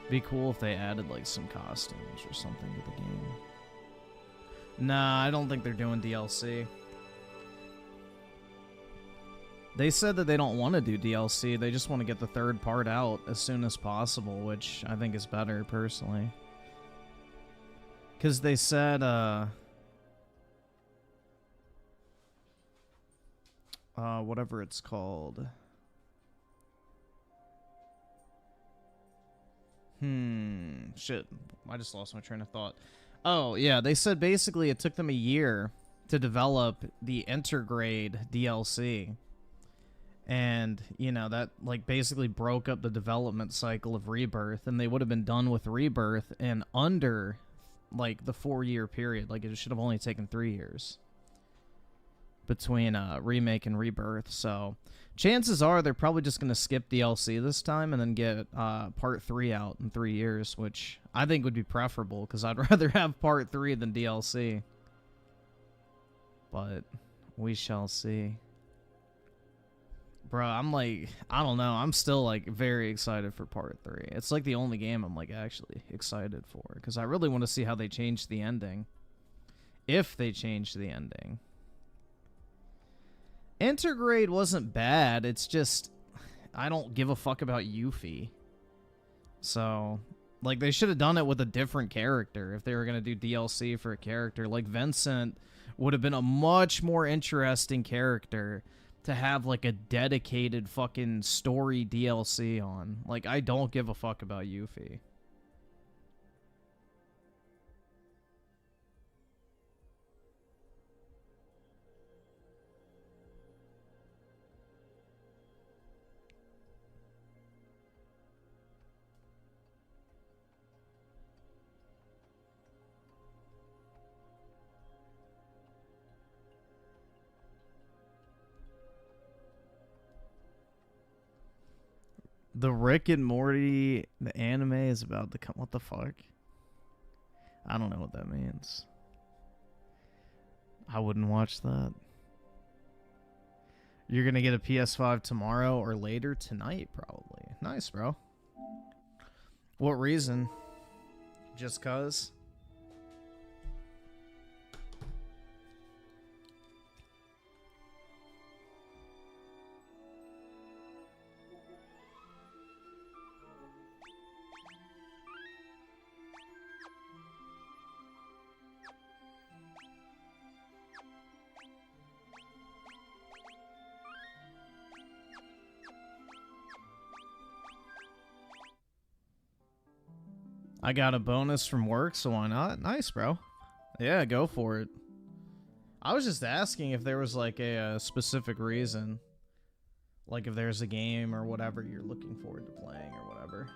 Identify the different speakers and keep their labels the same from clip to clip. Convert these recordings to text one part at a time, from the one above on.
Speaker 1: Be cool if they added like some costumes or something to the game. Nah, I don't think they're doing DLC. They said that they don't want to do DLC, they just want to get the third part out as soon as possible, which I think is better, personally. Because they said, whatever it's called. Shit. I just lost my train of thought. Oh, yeah, they said basically it took them a year to develop the Intergrade DLC. And, you know, that, like, basically broke up the development cycle of Rebirth, and they would have been done with Rebirth in under, like, the 4-year period. Like, it should have only taken 3 years between Remake and Rebirth. So, chances are they're probably just going to skip DLC this time and then get Part 3 out in 3 years, which I think would be preferable, because I'd rather have Part 3 than DLC. But we shall see. Bro, I'm like, I don't know. I'm still like very excited for Part 3. It's like the only game I'm like actually excited for, because I really want to see how they change the ending. If they change the ending. Intergrade wasn't bad. It's just, I don't give a fuck about Yuffie. So, like, they should have done it with a different character if they were going to do DLC for a character. Like, Vincent would have been a much more interesting character to have, like, a dedicated fucking story DLC on. Like, I don't give a fuck about Yuffie. The Rick and Morty, the anime is about to come. What the fuck? I don't know what that means. I wouldn't watch that. You're gonna get a PS5 tomorrow or later tonight, probably. Nice, bro. What reason? Just cause? I got a bonus from work, so why not? Nice, bro. Yeah, go for it. I was just asking if there was like a specific reason. Like if there's a game or whatever you're looking forward to playing or whatever.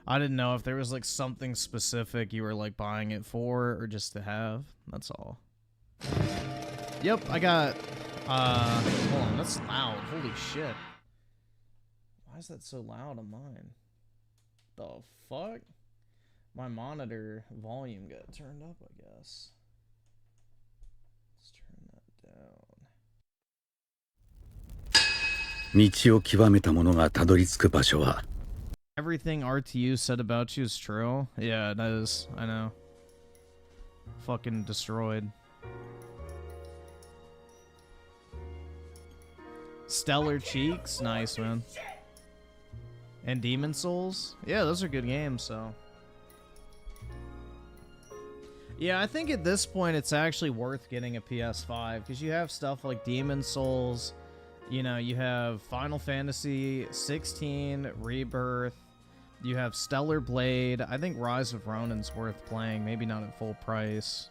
Speaker 1: I didn't know if there was like something specific you were like buying it for or just to have. That's all. Yep, I got... hold on, that's loud. Holy shit. Why is that so loud on mine? The fuck? My monitor volume got turned up, I guess. Let's turn that down. Everything RTU said about you is true? Yeah, it is. I know. Fucking destroyed. Stellar Cheeks? Nice, man. And Demon Souls? Yeah, those are good games, so. Yeah, I think at this point it's actually worth getting a PS5, because you have stuff like Demon Souls, you know, you have Final Fantasy 16, Rebirth, you have Stellar Blade. I think Rise of Ronin's worth playing, maybe not at full price.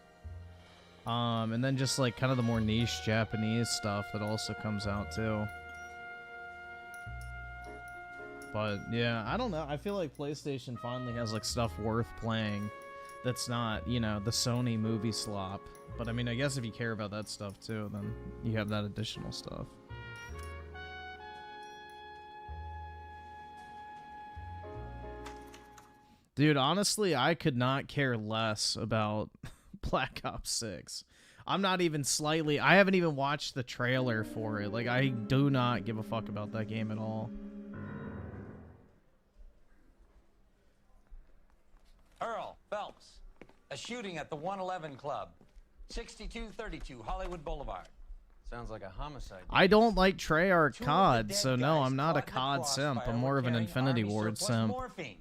Speaker 1: And then just like kind of the more niche Japanese stuff that also comes out too. But yeah, I don't know. I feel like PlayStation finally has like stuff worth playing that's not, you know, the Sony movie slop. But I mean, I guess if you care about that stuff too, then you have that additional stuff. Dude, honestly, I could not care less about Black Ops 6. I'm not even slightly... I haven't even watched the trailer for it. Like, I do not give a fuck about that game at all.
Speaker 2: shooting at the 111 Club, 6232 Hollywood Boulevard.
Speaker 3: Sounds like a homicide.
Speaker 1: I don't like Treyarch
Speaker 2: Two of the
Speaker 1: COD,
Speaker 2: dead
Speaker 1: so no,
Speaker 2: guys
Speaker 1: I'm not a
Speaker 2: caught in the
Speaker 1: COD simp.
Speaker 2: crossfire
Speaker 1: I'm more
Speaker 2: were
Speaker 1: of an
Speaker 2: carrying
Speaker 1: Infinity
Speaker 2: Army
Speaker 1: Ward
Speaker 2: surplus
Speaker 1: simp.
Speaker 2: morphine.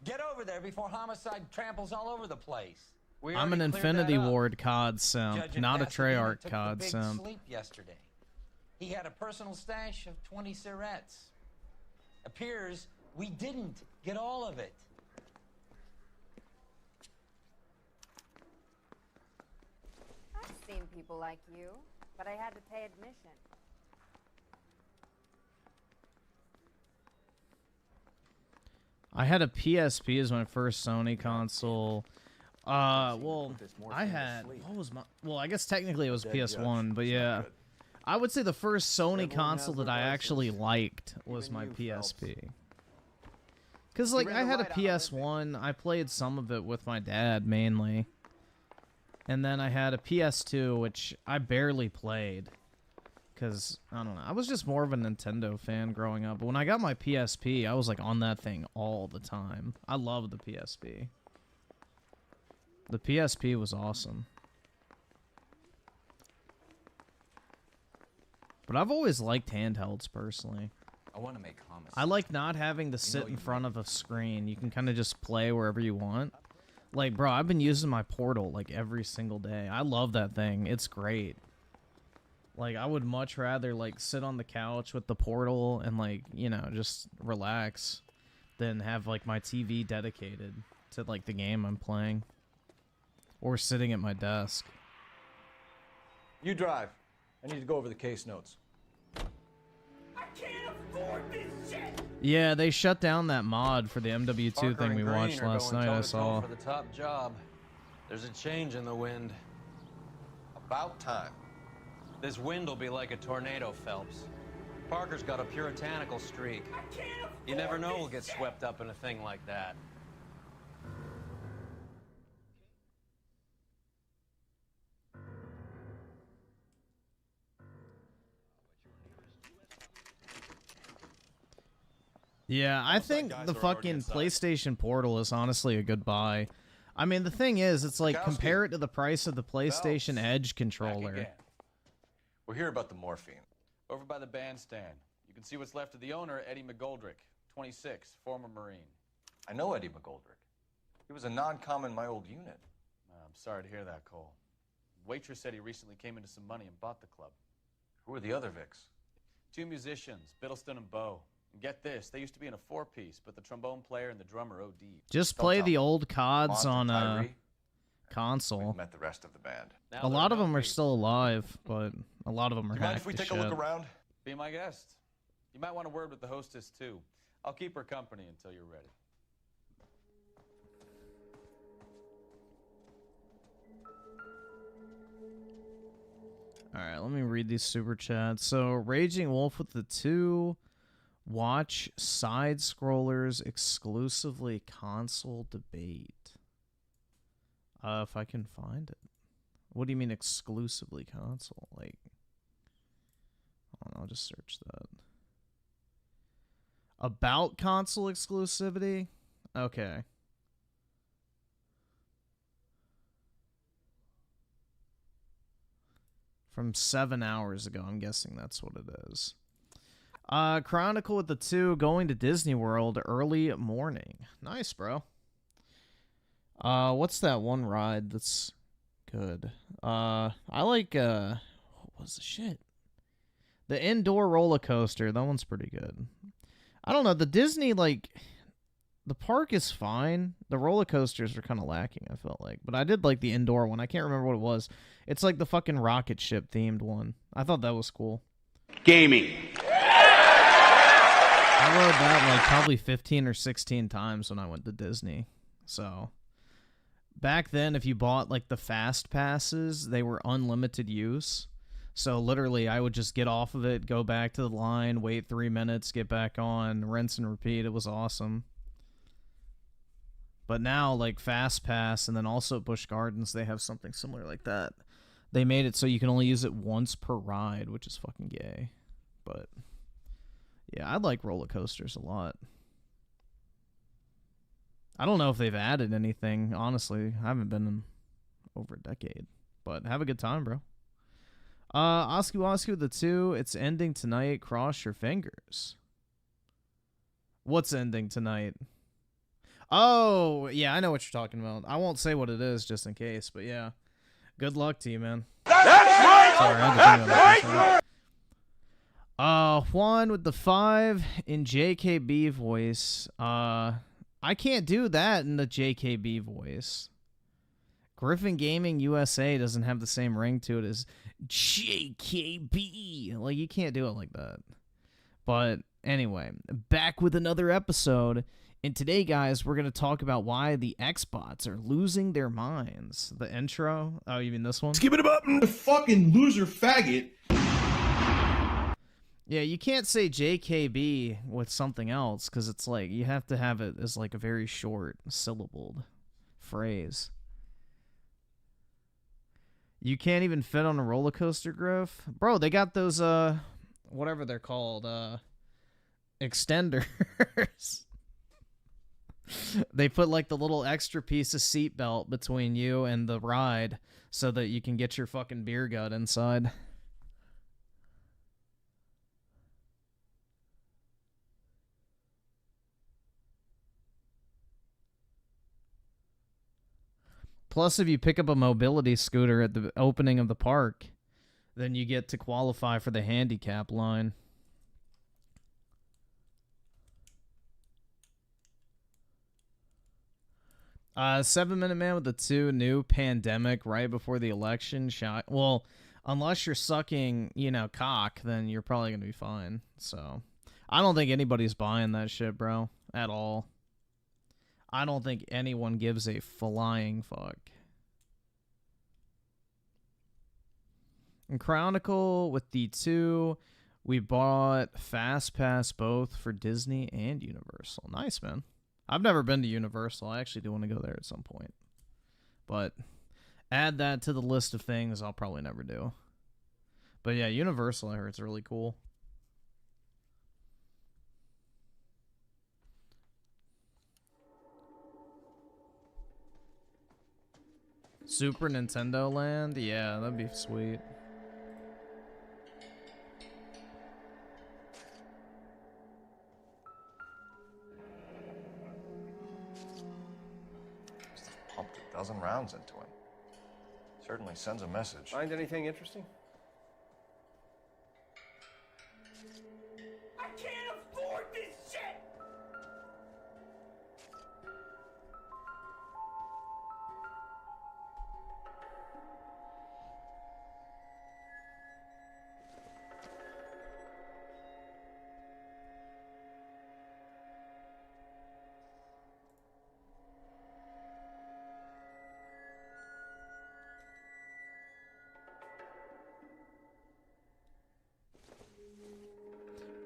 Speaker 2: Get over there before homicide tramples all over the place.
Speaker 1: I'm an Infinity Ward COD simp,
Speaker 2: Judge
Speaker 1: not a
Speaker 2: Pasadena
Speaker 1: Treyarch
Speaker 2: took
Speaker 1: COD
Speaker 2: the big
Speaker 1: simp.
Speaker 2: sleep yesterday. He had a personal stash of 20 cigarettes. Appears we didn't get all of it.
Speaker 4: I've seen people like you, but I had to pay admission.
Speaker 1: I had a PSP as my first Sony console. Well, I had, what was my, well, I guess technically it was PS1, but yeah. I would say the first Sony console that I actually liked was my PSP. Because, like, I had a PS1, I played some of it with my dad, mainly. And then I had a PS2, which I barely played. Because, I don't know, I was just more of a Nintendo fan growing up. But when I got my PSP, I was, like, on that thing all the time. I loved the PSP. The PSP was awesome. But I've always liked handhelds, personally.
Speaker 3: I want to make homicide.
Speaker 1: I like not having to sit in front of a screen. You can kind of just play wherever you want. Like, bro, I've been using my Portal, like, every single day. I love that thing. It's great. Like, I would much rather, like, sit on the couch with the Portal and, like, you know, just relax than have, like, my TV dedicated to, like, the game I'm playing. Or sitting at my desk.
Speaker 5: You drive. I need to go over the case notes.
Speaker 2: I can't afford this shit!
Speaker 1: Yeah, they shut down that mod for the MW2
Speaker 3: Parker
Speaker 1: thing we
Speaker 3: and Green
Speaker 1: watched
Speaker 3: are
Speaker 1: last
Speaker 3: going
Speaker 1: night, I
Speaker 3: toe-to-toe
Speaker 1: saw.
Speaker 3: for the top job. There's a change in the wind.
Speaker 5: About time.
Speaker 3: This wind will be like a tornado, Phelps. Parker's got a puritanical streak. You never know we'll get swept up in a thing like that.
Speaker 1: Yeah, I think the fucking PlayStation Portal is honestly a good buy. I mean, the thing is, it's like, compare it to the price of the PlayStation Edge controller.
Speaker 5: We're here about the morphine.
Speaker 6: Over by the bandstand. You can see what's left of the owner, Eddie McGoldrick, 26, former Marine.
Speaker 5: I know Eddie McGoldrick. He was a non-com in my old unit.
Speaker 6: I'm sorry to hear that, Cole. Waitress said he recently came into some money and bought the club.
Speaker 5: Who are the other Vics?
Speaker 6: Two musicians, Biddleston and Bo. And get this, they used to be in a four-piece, but the trombone player and the drummer OD'd.
Speaker 1: Just play the old CODs on console.
Speaker 5: Met the rest of the band.
Speaker 1: A lot of them are still alive, but a lot of them are
Speaker 5: Do you mind
Speaker 1: hacked
Speaker 5: if we
Speaker 1: to
Speaker 5: take
Speaker 1: shit.
Speaker 5: a look around?
Speaker 6: Be my guest. You might want a word with the hostess, too. I'll keep her company until you're ready.
Speaker 1: Alright, let me read these super chats. So, Raging Wolf with the 2. Watch side scrollers exclusively console debate. If I can find it. What do you mean exclusively console? Like, hold on, I'll just search that. About console exclusivity? Okay. From 7 hours ago, I'm guessing that's what it is. Chronicle with the 2, going to Disney World early morning. Nice, bro. What's that one ride that's good? I like, what was the shit? The indoor roller coaster. That one's pretty good. I don't know. The Disney, like, the park is fine. The roller coasters are kind of lacking, I felt like. But I did like the indoor one. I can't remember what it was. It's like the fucking rocket ship themed one. I thought that was cool.
Speaker 7: Gaming.
Speaker 1: I rode that like probably 15 or 16 times when I went to Disney. So back then, if you bought like the fast passes, they were unlimited use. So literally, I would just get off of it, go back to the line, wait 3 minutes, get back on, rinse and repeat. It was awesome. But now, like Fast Pass and then also at Busch Gardens, they have something similar like that. They made it so you can only use it once per ride, which is fucking gay. But yeah, I like roller coasters a lot. I don't know if they've added anything, honestly. I haven't been over a decade. But have a good time, bro. Osky with the 2. It's ending tonight. Cross your fingers. What's ending tonight? Oh, yeah, I know what you're talking about. I won't say what it is just in case, but yeah. Good luck to you, man. That's right! Sorry, I had to think about that. Juan with the 5 in JKB voice. I can't do that in the JKB voice. Griffin Gaming USA doesn't have the same ring to it as JKB. Like, you can't do it like that. But anyway, back with another episode. And today, guys, we're going to talk about why the Xbots are losing their minds. The intro. Oh, you mean this one?
Speaker 7: Skip it up, fucking loser faggot.
Speaker 1: Yeah, you can't say JKB with something else because it's like you have to have it as like a very short syllabled phrase. You can't even fit on a roller coaster, Griff. Bro, they got those whatever they're called, extenders. They put like the little extra piece of seatbelt between you and the ride so that you can get your fucking beer gut inside. Plus, if you pick up a mobility scooter at the opening of the park, then you get to qualify for the handicap line. 7-Minute Man with the 2, new pandemic right before the election. Well, unless you're sucking, cock, then you're probably going to be fine. So, I don't think anybody's buying that shit, bro, at all. I don't think anyone gives a flying fuck. And Chronicle with the 2, we bought Fast Pass both for Disney and Universal. Nice, man. I've never been to Universal. I actually do want to go there at some point. But add that to the list of things I'll probably never do. But yeah, Universal, I heard it's really cool. Super Nintendo Land? Yeah, that'd be sweet.
Speaker 5: Pumped a dozen rounds into him. Certainly sends a message.
Speaker 8: Find anything interesting?
Speaker 9: I can't afford this shit!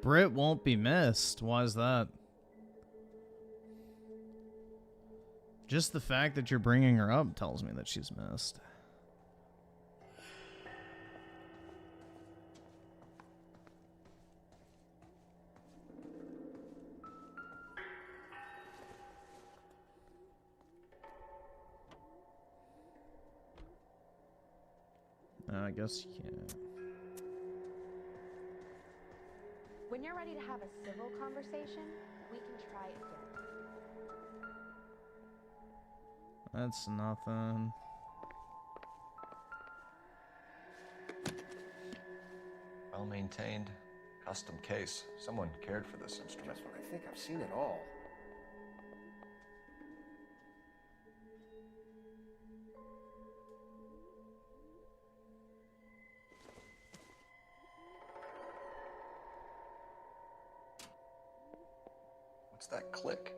Speaker 1: Brit won't be missed. Why is that? Just the fact that you're bringing her up tells me that she's missed. I guess you can't.
Speaker 4: When you're ready to have a civil conversation, we can try again.
Speaker 1: That's nothing.
Speaker 5: Well maintained, custom case. Someone cared for this instrument.
Speaker 8: That's what I think. I've seen it all.
Speaker 5: What's that click?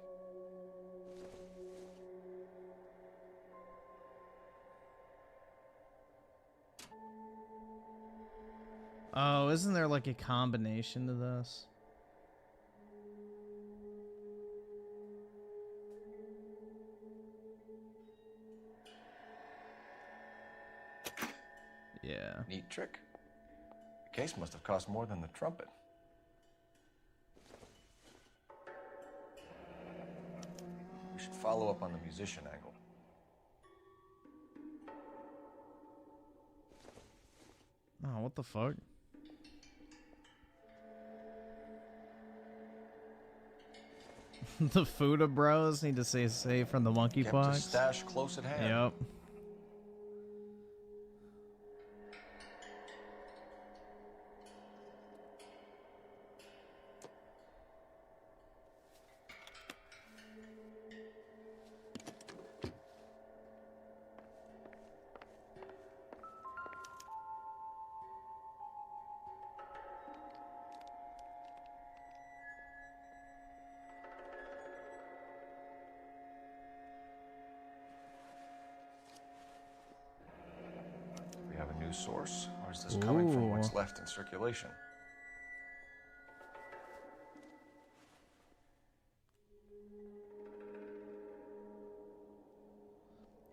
Speaker 1: Oh, isn't there like a combination to this? Yeah.
Speaker 5: Neat trick. The case must have cost more than the trumpet. We should follow up on the musician angle.
Speaker 1: Oh, what the fuck? The Fuda bros need to stay safe from the
Speaker 5: Kept his
Speaker 1: monkeypox.
Speaker 5: stash close at hand.
Speaker 1: Yep.
Speaker 5: We have a new source, or is this coming from what's
Speaker 1: Ooh.
Speaker 5: left in circulation?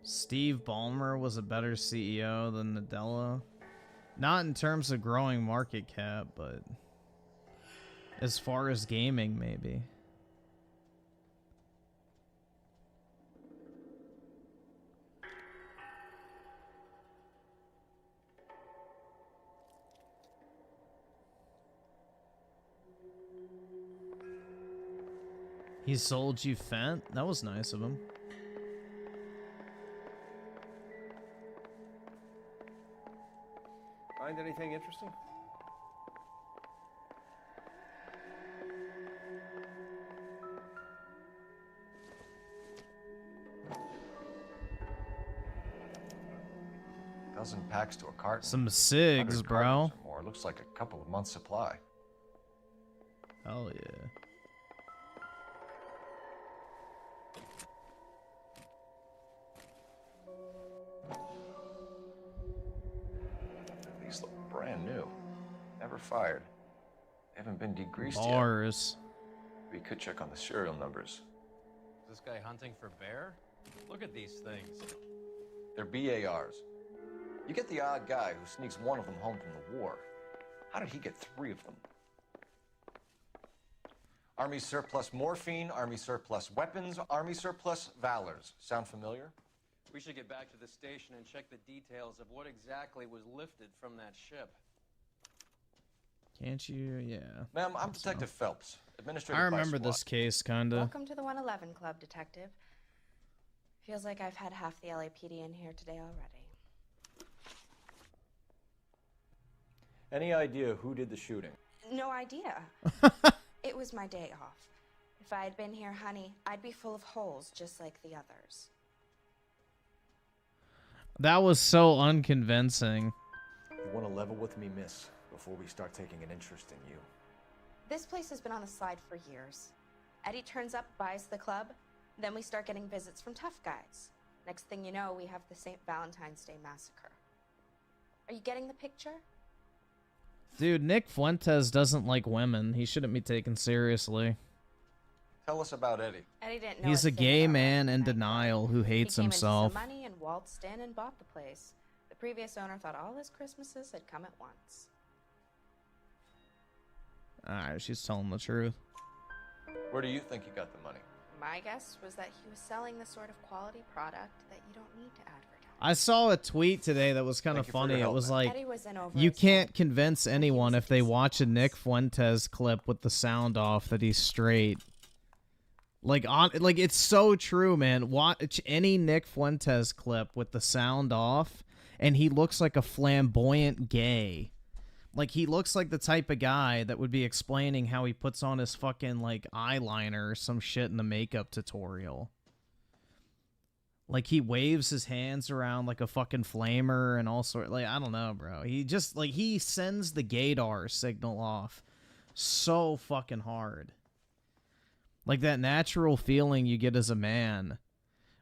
Speaker 1: Steve Ballmer was a better CEO than Nadella. Not in terms of growing market cap, but as far as gaming, maybe. He sold you Fent? That was nice of him.
Speaker 8: Find anything interesting?
Speaker 5: Dozen packs to a carton.
Speaker 1: Some cigs,
Speaker 5: 100
Speaker 1: bro.
Speaker 5: cartons or more. Looks like a couple of months' supply.
Speaker 1: Hell yeah.
Speaker 5: These look brand new. Never fired. They haven't been degreased
Speaker 1: Bars.
Speaker 5: yet. We could check on the serial numbers.
Speaker 3: Is this guy hunting for bear? Look at these things.
Speaker 5: They're BARs. You get the odd guy who sneaks one of them home from the war. How did he get 3 of them? Army surplus morphine, Army surplus weapons, Army surplus valors. Sound familiar?
Speaker 3: We should get back to the station and check the details of what exactly was lifted from that ship.
Speaker 1: Can't you? Yeah.
Speaker 5: Ma'am, I'm Detective Phelps, administrative
Speaker 1: I
Speaker 5: by
Speaker 1: remember
Speaker 5: SWAT.
Speaker 1: this case, kinda.
Speaker 4: Welcome to the 111 Club, Detective. Feels like I've had half the LAPD in here today already.
Speaker 8: Any idea who did the shooting?
Speaker 4: No idea. It was my day off. If I had been here, honey, I'd be full of holes just like the others.
Speaker 1: That was so unconvincing.
Speaker 8: You want to level with me, miss, before we start taking an interest in you.
Speaker 4: This place has been on the slide for years. Eddie turns up, buys the club, then we start getting visits from tough guys. Next thing you know, we have the St. Valentine's Day massacre. Are you getting the picture?
Speaker 1: Dude, Nick Fuentes doesn't like women. He shouldn't be taken seriously.
Speaker 5: Tell us about Eddie.
Speaker 4: Eddie didn't know
Speaker 1: He's a
Speaker 4: thing
Speaker 1: gay
Speaker 4: about
Speaker 1: man
Speaker 4: Eddie
Speaker 1: in
Speaker 4: Knight.
Speaker 1: denial who hates
Speaker 4: He came into
Speaker 1: himself.
Speaker 4: some money and waltzed in and bought the place. The previous owner thought all his Christmases had come at once.
Speaker 1: Alright, she's telling the truth.
Speaker 5: Where do you think he got the money?
Speaker 4: My guess was that he was selling the sort of quality product that you don't need to advertise.
Speaker 1: I saw a tweet today that was kind of
Speaker 5: Thank you for
Speaker 1: funny.
Speaker 5: your
Speaker 1: It
Speaker 5: help,
Speaker 1: was
Speaker 5: man.
Speaker 1: like,
Speaker 4: Eddie was in over
Speaker 1: you
Speaker 4: his
Speaker 1: can't
Speaker 4: head.
Speaker 1: convince anyone if they watch a Nick Fuentes clip with the sound off that he's straight. Like it's so true, man. Watch any Nick Fuentes clip with the sound off, and he looks like a flamboyant gay. Like, he looks like the type of guy that would be explaining how he puts on his fucking, like, eyeliner or some shit in the makeup tutorial. Like, he waves his hands around like a fucking flamer and all sort. Like, I don't know, bro. He just, like, he sends the gaydar signal off so fucking hard. Like, that natural feeling you get as a man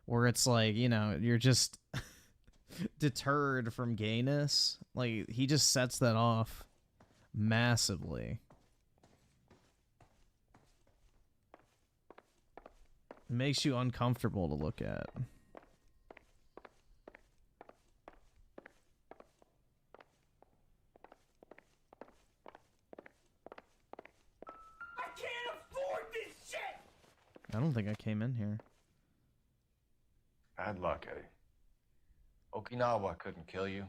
Speaker 1: where it's like, you know, you're just deterred from gayness. Like, he just sets that off massively. It makes you uncomfortable to look at.
Speaker 9: I can't afford this shit!
Speaker 1: I don't think I came in here.
Speaker 5: Bad luck, Eddie. Okinawa couldn't kill you,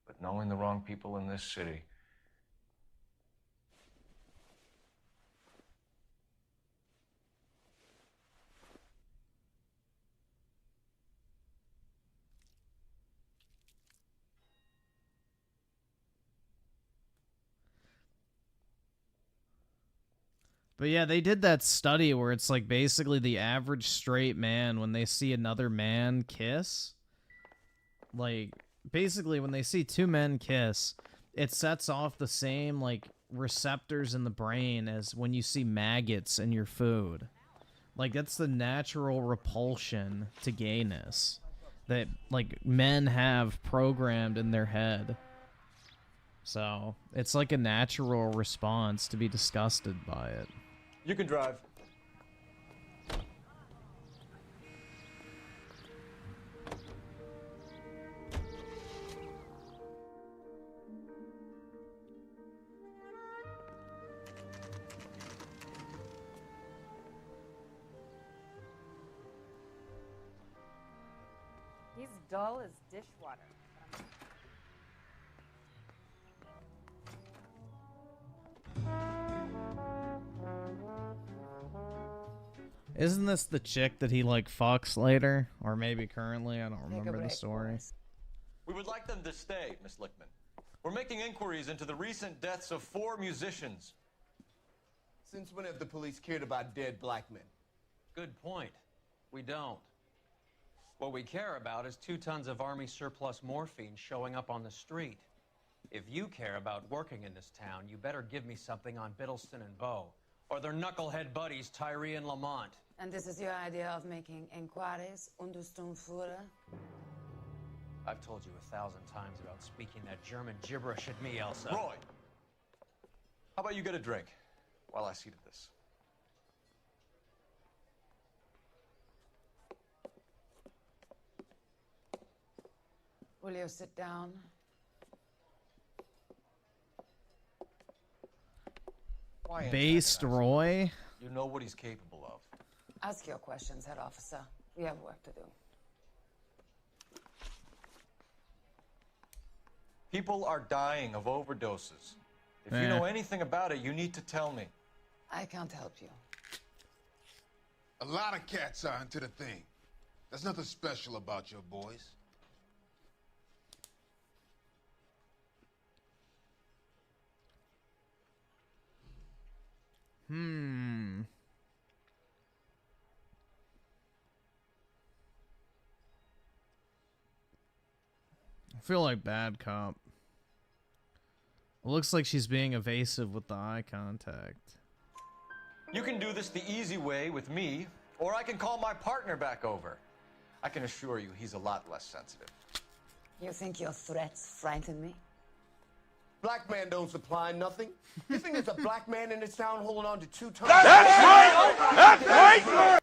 Speaker 5: But knowing the wrong people in this city...
Speaker 1: But yeah, they did that study where it's like basically the average straight man, when they see another man kiss, like basically when they see two men kiss, it sets off the same like receptors in the brain as when you see maggots in your food. Like that's the natural repulsion to gayness that like men have programmed in their head. So it's like a natural response to be disgusted by it.
Speaker 8: You can drive.
Speaker 10: He's dull as dishwater.
Speaker 1: Isn't this the chick that he like fucks later, or maybe currently? I don't remember the story.
Speaker 5: We would like them to stay, Miss Lickman. We're making inquiries into the recent deaths of 4 musicians.
Speaker 9: Since when have the police cared about dead black men?
Speaker 3: Good point. We don't. What we care about is 2 tons of Army surplus morphine showing up on the street. If you care about working in this town, you better give me something on Biddleston and Bow, or their knucklehead buddies Tyree and Lamont.
Speaker 10: And this is your idea of making inquiries, Untersturmführer?
Speaker 3: I've told you 1,000 times about speaking that German gibberish at me, Elsa.
Speaker 5: Roy! How about you get a drink while I see to this?
Speaker 10: Will you sit down?
Speaker 5: Why
Speaker 1: Based Roy?
Speaker 5: You know what he's capable of.
Speaker 10: Ask your questions, head officer. We have work to do.
Speaker 5: People are dying of overdoses. If you know anything about it, you need to tell me.
Speaker 10: I can't help you.
Speaker 11: A lot of cats are into the thing. There's nothing special about your boys.
Speaker 1: I feel like bad cop. It looks like she's being evasive with the eye contact.
Speaker 5: You can do this the easy way with me, or I can call my partner back over. I can assure you he's a lot less sensitive.
Speaker 10: You think your threats frighten me?
Speaker 9: Black man don't supply nothing. You think there's a black man in this town holding on to 2 tons?
Speaker 11: That's right! That's right!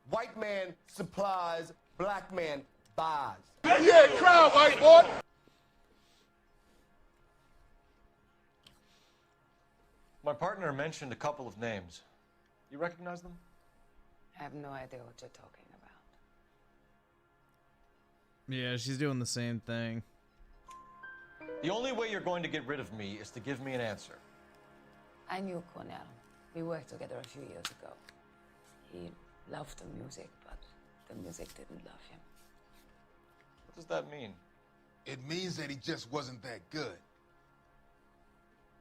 Speaker 9: White man supplies, black man buys.
Speaker 11: Yeah, crowd, white boy!
Speaker 5: My partner mentioned a couple of names. You recognize them?
Speaker 10: I have no idea what you're talking about.
Speaker 1: Yeah, she's doing the same thing.
Speaker 5: The only way you're going to get rid of me is to give me an answer.
Speaker 10: I knew Cornell. We worked together a few years ago. He loved the music, but the music didn't love him.
Speaker 5: What does that mean?
Speaker 11: It means that he just wasn't that good.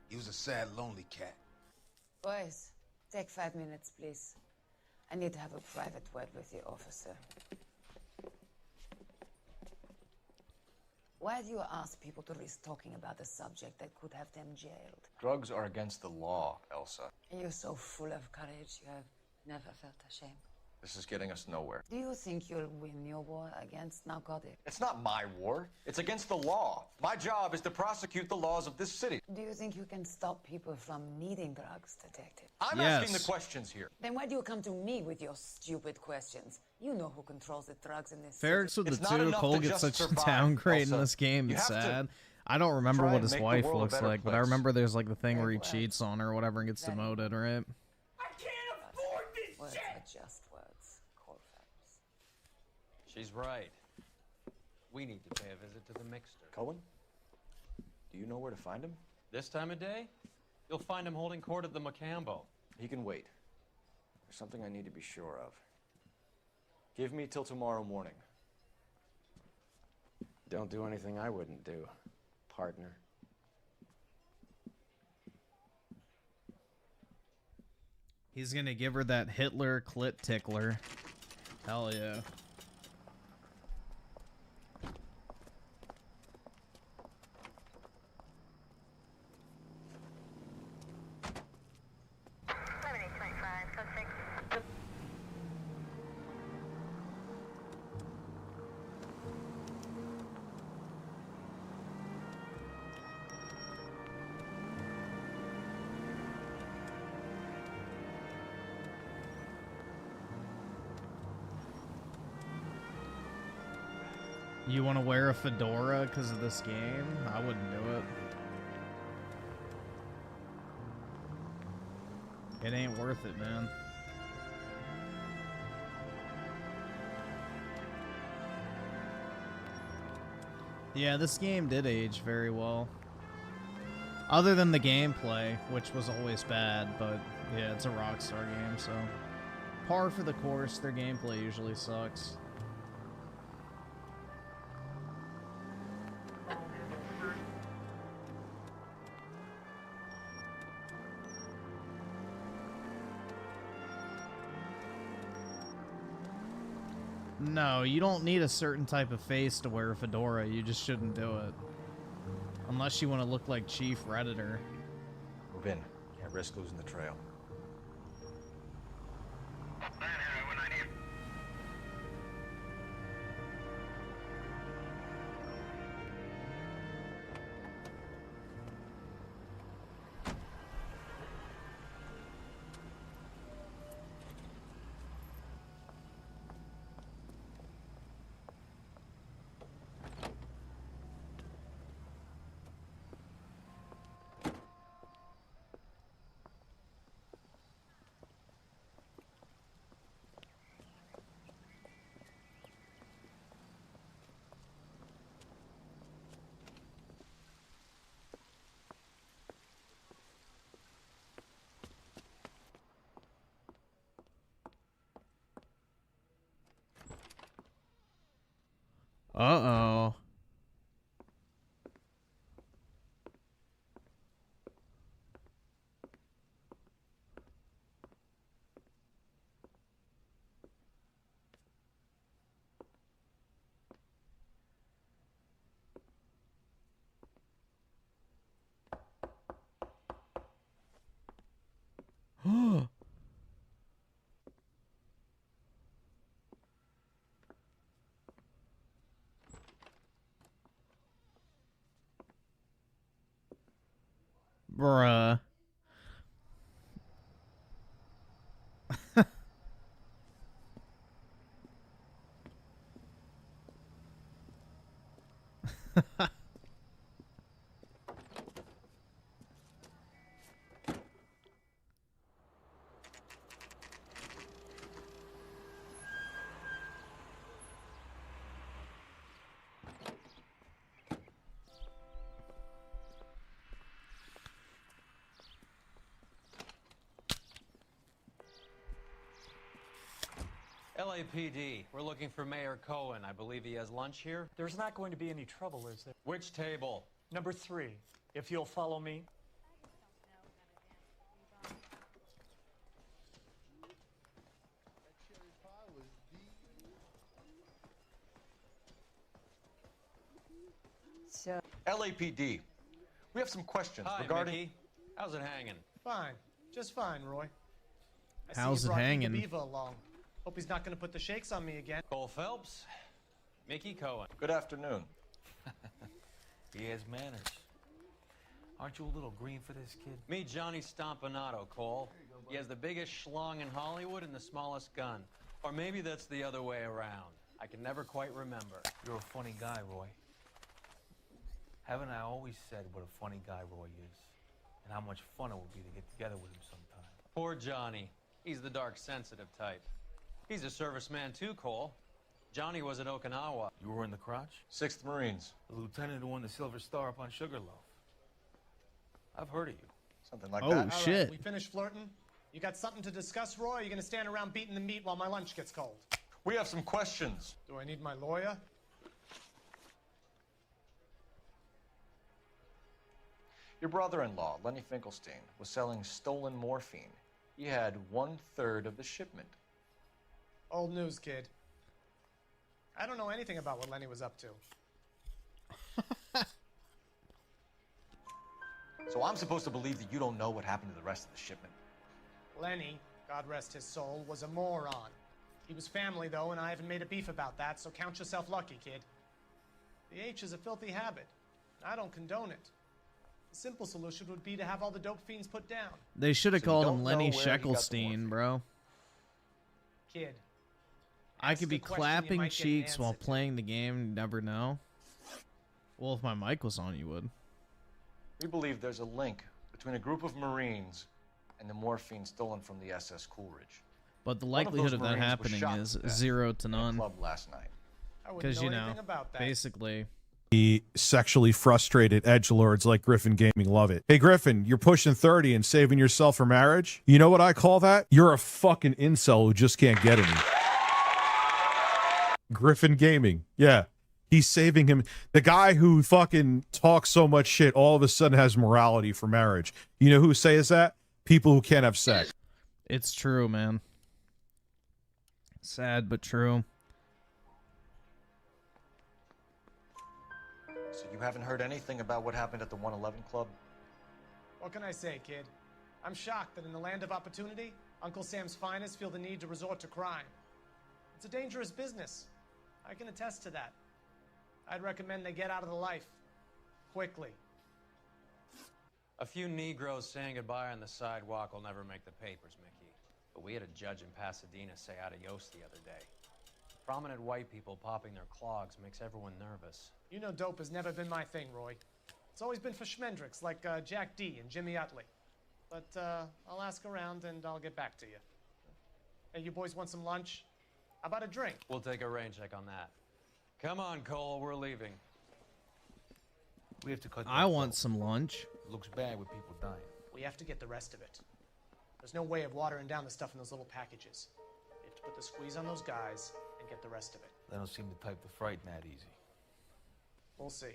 Speaker 11: He was a sad, lonely cat.
Speaker 10: Boys, take 5 minutes, please. I need to have a private word with you, officer. Why do you ask people to risk talking about a subject that could have them jailed?
Speaker 5: Drugs are against the law, Elsa.
Speaker 10: You're so full of courage, you have never felt ashamed.
Speaker 5: This is getting us nowhere.
Speaker 10: Do you think you'll win your war against narcotics?
Speaker 5: It's not my war. It's against the law. My job is to prosecute the laws of this city.
Speaker 10: Do you think you can stop people from needing drugs, detective?
Speaker 5: I'm asking the questions here.
Speaker 10: Then why do you come to me with your stupid questions? You know who controls the drugs in this
Speaker 1: Ferrex with
Speaker 10: city.
Speaker 1: the 2. Cole gets such a downgrade in this game. It's sad. I don't remember what his wife looks like, but I remember there's like the thing where he cheats on her or whatever and gets demoted, right?
Speaker 9: I can't afford this
Speaker 10: Words
Speaker 9: shit!
Speaker 10: are just words. Call Ferrex.
Speaker 3: She's right. We need to pay a visit to the mixer.
Speaker 8: Cohen? Do you know where to find him?
Speaker 3: This time of day, you'll find him holding court at the Macambo.
Speaker 8: He can wait. There's something I need to be sure of. Give me till tomorrow morning.
Speaker 12: Don't do anything I wouldn't do, partner.
Speaker 1: He's gonna give her that Hitler clit tickler. Hell yeah. You want to wear a fedora because of this game? I wouldn't do it. It ain't worth it, man. Yeah, this game did age very well. Other than the gameplay, which was always bad, but yeah, it's a Rockstar game, so par for the course. Their gameplay usually sucks. No, you don't need a certain type of face to wear a fedora. You just shouldn't do it. Unless you want to look like Chief Redditor.
Speaker 8: Move in. Can't risk losing the trail.
Speaker 1: Uh-oh. Bruh.
Speaker 3: LAPD, we're looking for Mayor Cohen. I believe he has lunch here.
Speaker 13: There's not going to be any trouble, is there?
Speaker 3: Which table?
Speaker 13: Number 3, if you'll follow me.
Speaker 10: So,
Speaker 5: LAPD, we have some questions
Speaker 3: Hi,
Speaker 5: regarding...
Speaker 3: Mickey. How's it hanging?
Speaker 13: Fine. Just fine, Roy. I
Speaker 1: How's
Speaker 13: see
Speaker 1: it
Speaker 13: you brought
Speaker 1: hanging?
Speaker 13: Viva along. Hope he's not going to put the shakes on me again.
Speaker 3: Cole Phelps, Mickey Cohen.
Speaker 5: Good afternoon.
Speaker 14: He has manners. Aren't you a little green for this kid?
Speaker 3: Meet Johnny Stompanato, Cole. He has the biggest schlong in Hollywood and the smallest gun. Or maybe that's the other way around. I can never quite remember.
Speaker 14: You're a funny guy, Roy. Haven't I always said what a funny guy Roy is? And how much fun it would be to get together with him sometime.
Speaker 3: Poor Johnny. He's the dark, sensitive type. He's a serviceman too, Cole. Johnny was at Okinawa.
Speaker 14: You were in the crotch?
Speaker 5: 6th Marines.
Speaker 14: The lieutenant who won the Silver Star up on Sugarloaf. I've heard of you.
Speaker 5: Something like
Speaker 1: Oh,
Speaker 5: that.
Speaker 13: All right,
Speaker 1: shit.
Speaker 13: we finished flirting? You got something to discuss, Roy? Or are you gonna stand around beating the meat while my lunch gets cold?
Speaker 5: We have some questions.
Speaker 13: Do I need my lawyer?
Speaker 5: Your brother-in-law, Lenny Finkelstein, was selling stolen morphine. He had 1/3 of the shipment.
Speaker 13: Old news, kid. I don't know anything about what Lenny was up to.
Speaker 5: So I'm supposed to believe that you don't know what happened to the rest of the shipment?
Speaker 13: Lenny, God rest his soul, was a moron. He was family, though, and I haven't made a beef about that, so count yourself lucky, kid. The H is a filthy habit. I don't condone it. The simple solution would be to have all the dope fiends put down.
Speaker 1: They should have
Speaker 5: So you
Speaker 1: called
Speaker 5: don't
Speaker 1: him
Speaker 5: know
Speaker 1: Lenny
Speaker 5: where he got the
Speaker 1: Sheckelstein,
Speaker 5: morphine.
Speaker 1: bro.
Speaker 13: Kid.
Speaker 1: I
Speaker 13: ask
Speaker 1: could be
Speaker 13: a question, you
Speaker 1: clapping
Speaker 13: might get an
Speaker 1: cheeks while
Speaker 13: answer to.
Speaker 1: playing the game. You never know. Well, if my mic was on, you would.
Speaker 5: We believe there's a link between a group of Marines and the morphine stolen from the SS Coolidge.
Speaker 1: But the
Speaker 5: One of
Speaker 1: likelihood
Speaker 5: those
Speaker 1: of that
Speaker 5: Marines was
Speaker 1: happening
Speaker 5: shot
Speaker 1: is
Speaker 5: to death
Speaker 1: 0 to
Speaker 5: in a
Speaker 1: none.
Speaker 5: club last night.
Speaker 13: I wouldn't
Speaker 1: Because,
Speaker 13: know
Speaker 1: you know,
Speaker 13: anything about that.
Speaker 1: basically.
Speaker 7: The sexually frustrated edgelords like Griffin Gaming love it. Hey, Griffin, you're pushing 30 and saving yourself for marriage? You know what I call that? You're a fucking incel who just can't get any. Griffin Gaming. Yeah. He's saving him. The guy who fucking talks so much shit all of a sudden has morality for marriage. You know who says that? People who can't have sex.
Speaker 1: It's true, man. Sad, but true.
Speaker 5: So you haven't heard anything about what happened at the 111 Club?
Speaker 13: What can I say, kid? I'm shocked that in the land of opportunity, Uncle Sam's finest feel the need to resort to crime. It's a dangerous business. I can attest to that. I'd recommend they get out of the life. Quickly.
Speaker 3: A few Negroes saying goodbye on the sidewalk will never make the papers, Mickey. But we had a judge in Pasadena say adios the other day. Prominent white people popping their clogs makes everyone nervous.
Speaker 13: You know dope has never been my thing, Roy. It's always been for schmendricks like Jack D and Jimmy Utley. But I'll ask around and I'll get back to you. Hey, you boys want some lunch? How about a drink?
Speaker 3: We'll take a rain check on that. Come on, Cole, we're leaving.
Speaker 14: We have to cut
Speaker 1: I
Speaker 14: that
Speaker 1: want
Speaker 14: throat.
Speaker 1: some lunch.
Speaker 14: Looks bad with people dying.
Speaker 13: We have to get the rest of it. There's no way of watering down the stuff in those little packages. We have to put the squeeze on those guys and get the rest of it.
Speaker 14: They don't seem the type to frighten that easy.
Speaker 13: We'll see.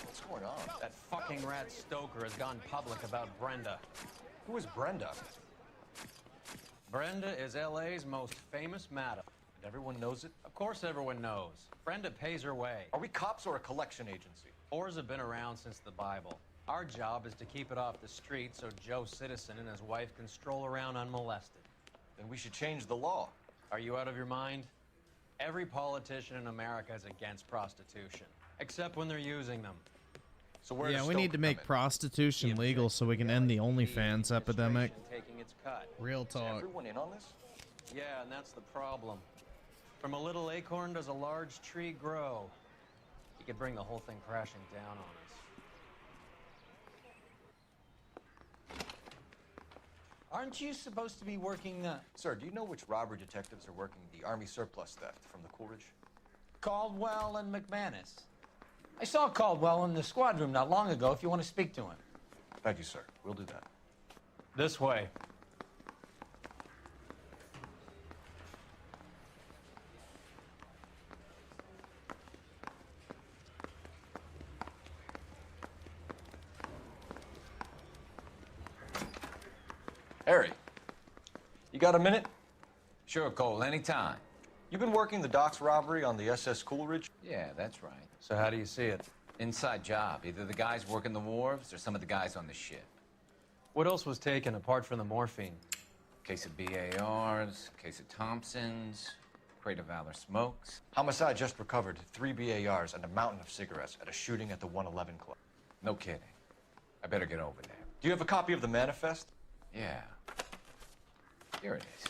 Speaker 5: What's going on?
Speaker 3: That fucking rat Stoker has gone public about Brenda.
Speaker 5: Who is Brenda?
Speaker 3: Brenda is LA's most famous madam.
Speaker 5: And everyone knows it?
Speaker 3: Of course everyone knows. Brenda pays her way.
Speaker 5: Are we cops or a collection agency?
Speaker 3: Whores have been around since the Bible. Our job is to keep it off the street so Joe Citizen and his wife can stroll around unmolested.
Speaker 5: Then we should change the law.
Speaker 3: Are you out of your mind? Every politician in America is against prostitution, except when they're using them.
Speaker 5: So where
Speaker 1: Yeah,
Speaker 5: does
Speaker 1: we need to
Speaker 5: Stoker
Speaker 1: make
Speaker 5: come in?
Speaker 1: prostitution legal so we can end the OnlyFans epidemic.
Speaker 3: Taking its cut.
Speaker 1: Real
Speaker 5: Is
Speaker 1: talk.
Speaker 5: everyone in on this?
Speaker 3: Yeah, and that's the problem. From a little acorn does a large tree grow. You could bring the whole thing crashing down on us.
Speaker 2: Aren't you supposed to be working,
Speaker 5: Sir, do you know which robbery detectives are working the Army surplus theft from the Coolidge?
Speaker 2: Caldwell and McManus? I saw Caldwell in the squad room not long ago if you want to speak to him.
Speaker 5: Thank you, sir. We'll do that.
Speaker 3: This way.
Speaker 5: Harry, you got a minute?
Speaker 15: Sure, Cole, anytime.
Speaker 5: You've been working the docks robbery on the SS Coolidge?
Speaker 15: Yeah, that's right.
Speaker 3: So how do you see it?
Speaker 15: Inside job. Either the guys working the wharves or some of the guys on the ship.
Speaker 3: What else was taken apart from the morphine?
Speaker 15: Case of BARs, case of Thompsons, crate of Valor smokes.
Speaker 5: Homicide just recovered 3 BARs and a mountain of cigarettes at a shooting at the 111 Club.
Speaker 15: No kidding. I better get over there.
Speaker 5: Do you have a copy of the manifest?
Speaker 15: Yeah. Here it is.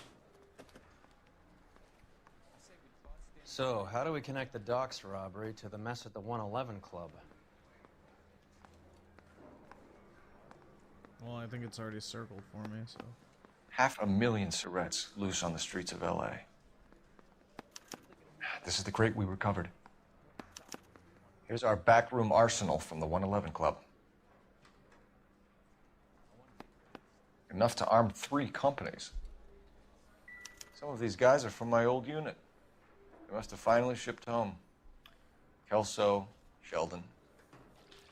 Speaker 3: So, how do we connect the docks robbery to the mess at the 111 Club?
Speaker 1: Well, I think it's already circled for me, so.
Speaker 5: 500,000 cigarettes loose on the streets of LA. This is the crate we recovered. Here's our backroom arsenal from the 111 Club. Enough to arm 3 companies. Some of these guys are from my old unit. They must have finally shipped home. Kelso, Sheldon,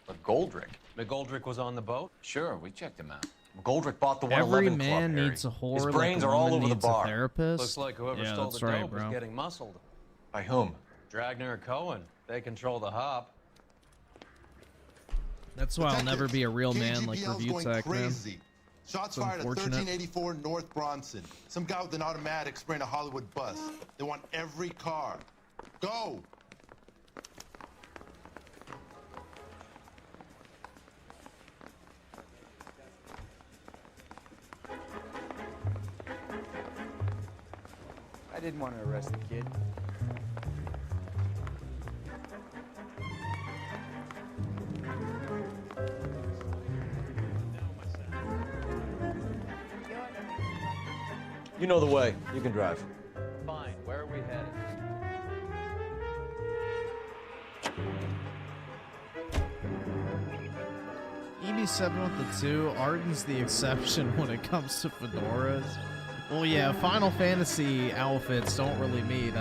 Speaker 5: McGoldrick.
Speaker 3: McGoldrick was on the boat?
Speaker 15: Sure, we checked him out.
Speaker 5: McGoldrick bought the
Speaker 1: Every
Speaker 5: 111 Club,
Speaker 1: man
Speaker 5: Harry.
Speaker 1: needs a whore.
Speaker 5: His
Speaker 1: like
Speaker 5: brains
Speaker 1: a
Speaker 5: are all
Speaker 1: woman
Speaker 5: over the
Speaker 1: needs a
Speaker 5: bar.
Speaker 1: therapist.
Speaker 3: Looks like whoever
Speaker 1: Yeah,
Speaker 3: stole
Speaker 1: that's
Speaker 3: the
Speaker 1: right,
Speaker 3: dope
Speaker 1: bro.
Speaker 3: is getting muscled.
Speaker 5: By whom?
Speaker 3: Dragner or Cohen. They control the hop.
Speaker 1: That's why I'll never be a real man like
Speaker 16: KGPL's
Speaker 1: Review
Speaker 16: going
Speaker 1: Tech, man.
Speaker 16: crazy. Shots
Speaker 1: It's
Speaker 16: fired at
Speaker 1: unfortunate.
Speaker 16: 1384 North Bronson. Some guy with an automatic spraying a Hollywood bus. They want every car. Go!
Speaker 17: I didn't want to arrest the kid.
Speaker 5: You know the way. You can drive.
Speaker 3: Fine. Where are we headed?
Speaker 1: EB7 with the 2. Arden's the exception when it comes to fedoras. Well, yeah, Final Fantasy outfits don't really meet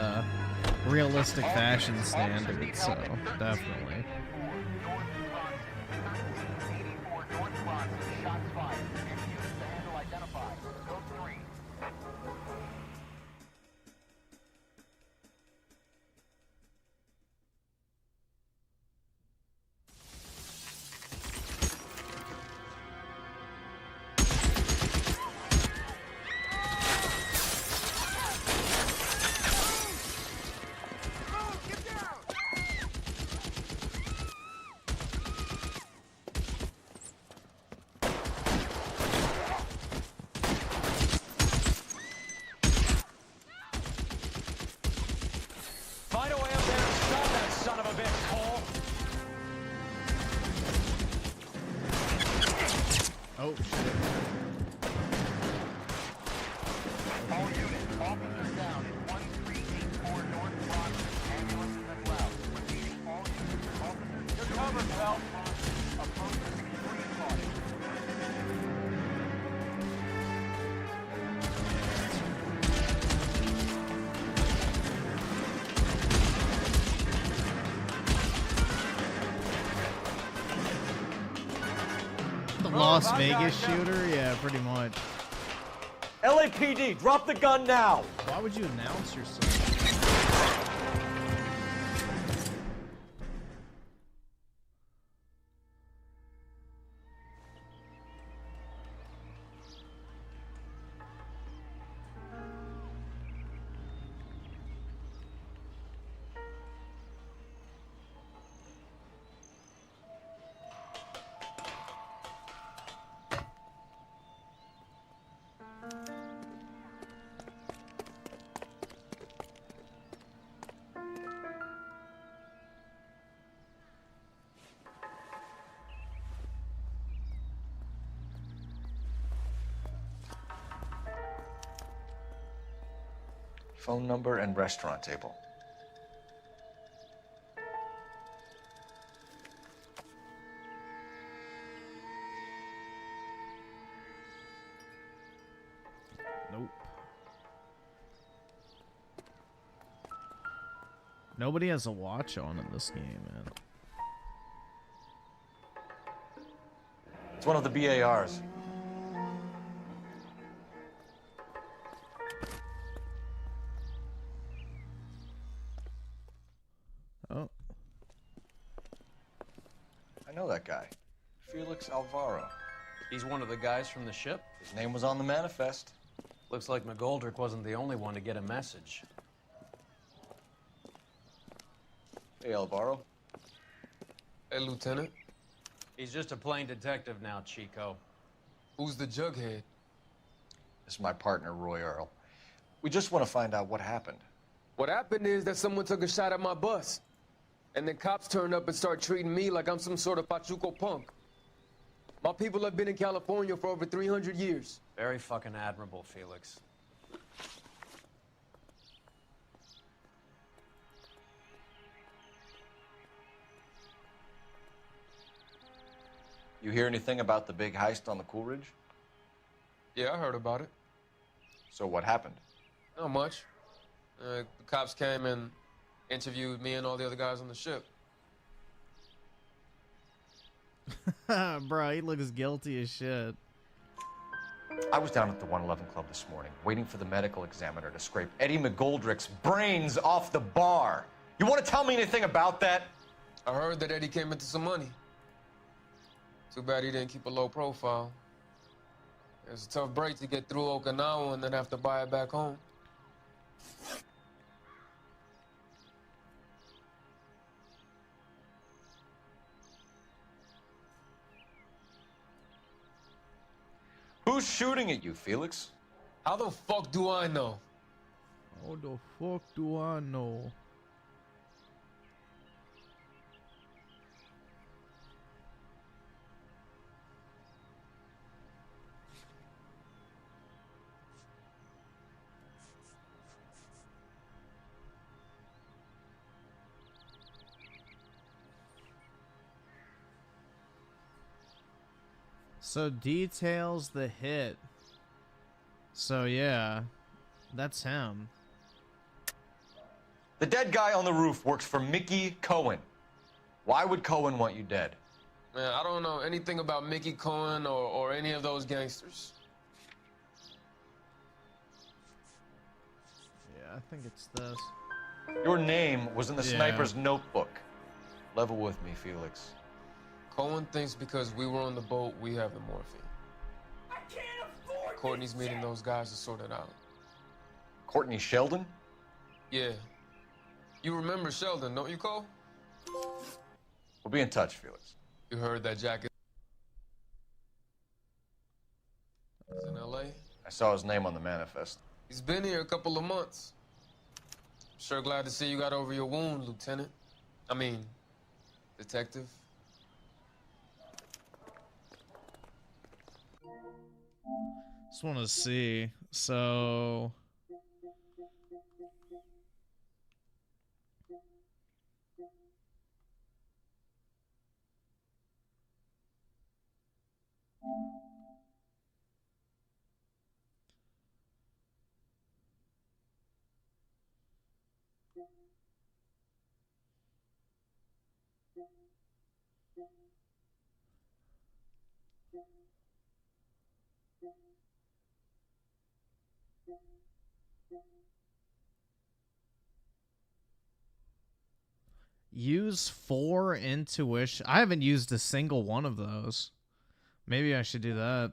Speaker 1: realistic fashion standards, so definitely.
Speaker 3: Find a way up there and stop that son of a bitch, Cole.
Speaker 1: Oh, shit.
Speaker 18: All units, officers down in 1384 North Bronson. Ambulance in the cloud. Repeating, all units, officers. You're covered, Bell. Approach the extreme caution.
Speaker 1: The Las Vegas shooter? Yeah, pretty much.
Speaker 5: LAPD, drop the gun now!
Speaker 1: Why would you announce yourself?
Speaker 5: Phone number and restaurant table.
Speaker 1: Nope. Nobody has a watch on in this game, man.
Speaker 5: It's one of the BARs.
Speaker 1: Oh.
Speaker 5: I know that guy. Felix Alvaro.
Speaker 3: He's one of the guys from the ship?
Speaker 5: His name was on the manifest.
Speaker 3: Looks like McGoldrick wasn't the only one to get a message.
Speaker 5: Hey, Alvaro.
Speaker 19: Hey, Lieutenant.
Speaker 3: He's just a plain detective now, Chico.
Speaker 19: Who's the jughead?
Speaker 5: This is my partner, Roy Earl. We just want to find out what happened.
Speaker 19: What happened is that someone took a shot at my bus. And then cops turned up and start treating me like I'm some sort of Pachuco punk. My people have been in California for over 300 years.
Speaker 3: Very fucking admirable, Felix.
Speaker 5: You hear anything about the big heist on the Coolidge?
Speaker 19: Yeah, I heard about it.
Speaker 5: So what happened?
Speaker 19: Not much. The cops came and interviewed me and all the other guys on the ship.
Speaker 1: Bro, he looks guilty as shit.
Speaker 5: I was down at the 111 Club this morning, waiting for the medical examiner to scrape Eddie McGoldrick's brains off the bar. You want to tell me anything about that?
Speaker 19: I heard that Eddie came into some money. Too bad he didn't keep a low profile. It was a tough break to get through Okinawa and then have to buy it back home.
Speaker 5: Who's shooting at you, Felix?
Speaker 19: How the fuck do I know?
Speaker 1: How the fuck do I know? So details the hit. So yeah, that's him.
Speaker 5: The dead guy on the roof works for Mickey Cohen. Why would Cohen want you dead?
Speaker 19: Man, I don't know anything about Mickey Cohen or any of those gangsters.
Speaker 1: Yeah, I think it's this.
Speaker 5: Your name was in the
Speaker 1: Yeah.
Speaker 5: sniper's notebook. Level with me, Felix.
Speaker 19: Cohen thinks because we were on the boat, we have the morphine.
Speaker 18: I can't afford
Speaker 19: Courtney's meeting those guys to sort it out.
Speaker 5: Courtney Sheldon?
Speaker 19: Yeah. You remember Sheldon, don't you, Cole?
Speaker 5: We'll be in touch, Felix.
Speaker 19: You heard that Jack is in L.A.?
Speaker 5: I saw his name on the manifest.
Speaker 19: He's been here a couple of months. Sure glad to see you got over your wound, Lieutenant. I mean, Detective.
Speaker 1: Just want to see. So use 4 intuition. I haven't used a single one of those. Maybe I should do that.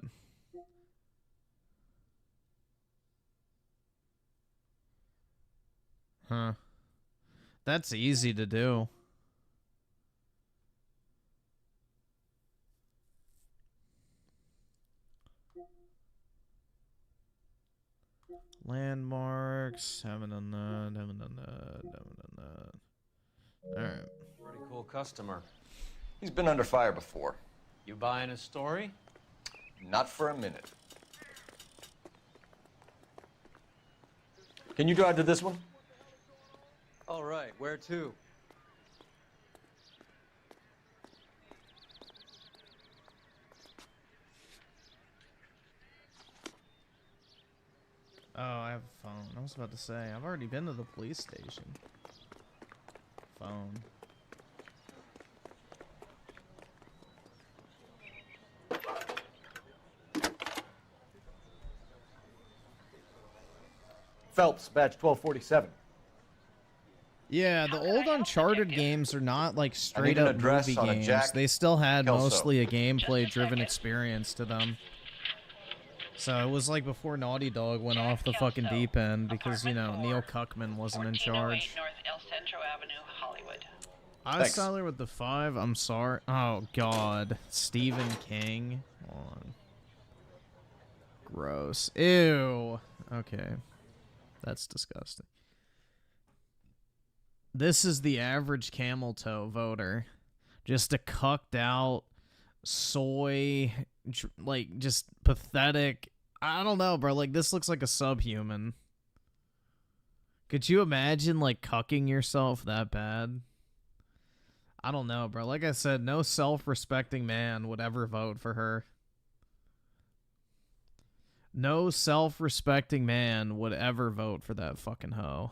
Speaker 1: Huh. That's easy to do. Landmarks. Haven't done that. Haven't done that. Haven't done that. Alright.
Speaker 3: Pretty cool customer.
Speaker 5: He's been under fire before.
Speaker 3: You buying his story?
Speaker 5: Not for a minute. Can you drive to this one?
Speaker 3: All right, where to?
Speaker 1: Oh, I have a phone. I was about to say, I've already been to the police station. Phone.
Speaker 5: Phelps, badge 1247.
Speaker 1: Yeah, the old Uncharted games are not like straight
Speaker 5: an
Speaker 1: up
Speaker 5: address
Speaker 1: movie
Speaker 5: on a
Speaker 1: games.
Speaker 5: Jack
Speaker 1: They still had
Speaker 5: Kelso.
Speaker 1: mostly a gameplay driven experience to them. So it was like before Naughty Dog went off the fucking deep end because, you know, Neil Cuckman wasn't in charge.
Speaker 17: North El Centro Avenue, Hollywood.
Speaker 1: I was Tyler with the 5. I'm sorry. Oh, God. Stephen King. Hold on. Gross. Ew. Okay. That's disgusting. This is the average camel toe voter. Just a cucked out, soy, like, just pathetic. I don't know, bro. Like, this looks like a subhuman. Could you imagine, like, cucking yourself that bad? I don't know, bro. Like I said, no self-respecting man would ever vote for her. No self-respecting man would ever vote for that fucking hoe.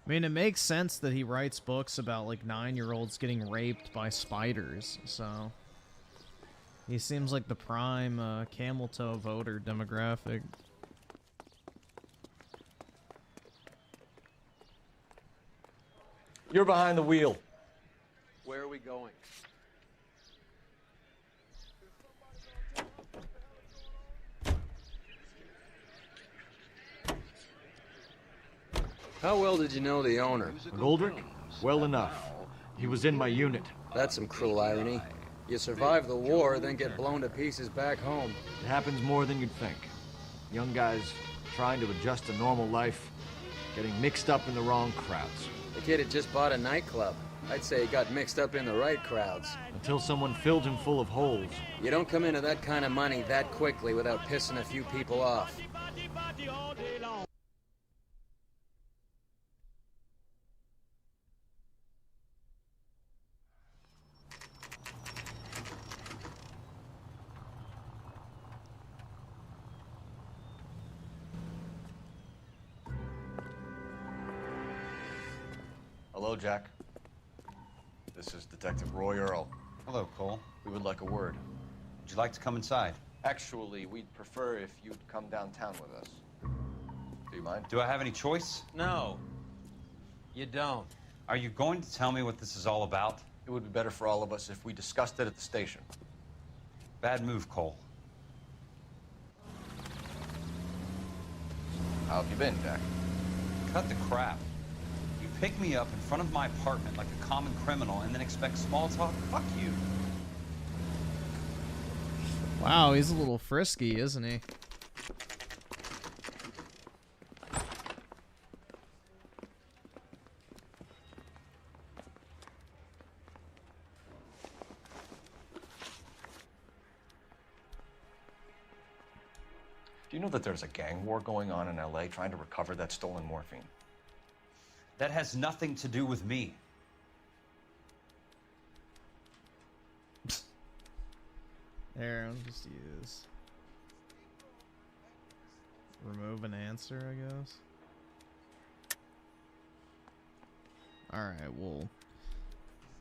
Speaker 1: I mean, it makes sense that he writes books about, like, 9-year-olds getting raped by spiders, so... He seems like the prime camel toe voter demographic.
Speaker 5: You're behind the wheel.
Speaker 12: Where are we going? How well did you know the owner?
Speaker 8: Goldrick? Well enough. He was in my unit.
Speaker 12: That's some cruel irony. You survive the war, then get blown to pieces back home.
Speaker 8: It happens more than you'd think. Young guys trying to adjust to normal life, getting mixed up in the wrong crowds.
Speaker 12: The kid had just bought a nightclub. I'd say he got mixed up in the right crowds.
Speaker 8: Until someone filled him full of holes.
Speaker 12: You don't come into that kind of money that quickly without pissing a few people off.
Speaker 5: Hello, Jack. This is Detective Roy Earl.
Speaker 20: Hello, Cole.
Speaker 5: We would like a word.
Speaker 20: Would you like to come inside?
Speaker 5: Actually, we'd prefer if you'd come downtown with us. Do you mind?
Speaker 20: Do I have any choice?
Speaker 3: No, you don't.
Speaker 20: Are you going to tell me what this is all about?
Speaker 5: It would be better for all of us if we discussed it at the station.
Speaker 20: Bad move, Cole.
Speaker 5: How have you been, Jack?
Speaker 20: Cut the crap. You pick me up in front of my apartment like a common criminal and then expect small talk? Fuck you.
Speaker 1: Wow, he's a little frisky, isn't he?
Speaker 5: Do you know that there's a gang war going on in LA trying to recover that stolen morphine?
Speaker 20: That has nothing to do with me.
Speaker 1: There, I'll just use remove an answer, I guess. Alright, well,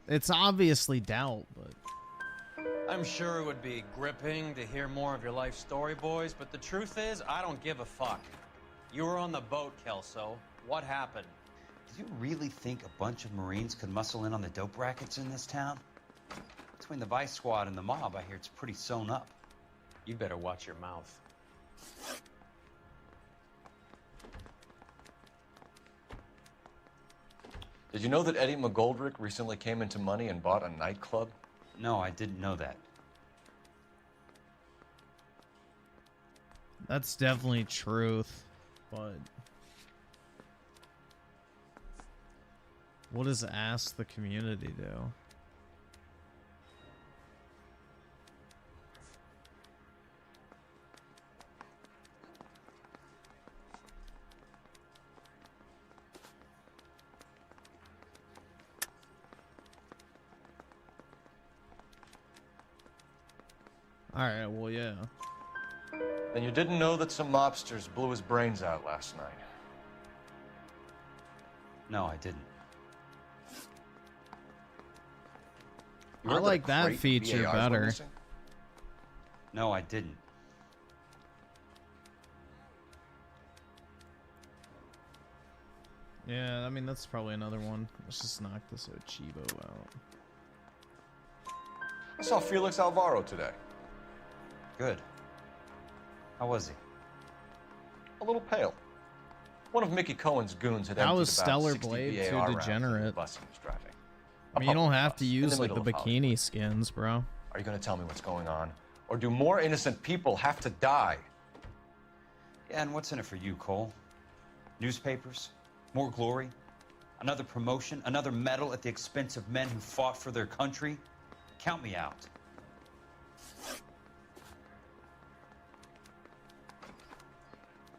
Speaker 1: it's obviously doubt, but
Speaker 3: I'm sure it would be gripping to hear more of your life story, boys, but the truth is, I don't give a fuck. You were on the boat, Kelso. What happened?
Speaker 20: Do you really think a bunch of Marines could muscle in on the dope rackets in this town? Between the Vice Squad and the mob, I hear it's pretty sewn up.
Speaker 3: You better watch your mouth.
Speaker 5: Did you know that Eddie McGoldrick recently came into money and bought a nightclub?
Speaker 20: No, I didn't know that.
Speaker 1: that's definitely truth, but what does ask the community do? Alright, well, yeah.
Speaker 5: Then you didn't know that some mobsters blew his brains out last night?
Speaker 20: No, I didn't.
Speaker 1: I like that feature better.
Speaker 20: No, I didn't.
Speaker 1: Yeah, I mean, that's probably another one. Let's just knock this Ochibo out.
Speaker 5: I saw Felix Alvaro today.
Speaker 20: Good. How was he?
Speaker 5: A little pale. One of Mickey Cohen's goons had
Speaker 1: That
Speaker 5: emptied
Speaker 1: was
Speaker 5: about
Speaker 1: Stellar
Speaker 5: 60
Speaker 1: Blade
Speaker 5: BAR
Speaker 1: too
Speaker 5: rounds into the
Speaker 1: degenerate.
Speaker 5: bus he was driving.
Speaker 1: I mean, you don't have to
Speaker 5: in
Speaker 1: use
Speaker 5: the
Speaker 1: like the
Speaker 5: middle of
Speaker 1: bikini skins, bro.
Speaker 5: Are you going to tell me what's going on? Or do more innocent people have to die?
Speaker 20: Yeah, and what's in it for you, Cole? Newspapers? More glory? Another promotion? Another medal at the expense of men who fought for their country? Count me out.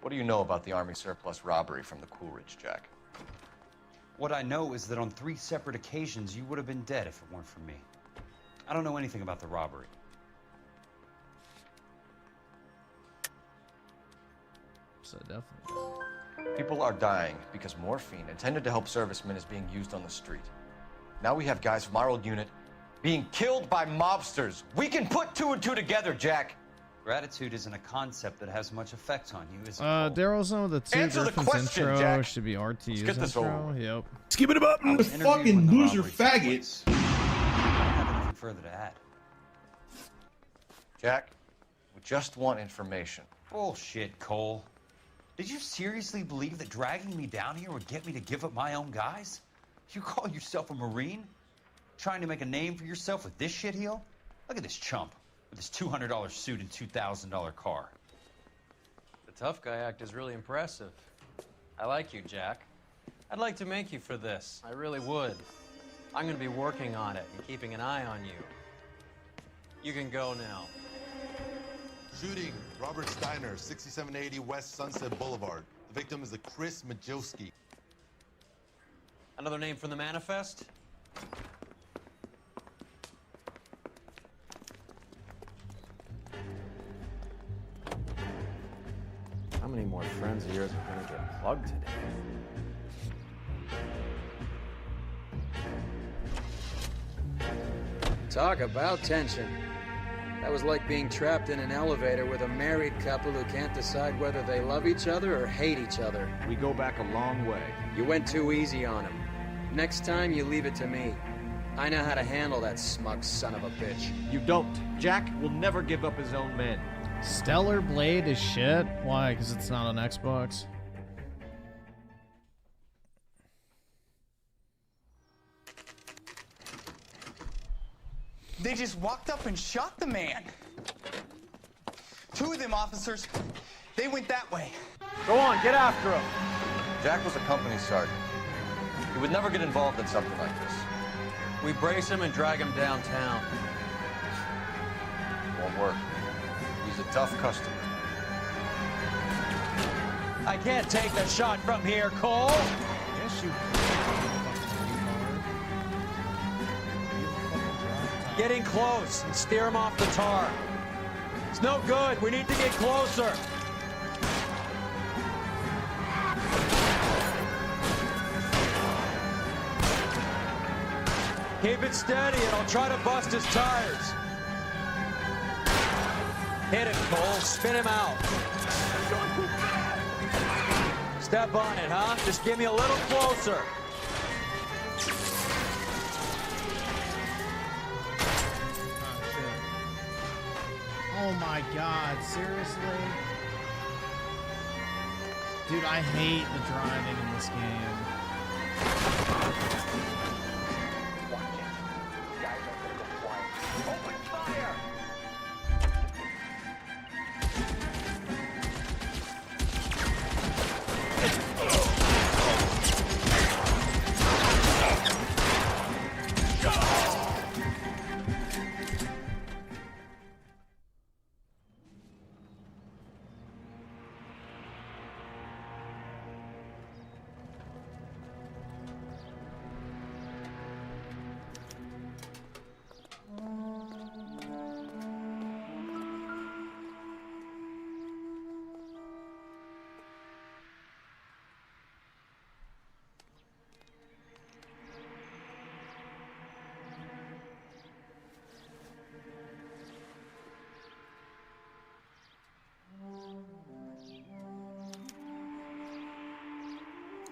Speaker 5: What do you know about the Army surplus robbery from the Coolidge, Jack?
Speaker 20: What I know is that on 3 separate occasions, you would have been dead if it weren't for me. I don't know anything about the robbery.
Speaker 1: So definitely.
Speaker 5: People are dying because morphine intended to help servicemen is being used on the street. Now we have guys from our old unit being killed by mobsters. We can put 2 and 2 together, Jack.
Speaker 20: Gratitude isn't a concept that has much effect on you, is it?
Speaker 1: Daryl's on with the 2
Speaker 5: Answer the
Speaker 1: Griffin's
Speaker 5: question,
Speaker 1: intro.
Speaker 5: Jack.
Speaker 1: Should be RTU's
Speaker 5: Let's get this
Speaker 1: intro.
Speaker 5: over with.
Speaker 1: Yep.
Speaker 7: Skip it up, you fucking loser faggots.
Speaker 20: I don't have anything further to add.
Speaker 5: Jack, we just want information.
Speaker 20: Bullshit, Cole. Did you seriously believe that dragging me down here would get me to give up my own guys? You call yourself a Marine? Trying to make a name for yourself with this shitheel? Look at this chump with his $200 suit and $2,000 car.
Speaker 3: The tough guy act is really impressive. I like you, Jack. I'd like to make you for this. I really would. I'm going to be working on it and keeping an eye on you. You can go now.
Speaker 16: Shooting, Robert Steiner, 6780 West Sunset Boulevard. The victim is a Chris Majowski.
Speaker 3: Another name from the manifest?
Speaker 6: How many more friends of yours are gonna get plugged today?
Speaker 12: Talk about tension. That was like being trapped in an elevator with a married couple who can't decide whether they love each other or hate each other.
Speaker 8: We go back a long way.
Speaker 12: You went too easy on him. Next time, you leave it to me. I know how to handle that smug son of a bitch.
Speaker 8: You don't. Jack will never give up his own men.
Speaker 1: Stellar Blade is shit. Why? Because it's not on Xbox.
Speaker 21: They just walked up and shot the man. 2 of them officers, they went that way.
Speaker 8: Go on, get after him.
Speaker 5: Jack was a company sergeant. He would never get involved in something like this.
Speaker 3: We brace him and drag him downtown.
Speaker 5: Won't work. He's a tough customer.
Speaker 22: I can't take the shot from here, Cole.
Speaker 1: Yes, you.
Speaker 22: Getting close and steer him off the tar. It's no good. We need to get closer. Keep it steady and I'll try to bust his tires. Hit him, Cole. Spin him out. Step on it, huh? Just give me a little closer.
Speaker 1: Oh my god, seriously? Dude, I hate the driving in this game.
Speaker 18: Open fire!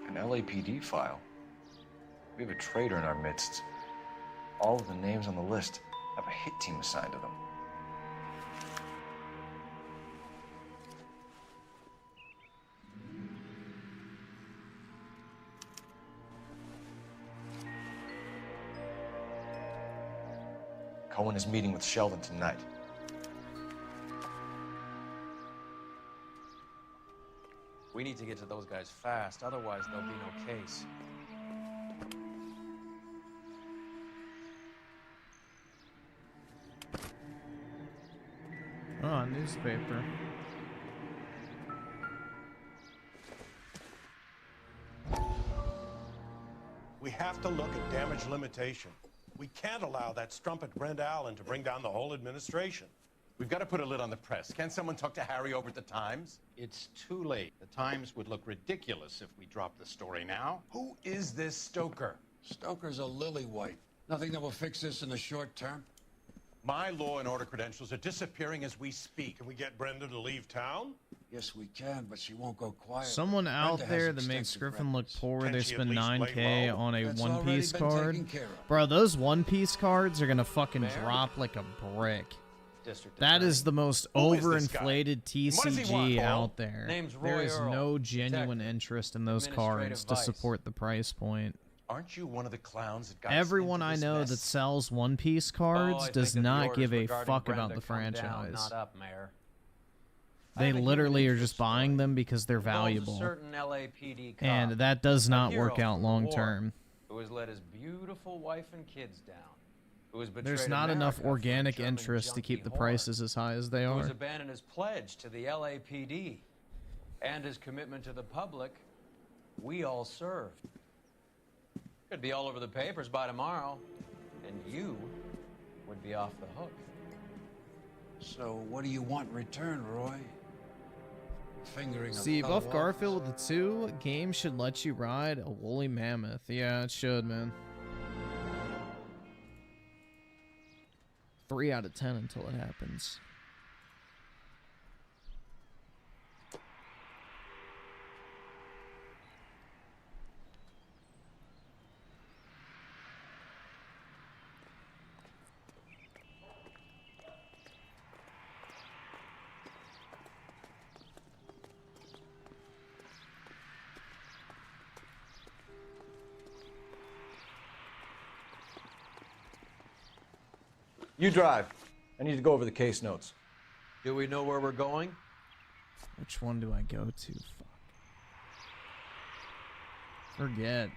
Speaker 5: An LAPD file. We have a traitor in our midst. All of the names on the list have a hit team assigned to them. Cohen is meeting with Sheldon tonight.
Speaker 3: We need to get to those guys fast, otherwise there'll be no case.
Speaker 1: Oh, newspaper.
Speaker 4: We have to look at damage limitation. We can't allow that strumpet Brent Allen to bring down the whole administration.
Speaker 16: We've got to put a lid on the press. Can't someone talk to Harry over at the Times?
Speaker 4: It's too late. The Times would look ridiculous if we dropped the story now.
Speaker 16: Who is this Stoker?
Speaker 11: Stoker's a lily-white. Nothing that will fix this in the short term.
Speaker 4: My law and order credentials are disappearing as we speak. Can we get Brenda to leave town?
Speaker 11: Yes, we can, but she won't go quiet.
Speaker 1: Someone out
Speaker 11: Brenda has
Speaker 1: there that makes
Speaker 11: extensive
Speaker 1: Griffin look
Speaker 11: records.
Speaker 1: poor,
Speaker 4: Can
Speaker 1: they
Speaker 4: she at
Speaker 1: spend
Speaker 4: least lay
Speaker 1: 9K
Speaker 4: low?
Speaker 1: on a
Speaker 11: That's
Speaker 1: One
Speaker 11: already
Speaker 1: Piece
Speaker 11: been
Speaker 1: card.
Speaker 11: taken care of.
Speaker 1: Bro, those One Piece cards are gonna fucking
Speaker 3: Mayor?
Speaker 1: drop like a brick.
Speaker 3: District
Speaker 1: That
Speaker 3: Attorney.
Speaker 1: is the most
Speaker 4: Who is this guy?
Speaker 1: overinflated
Speaker 4: What does he
Speaker 1: TCG
Speaker 4: want, Paul?
Speaker 1: out there.
Speaker 3: Name's
Speaker 1: There
Speaker 3: Roy
Speaker 1: is
Speaker 3: Earl,
Speaker 1: no genuine
Speaker 3: detective,
Speaker 1: interest in those
Speaker 3: administrative
Speaker 1: cards to
Speaker 3: vice.
Speaker 1: support the price point.
Speaker 16: Aren't you one of the clowns that got us
Speaker 1: Everyone
Speaker 16: into
Speaker 1: I
Speaker 16: this
Speaker 1: know
Speaker 16: mess?
Speaker 1: that sells One Piece
Speaker 3: Oh,
Speaker 1: cards
Speaker 3: I
Speaker 1: does
Speaker 3: think that the
Speaker 1: not
Speaker 3: orders
Speaker 1: give a
Speaker 3: regarding
Speaker 1: fuck
Speaker 3: Brenda
Speaker 1: about the
Speaker 3: come down,
Speaker 1: franchise.
Speaker 3: not up, Mayor. I
Speaker 1: They
Speaker 3: have a human
Speaker 1: literally are
Speaker 3: interest
Speaker 1: just buying
Speaker 3: story.
Speaker 1: them because they're
Speaker 3: Involves
Speaker 1: valuable.
Speaker 3: A certain LAPD cop,
Speaker 1: And that does
Speaker 3: a
Speaker 1: not
Speaker 3: hero
Speaker 1: work out
Speaker 3: from the
Speaker 1: long
Speaker 3: war,
Speaker 1: term.
Speaker 3: Who has let his beautiful wife and kids down. Who has betrayed
Speaker 1: There's not enough
Speaker 3: America for
Speaker 1: organic
Speaker 3: German
Speaker 1: interest to keep
Speaker 3: junkie
Speaker 1: the
Speaker 3: whore.
Speaker 1: prices as high as they
Speaker 3: Who
Speaker 1: are.
Speaker 3: has abandoned his pledge to the LAPD and his commitment to the public we all served. Could be all over the papers by tomorrow, and you would be off the hook.
Speaker 11: So what do you want in return, Roy? Fingering
Speaker 1: See,
Speaker 11: a fellow
Speaker 1: buff Garfield with the 2 games should let you ride a woolly mammoth. Yeah, it should, man. 3 out of 10 until it happens.
Speaker 5: You drive. I need to go over the case notes.
Speaker 3: Do we know where we're going?
Speaker 1: Which one do I go to? Fuck. Forget.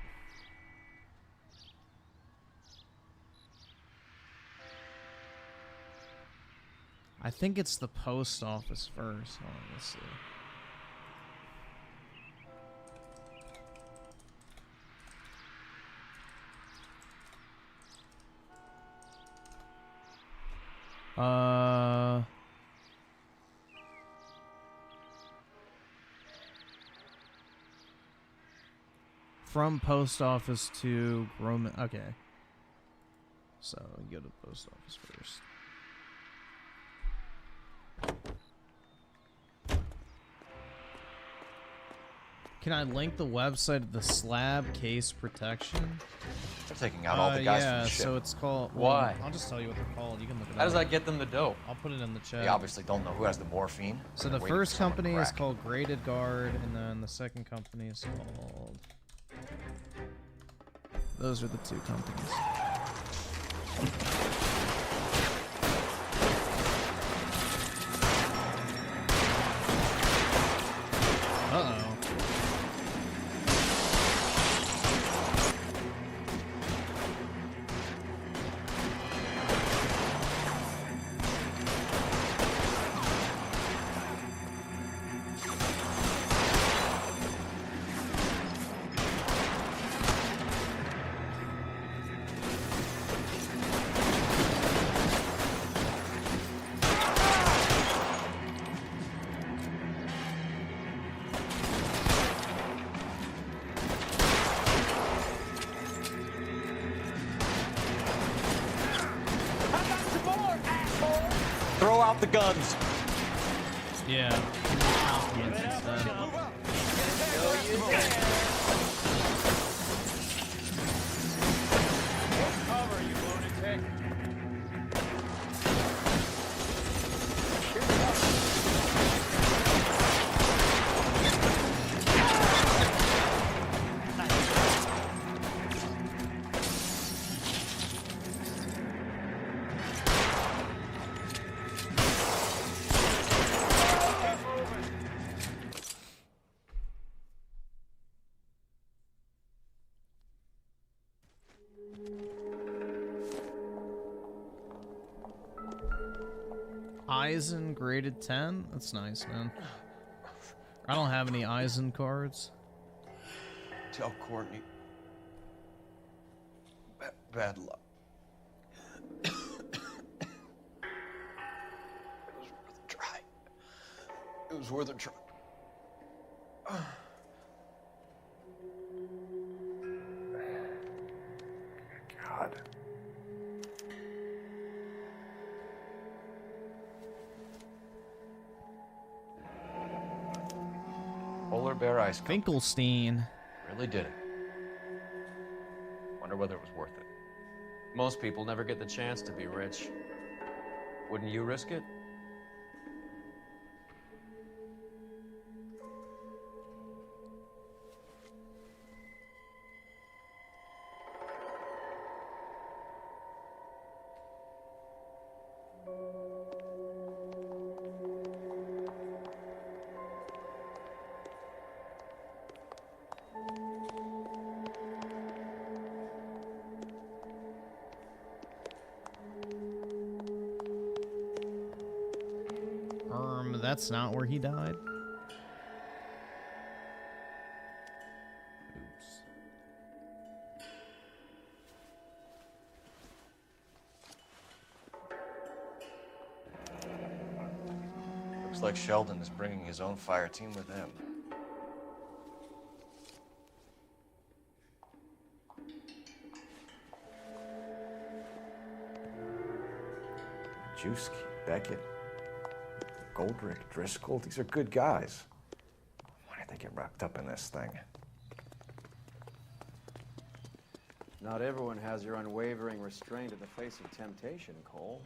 Speaker 1: I think it's the post office first. Hold on, let's see. From post office to Roman. Okay. So you go to the post office first. Can I link the website of the slab case protection?
Speaker 5: They're taking out all the guys
Speaker 1: yeah,
Speaker 5: from the ship.
Speaker 1: so it's called.
Speaker 3: Why?
Speaker 1: I'll just tell you what they're called. You can look it up.
Speaker 3: How does that get them the dope?
Speaker 1: I'll put it in the chat.
Speaker 5: They obviously don't know who has the morphine.
Speaker 1: So
Speaker 5: and
Speaker 1: the
Speaker 5: they're waiting
Speaker 1: first
Speaker 5: for someone to
Speaker 1: company is
Speaker 5: crack.
Speaker 1: called Graded Guard, and then the second company is called. Those are the 2 companies. Uh-oh.
Speaker 5: Throw out the guns.
Speaker 1: Yeah.
Speaker 22: Cover, you lunatic.
Speaker 1: Eisen graded 10? That's nice, man. I don't have any Eisen cards.
Speaker 16: Tell Courtney
Speaker 11: bad luck. It was worth a try. It was worth a try.
Speaker 5: God. Polar bear ice cream.
Speaker 1: Finkelstein.
Speaker 5: Really did it. Wonder whether it was worth it.
Speaker 3: Most people never get the chance to be rich. Wouldn't you risk it?
Speaker 1: That's not where he died.
Speaker 5: Looks like Sheldon is bringing his own fire team with him. Juski, Beckett, Goldrick, Driscoll, these are good guys. Why did they get wrapped up in this thing?
Speaker 8: Not everyone has your unwavering restraint in the face of temptation, Cole.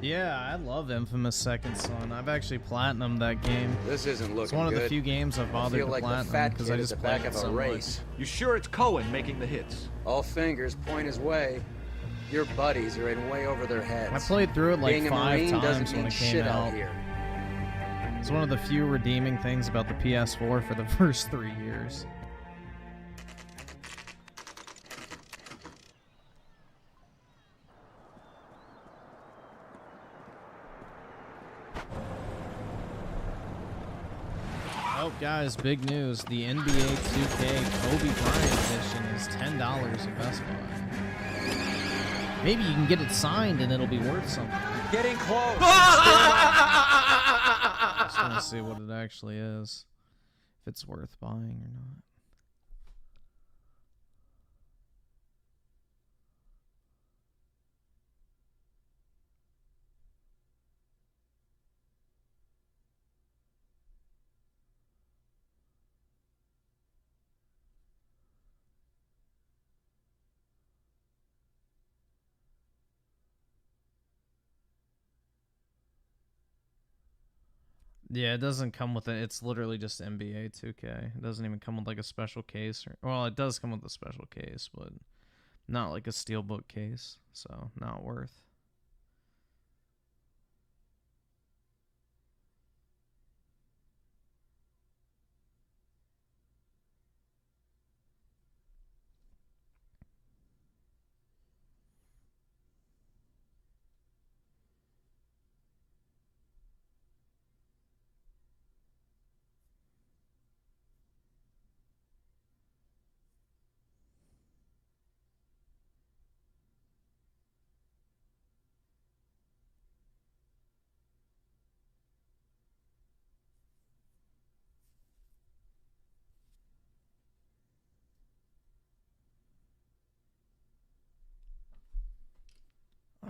Speaker 1: Yeah, I love Infamous Second Son. I've actually platinumed that game.
Speaker 12: This isn't looking
Speaker 1: It's one of the
Speaker 12: good.
Speaker 1: few games I've bothered
Speaker 12: I feel
Speaker 1: to
Speaker 12: like the
Speaker 1: platinum
Speaker 12: fat
Speaker 1: because
Speaker 12: kid
Speaker 1: I
Speaker 12: at
Speaker 1: just
Speaker 12: the
Speaker 1: played
Speaker 12: back
Speaker 1: it
Speaker 12: of a
Speaker 1: so
Speaker 12: race.
Speaker 8: You sure it's Cohen making the hits?
Speaker 12: All fingers point his way. Your buddies are in way over their heads.
Speaker 1: I played through it like
Speaker 12: Being a
Speaker 1: 5
Speaker 12: Marine
Speaker 1: times
Speaker 12: doesn't
Speaker 1: when
Speaker 12: mean
Speaker 1: it came
Speaker 12: shit
Speaker 1: out.
Speaker 12: out here.
Speaker 1: It's one of the few redeeming things about the PS4 for the first 3 years. Oh, guys, big news. The NBA 2K Kobe Bryant edition is $10 at Best Buy. Maybe you can get it signed and it'll be worth something.
Speaker 22: Getting close.
Speaker 1: I just want to see what it actually is. If it's worth buying or not. Yeah, it doesn't come with it. It's literally just NBA 2K. It doesn't even come with like a special case. Well, it does come with a special case, but not like a steelbook case. So, not worth.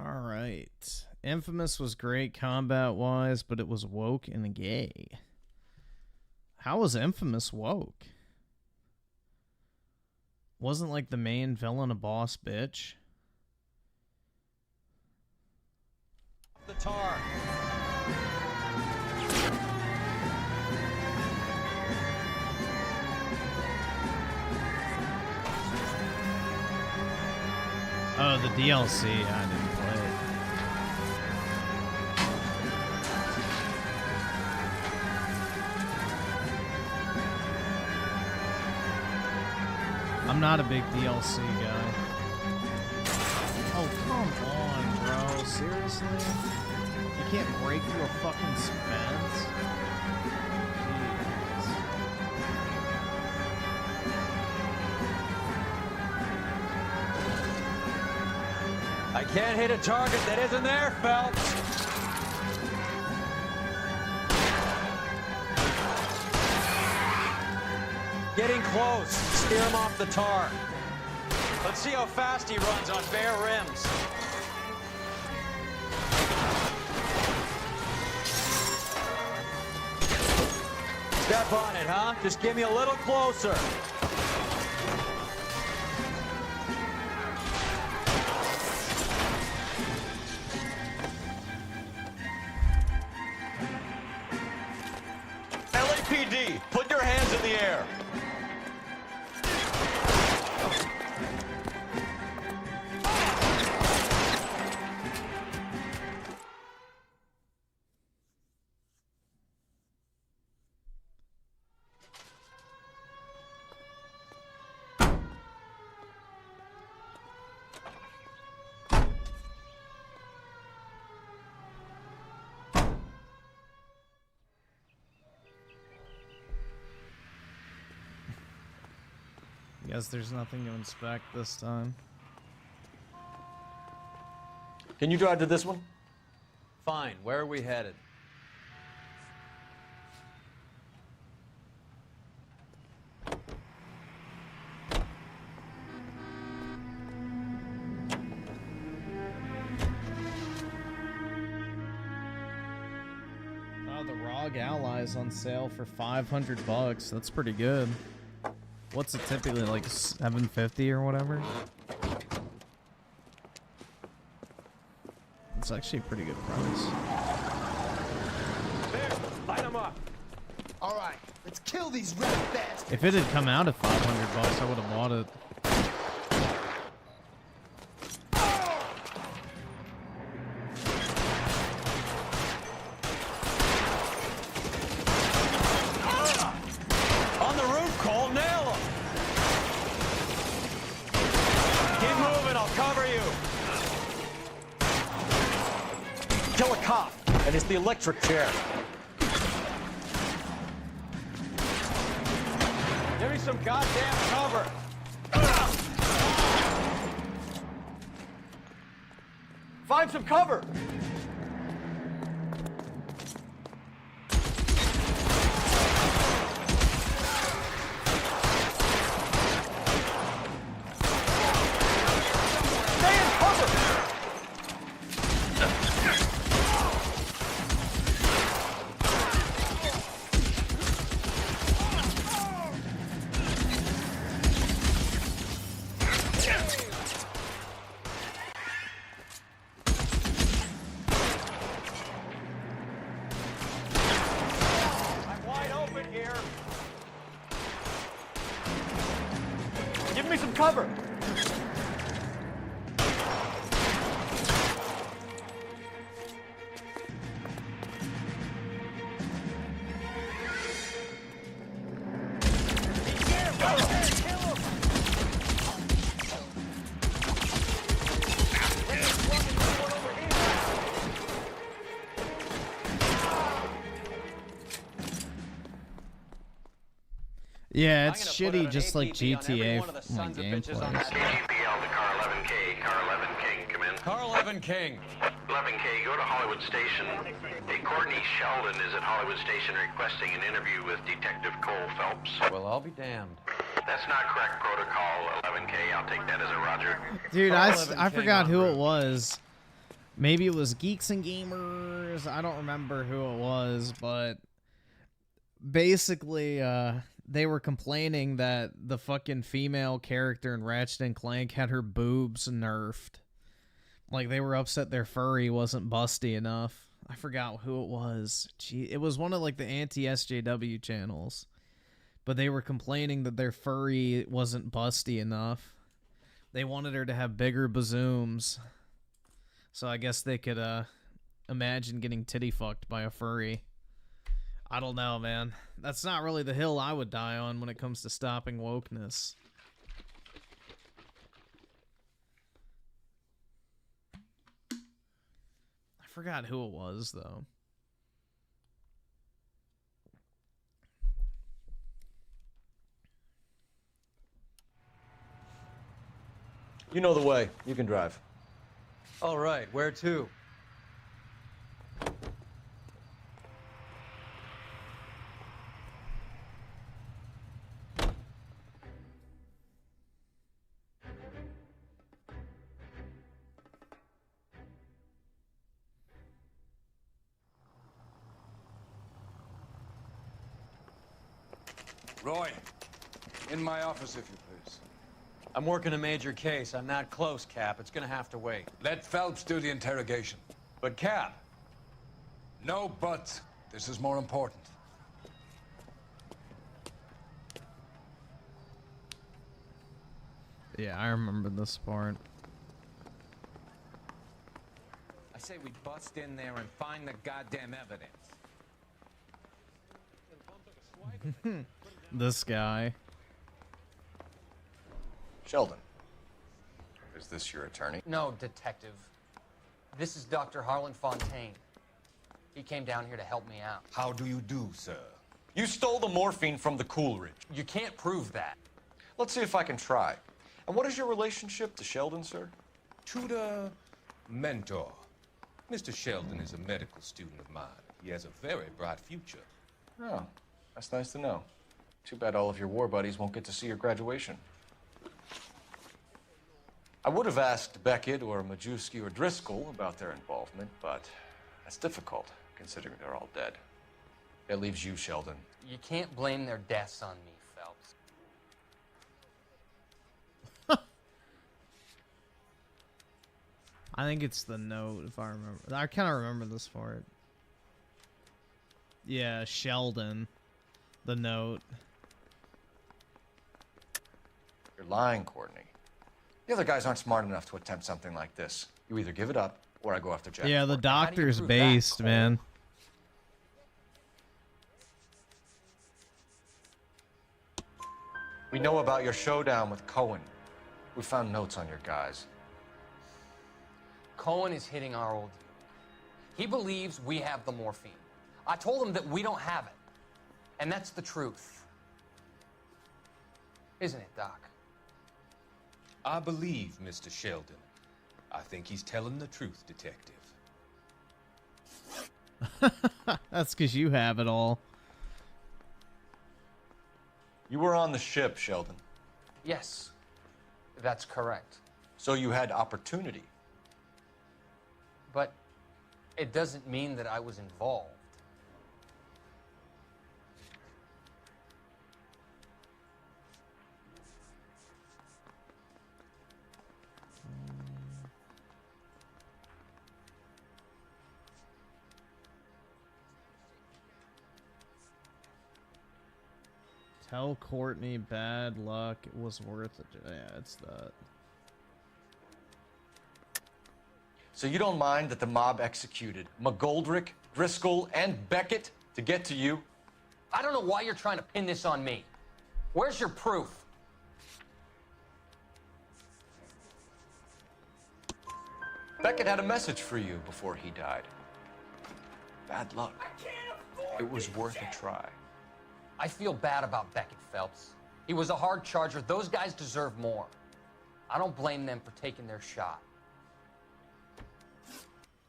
Speaker 1: All right. Infamous was great combat-wise, but it was woke and gay. How was Infamous woke? Wasn't like the main villain a boss bitch?
Speaker 22: The tar.
Speaker 1: Oh, the DLC. I didn't play it. I'm not a big DLC guy. Oh, come on, bro. Seriously? You can't break through a fucking fence?
Speaker 22: I can't hit a target that isn't there, Phelps. Getting close. Steer him off the tar. Let's see how fast he runs on bare rims. Step on it, huh? Just get me a little closer.
Speaker 20: LAPD, put your hands in the air.
Speaker 1: Guess there's nothing to inspect this time.
Speaker 6: Can you drive to this one?
Speaker 22: Fine. Where are we headed?
Speaker 1: Oh, the ROG Ally's on sale for $500. That's pretty good. What's it typically, like $750 or whatever? It's actually a pretty good price.
Speaker 21: There, light them up. All right, let's kill these red bastards.
Speaker 1: If it had come out at $500, I would have bought it.
Speaker 22: On the roof, Cole, nail him! Keep moving, I'll cover you. Kill a cop, and it's the electric chair. Give me some goddamn cover. Find some cover. I'm wide open here. Give me some cover.
Speaker 1: Yeah, it's shitty, just like GTA like gameplay.
Speaker 9: GPL to car 11K. Car 11 King, come in.
Speaker 3: Car 11 King.
Speaker 9: 11K, go to Hollywood Station. Hey, Courtney Sheldon is at Hollywood Station requesting an interview with Detective Cole Phelps.
Speaker 3: Well, I'll be damned.
Speaker 9: That's not correct protocol, 11K. I'll take that as a roger.
Speaker 1: Dude, I forgot who it was. Maybe it was Geeks and Gamers. I don't remember who it was, but basically, they were complaining that the fucking female character in Ratchet and Clank had her boobs nerfed. Like, they were upset their furry wasn't busty enough. I forgot who it was. Gee, it was one of, like, the anti-SJW channels. But they were complaining that their furry wasn't busty enough. They wanted her to have bigger bazooms. So I guess they could, imagine getting titty fucked by a furry. I don't know, man. That's not really the hill I would die on when it comes to stopping wokeness. I forgot who it was, though.
Speaker 5: You know the way. You can drive.
Speaker 3: All right, where to?
Speaker 11: Roy, in my office, if you please.
Speaker 3: I'm working a major case. I'm not close, Cap. It's gonna have to wait.
Speaker 11: Let Phelps do the interrogation.
Speaker 3: But, Cap.
Speaker 11: No buts. This is more important.
Speaker 1: Yeah, I remember this part.
Speaker 15: I say we bust in there and find the goddamn evidence.
Speaker 1: This guy.
Speaker 5: Sheldon, is this your attorney?
Speaker 10: No, detective. This is Dr. Harlan Fontaine. He came down here to help me out.
Speaker 11: How do you do, sir?
Speaker 5: You stole the morphine from the Coolidge.
Speaker 10: You can't prove that.
Speaker 5: Let's see if I can try. And what is your relationship to Sheldon, sir?
Speaker 14: Tutor, mentor. Mr. Sheldon is a medical student of mine. He has a very bright future.
Speaker 5: Oh, that's nice to know. Too bad all of your war buddies won't get to see your graduation. I would have asked Beckett or Majewski or Driscoll about their involvement, but that's difficult, considering they're all dead. That leaves you, Sheldon.
Speaker 10: You can't blame their deaths on me, Phelps.
Speaker 1: I think it's the note, if I remember. I kind of remember this part. Yeah, Sheldon. The note.
Speaker 5: You're lying, Courtney. The other guys aren't smart enough to attempt something like this. You either give it up, or I go after Jack.
Speaker 1: Yeah, the doctor's based, man.
Speaker 5: We know about your showdown with Cohen. We found notes on your guys.
Speaker 10: Cohen is hitting our old deal. He believes we have the morphine. I told him that we don't have it. And that's the truth. Isn't it, Doc?
Speaker 14: I believe Mr. Sheldon. I think he's telling the truth, detective.
Speaker 1: That's because you have it all.
Speaker 5: You were on the ship, Sheldon.
Speaker 10: Yes, that's correct.
Speaker 5: So you had opportunity.
Speaker 10: But it doesn't mean that I was involved.
Speaker 1: Tell Courtney bad luck. It was worth it. Yeah, it's that.
Speaker 5: So you don't mind that the mob executed McGoldrick, Driscoll, and Beckett to get to you?
Speaker 10: I don't know why you're trying to pin this on me. Where's your proof?
Speaker 5: Beckett had a message for you before he died. Bad luck. It was worth a try.
Speaker 10: I feel bad about Beckett, Phelps. He was a hard charger. Those guys deserve more. I don't blame them for taking their shot.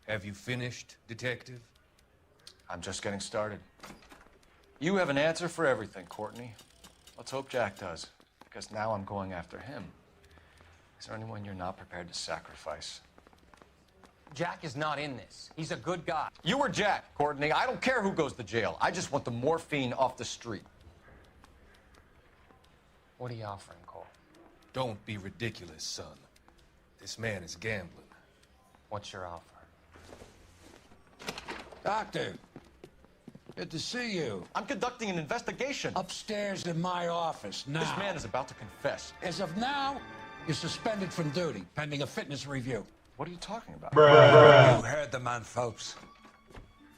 Speaker 14: Have you finished, detective?
Speaker 5: I'm just getting started. You have an answer for everything, Courtney. Let's hope Jack does, because now I'm going after him. Is there anyone you're not prepared to sacrifice?
Speaker 10: Jack is not in this. He's a good guy.
Speaker 5: You or Jack, Courtney. I don't care who goes to jail. I just want the morphine off the street.
Speaker 10: What are you offering, Cole?
Speaker 14: Don't be ridiculous, son. This man is gambling.
Speaker 10: What's your offer?
Speaker 11: Doctor, good to see you.
Speaker 5: I'm conducting an investigation.
Speaker 11: Upstairs in my office now.
Speaker 5: This man is about to confess.
Speaker 11: As of now, you're suspended from duty, pending a fitness review.
Speaker 5: What are you talking about?
Speaker 11: You heard the man, Phelps.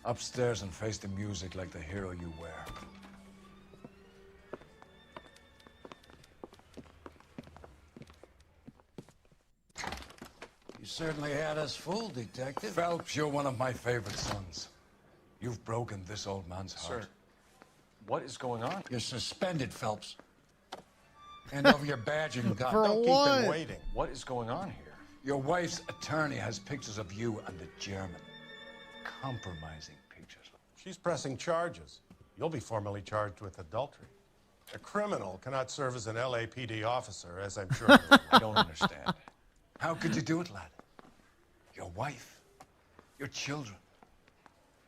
Speaker 11: Upstairs and face the music like the hero you wear. You certainly had us fooled, Detective.
Speaker 14: Phelps, you're one of my favorite sons. You've broken this old man's heart.
Speaker 5: Sir, what is going on?
Speaker 11: You're suspended, Phelps. Hand over your badge and gun.
Speaker 1: For
Speaker 11: Don't
Speaker 1: what?
Speaker 11: keep him waiting.
Speaker 5: What is going on here?
Speaker 14: Your wife's attorney has pictures of you and the German. Compromising pictures.
Speaker 4: She's pressing charges. You'll be formally charged with adultery. A criminal cannot serve as an LAPD officer, as I'm sure you know.
Speaker 5: I don't understand.
Speaker 14: How could you do it, lad? Your wife, your children,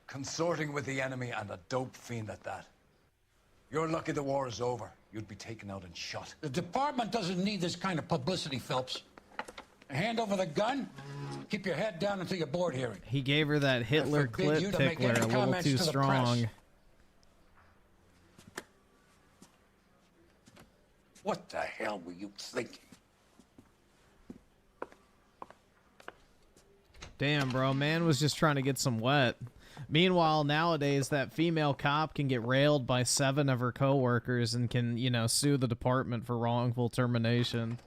Speaker 14: consorting with the enemy and a dope fiend at that. You're lucky the war is over. You'd be taken out and shot.
Speaker 11: The department doesn't need this kind of publicity, Phelps. Hand over the gun. Keep your head down until your board hearing.
Speaker 1: He gave her that Hitler
Speaker 11: forbid
Speaker 1: clip
Speaker 11: you to make
Speaker 1: tickler
Speaker 11: any
Speaker 1: a little
Speaker 11: comments
Speaker 1: too
Speaker 11: to the
Speaker 1: strong.
Speaker 11: press. What the hell were you thinking?
Speaker 1: Damn, bro, man was just trying to get some wet. Meanwhile, nowadays, that female cop can get railed by 7 of her coworkers and can, you know, sue the department for wrongful termination.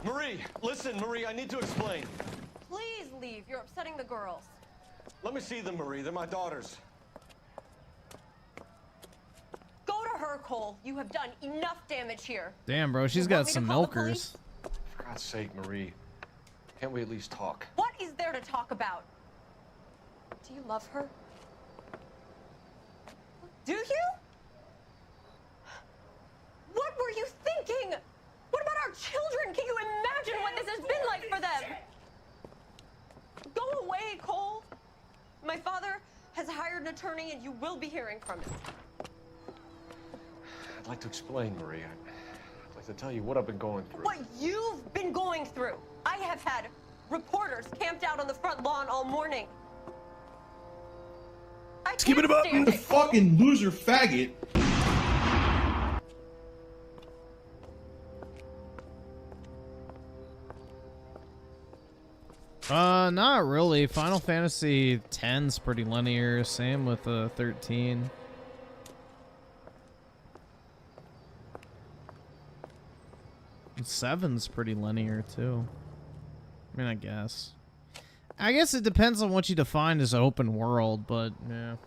Speaker 2: Marie, listen, Marie, I need to explain.
Speaker 13: Please leave. You're upsetting the girls.
Speaker 2: Let me see them, Marie. They're my daughters.
Speaker 13: Go to her, Cole. You have done enough damage here.
Speaker 1: Damn, bro, she's
Speaker 13: You
Speaker 1: got
Speaker 13: want me to
Speaker 1: some
Speaker 13: call the
Speaker 1: milkers.
Speaker 5: For God's sake, Marie. Can't we at least talk?
Speaker 13: What is there to talk about? Do you love her? Do you? What were you thinking? What about our children? Can you imagine what this has been like for them? Go away, Cole. My father has hired an attorney and you will be hearing from him.
Speaker 5: I'd like to explain, Marie. I'd like to tell you what I've been going through.
Speaker 13: What you've been going through. I have had reporters camped out on the front lawn all morning.
Speaker 7: Skip it about the fucking loser faggot.
Speaker 1: Not really. Final Fantasy X's pretty linear. Same with 13. And 7's pretty linear too. I mean, I guess it depends on what you define as open world, but yeah.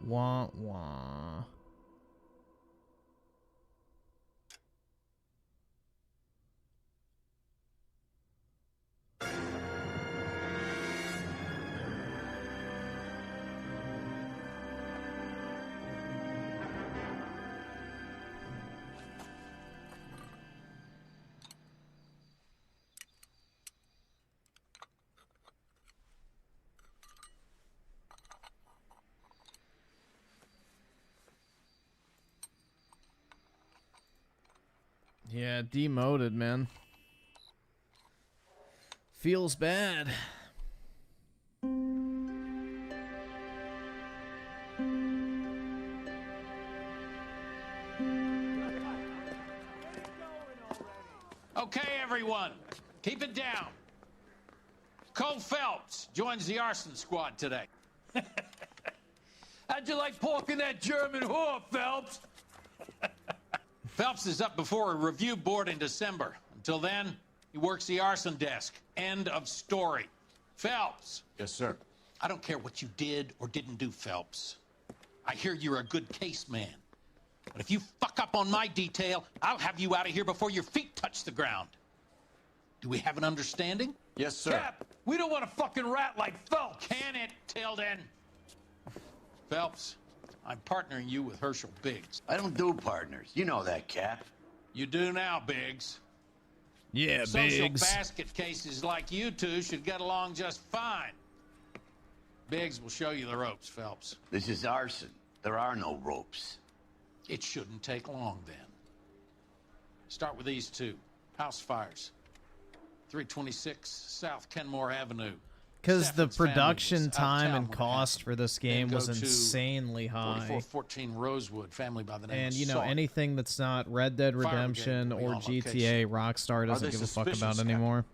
Speaker 1: Wah wah. Yeah, demoted, man. Feels bad.
Speaker 23: Okay, everyone, keep it down. Cole Phelps joins the arson squad today.
Speaker 19: How'd you like pork in that German whore, Phelps?
Speaker 23: Phelps is up before a review board in December. Until then, he works the arson desk. End of story. Phelps.
Speaker 5: Yes, sir.
Speaker 23: I don't care what you did or didn't do, Phelps. I hear you're a good case man. But if you fuck up on my detail, I'll have you out of here before your feet touch the ground. Do we have an understanding?
Speaker 5: Yes, sir.
Speaker 19: Cap, we don't want a fucking rat like Phelps.
Speaker 23: Can it, Tilden? Phelps, I'm partnering you with Herschel Biggs.
Speaker 21: I don't do partners. You know that, Cap.
Speaker 23: You do now, Biggs.
Speaker 1: Yeah,
Speaker 23: Social
Speaker 1: Biggs.
Speaker 23: basket cases like you two should get along just fine. Biggs will show you the ropes, Phelps.
Speaker 21: This is arson. There are no ropes.
Speaker 23: It shouldn't take long, then. Start with these two. House fires. 326 South Kenmore Avenue.
Speaker 1: Because the
Speaker 23: Steffen's family
Speaker 1: production
Speaker 23: was out of
Speaker 1: time
Speaker 23: town
Speaker 1: and
Speaker 23: when it
Speaker 1: cost for this game
Speaker 23: Then
Speaker 1: was
Speaker 23: go to
Speaker 1: insanely high.
Speaker 23: 4414 Rosewood, family by the name
Speaker 1: And,
Speaker 23: of
Speaker 1: you know,
Speaker 23: Salk.
Speaker 1: anything that's not Red Dead
Speaker 23: Fire brigade
Speaker 1: Redemption
Speaker 23: will be
Speaker 1: or
Speaker 23: on
Speaker 1: GTA, Rockstar doesn't
Speaker 23: they
Speaker 1: give a fuck about
Speaker 23: suspicious,
Speaker 1: anymore.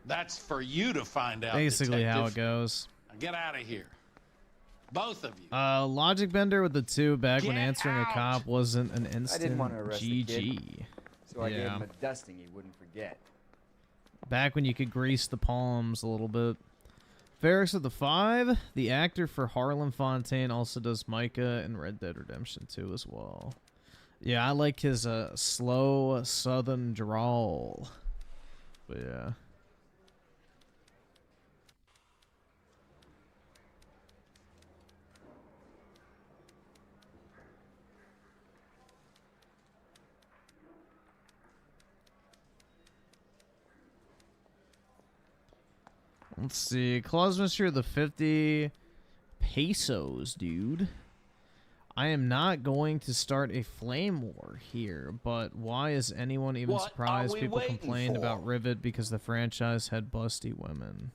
Speaker 23: That's for you to find out,
Speaker 1: Basically how it
Speaker 23: detective.
Speaker 1: goes.
Speaker 23: Now get out of here. Both of you.
Speaker 1: Logic Bender with the 2 back when
Speaker 23: Get
Speaker 1: answering
Speaker 23: out!
Speaker 1: a cop wasn't an instant
Speaker 16: I didn't want to arrest the kid,
Speaker 1: GG.
Speaker 16: so I gave
Speaker 1: Yeah.
Speaker 16: him a dusting he wouldn't forget.
Speaker 1: Back when you could grease the palms a little bit. Ferris with the 5. The actor for Harlan Fontaine also does Micah in Red Dead Redemption 2 as well. Yeah, I like his slow southern drawl. But yeah. Let's see. Claus Mystery the 50 pesos, dude. I am not going to start a flame war here, but why is anyone even
Speaker 21: What
Speaker 1: surprised
Speaker 21: are we
Speaker 1: people
Speaker 21: waiting
Speaker 1: complained
Speaker 21: for?
Speaker 1: about Rivet because the franchise had busty women?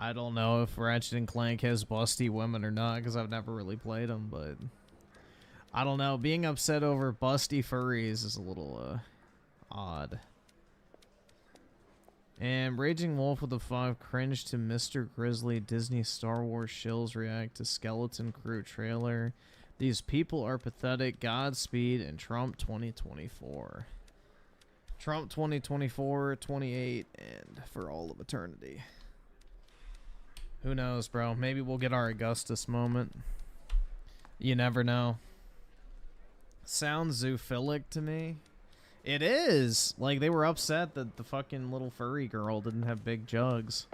Speaker 1: I don't know if Ratchet & Clank has busty women or not because I've never really played them, but I don't know. Being upset over busty furries is a little odd. And Raging Wolf with a 5 cringe to Mr. Grizzly Disney Star Wars shills react to Skeleton Crew trailer. These people are pathetic. Godspeed and Trump 2024. Trump 2024, 28, and for all of eternity. Who knows, bro? Maybe we'll get our Augustus moment. You never know. Sounds zoophilic to me. It is. Like, they were upset that the fucking little furry girl didn't have big jugs.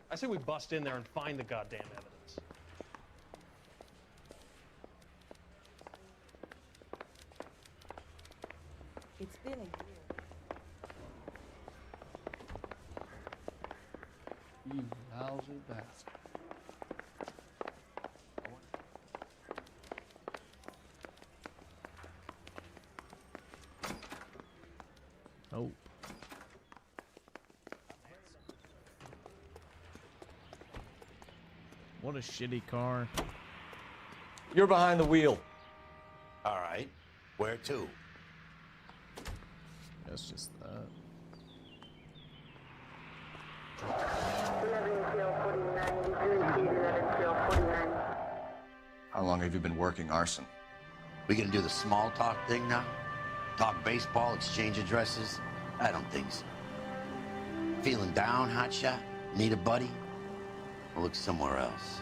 Speaker 2: I say we bust in there and find the goddamn evidence.
Speaker 17: It's been a year.
Speaker 8: You lousy bastard.
Speaker 1: Oh. What a shitty car.
Speaker 5: You're behind the wheel.
Speaker 21: All right. Where to?
Speaker 1: That's just that.
Speaker 5: How long have you been working arson?
Speaker 21: We gonna do the small talk thing now? Talk baseball, exchange addresses? I don't think so. Feeling down, hotshot? Need a buddy? I'll look somewhere else.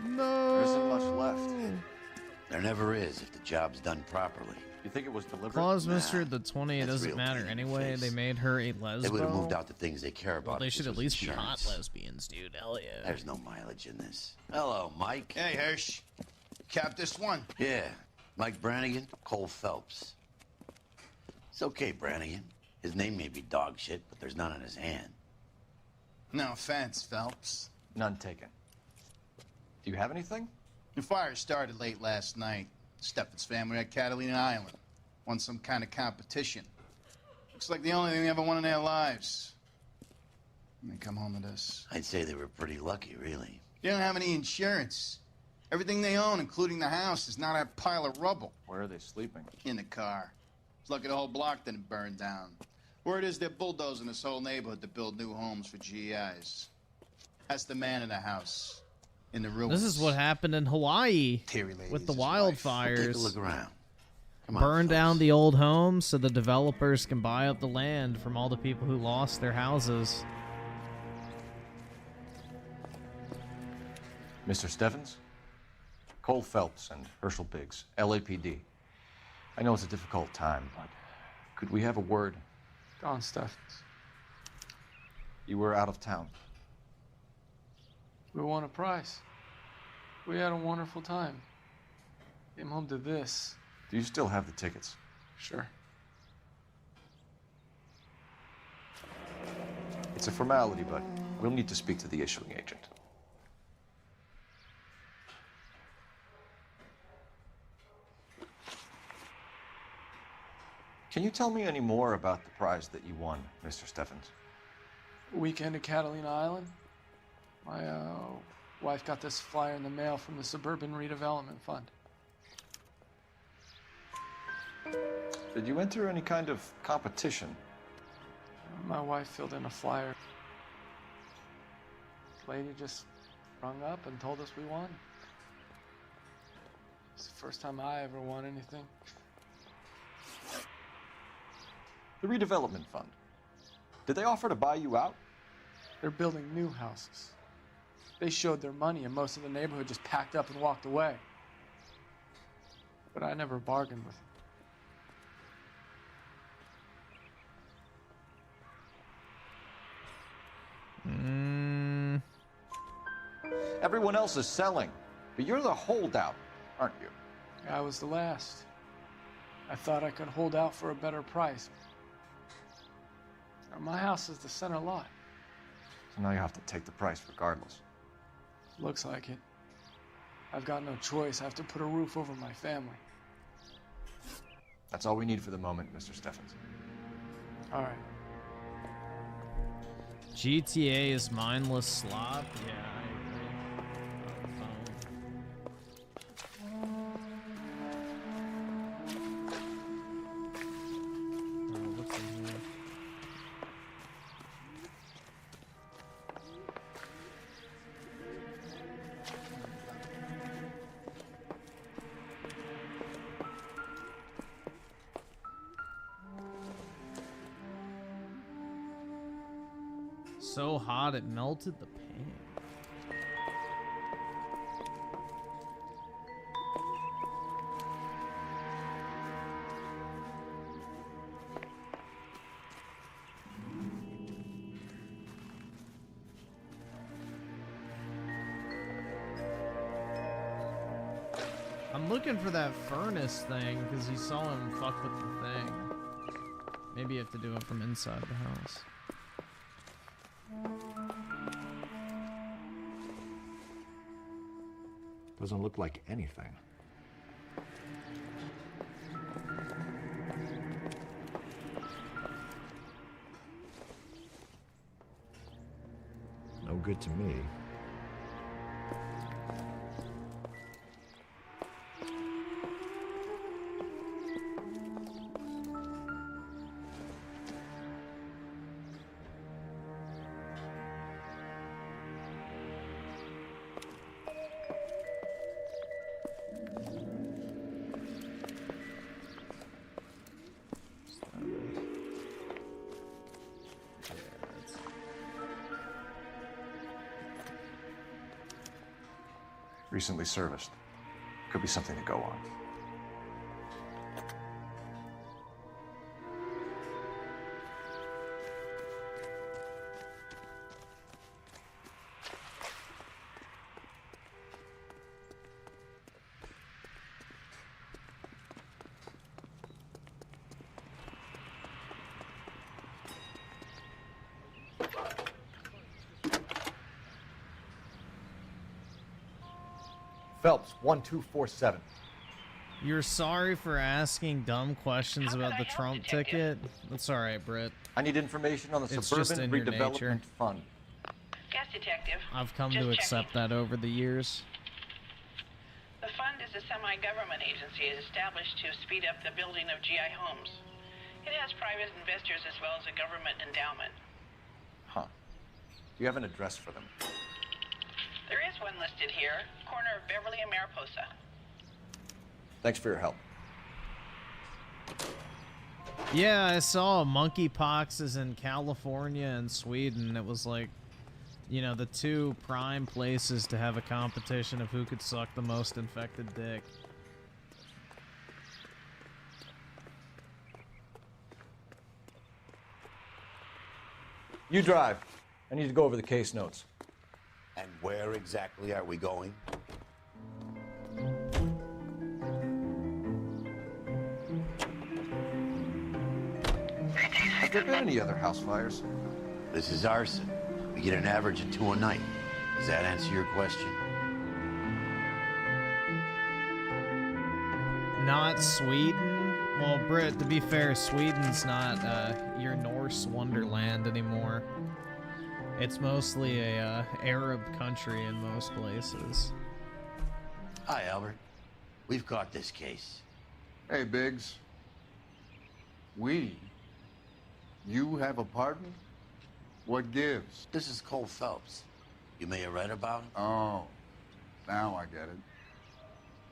Speaker 1: No.
Speaker 5: There isn't much left.
Speaker 21: There never is if the job's done properly.
Speaker 5: You think it was deliberate?
Speaker 1: Claus Mystery the 20, it
Speaker 21: that's
Speaker 1: doesn't
Speaker 21: real
Speaker 1: matter
Speaker 21: pain in the
Speaker 1: anyway.
Speaker 21: face.
Speaker 1: They made her a
Speaker 21: They would have
Speaker 1: lesbo.
Speaker 21: moved out the things they care about.
Speaker 1: Well, they
Speaker 21: if
Speaker 1: should
Speaker 21: this
Speaker 1: at
Speaker 21: was
Speaker 1: least be hot
Speaker 21: insurance.
Speaker 1: lesbians, dude. Hell yeah.
Speaker 21: There's no mileage in this. Hello, Mike. Hey, Hirsch. Cap this one. Yeah. Mike Brannigan, Cole Phelps. It's okay, Brannigan. His name may be dog shit, but there's none in his hand.
Speaker 18: No offense, Phelps.
Speaker 5: None taken. Do you have anything?
Speaker 18: The fire started late last night. Steffen's family at Catalina Island. Won some kind of competition. Looks like the only thing they ever won in their lives. And they come home to this.
Speaker 21: I'd say they were pretty lucky, really.
Speaker 18: They don't have any insurance. Everything they own, including the house, is not a pile of rubble.
Speaker 5: Where are they sleeping?
Speaker 18: In the car. It's lucky the whole block didn't burn down. Word is they're bulldozing this whole neighborhood to build new homes for GIs. That's the man in the house. In the ruins.
Speaker 1: This is what happened in Hawaii with the wildfires.
Speaker 21: Take a look around. Come on,
Speaker 1: Burn
Speaker 21: fellas.
Speaker 1: down the old homes so the developers can buy up the land from all the people who lost their houses.
Speaker 5: Mr. Stevens? Cole Phelps and Herschel Biggs, LAPD. I know it's a difficult time, but could we have a word?
Speaker 19: Don Stevens.
Speaker 5: You were out of town.
Speaker 19: We won a prize. We had a wonderful time. Came home to this.
Speaker 5: Do you still have the tickets?
Speaker 19: Sure.
Speaker 5: It's a formality, but we'll need to speak to the issuing agent. Can you tell me any more about the prize that you won, Mr. Stevens?
Speaker 19: Weekend at Catalina Island. My wife got this flyer in the mail from the Suburban Redevelopment Fund.
Speaker 5: Did you enter any kind of competition?
Speaker 19: My wife filled in a flyer. Lady just rung up and told us we won. It's the first time I ever won anything.
Speaker 5: The redevelopment fund. Did they offer to buy you out?
Speaker 19: They're building new houses. They showed their money and most of the neighborhood just packed up and walked away. But I never bargained with them.
Speaker 5: Everyone else is selling, but you're the holdout, aren't you?
Speaker 19: I was the last. I thought I could hold out for a better price. My house is the center lot.
Speaker 5: So now you have to take the price regardless.
Speaker 19: Looks like it. I've got no choice. I have to put a roof over my family.
Speaker 5: That's all we need for the moment, Mr. Stevens.
Speaker 19: All right.
Speaker 1: GTA is mindless slop? Yeah, I agree. What's in here? So hot it melted the pan. I'm looking for that furnace thing because you saw him fuck with the thing. Maybe you have to do it from inside the house.
Speaker 8: Doesn't look like anything. No good to me.
Speaker 5: Recently serviced. Could be something to go on.
Speaker 8: Phelps, 1247.
Speaker 1: You're sorry for asking dumb questions about the Trump ticket? That's alright, Britt.
Speaker 5: I need information on the
Speaker 1: It's just
Speaker 5: Suburban
Speaker 1: in your nature.
Speaker 5: Redevelopment Fund.
Speaker 6: Yes, Detective.
Speaker 1: I've come
Speaker 6: Just
Speaker 1: to accept that over the years.
Speaker 6: The fund is a semi-government agency established to speed up the building of GI homes. It has private investors as well as a government endowment.
Speaker 5: Huh. Do you have an address for them?
Speaker 6: There is one listed here, corner of Beverly and Mariposa.
Speaker 5: Thanks for your help.
Speaker 1: Yeah, I saw monkeypox is in California and Sweden. It was like, you know, the two prime places to have a competition of who could suck the most infected dick.
Speaker 5: You drive. I need to go over the case notes.
Speaker 21: And where exactly are we going?
Speaker 5: Have there been any other house fires?
Speaker 21: This is arson. We get an average of 2 a night. Does that answer your question?
Speaker 1: Not Sweden? Well, Britt, to be fair, Sweden's not your Norse wonderland anymore. It's mostly a Arab country in most places.
Speaker 21: Hi, Albert. We've caught this case.
Speaker 12: Hey, Biggs. You have a partner? What gives?
Speaker 21: This is Cole Phelps. You may have read about him.
Speaker 12: Oh, now I get it.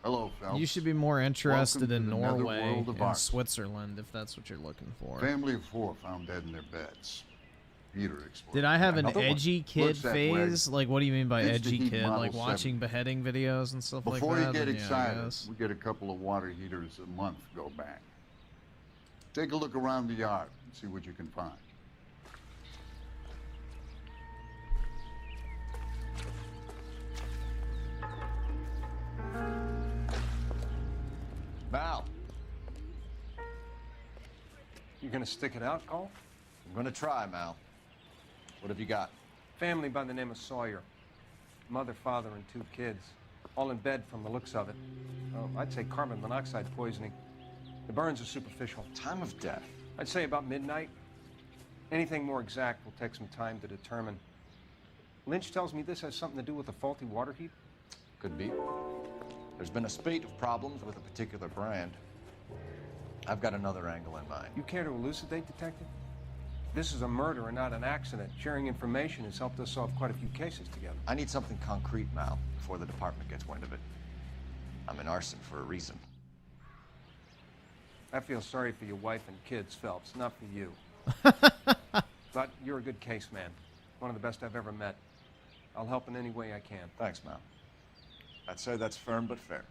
Speaker 12: Hello, Phelps.
Speaker 1: You should be more interested
Speaker 12: Welcome
Speaker 1: in
Speaker 12: to the
Speaker 1: Norway
Speaker 12: netherworld of
Speaker 1: and
Speaker 12: art.
Speaker 1: Switzerland if that's what you're looking for.
Speaker 12: Family of 4 found dead in their beds. Peter exploded.
Speaker 1: Did I have an
Speaker 12: Another one.
Speaker 1: edgy kid
Speaker 12: Looks that
Speaker 1: phase?
Speaker 12: way.
Speaker 1: Like, what do you mean by
Speaker 12: It's the
Speaker 1: edgy
Speaker 12: Heat
Speaker 1: kid?
Speaker 12: Model
Speaker 1: Like
Speaker 12: 7.
Speaker 1: watching beheading videos and stuff
Speaker 12: Before
Speaker 1: like that?
Speaker 12: you get
Speaker 1: Then yeah, I
Speaker 12: excited,
Speaker 1: guess.
Speaker 12: we get a couple of water heaters a month go back. Take a look around the yard and see what you can find.
Speaker 5: Val,
Speaker 20: You gonna stick it out, Cole?
Speaker 5: I'm gonna try, Mal. What have you got?
Speaker 20: Family by the name of Sawyer. Mother, father, and 2 kids. All in bed from the looks of it. Oh, I'd say carbon monoxide poisoning. The burns are superficial.
Speaker 5: Time of death?
Speaker 20: I'd say about midnight. Anything more exact will take some time to determine. Lynch tells me this has something to do with a faulty water heat.
Speaker 5: Could be. There's been a spate of problems with a particular brand. I've got another angle in mind.
Speaker 20: You care to elucidate, Detective? This is a murder and not an accident. Sharing information has helped us solve quite a few cases together.
Speaker 5: I need something concrete, Mal, before the department gets wind of it. I'm in arson for a reason.
Speaker 20: I feel sorry for your wife and kids, Phelps, not for you. But you're a good case man. One of the best I've ever met. I'll help in any way I can.
Speaker 5: Thanks, Mal. I'd say that's firm but fair.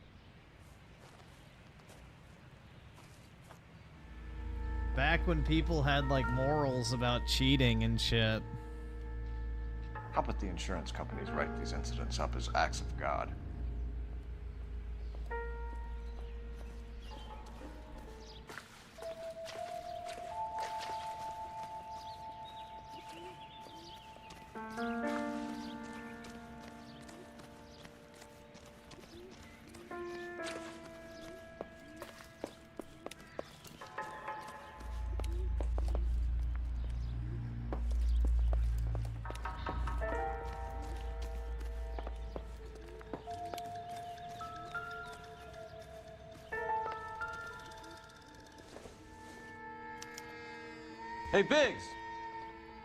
Speaker 1: Back when people had, like, morals about cheating and shit.
Speaker 5: How about the insurance companies write these incidents up as acts of God?
Speaker 20: Hey, Biggs!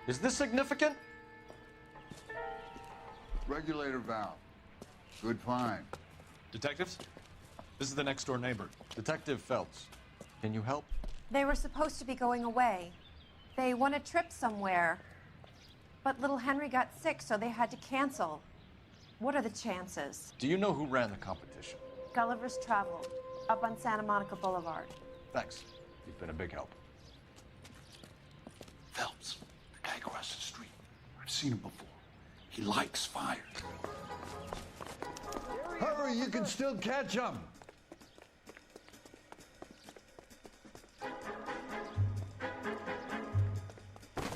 Speaker 20: Is this significant?
Speaker 12: Regulator valve. Good find.
Speaker 5: Detectives? This is the next door neighbor. Detective Phelps. Can you help?
Speaker 13: They were supposed to be going away. They won a trip somewhere. But little Henry got sick, so they had to cancel. What are the chances?
Speaker 5: Do you know who ran the competition?
Speaker 13: Gulliver's Travel, up on Santa Monica Boulevard.
Speaker 5: Thanks. You've been a big help.
Speaker 12: Phelps, the guy across the street. I've seen him before. He likes fire.
Speaker 8: Hurry, you can still catch him.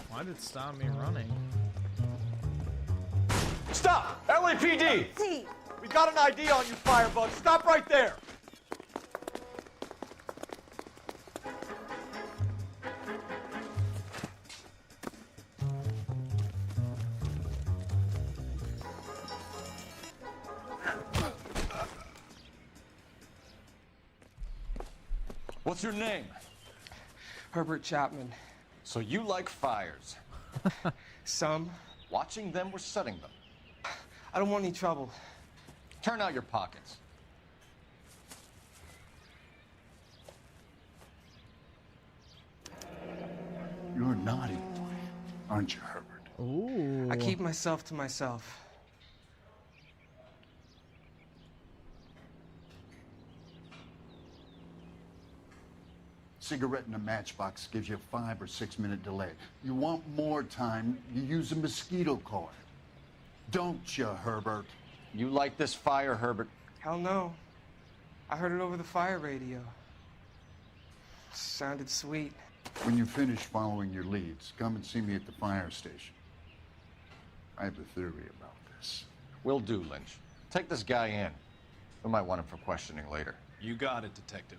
Speaker 1: Why did it stop me running?
Speaker 5: Stop! LAPD! We got an ID on you, firebug. Stop right there! What's your name?
Speaker 19: Herbert Chapman.
Speaker 5: So you like fires?
Speaker 19: Some.
Speaker 5: Watching them or setting them?
Speaker 19: I don't want any trouble.
Speaker 5: Turn out your pockets.
Speaker 12: You're a naughty boy, aren't you, Herbert?
Speaker 1: Ooh.
Speaker 19: I keep myself to myself.
Speaker 12: Cigarette in a matchbox gives you a 5 or 6 minute delay. You want more time, you use a mosquito coil. Don't you, Herbert?
Speaker 5: You like this fire, Herbert?
Speaker 19: Hell no. I heard it over the fire radio. Sounded sweet.
Speaker 12: When you finish following your leads, come and see me at the fire station. I have a theory about this.
Speaker 5: Will do, Lynch. Take this guy in. We might want him for questioning later.
Speaker 3: You got it, Detective.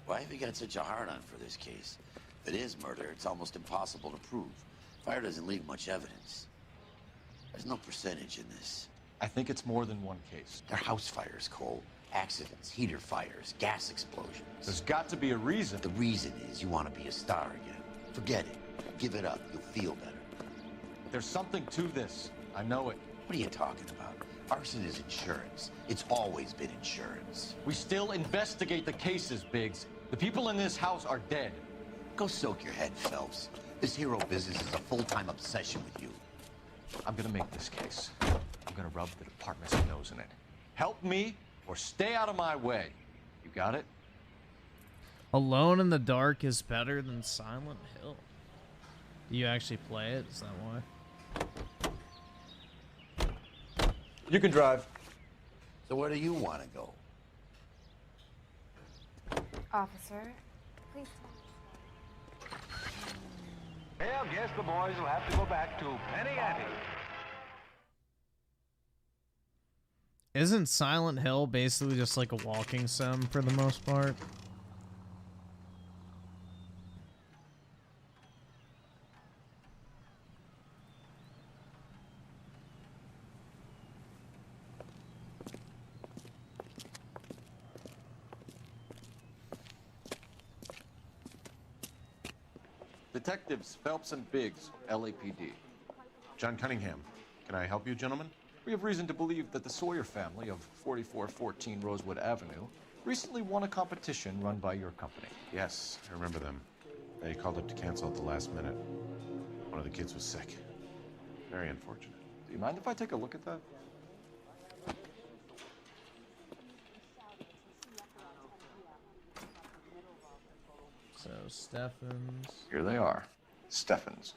Speaker 21: Why have you got such a hard-on for this case? If it is murder, it's almost impossible to prove. Fire doesn't leave much evidence. There's no percentage in this.
Speaker 5: I think it's more than one case.
Speaker 21: They're house fires, Cole. Accidents, heater fires, gas explosions.
Speaker 5: There's got to be a reason.
Speaker 21: The reason is you want to be a star again. Forget it. Give it up. You'll feel better.
Speaker 5: There's something to this. I know it.
Speaker 21: What are you talking about? Arson is insurance. It's always been insurance.
Speaker 5: We still investigate the cases, Biggs. The people in this house are dead.
Speaker 21: Go soak your head, Phelps. This hero business is a full-time obsession with you.
Speaker 5: I'm gonna make this case. I'm gonna rub the department's nose in it. Help me or stay out of my way. You got it?
Speaker 1: Alone in the Dark is better than Silent Hill. Do you actually play it? Is that why?
Speaker 5: You can drive.
Speaker 21: So where do you want to go?
Speaker 13: Officer, please
Speaker 9: Well, guess the boys will have to go back to Penny Ante.
Speaker 1: Isn't Silent Hill basically just like a walking sim for the most part?
Speaker 5: Detectives Phelps and Biggs, LAPD.
Speaker 3: John Cunningham. Can I help you, gentlemen?
Speaker 5: We have reason to believe that the Sawyer family of 4414 Rosewood Avenue recently won a competition run by your company.
Speaker 3: Yes, I remember them. They called up to cancel at the last minute. One of the kids was sick. Very unfortunate.
Speaker 5: Do you mind if I take a look at that?
Speaker 1: So, Steffens.
Speaker 5: Here they are. Steffens.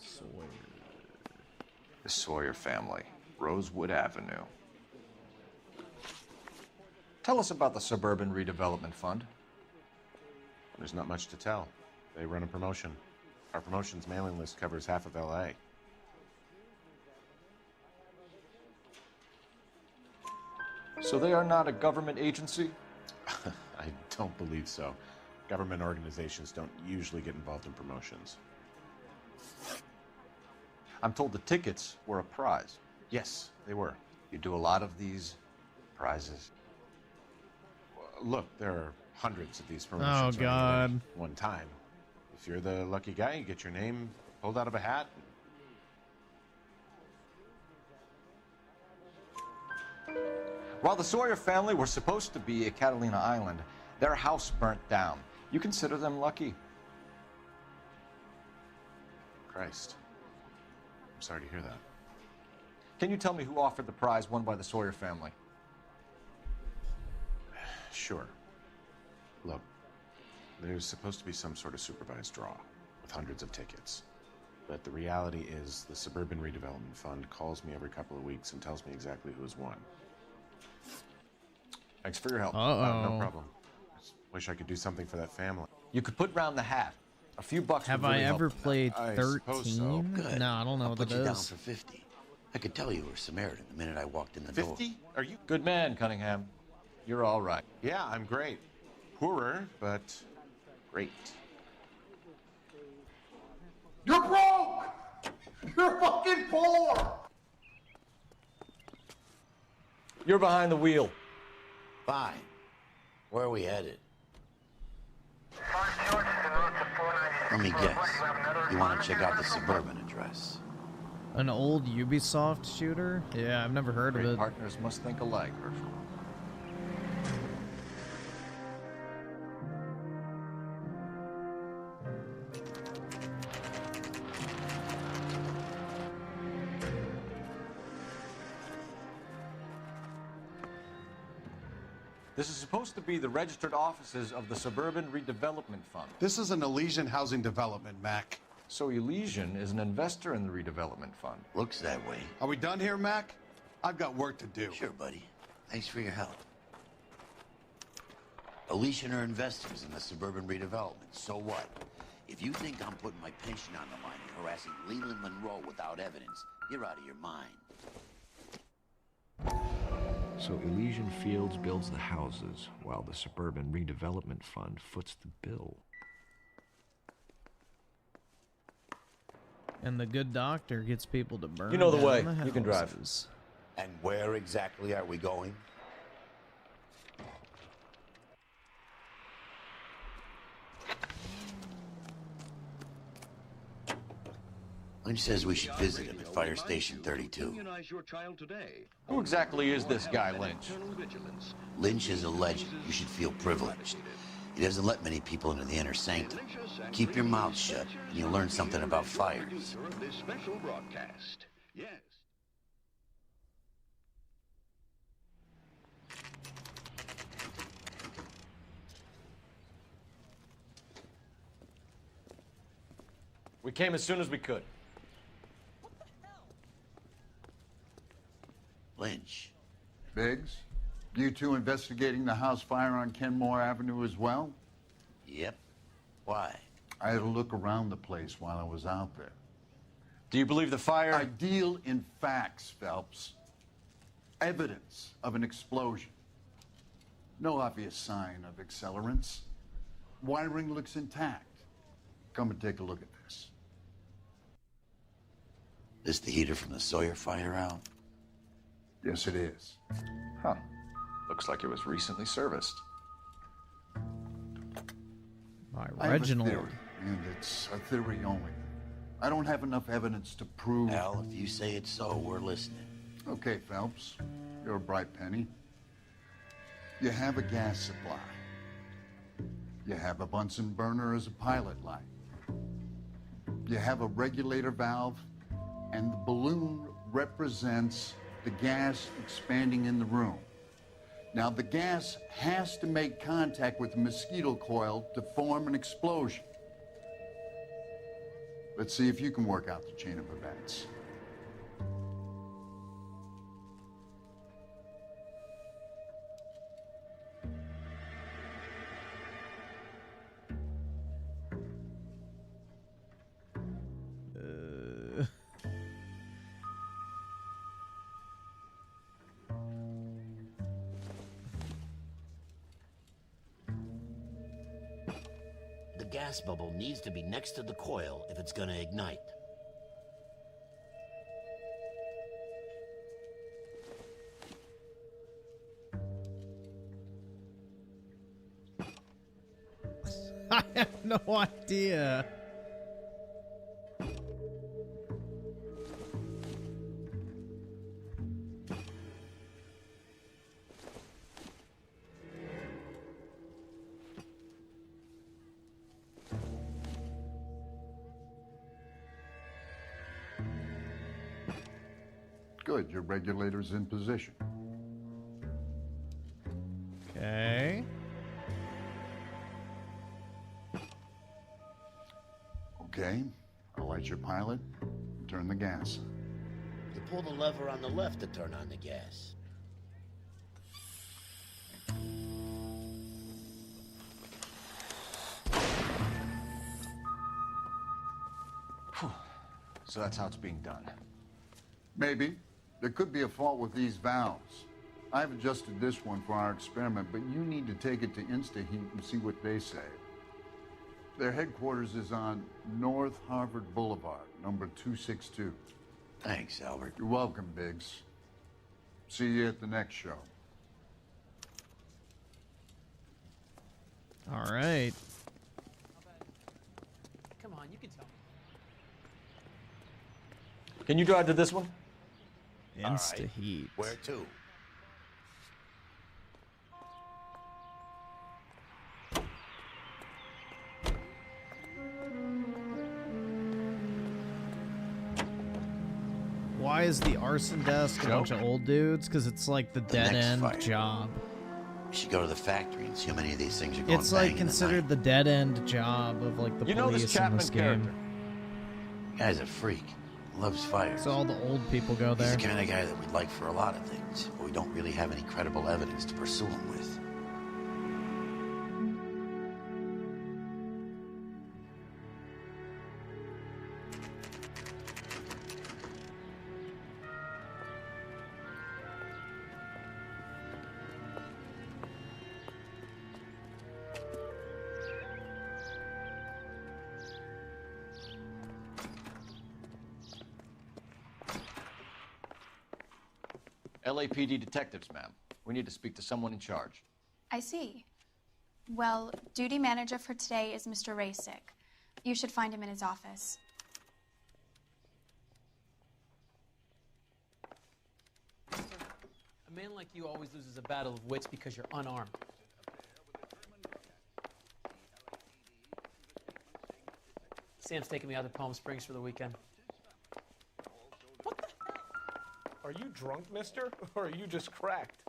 Speaker 1: Sawyer.
Speaker 5: The Sawyer family, Rosewood Avenue. Tell us about the Suburban Redevelopment Fund.
Speaker 3: There's not much to tell. They run a promotion. Our promotion's mailing list covers half of LA.
Speaker 5: So they are not a government agency?
Speaker 3: I don't believe so. Government organizations don't usually get involved in promotions.
Speaker 5: I'm told the tickets were a prize.
Speaker 3: Yes, they were.
Speaker 5: You do a lot of these prizes.
Speaker 3: Look, there are hundreds of these promotions.
Speaker 1: Oh, God.
Speaker 3: At one time. If you're the lucky guy, you get your name pulled out of a hat.
Speaker 5: While the Sawyer family were supposed to be at Catalina Island, their house burnt down. You consider them lucky?
Speaker 3: Christ. I'm sorry to hear that.
Speaker 5: Can you tell me who offered the prize won by the Sawyer family?
Speaker 3: Sure. Look, there's supposed to be some sort of supervised draw with hundreds of tickets. But the reality is the Suburban Redevelopment Fund calls me every couple of weeks and tells me exactly who has won.
Speaker 5: Thanks for your help.
Speaker 1: Uh-oh.
Speaker 3: No problem. Just wish I could do something for that family.
Speaker 5: You could put round the hat. A few bucks
Speaker 1: Have
Speaker 5: would really
Speaker 1: I ever
Speaker 5: help.
Speaker 1: played
Speaker 3: I
Speaker 1: 13?
Speaker 3: suppose so.
Speaker 21: Good.
Speaker 1: No, I don't know
Speaker 21: I'll
Speaker 1: what
Speaker 21: put
Speaker 1: that
Speaker 21: you down
Speaker 1: is.
Speaker 21: for 50. I could tell you were Samaritan the minute I walked in the door.
Speaker 3: 50? Are you?
Speaker 5: Good man, Cunningham. You're all right.
Speaker 3: Yeah, I'm great. Poorer, but great.
Speaker 12: You're broke! You're fucking poor!
Speaker 5: You're behind the wheel.
Speaker 21: Fine. Where are we headed? Let me guess. You want to check out the Suburban address?
Speaker 1: An old Ubisoft shooter? Yeah, I've never heard of
Speaker 5: Great
Speaker 1: it.
Speaker 5: partners must think alike, Herschel. This is supposed to be the registered offices of the Suburban Redevelopment Fund.
Speaker 4: This is an Elysian housing development, Mac.
Speaker 5: So Elysian is an investor in the redevelopment fund.
Speaker 21: Looks that way.
Speaker 4: Are we done here, Mac? I've got work to do.
Speaker 21: Sure, buddy. Thanks for your help. Elysian are investors in the Suburban Redevelopment. So what? If you think I'm putting my pension on the line and harassing Leland Monroe without evidence, you're out of your mind.
Speaker 8: So Elysian Fields builds the houses, while the Suburban Redevelopment Fund foots the bill.
Speaker 1: And the good doctor gets people to burn.
Speaker 5: You know the
Speaker 1: down
Speaker 5: way.
Speaker 1: the
Speaker 5: You can drive.
Speaker 1: houses.
Speaker 21: And where exactly are we going? Lynch says we should visit him at Fire Station 32.
Speaker 5: Who exactly is this guy, Lynch?
Speaker 21: Lynch is a legend. You should feel privileged. He doesn't let many people into the inner sanctum. Keep your mouth shut, and you'll learn something about fires.
Speaker 10: This special broadcast. Yes.
Speaker 5: We came as soon as we could.
Speaker 21: Lynch.
Speaker 12: Biggs, you two investigating the house fire on Kenmore Avenue as well?
Speaker 21: Yep. Why?
Speaker 12: I had a look around the place while I was out there.
Speaker 5: Do you believe the fire?
Speaker 12: I deal in facts, Phelps. Evidence of an explosion. No obvious sign of accelerants. Wiring looks intact. Come and take a look at this.
Speaker 21: This the heater from the Sawyer fire out?
Speaker 12: Yes, it is.
Speaker 5: Huh. Looks like it was recently serviced.
Speaker 1: By
Speaker 12: I have a
Speaker 1: Reginald.
Speaker 12: theory, and it's a theory only. I don't have enough evidence to prove...
Speaker 21: Al, if you say it's so, we're listening.
Speaker 12: Okay, Phelps. You're a bright penny. You have a gas supply. You have a Bunsen burner as a pilot light. You have a regulator valve, and the balloon represents the gas expanding in the room. Now, the gas has to make contact with the mosquito coil to form an explosion. Let's see if you can work out the chain of events.
Speaker 21: The gas bubble needs to be next to the coil if it's gonna ignite.
Speaker 1: I have no idea.
Speaker 12: Good, your regulator's in position.
Speaker 1: Okay.
Speaker 12: Okay, I'll light your pilot, turn the gas.
Speaker 21: You pull the lever on the left to turn on the gas.
Speaker 5: So that's how it's being done.
Speaker 12: Maybe. There could be a fault with these valves. I've adjusted this one for our experiment, but you need to take it to InstaHeat and see what they say. Their headquarters is on North Harvard Boulevard, number 262.
Speaker 21: Thanks, Albert.
Speaker 12: You're welcome, Biggs. See you at the next show.
Speaker 1: All right.
Speaker 2: Come on, you can tell me.
Speaker 5: Can you drive to this one?
Speaker 1: Insta heat.
Speaker 21: Where to?
Speaker 1: Why is the arson desk a bunch of old dudes? Because it's like the dead
Speaker 21: next
Speaker 1: end
Speaker 21: fire.
Speaker 1: job.
Speaker 21: We should go to the factory and see how many of these things are going
Speaker 1: It's
Speaker 21: bang
Speaker 1: like
Speaker 21: in the
Speaker 1: considered
Speaker 21: night.
Speaker 1: the dead end job of like the
Speaker 5: You know this
Speaker 1: police in
Speaker 5: Chapman
Speaker 1: this game.
Speaker 5: character?
Speaker 21: Guy's a freak. Loves fire.
Speaker 1: So all the old people go
Speaker 21: He's
Speaker 1: there.
Speaker 21: the kind of guy that we'd like for a lot of things, but we don't really have any credible evidence to pursue him with.
Speaker 5: LAPD detectives, ma'am. We need to speak to someone in charge.
Speaker 14: I see. Well, duty manager for today is Mr. Rasick. You should find him in his office.
Speaker 2: A man like you always loses a battle of wits because you're unarmed. Sam's taking me out to Palm Springs for the weekend.
Speaker 4: Are you drunk, mister? Or are you just cracked?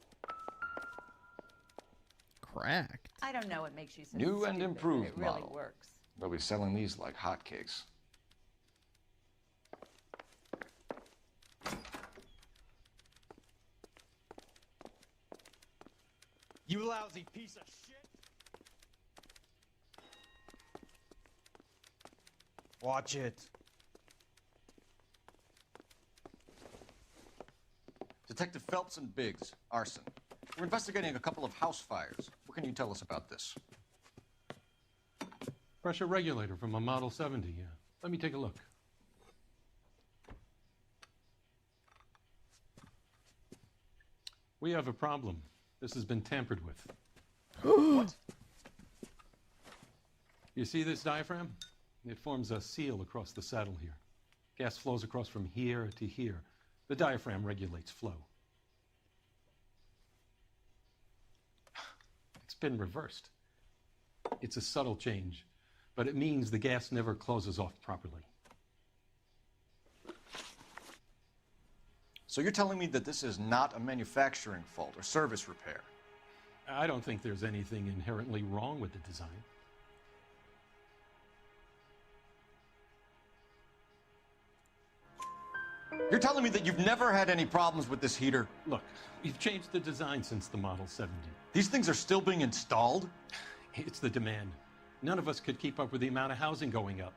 Speaker 1: Cracked.
Speaker 17: I don't know what makes you so
Speaker 5: New and
Speaker 17: stupid,
Speaker 5: improved
Speaker 17: but it really
Speaker 5: model.
Speaker 17: works.
Speaker 5: They'll be selling these like hotcakes.
Speaker 2: You lousy piece of shit!
Speaker 20: Watch it.
Speaker 5: Detective Phelps and Biggs, arson. We're investigating a couple of house fires. What can you tell us about this?
Speaker 4: Pressure regulator from a Model 70, yeah. Let me take a look. We have a problem. This has been tampered with.
Speaker 5: What?
Speaker 4: You see this diaphragm? It forms a seal across the saddle here. Gas flows across from here to here. The diaphragm regulates flow. It's been reversed. It's a subtle change, but it means the gas never closes off properly.
Speaker 5: So you're telling me that this is not a manufacturing fault or service repair?
Speaker 4: I don't think there's anything inherently wrong with the design.
Speaker 5: You're telling me that you've never had any problems with this heater?
Speaker 4: Look, we've changed the design since the Model 70.
Speaker 5: These things are still being installed?
Speaker 4: It's the demand. None of us could keep up with the amount of housing going up.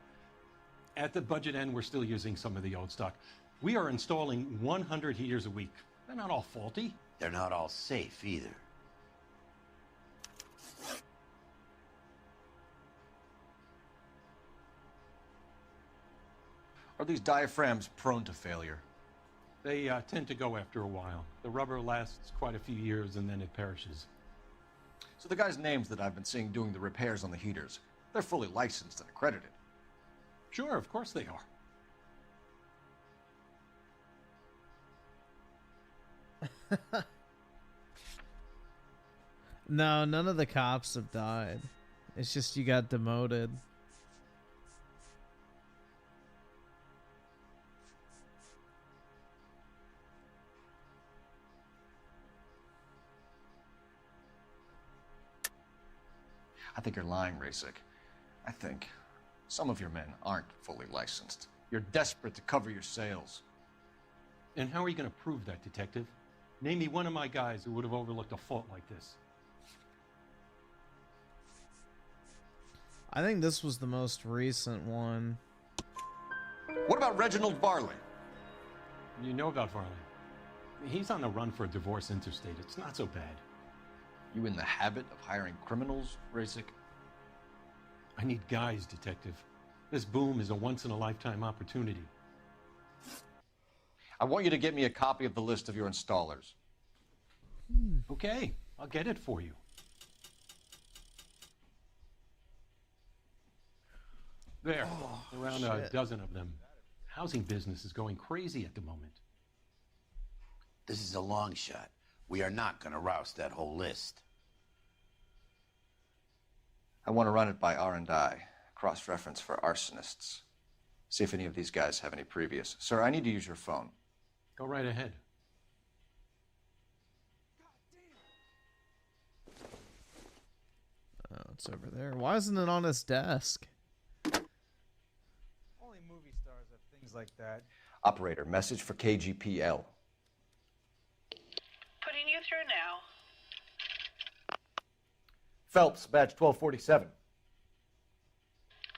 Speaker 4: At the budget end, we're still using some of the old stock. We are installing 100 heaters a week. They're not all faulty.
Speaker 21: They're not all safe either.
Speaker 5: Are these diaphragms prone to failure?
Speaker 4: They tend to go after a while. The rubber lasts quite a few years and then it perishes.
Speaker 5: So the guys' names that I've been seeing doing the repairs on the heaters, they're fully licensed and accredited.
Speaker 4: Sure, of course they are.
Speaker 1: No, none of the cops have died. It's just you got demoted.
Speaker 5: I think you're lying, Rasick. I think some of your men aren't fully licensed. You're desperate to cover your sales.
Speaker 4: And how are you going to prove that, Detective? Name me one of my guys who would have overlooked a fault like this.
Speaker 1: I think this was the most recent one.
Speaker 5: What about Reginald Varley?
Speaker 4: You know about Varley. He's on the run for a divorce interstate. It's not so bad.
Speaker 5: You in the habit of hiring criminals, Rasick?
Speaker 4: I need guys, Detective. This boom is a once-in-a-lifetime opportunity.
Speaker 5: I want you to get me a copy of the list of your installers.
Speaker 4: Okay, I'll get it for you. There, around a
Speaker 1: shit.
Speaker 4: dozen of them. Housing business is going crazy at the moment.
Speaker 21: This is a long shot. We are not going to roust that whole list.
Speaker 5: I want to run it by R&I, cross-reference for arsonists. See if any of these guys have any previous. Sir, I need to use your phone.
Speaker 4: Go right ahead.
Speaker 1: Oh, it's over there. Why isn't it on his desk?
Speaker 11: Only movie stars have things like that.
Speaker 5: Operator, message for KGPL.
Speaker 6: Putting you through now.
Speaker 8: Phelps, badge 1247.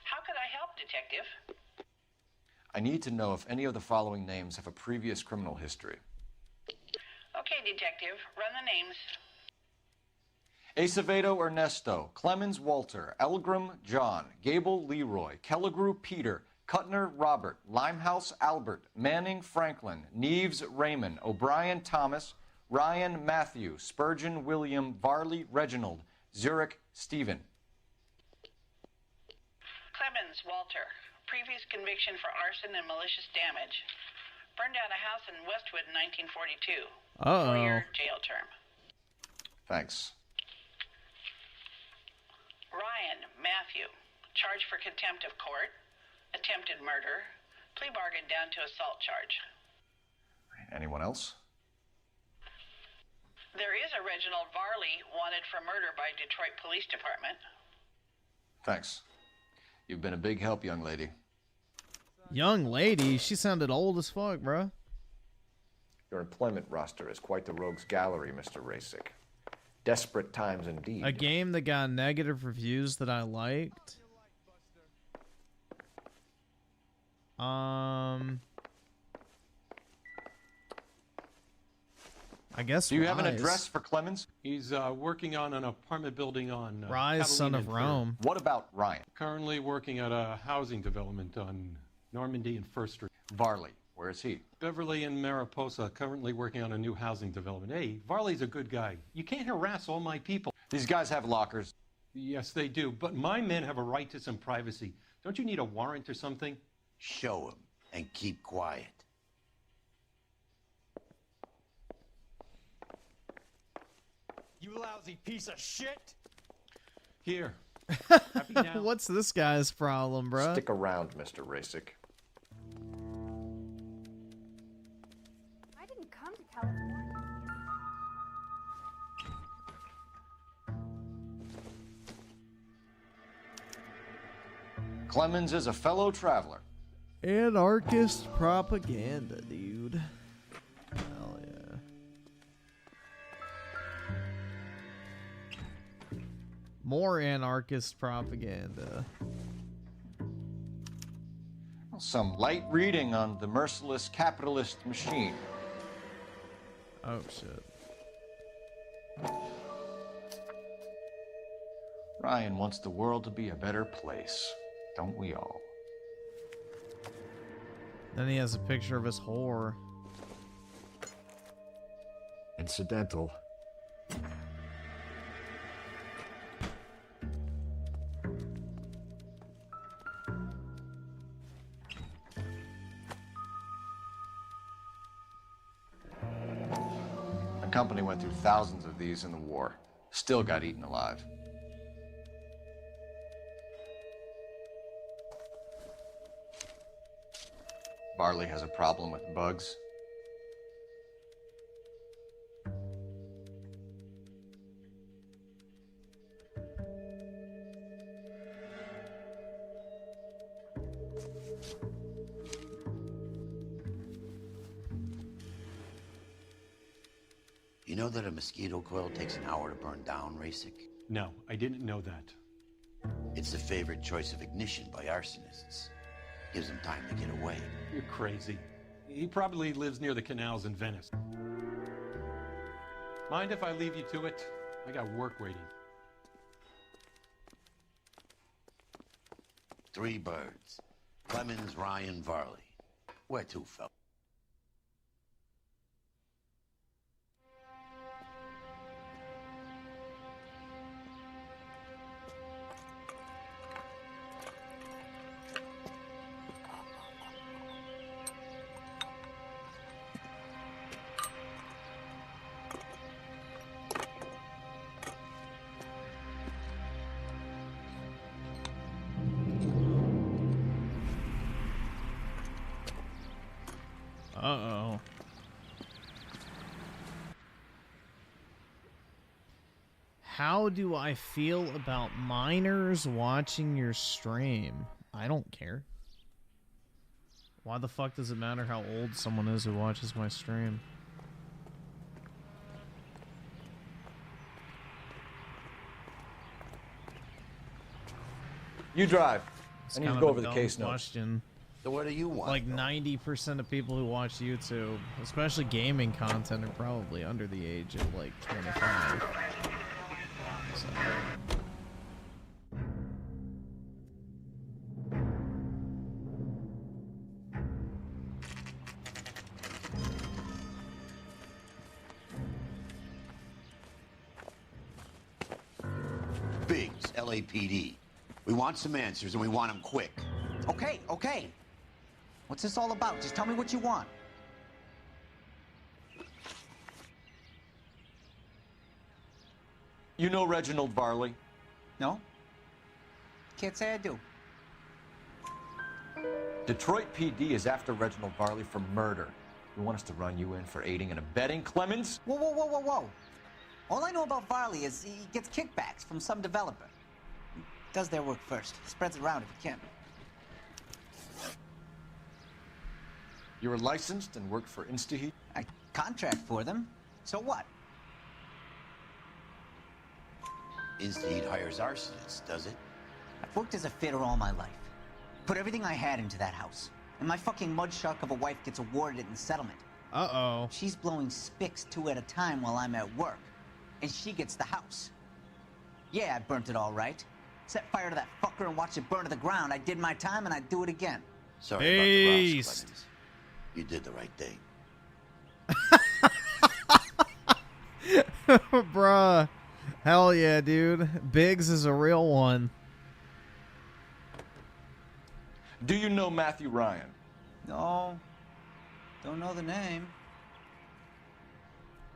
Speaker 6: How could I help, Detective?
Speaker 5: I need to know if any of the following names have a previous criminal history.
Speaker 6: Okay, Detective. Run the names.
Speaker 5: Acevedo Ernesto, Clemens Walter, Elgram John, Gable Leroy, Kelligrew Peter, Cutner Robert, Limehouse Albert, Manning Franklin, Neves Raymond, O'Brien Thomas, Ryan Matthew, Spurgeon William, Varley Reginald, Zurich Stephen.
Speaker 6: Clemens Walter. Previous conviction for arson and malicious damage. Burned down a house in Westwood in 1942.
Speaker 1: Uh-oh.
Speaker 6: 4-year jail term.
Speaker 5: Thanks.
Speaker 6: Ryan Matthew. Charged for contempt of court. Attempted murder. Plea bargain down to assault charge.
Speaker 5: Anyone else?
Speaker 6: There is a Reginald Varley wanted for murder by Detroit Police Department.
Speaker 5: Thanks. You've been a big help, young lady.
Speaker 1: Young lady? She sounded old as fuck, bro.
Speaker 8: Your employment roster is quite the rogues gallery, Mr. Rasick. Desperate times indeed.
Speaker 1: A game that got negative reviews that I liked. I guess.
Speaker 5: Do you have an
Speaker 1: Rise.
Speaker 5: address for Clemens?
Speaker 4: He's working on an apartment building on
Speaker 1: Rise, son
Speaker 4: Catalina
Speaker 1: of
Speaker 4: and
Speaker 1: Rome.
Speaker 5: What about Ryan?
Speaker 4: Currently working at a housing development on Normandy and First Street.
Speaker 5: Varley, where is he?
Speaker 4: Beverly and Mariposa, currently working on a new housing development. Hey, Varley's a good guy. You can't harass all my people.
Speaker 5: These guys have lockers.
Speaker 4: Yes, they do, but my men have a right to some privacy. Don't you need a warrant or something?
Speaker 21: Show him and keep quiet.
Speaker 11: You lousy piece of shit!
Speaker 4: Here.
Speaker 1: What's this guy's problem, bro?
Speaker 8: Stick around, Mr. Rasick.
Speaker 14: I didn't come to California.
Speaker 5: Clemens is a fellow traveler.
Speaker 1: Anarchist propaganda, dude. Hell yeah. More anarchist propaganda.
Speaker 5: Some light reading on the merciless capitalist machine.
Speaker 1: Oh, shit.
Speaker 5: Ryan wants the world to be a better place, don't we all?
Speaker 1: Then he has a picture of his whore.
Speaker 8: Incidental.
Speaker 5: The company went through thousands of these in the war. Still got eaten alive. Barley has a problem with bugs.
Speaker 21: You know that a mosquito coil takes an hour to burn down, Rasick?
Speaker 4: No, I didn't know that.
Speaker 21: It's the favorite choice of ignition by arsonists. Gives them time to get away.
Speaker 4: You're crazy. He probably lives near the canals in Venice. Mind if I leave you to it? I got work waiting.
Speaker 21: 3 birds. Clemens, Ryan, Varley. Where to, fella?
Speaker 1: Uh-oh. How do I feel about minors watching your stream? I don't care. Why the fuck does it matter how old someone is who watches my stream?
Speaker 8: You drive.
Speaker 1: It's
Speaker 8: I need
Speaker 1: kind
Speaker 8: to
Speaker 1: of
Speaker 8: go
Speaker 1: a
Speaker 8: over the
Speaker 1: dumb
Speaker 8: case notes.
Speaker 1: question.
Speaker 21: So what do you want?
Speaker 1: Like 90% of people who watch YouTube, especially gaming content, are probably under the age of like 25. So.
Speaker 21: Biggs, LAPD. We want some answers, and we want them quick.
Speaker 7: Okay, okay. What's this all about? Just tell me what you want.
Speaker 8: You know Reginald Varley?
Speaker 7: No? Can't say I do.
Speaker 8: Detroit PD is after Reginald Varley for murder. You want us to run you in for aiding and abetting, Clemens?
Speaker 7: Whoa, whoa, whoa, whoa, whoa. All I know about Varley is he gets kickbacks from some developer. He does their work first. Spreads it around if he can.
Speaker 8: You were licensed and worked for InstaHeat?
Speaker 7: I contract for them. So what?
Speaker 21: InstaHeat hires arsonists, does it?
Speaker 7: I've worked as a fitter all my life. Put everything I had into that house. And my fucking mud shark of a wife gets awarded it in settlement.
Speaker 1: Uh-oh.
Speaker 7: She's blowing spics 2 at a time while I'm at work. And she gets the house. Yeah, I burnt it all right. Set fire to that fucker and watch it burn to the ground. I did my time and I'd do it again.
Speaker 21: Sorry about the Ross, Clemens. You did the right thing.
Speaker 1: Bruh. Hell yeah, dude. Biggs is a real one.
Speaker 8: Do you know Matthew Ryan?
Speaker 7: No. Don't know the name.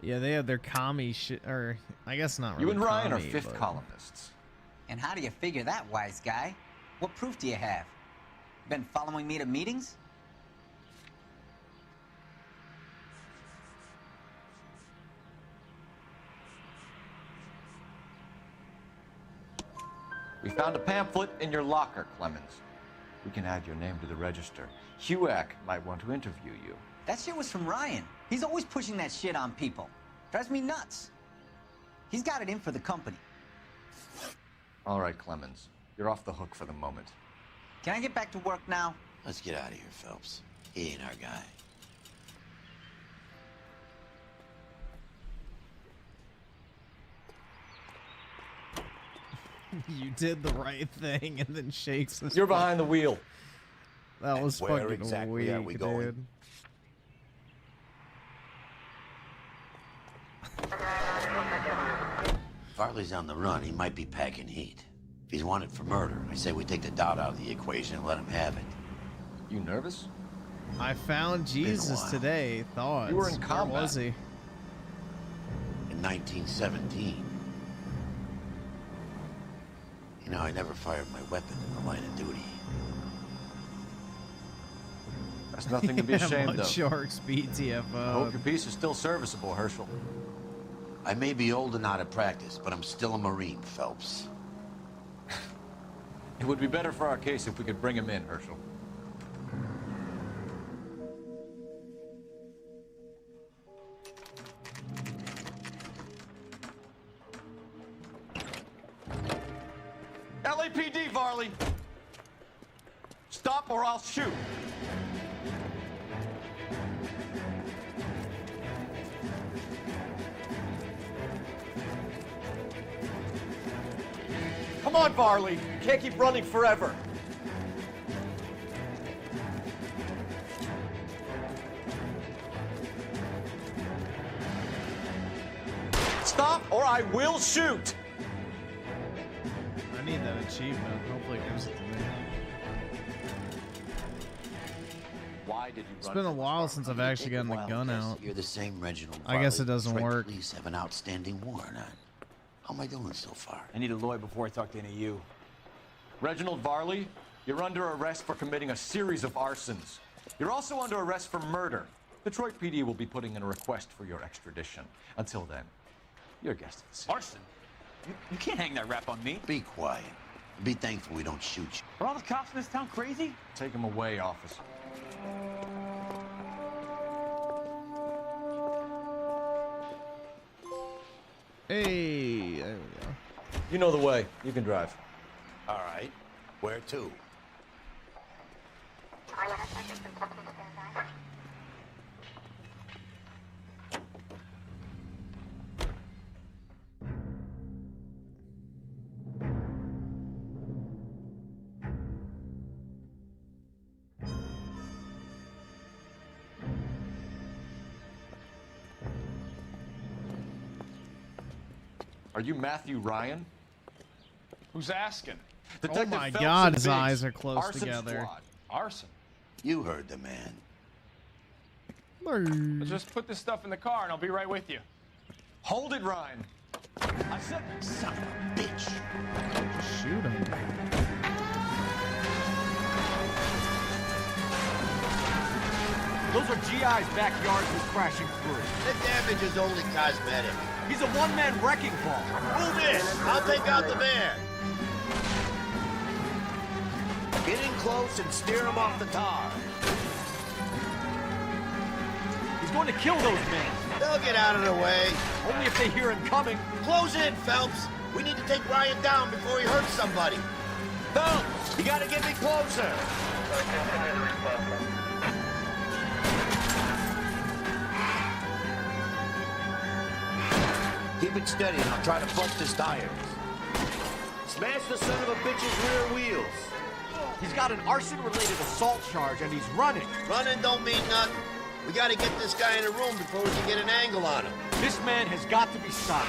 Speaker 1: Yeah, they have their commie shit, or I guess not really.
Speaker 8: You and Ryan are
Speaker 1: commie,
Speaker 8: fifth
Speaker 1: but...
Speaker 7: columnists. And how do you figure that, wise guy? What proof do you have? Been following me to meetings?
Speaker 8: We found a pamphlet in your locker, Clemens. We can add your name to the register. HUAC might want to interview you.
Speaker 7: That shit was from Ryan. He's always pushing that shit on people. Drives me nuts. He's got it in for the company.
Speaker 8: All right, Clemens. You're off the hook for the moment.
Speaker 7: Can I get back to work now?
Speaker 21: Let's get out of here, Phelps. He ain't our guy.
Speaker 1: You did the right thing and then shakes his
Speaker 8: You're behind the wheel.
Speaker 1: That was
Speaker 21: where
Speaker 1: fucking
Speaker 21: exactly
Speaker 1: weak,
Speaker 21: are we going?
Speaker 1: dude.
Speaker 21: Farley's on the run. He might be packing heat. If he's wanted for murder, I say we take the doubt out of the equation and let him have it.
Speaker 8: You nervous?
Speaker 1: I found Jesus today. Thoughts.
Speaker 8: You were in
Speaker 1: Where
Speaker 8: combat.
Speaker 1: was he?
Speaker 21: In 1917. You know, I never fired my weapon in the line of duty.
Speaker 8: That's nothing to be ashamed
Speaker 1: Mud
Speaker 8: of.
Speaker 1: Sharks,
Speaker 8: I
Speaker 1: BTFO.
Speaker 8: hope your piece is still serviceable, Herschel.
Speaker 21: I may be old and out of practice, but I'm still a Marine, Phelps.
Speaker 8: It would be better for our case if we could bring him in, Herschel. LAPD, Varley! Stop or I'll shoot! Come on, Varley! You can't keep running forever! Stop or I will shoot!
Speaker 1: I need that achievement. Hopefully it gives it to me.
Speaker 8: Why did you
Speaker 1: It's been a while since I've actually gotten the gun out.
Speaker 21: You're the same Reginald
Speaker 1: I guess
Speaker 21: Varley
Speaker 1: it doesn't
Speaker 21: Detroit
Speaker 1: work.
Speaker 21: Police have an outstanding warrant on. How am I doing so far?
Speaker 16: I need a lawyer before I talk to any of you.
Speaker 8: Reginald Varley, you're under arrest for committing a series of arsons. You're also under arrest for murder. Detroit PD will be putting in a request for your extradition. Until then, your guest of the city.
Speaker 16: Arson? You can't hang that rap on me.
Speaker 21: Be quiet. Be thankful we don't shoot you.
Speaker 16: Are all the cops in this town crazy?
Speaker 8: Take him away, officer.
Speaker 1: Hey, there we go.
Speaker 8: You know the way. You can drive.
Speaker 21: All right. Where to?
Speaker 8: Are you Matthew Ryan?
Speaker 16: Who's asking?
Speaker 1: Oh my God, his eyes are close together.
Speaker 16: Arson?
Speaker 21: You heard the man.
Speaker 16: Just put this stuff in the car and I'll be right with you.
Speaker 8: Hold it, Ryan.
Speaker 16: I said, son of a bitch.
Speaker 1: Just shoot him.
Speaker 8: Those are GI's backyards we're crashing through.
Speaker 21: The damage is only cosmetic.
Speaker 8: He's a one-man wrecking ball.
Speaker 21: Move in. I'll take out the van. Get in close and steer him off the tar.
Speaker 8: He's going to kill those men.
Speaker 21: They'll get out of the way.
Speaker 8: Only if they hear him coming.
Speaker 21: Close in, Phelps. We need to take Ryan down before he hurts somebody. Phelps, you gotta get me closer. Keep it steady and I'll try to bust his tires. Smash the son of a bitch's rear wheels.
Speaker 8: He's got an arson-related assault charge and he's running.
Speaker 21: Running don't mean nothing. We gotta get this guy in a room before we can get an angle on him.
Speaker 8: This man has got to be stopped.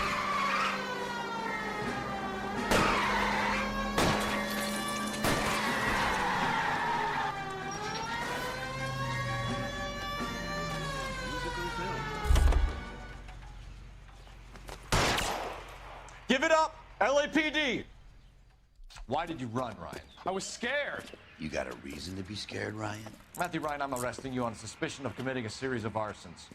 Speaker 8: Give it up, LAPD! Why did you run, Ryan?
Speaker 16: I was scared.
Speaker 21: You got a reason to be scared, Ryan?
Speaker 8: Matthew Ryan, I'm arresting you on suspicion of committing a series of arsons.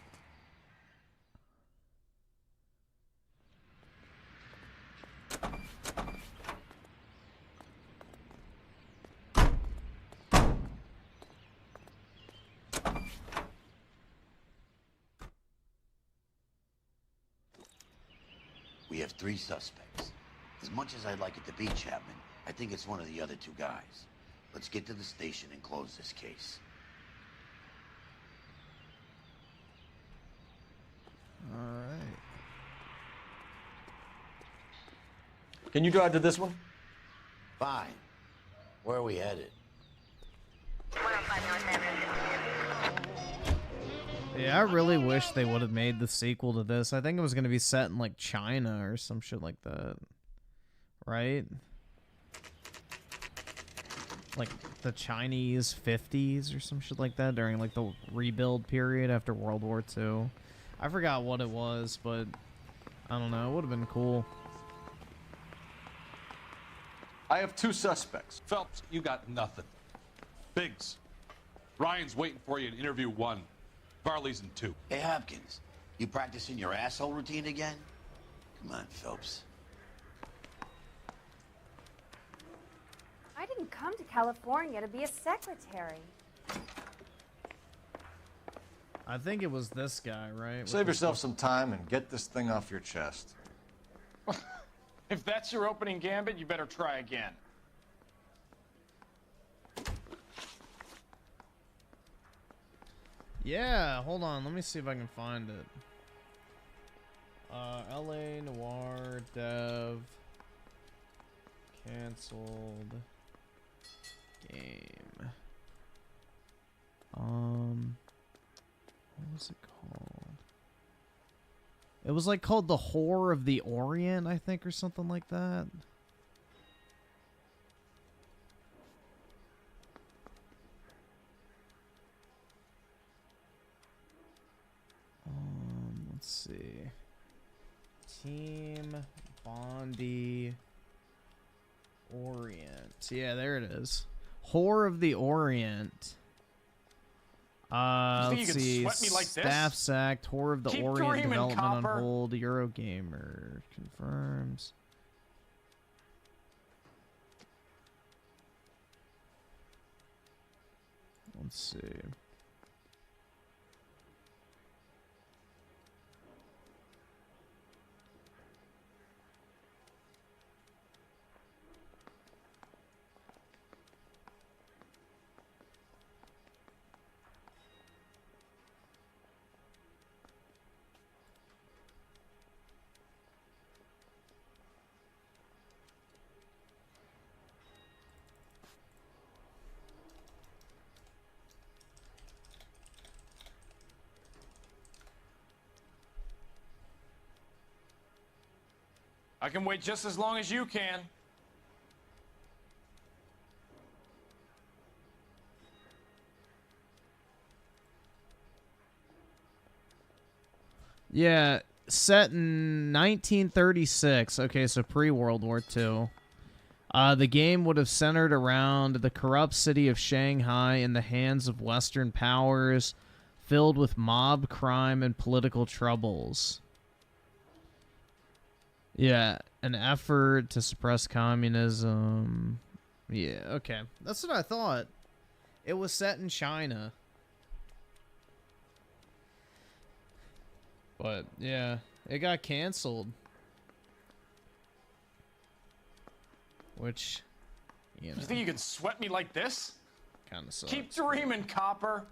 Speaker 21: We have 3 suspects. As much as I'd like it to be Chapman, I think it's one of the other 2 guys. Let's get to the station and close this case.
Speaker 1: All right.
Speaker 8: Can you drive to this one?
Speaker 21: Fine. Where are we headed?
Speaker 1: Yeah, I really wish they would have made the sequel to this. I think it was going to be set in like China or some shit like that. Right? Like the Chinese 50s or some shit like that during like the rebuild period after World War II. I forgot what it was, but I don't know. It would have been cool.
Speaker 8: I have 2 suspects.
Speaker 15: Phelps, you got nothing. Biggs, Ryan's waiting for you in interview 1. Varley's in 2.
Speaker 21: Hey, Hopkins, you practicing your asshole routine again? Come on, Phelps.
Speaker 13: I didn't come to California to be a secretary.
Speaker 1: I think it was this guy, right?
Speaker 8: Save yourself some time and get this thing off your chest.
Speaker 16: If that's your opening gambit, you better try again.
Speaker 1: Yeah, hold on. Let me see if I can find it. LA Noire Dev canceled game. What was it called? It was like called The Whore of the Orient, I think, or something like that. Let's see. Team Bondi Orient. Yeah, there it is. Whore of the Orient.
Speaker 16: think
Speaker 1: Let's
Speaker 16: you can
Speaker 1: see.
Speaker 16: sweat me like this?
Speaker 1: Staff sack, Tour of the
Speaker 16: Keep
Speaker 1: Orient
Speaker 16: dreaming,
Speaker 1: development
Speaker 16: Copper.
Speaker 1: on hold. Eurogamer confirms. Let's see.
Speaker 16: I can wait just as long as you can.
Speaker 1: Yeah, set in 1936. Okay, so pre-World War II. The game would have centered around the corrupt city of Shanghai in the hands of Western powers, filled with mob crime and political troubles. Yeah, an effort to suppress communism. Yeah, okay. That's what I thought. It was set in China. But, yeah, it got canceled. Which, you know,
Speaker 16: You think you can sweat me like this?
Speaker 1: kind of sucks.
Speaker 16: Keep dreaming, Copper.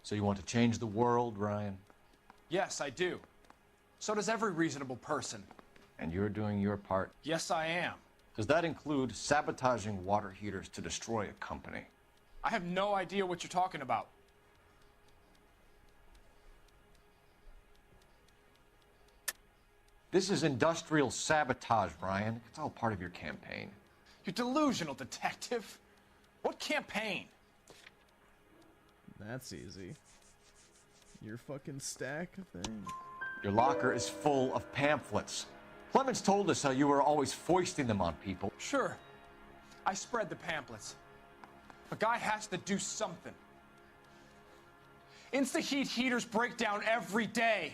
Speaker 8: So you want to change the world, Ryan?
Speaker 16: Yes, I do. So does every reasonable person.
Speaker 8: And you're doing your part?
Speaker 16: Yes, I am.
Speaker 8: Does that include sabotaging water heaters to destroy a company?
Speaker 16: I have no idea what you're talking about.
Speaker 8: This is industrial sabotage, Ryan. It's all part of your campaign.
Speaker 16: You're delusional, detective. What campaign?
Speaker 1: That's easy. Your fucking stack thing.
Speaker 8: Your locker is full of pamphlets. Clemens told us how you were always foisting them on people.
Speaker 16: Sure. I spread the pamphlets. A guy has to do something. Insta-heat heaters break down every day.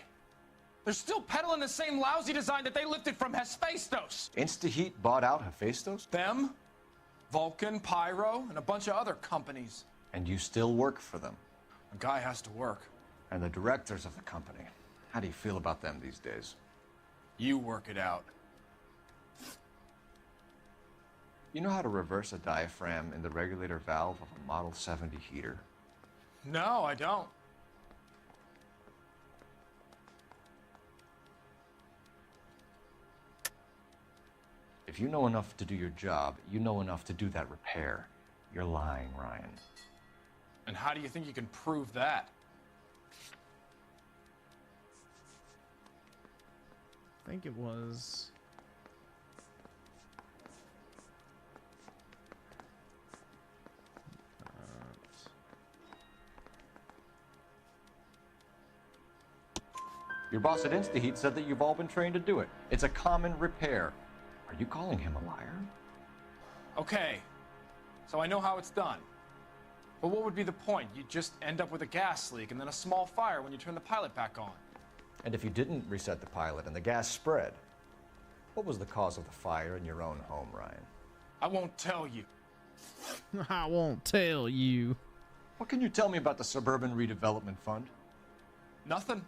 Speaker 16: They're still peddling the same lousy design that they lifted from Hephaestus.
Speaker 8: InstaHeat bought out Hephaestus?
Speaker 16: Them, Vulcan, Pyro, and a bunch of other companies.
Speaker 8: And you still work for them.
Speaker 16: A guy has to work.
Speaker 8: And the directors of the company. How do you feel about them these days?
Speaker 16: You work it out.
Speaker 8: You know how to reverse a diaphragm in the regulator valve of a Model 70 heater?
Speaker 16: No, I don't.
Speaker 8: If you know enough to do your job, you know enough to do that repair. You're lying, Ryan.
Speaker 16: And how do you think you can prove that?
Speaker 1: I think it was...
Speaker 8: Your boss at InstaHeat said that you've all been trained to do it. It's a common repair. Are you calling him a liar?
Speaker 16: Okay, so I know how it's done. But what would be the point? You'd just end up with a gas leak and then a small fire when you turn the pilot back on.
Speaker 8: And if you didn't reset the pilot and the gas spread, what was the cause of the fire in your own home, Ryan?
Speaker 16: I won't tell you.
Speaker 1: I won't tell you.
Speaker 8: What can you tell me about the Suburban Redevelopment Fund?
Speaker 16: Nothing.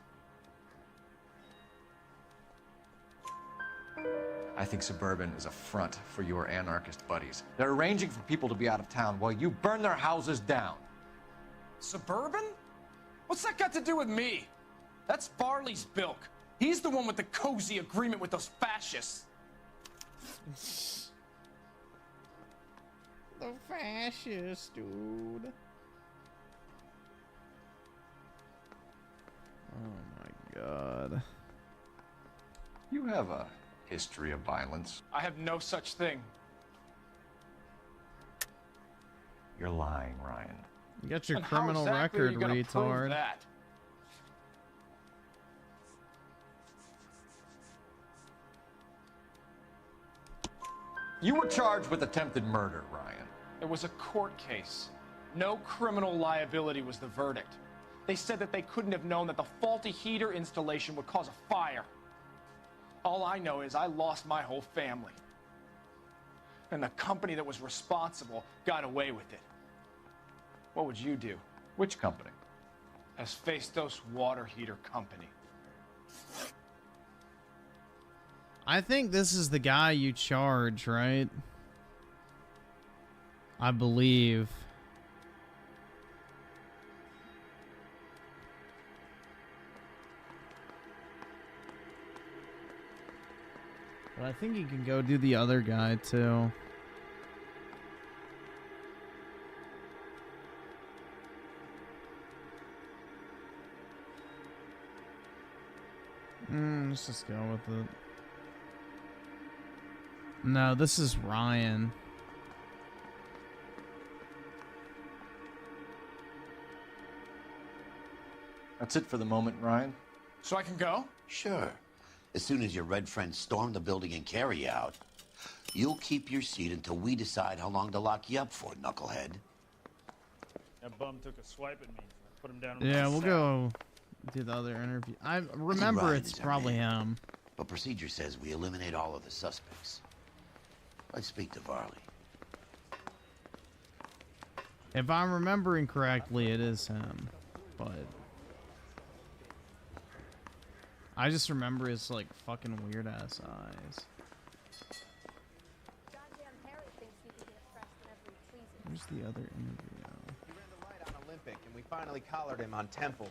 Speaker 8: I think Suburban is a front for your anarchist buddies. They're arranging for people to be out of town while you burn their houses down.
Speaker 16: Suburban? What's that got to do with me? That's Farley's bilk. He's the one with the cozy agreement with those fascists.
Speaker 1: The fascist, dude. Oh my god.
Speaker 8: You have a history of violence.
Speaker 16: I have no such thing.
Speaker 8: You're lying, Ryan.
Speaker 1: You got your
Speaker 16: And how
Speaker 1: criminal
Speaker 16: exactly are
Speaker 1: record,
Speaker 16: you gonna prove
Speaker 1: retard.
Speaker 16: that?
Speaker 8: You were charged with attempted murder, Ryan.
Speaker 16: It was a court case. No criminal liability was the verdict. They said that they couldn't have known that the faulty heater installation would cause a fire. All I know is I lost my whole family. And the company that was responsible got away with it. What would you do?
Speaker 5: Which company?
Speaker 16: Hephaestus Water Heater Company.
Speaker 1: I think this is the guy you charge, right? I believe. But I think you can go do the other guy too. Let's just go with it. No, this is Ryan.
Speaker 5: That's it for the moment, Ryan.
Speaker 16: So I can go?
Speaker 21: Sure. As soon as your red friends storm the building and carry you out, you'll keep your seat until we decide how long to lock you up for, knucklehead.
Speaker 18: That bum took a swipe at me. I put him down.
Speaker 1: Yeah, we'll go do the other interview. I remember
Speaker 21: Ryan
Speaker 1: it's
Speaker 21: is our
Speaker 1: probably
Speaker 21: man,
Speaker 1: him.
Speaker 21: But procedure says we eliminate all of the suspects. Let's speak to Varley.
Speaker 1: If I'm remembering correctly, it is him. But I just remember his like fucking weird ass eyes. Where's the other interview?
Speaker 22: He ran the light on Olympic, and we finally collared him on Temple.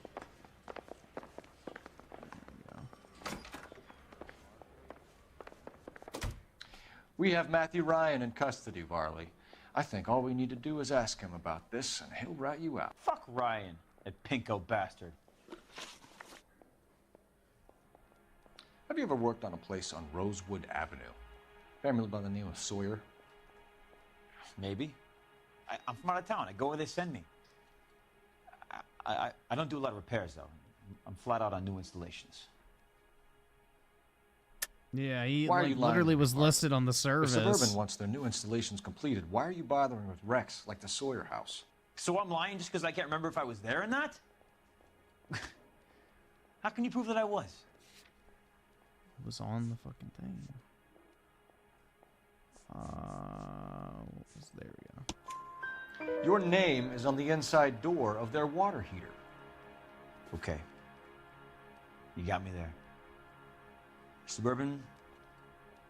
Speaker 5: We have Matthew Ryan in custody, Varley. I think all we need to do is ask him about this, and he'll rat you out.
Speaker 23: Fuck Ryan, that pinko bastard.
Speaker 5: Have you ever worked on a place on Rosewood Avenue? Family by the name of Sawyer?
Speaker 23: Maybe. I'm from out of town. I go where they send me. I don't do a lot of repairs, though. I'm flat out on new installations.
Speaker 1: Yeah, he
Speaker 5: Why are
Speaker 1: like,
Speaker 5: you lying
Speaker 1: literally
Speaker 5: to me,
Speaker 1: was
Speaker 5: Varley?
Speaker 1: listed on the service.
Speaker 5: If Suburban wants their new installations completed, why are you bothering with wrecks like the Sawyer house?
Speaker 23: So I'm lying just because I can't remember if I was there or not? How can you prove that I was?
Speaker 1: It was on the fucking thing. There we go.
Speaker 5: Your name is on the inside door of their water heater.
Speaker 23: Okay. You got me there. Suburban,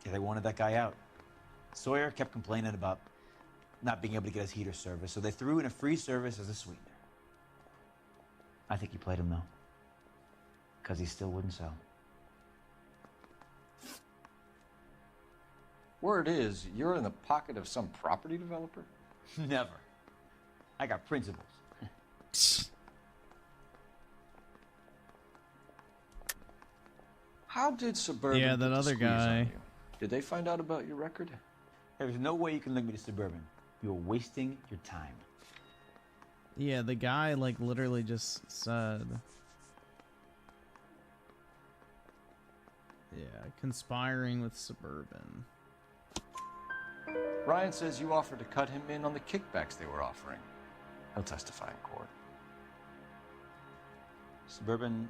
Speaker 23: yeah, they wanted that guy out. Sawyer kept complaining about not being able to get his heater service, so they threw in a free service as a sweetener. I think he played him, though. Because he still wouldn't sell.
Speaker 5: Word is, you're in the pocket of some property developer?
Speaker 23: Never. I got principles.
Speaker 5: How did Suburban
Speaker 1: Yeah,
Speaker 5: put
Speaker 1: that
Speaker 5: the
Speaker 1: other
Speaker 5: squeeze on
Speaker 1: guy.
Speaker 5: you? Did they find out about your record?
Speaker 23: There's no way you can link me to Suburban. You're wasting your time.
Speaker 1: Yeah, the guy like literally just said. Yeah, conspiring with Suburban.
Speaker 5: Ryan says you offered to cut him in on the kickbacks they were offering. He'll testify in court.
Speaker 23: Suburban,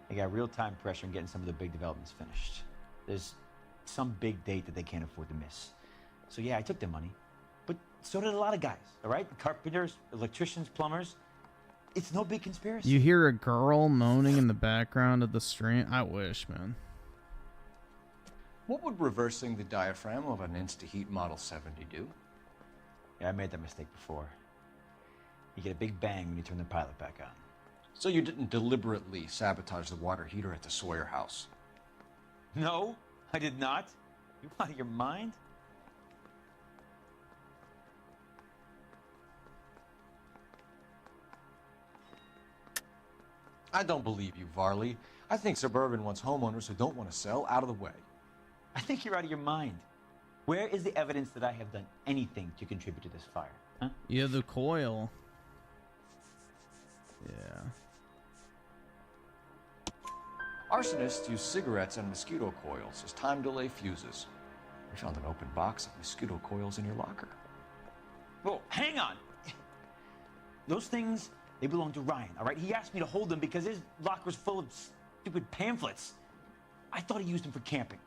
Speaker 23: they got real-time pressure on getting some of the big developments finished. There's some big date that they can't afford to miss. So yeah, I took their money. But so did a lot of guys, all right? Carpenters, electricians, plumbers. It's no big conspiracy.
Speaker 1: You hear a girl moaning in the background of the stream? I wish, man.
Speaker 5: What would reversing the diaphragm of an Insta-Heat Model 70 do?
Speaker 23: Yeah, I made that mistake before. You get a big bang when you turn the pilot back on.
Speaker 5: So you didn't deliberately sabotage the water heater at the Sawyer house?
Speaker 23: No, I did not. You out of your mind?
Speaker 5: I don't believe you, Varley. I think Suburban wants homeowners who don't want to sell out of the way.
Speaker 23: I think you're out of your mind. Where is the evidence that I have done anything to contribute to this fire? Huh?
Speaker 1: Yeah, the coil. Yeah.
Speaker 5: Arsonists use cigarettes and mosquito coils as time delay fuses. We found an open box of mosquito coils in your locker.
Speaker 23: Whoa, hang on. Those things, they belong to Ryan, all right? He asked me to hold them because his locker's full of stupid pamphlets. I thought he used them for camping.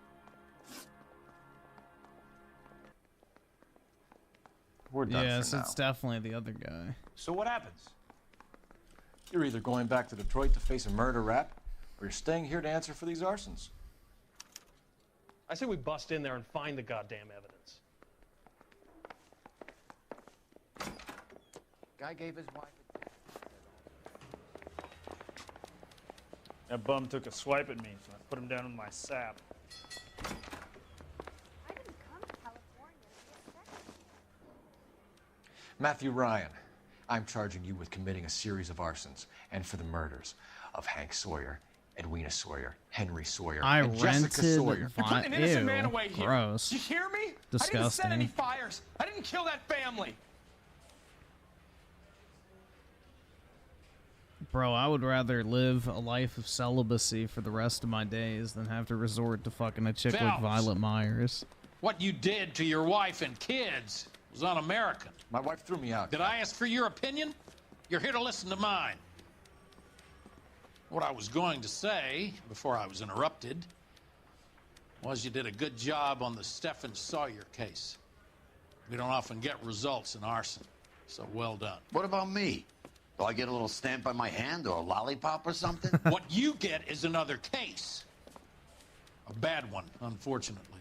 Speaker 5: We're done
Speaker 1: Yes,
Speaker 5: for now.
Speaker 1: it's definitely the other guy.
Speaker 23: So what happens?
Speaker 5: You're either going back to Detroit to face a murder rap, or you're staying here to answer for these arsons.
Speaker 3: I say we bust in there and find the goddamn evidence.
Speaker 8: Guy gave his wife
Speaker 18: That bum took a swipe at me, so I put him down in my sap.
Speaker 5: Matthew Ryan, I'm charging you with committing a series of arsons and for the murders of Hank Sawyer, Edwina Sawyer, Henry Sawyer, and Jessica Sawyer.
Speaker 16: You're putting an innocent man away here.
Speaker 1: Gross.
Speaker 16: Did you hear me? I didn't
Speaker 1: Disgusting.
Speaker 16: set any fires. I didn't kill that family.
Speaker 1: Bro, I would rather live a life of celibacy for the rest of my days than have to resort to fucking a chick like
Speaker 9: Phelps.
Speaker 1: Violet Myers.
Speaker 9: What you did to your wife and kids was un-American.
Speaker 5: My wife threw me out.
Speaker 9: Did I ask for your opinion? You're here to listen to mine. What I was going to say, before I was interrupted, was you did a good job on the Stephen Sawyer case. We don't often get results in arson, so well done.
Speaker 21: What about me? Do I get a little stamp on my hand or a lollipop or something?
Speaker 9: What you get is another case. A bad one, unfortunately.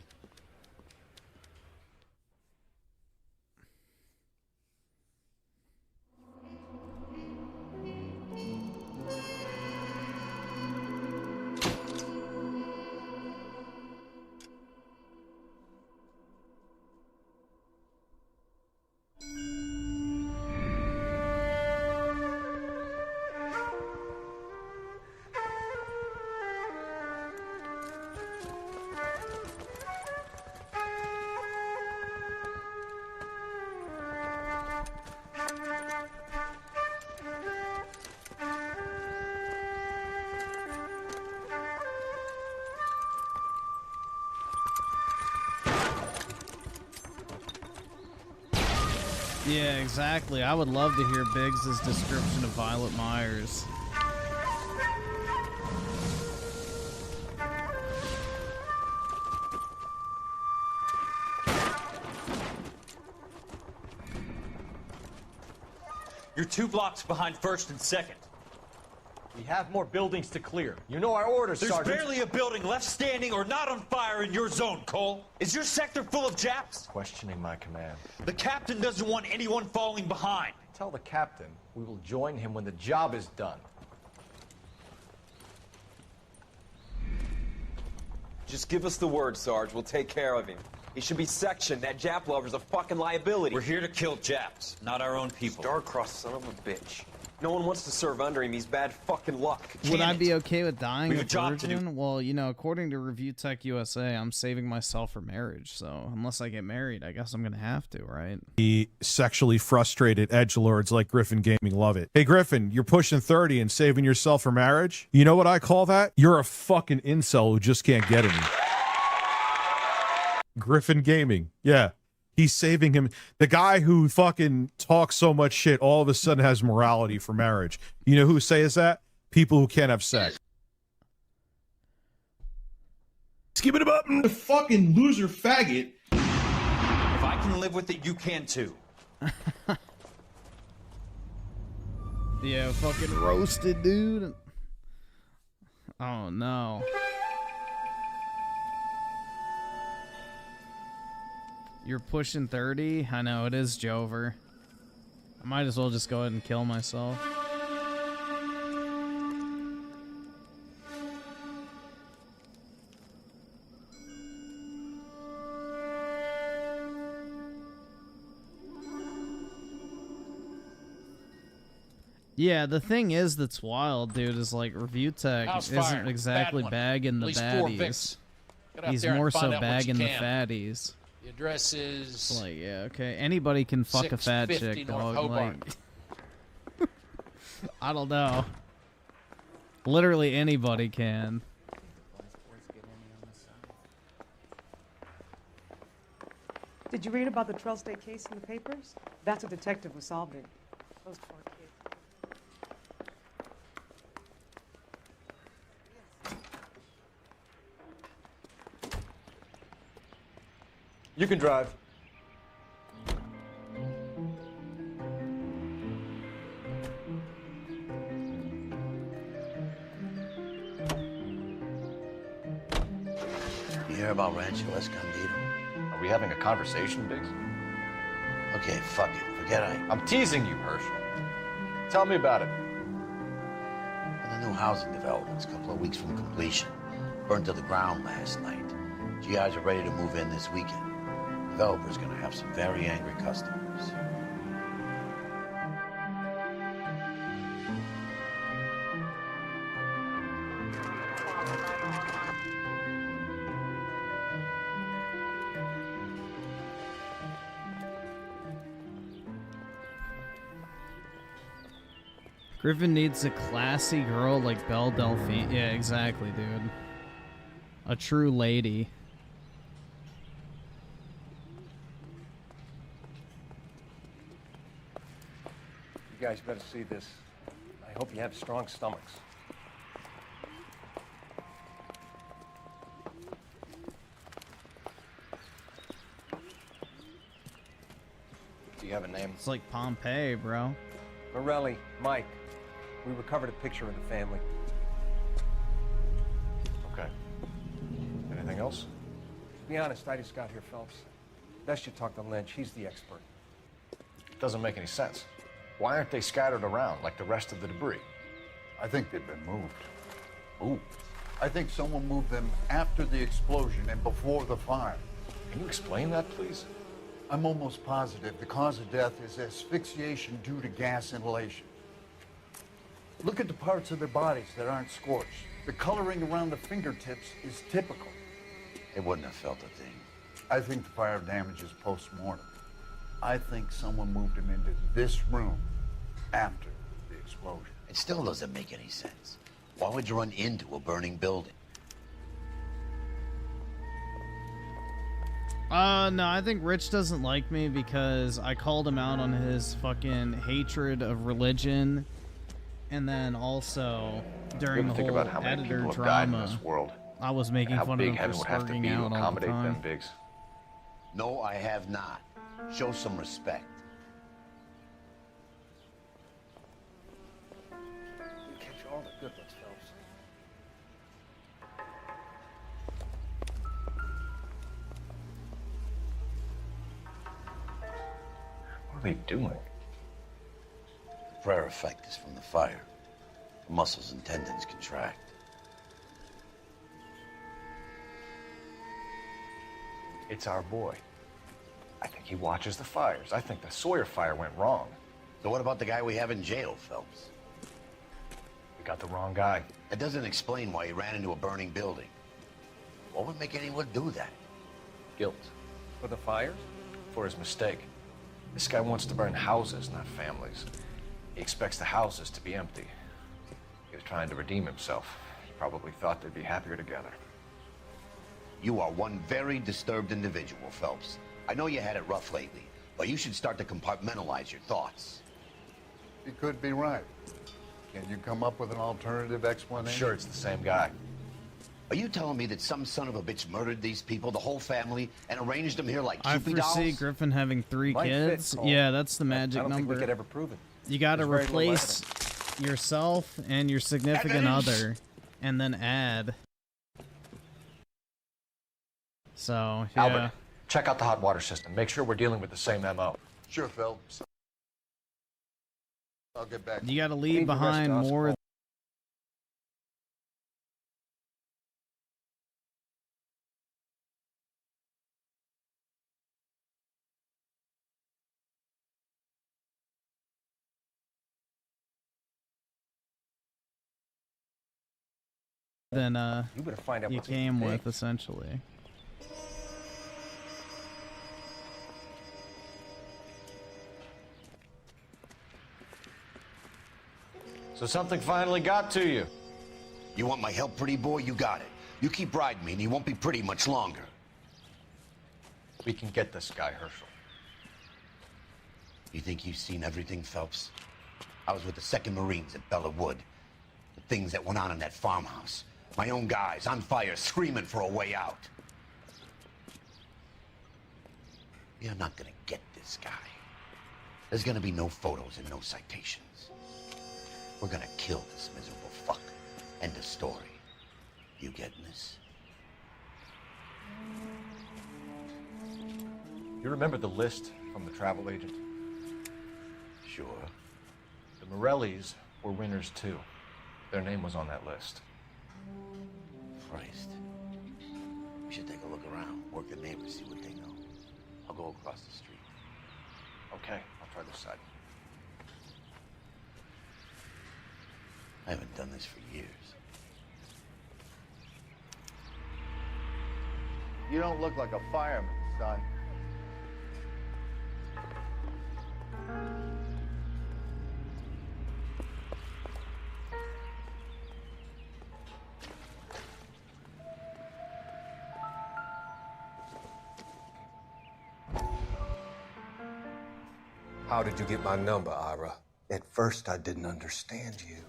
Speaker 1: Yeah, exactly. I would love to hear Biggs' description of Violet Myers.
Speaker 11: You're 2 blocks behind 1st and 2nd. We have more buildings to clear. You know our orders,
Speaker 19: There's
Speaker 11: Sergeant.
Speaker 19: barely a building left standing or not on fire in your zone, Cole. Is your sector full of Japs?
Speaker 5: Questioning my command.
Speaker 19: The captain doesn't want anyone falling behind.
Speaker 8: Tell the captain we will join him when the job is done.
Speaker 11: Just give us the word, Sarge. We'll take care of him. He should be sectioned. That Jap lover's a fucking liability. We're here to kill Japs, not our own people. Star-crossed son of a bitch. No one wants to serve under him. He's bad fucking luck.
Speaker 1: Would I be okay with dying
Speaker 11: We
Speaker 1: a
Speaker 11: have a job to do.
Speaker 1: virgin? Well, you know, according to Review Tech USA, I'm saving myself for marriage. So unless I get married, I guess I'm gonna have to, right?
Speaker 24: The sexually frustrated edgelords like Griffin Gaming love it. Hey, Griffin, you're pushing 30 and saving yourself for marriage? You know what I call that? You're a fucking incel who just can't get any. Griffin Gaming. Yeah. He's saving him. The guy who fucking talks so much shit all of a sudden has morality for marriage. You know who says that? People who can't have sex.
Speaker 25: Skip it up, the fucking loser faggot.
Speaker 11: If I can live with it, you can too.
Speaker 1: Yeah, fucking roasted, dude. Oh no. You're pushing 30? I know, it is Jover. I might as well just go ahead and kill myself. Yeah, the thing is that's wild, dude, is like Review Tech
Speaker 9: House
Speaker 1: isn't
Speaker 9: fire.
Speaker 1: exactly
Speaker 9: Bad one.
Speaker 1: bagging the
Speaker 9: At least 4
Speaker 1: baddies.
Speaker 9: Vicks. Get out
Speaker 1: He's
Speaker 9: there and
Speaker 1: more
Speaker 9: find
Speaker 1: so
Speaker 9: out what you
Speaker 1: bagging the
Speaker 9: can.
Speaker 1: fatties.
Speaker 9: The address is...
Speaker 1: It's like, yeah, okay. Anybody can fuck a fat
Speaker 9: 650
Speaker 1: chick,
Speaker 9: North
Speaker 1: dog.
Speaker 9: Hobart.
Speaker 1: Like, I don't know. Literally anybody can.
Speaker 17: Did you read about the Trail State case in the papers? That's what detective was solving. Those poor kids.
Speaker 5: You can drive.
Speaker 21: You hear about Rancho Escondido?
Speaker 5: Are we having a conversation, Biggs?
Speaker 21: Okay, fuck it. Forget
Speaker 5: I'm teasing you, Herschel. Tell me about it.
Speaker 21: The new housing development's a couple of weeks from completion. Burned to the ground last night. GIs are ready to move in this weekend. Developer's gonna have some very angry customers.
Speaker 1: Griffin needs a classy girl like Belle Delphine. Yeah, exactly, dude. A true lady.
Speaker 2: You guys better see this. I hope you have strong stomachs.
Speaker 5: Do you have a name?
Speaker 1: It's like Pompeii, bro.
Speaker 2: Morelli, Mike. We recovered a picture of the family.
Speaker 5: Okay. Anything else?
Speaker 2: To be honest, I just got here, Phelps. Best you talk to Lynch. He's the expert.
Speaker 5: Doesn't make any sense. Why aren't they scattered around like the rest of the debris?
Speaker 6: I think they've been moved.
Speaker 5: Ooh.
Speaker 6: I think someone moved them after the explosion and before the fire.
Speaker 5: Can you explain that, please?
Speaker 6: I'm almost positive the cause of death is asphyxiation due to gas inhalation. Look at the parts of their bodies that aren't scorched. The coloring around the fingertips is typical.
Speaker 21: They wouldn't have felt a thing.
Speaker 6: I think the fire damage is post-mortem. I think someone moved him into this room after the explosion.
Speaker 21: It still doesn't make any sense. Why would you run into a burning building?
Speaker 1: No, I think Rich doesn't like me because I called him out on his fucking hatred of religion, and then also during the
Speaker 5: think
Speaker 1: whole
Speaker 5: about how many
Speaker 1: editor
Speaker 5: people have died in
Speaker 1: drama,
Speaker 5: this world,
Speaker 1: I was making
Speaker 5: and how
Speaker 1: fun of
Speaker 5: big
Speaker 1: him
Speaker 5: heaven
Speaker 1: for
Speaker 5: would have to
Speaker 1: slurring
Speaker 5: be to
Speaker 1: out all the
Speaker 5: accommodate
Speaker 1: time.
Speaker 5: them, Biggs.
Speaker 21: No, I have not. Show some respect.
Speaker 2: You catch all the good ones, Phelps.
Speaker 5: What are they doing?
Speaker 21: The prayer effect is from the fire. The muscles and tendons contract.
Speaker 5: It's our boy. I think he watches the fires. I think the Sawyer fire went wrong.
Speaker 21: So what about the guy we have in jail, Phelps?
Speaker 5: We got the wrong guy.
Speaker 21: That doesn't explain why he ran into a burning building. What would make anyone do that?
Speaker 5: Guilt.
Speaker 2: For the fires?
Speaker 5: For his mistake. This guy wants to burn houses, not families. He expects the houses to be empty. He was trying to redeem himself. He probably thought they'd be happier together.
Speaker 21: You are one very disturbed individual, Phelps. I know you had it rough lately, but you should start to compartmentalize your thoughts.
Speaker 6: He could be right. Can you come up with an alternative explanation?
Speaker 5: Sure, it's the same guy.
Speaker 21: Are you telling me that some son of a bitch murdered these people, the whole family, and arranged them here like
Speaker 1: I
Speaker 21: Cupid
Speaker 1: foresee
Speaker 21: dolls?
Speaker 1: Griffin having 3
Speaker 2: Might fit,
Speaker 1: kids.
Speaker 2: Cole.
Speaker 1: Yeah, that's the magic
Speaker 2: I don't
Speaker 1: number.
Speaker 2: think we could ever prove it.
Speaker 1: You gotta
Speaker 2: There's very little
Speaker 1: replace yourself and your significant other, and then add. So, yeah.
Speaker 5: Albert, check out the hot water system. Make sure we're dealing with the same MO.
Speaker 6: Sure, Phelps. I'll get back.
Speaker 1: You gotta leave behind more. Than
Speaker 2: You better find out
Speaker 1: you
Speaker 2: what's in
Speaker 1: came
Speaker 2: the
Speaker 1: with,
Speaker 2: pigs.
Speaker 1: essentially.
Speaker 5: So something finally got to you.
Speaker 21: You want my help, pretty boy? You got it. You keep riding me, and you won't be pretty much longer.
Speaker 5: We can get this guy, Herschel.
Speaker 21: You think you've seen everything, Phelps? I was with the 2nd Marines at Bella Wood. The things that went on in that farmhouse. My own guys on fire, screaming for a way out. You're not gonna get this guy. There's gonna be no photos and no citations. We're gonna kill this miserable fuck. End of story. You getting this?
Speaker 5: You remember the list from the travel agent?
Speaker 21: Sure.
Speaker 5: The Morellis were winners too. Their name was on that list.
Speaker 21: Christ. We should take a look around, work the neighbors, see what they know. I'll go across the street.
Speaker 5: Okay, I'll try this side.
Speaker 21: I haven't done this for years.
Speaker 6: You don't look like a fireman, son.
Speaker 2: How did you get my number, Ira?
Speaker 4: At first, I didn't understand you.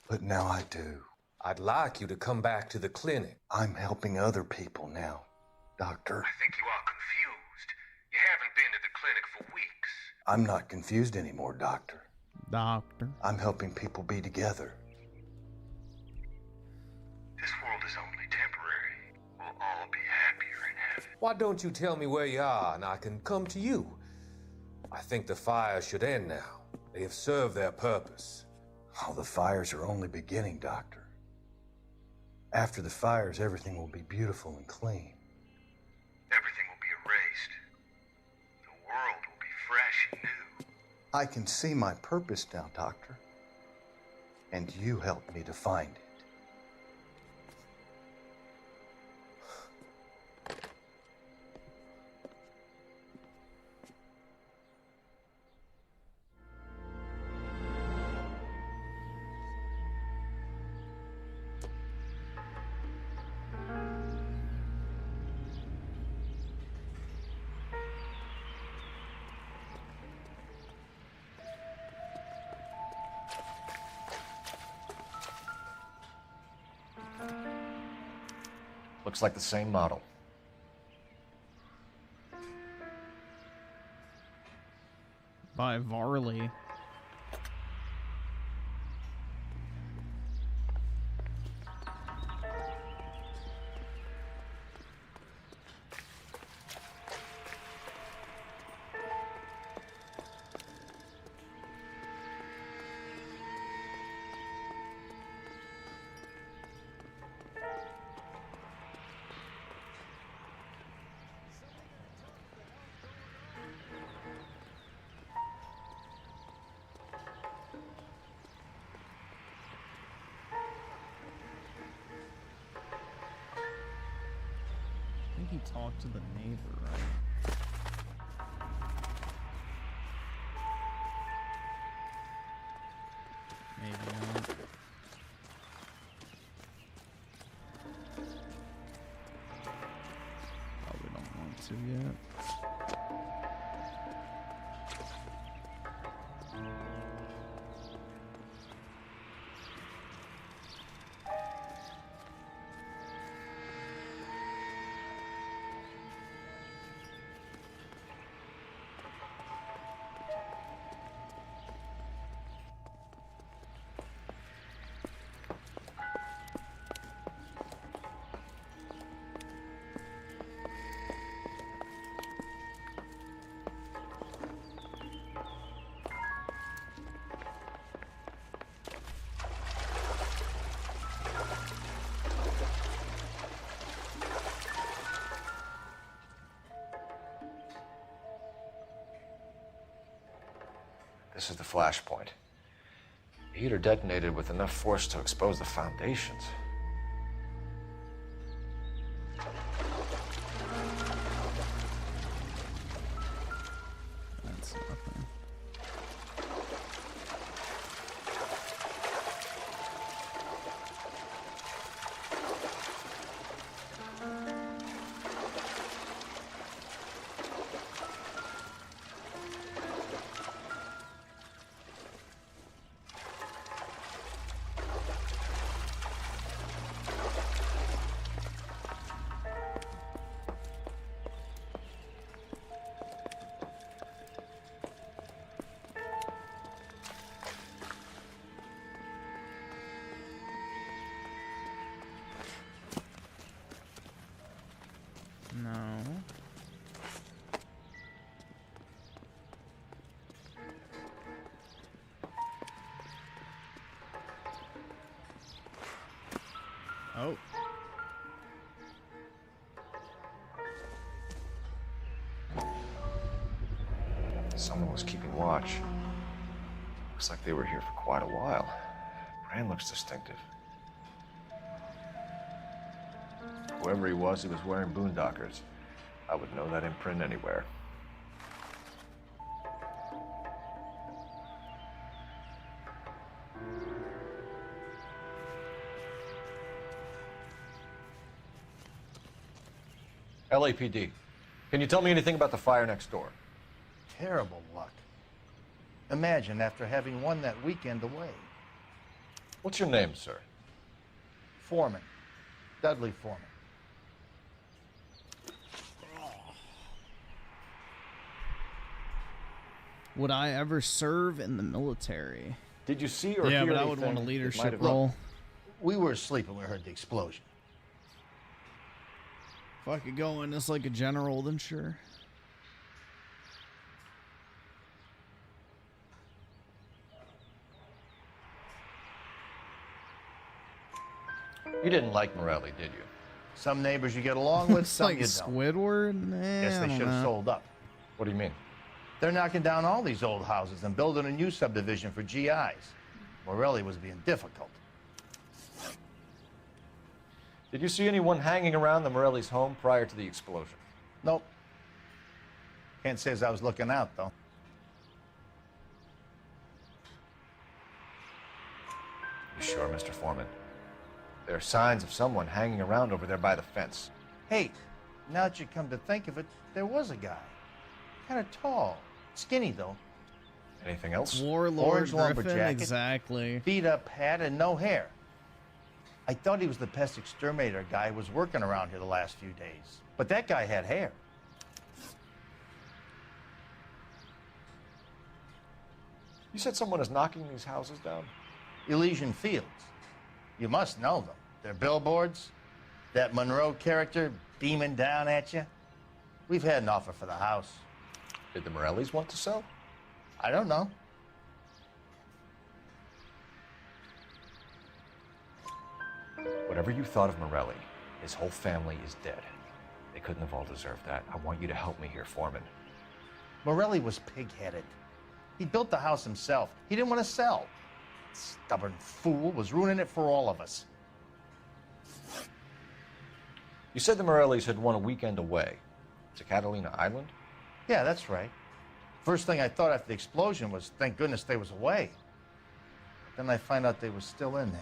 Speaker 4: But now I do.
Speaker 2: I'd like you to come back to the clinic.
Speaker 4: I'm helping other people now, Doctor.
Speaker 10: I think you are confused. You haven't been to the clinic for weeks.
Speaker 4: I'm not confused anymore, Doctor.
Speaker 1: Doctor.
Speaker 4: I'm helping people be together.
Speaker 10: This world is only temporary. We'll all be happier in heaven.
Speaker 2: Why don't you tell me where you are and I can come to you? I think the fires should end now. They have served their purpose.
Speaker 4: Oh, the fires are only beginning, Doctor. After the fires, everything will be beautiful and clean.
Speaker 10: Everything will be erased. The world will be fresh and new.
Speaker 4: I can see my purpose now, Doctor. And you helped me to find it.
Speaker 5: Looks like the same model.
Speaker 1: By Varley. I think he talked to the neighbor, right? Maybe not. Probably don't want to yet.
Speaker 5: This is the flashpoint. The heater detonated with enough force to expose the foundations.
Speaker 1: That's nothing. Oh.
Speaker 5: Someone was keeping watch. Looks like they were here for quite a while. Brand looks distinctive. Whoever he was wearing boondockers. I would know that imprint anywhere. LAPD, can you tell me anything about the fire next door?
Speaker 6: Terrible luck. Imagine after having won that weekend away.
Speaker 5: What's your name, sir?
Speaker 6: Foreman. Dudley Foreman.
Speaker 1: Would I ever serve in the military?
Speaker 5: Did you see or
Speaker 1: yeah,
Speaker 5: hear
Speaker 1: but I would want a
Speaker 5: anything that might
Speaker 1: leadership
Speaker 5: have-
Speaker 1: role.
Speaker 6: We were asleep when we heard the explosion.
Speaker 1: If I could go in as like a general, then sure.
Speaker 5: You didn't like Morelli, did you?
Speaker 6: Some neighbors you get along with,
Speaker 1: It's
Speaker 6: some
Speaker 1: like
Speaker 6: you don't.
Speaker 1: Squidward? Nah,
Speaker 6: Guess
Speaker 1: I
Speaker 6: they
Speaker 1: don't
Speaker 6: should have
Speaker 1: know.
Speaker 6: sold up.
Speaker 5: What do you mean?
Speaker 6: They're knocking down all these old houses and building a new subdivision for GIs. Morelli was being difficult.
Speaker 5: Did you see anyone hanging around the Morelli's home prior to the explosion?
Speaker 6: Nope. Can't say as I was looking out, though.
Speaker 5: You sure, Mr. Foreman? There are signs of someone hanging around over there by the fence.
Speaker 6: Hey, now that you come to think of it, there was a guy. Kind of tall. Skinny, though.
Speaker 5: Anything else?
Speaker 1: Warlord
Speaker 6: Orange
Speaker 1: Griffin,
Speaker 6: lumberjacket,
Speaker 1: exactly.
Speaker 6: beat-up hat, and no hair. I thought he was the pest exterminator guy who was working around here the last few days. But that guy had hair.
Speaker 5: You said someone is knocking these houses down?
Speaker 6: Elysian Fields. You must know them. Their billboards, that Monroe character beaming down at you. We've had an offer for the house.
Speaker 5: Did the Morellis want to sell?
Speaker 6: I don't know.
Speaker 5: Whatever you thought of Morelli, his whole family is dead. They couldn't have all deserved that. I want you to help me here, Foreman.
Speaker 6: Morelli was pig-headed. He built the house himself. He didn't want to sell. Stubborn fool was ruining it for all of us.
Speaker 5: You said the Morellis had won a weekend away to Catalina Island?
Speaker 6: Yeah, that's right. First thing I thought after the explosion was, thank goodness they was away. Then I find out they was still in there.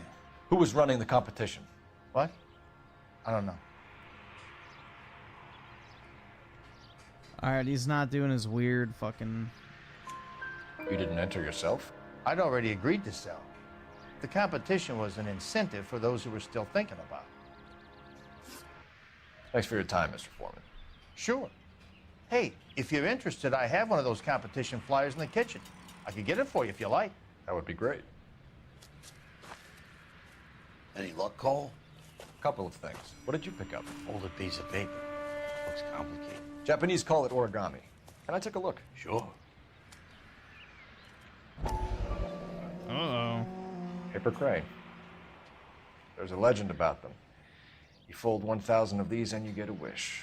Speaker 5: Who was running the competition?
Speaker 6: What? I don't know.
Speaker 1: Alright, he's not doing his weird fucking...
Speaker 5: You didn't enter yourself?
Speaker 6: I'd already agreed to sell. The competition was an incentive for those who were still thinking about it.
Speaker 5: Thanks for your time, Mr. Foreman.
Speaker 6: Sure. Hey, if you're interested, I have one of those competition flyers in the kitchen. I could get it for you if you like.
Speaker 5: That would be great.
Speaker 21: Any luck, Cole?
Speaker 5: A couple of things. What did you pick up?
Speaker 21: Folded piece of paper. Looks complicated.
Speaker 5: Japanese call it origami. Can I take a look?
Speaker 21: Sure.
Speaker 1: Uh-oh.
Speaker 5: Paper crane. There's a legend about them. You fold 1,000 of these and you get a wish.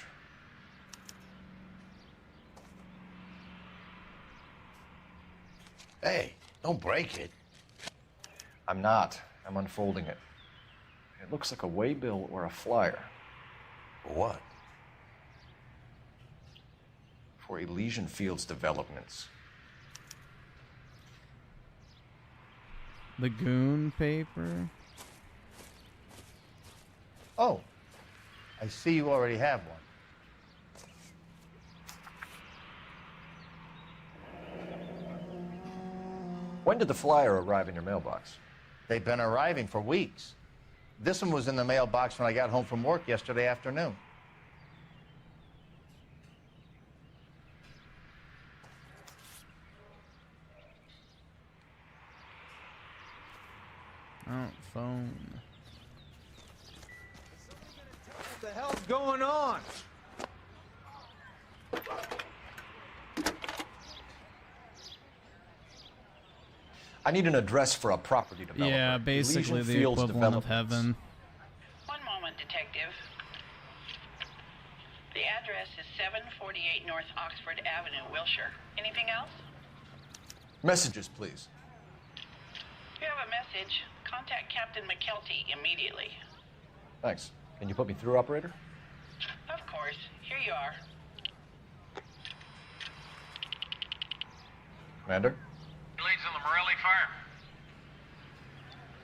Speaker 21: Hey, don't break it.
Speaker 5: I'm not. I'm unfolding it. It looks like a waybill or a flyer.
Speaker 21: For what?
Speaker 5: For Elysian Fields developments.
Speaker 1: The goon paper?
Speaker 6: Oh, I see you already have one.
Speaker 5: When did the flyer arrive in your mailbox?
Speaker 6: They've been arriving for weeks. This one was in the mailbox when I got home from work yesterday afternoon.
Speaker 1: Oh, phone.
Speaker 22: What the hell's going on?
Speaker 5: I need an address for a property developer.
Speaker 1: Yeah, basically
Speaker 5: Elysian
Speaker 1: the
Speaker 5: Fields
Speaker 1: equivalent of
Speaker 5: Developments.
Speaker 1: heaven.
Speaker 7: One Detective. The address is 748 North Oxford Avenue, Wilshire. Anything else?
Speaker 5: Messages, please.
Speaker 7: If you have a message, contact Captain McKelty immediately.
Speaker 5: Thanks. Can you put me through, operator?
Speaker 7: Of course. Here you are.
Speaker 5: Commander?
Speaker 10: Leads on the Morelli fire.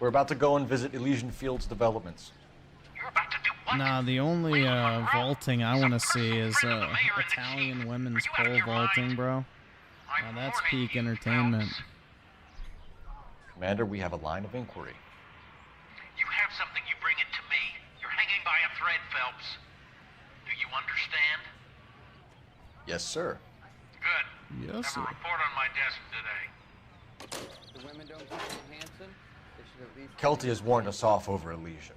Speaker 5: We're about to go and visit Elysian Fields developments.
Speaker 1: Nah, the only vaulting I want to see is Italian women's pole vaulting, bro. Now that's peak entertainment.
Speaker 5: Commander, we have a line of inquiry.
Speaker 10: You have something, you bring it to me. You're hanging by a thread, Phelps. Do you understand?
Speaker 5: Yes, sir.
Speaker 10: Good.
Speaker 1: Yes,
Speaker 10: Have a report on my desk today.
Speaker 22: The women don't keep it handsome. They should at least.
Speaker 5: Kelty has warned us off over Elysian.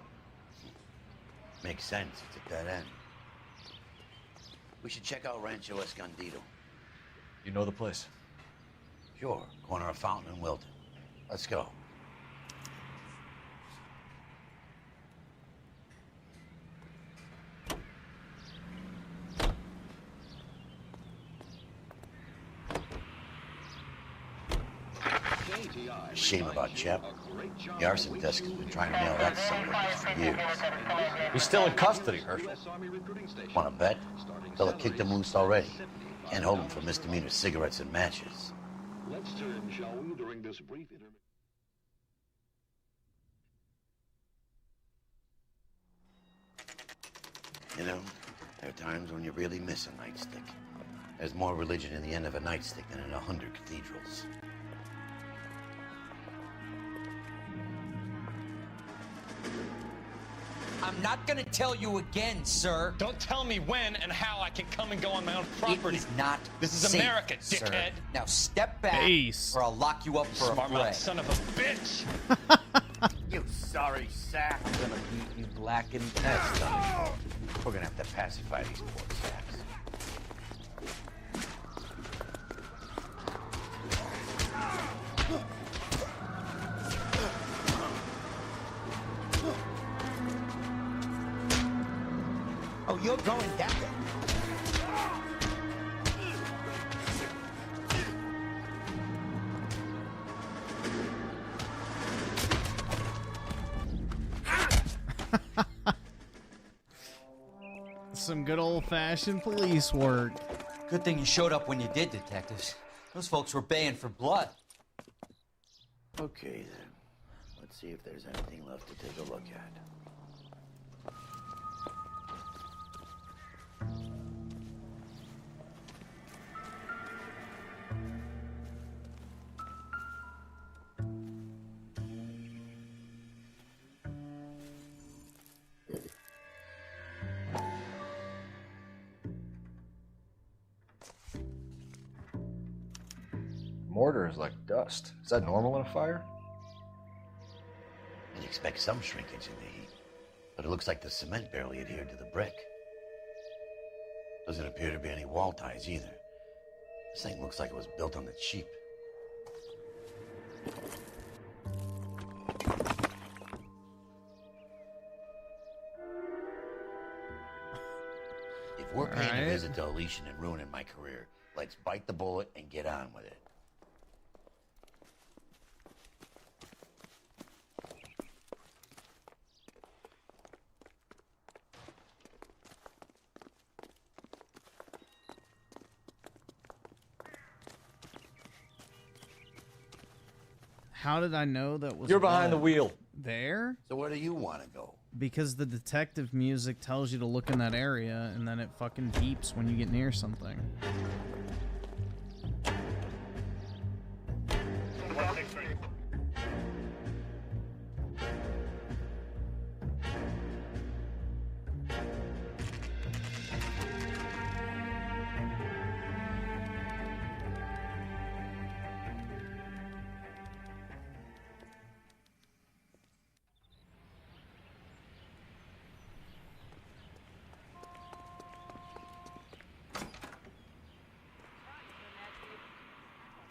Speaker 21: Makes sense. It's at that end. We should check out Rancho Escondido.
Speaker 5: You know the place?
Speaker 21: Sure. Corner of Fountain and Wilton. Let's go. Shame about Jep. The arson desk has been trying to nail that son of a bitch for years.
Speaker 5: He's still in custody, Herschel.
Speaker 21: Want to bet? Fella kicked him loose already. Can't hold him for misdemeanor cigarettes and matches.
Speaker 12: Let's turn, shall we, during this brief intermission.
Speaker 21: You know, there are times when you really miss a nightstick. There's more religion in the end of a nightstick than in 100 cathedrals.
Speaker 19: I'm not gonna tell you again, sir.
Speaker 16: Don't tell me when and how I can come and go on my own property.
Speaker 19: It is not
Speaker 16: This is
Speaker 19: safe,
Speaker 16: America,
Speaker 19: sir.
Speaker 16: dickhead.
Speaker 19: Now step back, or I'll lock you up for a
Speaker 16: Smart
Speaker 19: play.
Speaker 16: mouth son of a bitch.
Speaker 21: You sorry sack. I'm gonna beat you black and test on it. We're gonna have to pacify these poor sacks.
Speaker 19: Oh, you're going down.
Speaker 1: Some good old-fashioned police work.
Speaker 19: Good thing you showed up when you did, detectives. Those folks were baying for blood.
Speaker 21: Okay, then. Let's see if there's anything left to take a look at.
Speaker 5: Mortar is like dust. Is that normal in a fire?
Speaker 21: You'd expect some shrinkage in the heat, but it looks like the cement barely adhered to the brick. Doesn't appear to be any wall ties either. This thing looks like it was built on the cheap. If we're paying a visit to Elysian and ruining my career, let's bite the bullet and get on with it.
Speaker 1: How did I know that was
Speaker 5: You're behind the wheel.
Speaker 1: There?
Speaker 21: So where do you want to go?
Speaker 1: Because the detective music tells you to look in that area, and then it fucking beeps when you get near something.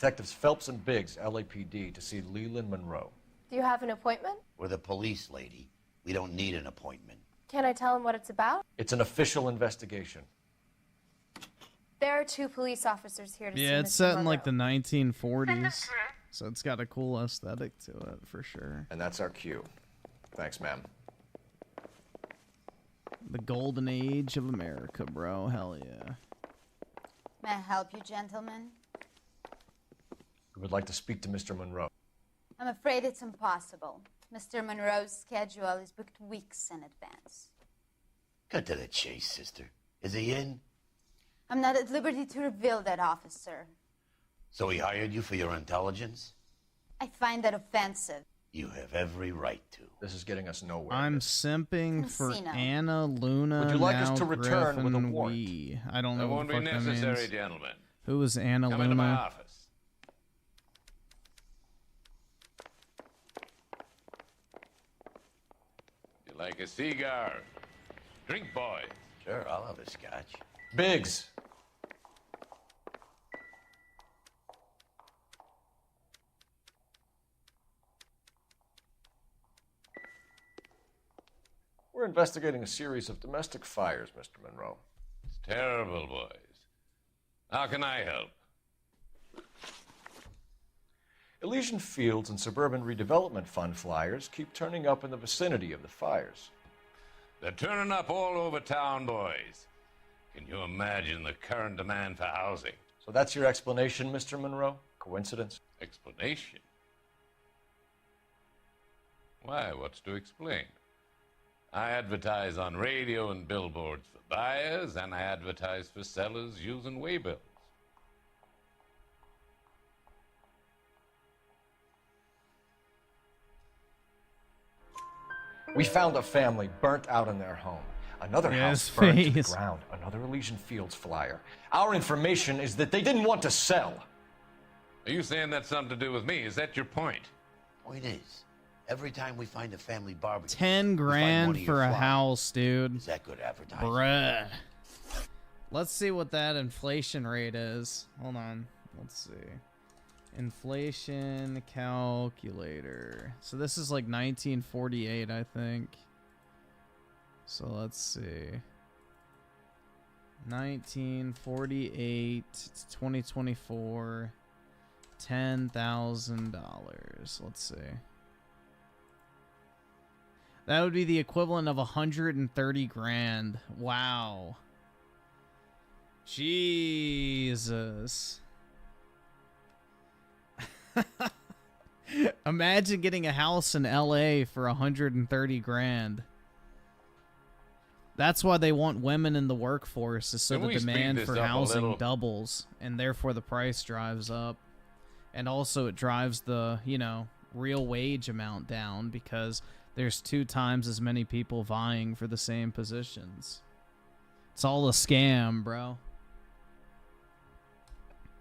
Speaker 5: Detectives Phelps and Biggs, LAPD, to see Leland Monroe.
Speaker 14: Do you have an appointment?
Speaker 21: We're the police, lady. We don't need an appointment.
Speaker 13: Can I tell him what it's about?
Speaker 5: It's an official investigation.
Speaker 13: There are 2 police officers here to see
Speaker 1: Yeah, it's
Speaker 13: Mr.
Speaker 1: set in
Speaker 13: Monroe.
Speaker 1: like the 1940s, so it's got a cool aesthetic to it for sure.
Speaker 5: And that's our cue. Thanks, ma'am.
Speaker 1: The golden age of America, bro. Hell yeah.
Speaker 14: May I help you, gentlemen?
Speaker 5: We would like to speak to Mr. Monroe.
Speaker 14: I'm afraid it's impossible. Mr. Monroe's schedule is booked weeks in advance.
Speaker 21: Cut to the chase, sister. Is he in?
Speaker 14: I'm not at liberty to reveal that, officer.
Speaker 21: So he hired you for your intelligence?
Speaker 14: I find that offensive.
Speaker 21: You have every right to.
Speaker 5: This is getting us nowhere.
Speaker 1: I'm simping for
Speaker 14: Casino.
Speaker 1: Anna, Luna,
Speaker 5: Would you like us
Speaker 1: now
Speaker 5: to return
Speaker 1: Griffin,
Speaker 5: with a warrant?
Speaker 1: we. I don't know
Speaker 15: That
Speaker 1: what
Speaker 15: won't
Speaker 1: the
Speaker 15: be
Speaker 1: fuck that
Speaker 15: necessary,
Speaker 1: means.
Speaker 15: gentlemen.
Speaker 1: Who is Anna,
Speaker 15: Come
Speaker 1: Luna?
Speaker 15: into my office. You like a cigar? Drink, boy.
Speaker 21: Sure, I'll have a scotch.
Speaker 5: Biggs! We're investigating a series of domestic fires, Mr. Monroe.
Speaker 15: It's terrible, boys. How can I help?
Speaker 5: Elysian Fields and Suburban Redevelopment Fund flyers keep turning up in the vicinity of the fires.
Speaker 15: They're turning up all over town, boys. Can you imagine the current demand for housing?
Speaker 5: So that's your explanation, Mr. Monroe? Coincidence?
Speaker 15: Explanation? Why, what's to explain? I advertise on radio and billboards for buyers, and I advertise for sellers using waybills.
Speaker 5: We found a family burnt out in their home. Another
Speaker 1: Yes,
Speaker 5: house burned to the
Speaker 1: face.
Speaker 5: ground. Another Elysian Fields flyer. Our information is that they didn't want to sell.
Speaker 15: Are you saying that's something to do with me? Is that your point?
Speaker 21: Point is, every time we find a family barbecue,
Speaker 1: 10
Speaker 21: one
Speaker 1: grand
Speaker 21: of your
Speaker 1: for a
Speaker 21: flyers.
Speaker 1: house, dude.
Speaker 21: Is that good advertising?
Speaker 1: Bruh. Let's see what that inflation rate is. Hold on. Let's see. Inflation calculator. So this is like 1948, I think. So let's see. 1948 to 2024. $10,000. Let's see. That would be the equivalent of 130 grand. Wow. Jesus. Imagine getting a house in LA for 130 grand. That's why they want women in the workforce, is so
Speaker 15: Can
Speaker 1: the
Speaker 15: we speed
Speaker 1: demand
Speaker 15: this
Speaker 1: for
Speaker 15: up a
Speaker 1: housing
Speaker 15: little?
Speaker 1: doubles, and therefore the price drives up. And also it drives the, you know, real wage amount down because there's 2 times as many people vying for the same positions. It's all a scam, bro.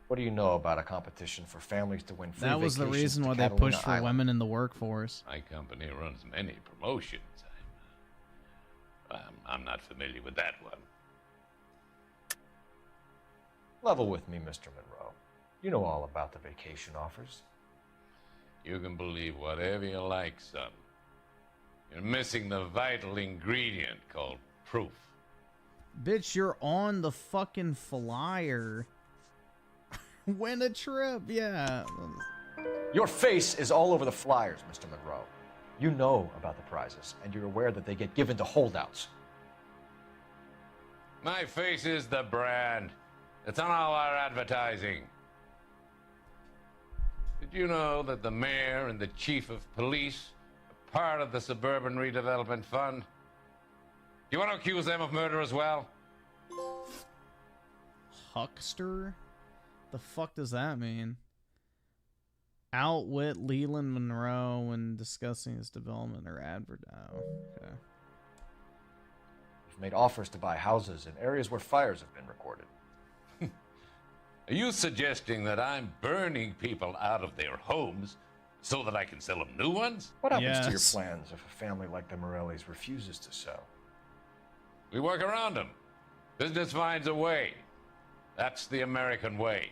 Speaker 5: What do you know about a competition for families to win free
Speaker 1: That was the
Speaker 5: vacations
Speaker 1: reason
Speaker 5: to
Speaker 1: why they
Speaker 5: Catalina
Speaker 1: pushed for
Speaker 5: Island?
Speaker 1: women in the workforce.
Speaker 15: My company runs many promotions. I'm not familiar with that one.
Speaker 5: Level with me, Mr. Monroe. You know all about the vacation offers.
Speaker 15: You can believe whatever you like, son. You're missing the vital ingredient called proof.
Speaker 1: Bitch, you're on the fucking flyer. Win a trip, yeah.
Speaker 5: Your face is all over the flyers, Mr. Monroe. You know about the prizes, and you're aware that they get given to holdouts.
Speaker 15: My face is the brand. It's on all our advertising. Did you know that the mayor and the chief of police are part of the Suburban Redevelopment Fund? Do you want to accuse them of murder as well?
Speaker 1: Huckster? The fuck does that mean? Outwit Leland Monroe when discussing his development or okay.
Speaker 5: We've made offers to buy houses in areas where fires have been recorded.
Speaker 15: Are you suggesting that I'm burning people out of their homes so that I can sell them new ones?
Speaker 5: What happens to your plans if a family like the Morellis refuses to sell?
Speaker 15: We work around them. Business finds a way. That's the American way.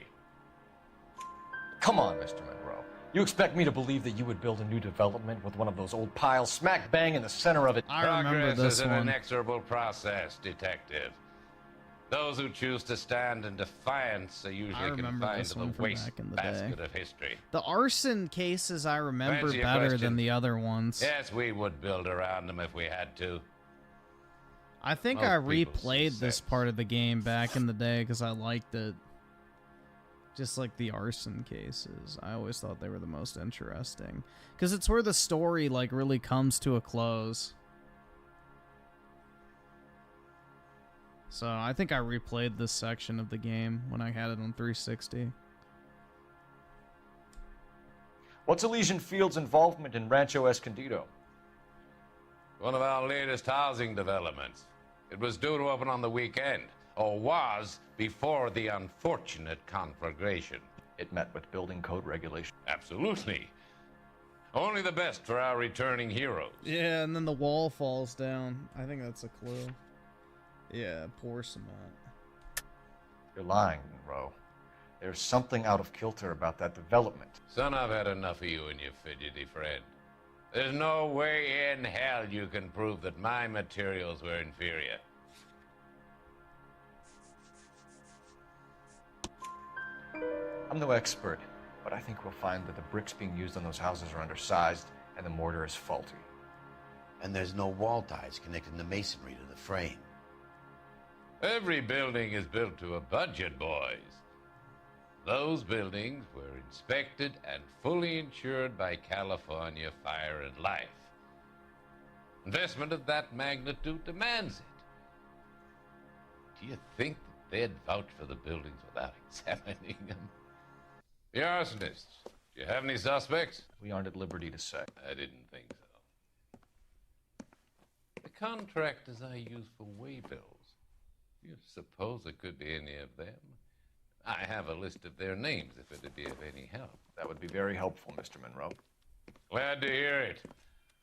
Speaker 5: Come on, Mr. Monroe.
Speaker 3: You expect me to believe that you would build a new development with one of those old piles smack bang in the center of it?
Speaker 1: I remember
Speaker 15: Progress
Speaker 1: this
Speaker 15: is an
Speaker 1: one.
Speaker 15: inexorable process, detective. Those who choose to stand in defiance are usually
Speaker 1: remember
Speaker 15: confined
Speaker 1: this
Speaker 15: to
Speaker 1: one
Speaker 15: the
Speaker 1: from
Speaker 15: waste
Speaker 1: back in the
Speaker 15: basket
Speaker 1: day.
Speaker 15: of history.
Speaker 1: The arson cases I remember
Speaker 15: Answer your
Speaker 1: better
Speaker 15: question.
Speaker 1: than the other ones.
Speaker 15: Yes, we would build around them if we had to.
Speaker 1: I think
Speaker 15: Most
Speaker 1: I
Speaker 15: people see
Speaker 1: replayed this part of the game back in the day because I liked it. Just like the arson cases. I always thought they were the most interesting. Because it's where the story like really comes to a close. So I think I replayed this section of the game when I had it on 360.
Speaker 3: What's Elysian Field's involvement in Rancho Escondido?
Speaker 15: One of our latest housing developments. It was due to open on the weekend, or was before the unfortunate conflagration.
Speaker 3: It met with building code regulation.
Speaker 15: Absolutely. Only the best for our returning heroes.
Speaker 1: Yeah, and then the wall falls down. I think that's a clue. Yeah, poor cement.
Speaker 3: You're lying, Monroe. There's something out of kilter about that development.
Speaker 15: Son, I've had enough of you and your fidgety friend. There's no way in hell you can prove that my materials were inferior.
Speaker 3: I'm no expert, but I think we'll find that the bricks being used on those houses are undersized and the mortar is faulty.
Speaker 21: And there's no wall ties connecting the masonry to the frame.
Speaker 15: Every building is built to a budget, boys. Those buildings were inspected and fully insured by California Fire and Life. Investment of that magnitude demands it. Do you think that they'd vouch for the buildings without examining them? The arsonists, do you have any suspects?
Speaker 3: We aren't at liberty to say.
Speaker 15: I didn't think so. The contractors I use for waybills, do you suppose it could be any of them? I have a list of their names if it'd be of any help.
Speaker 3: That would be very helpful, Mr. Monroe.
Speaker 15: Glad to hear it.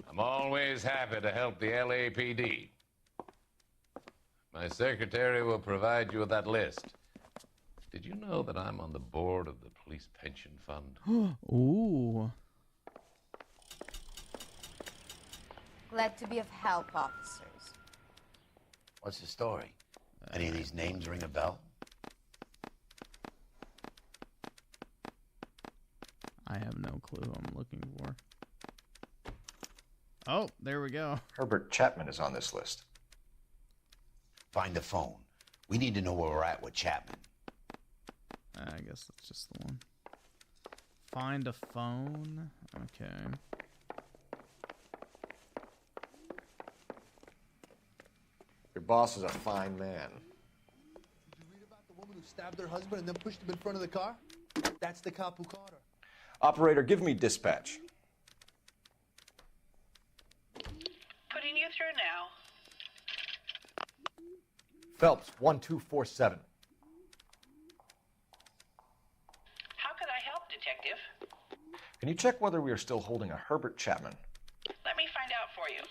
Speaker 15: I'm always happy to help the LAPD. My secretary will provide you with that list. Did you know that I'm on the board of the police pension fund?
Speaker 1: Ooh.
Speaker 14: Glad to be of help, officers.
Speaker 21: What's the story? Any of these names ring a bell?
Speaker 1: I have no clue who I'm looking for. Oh, there we go.
Speaker 3: Herbert Chapman is on this list.
Speaker 21: Find the phone. We need to know where we're at with Chapman.
Speaker 1: I guess that's just the one. Find a phone. Okay.
Speaker 3: Your boss is a fine man.
Speaker 8: Did you read about the woman who stabbed her husband and then pushed him in front of the car? That's the cop who caught her.
Speaker 3: Operator, give me dispatch.
Speaker 7: Putting you through now.
Speaker 3: Phelps, 1247.
Speaker 7: How could I help, Detective?
Speaker 3: Can you check whether we are still holding a Herbert Chapman?
Speaker 7: Let me find out for you.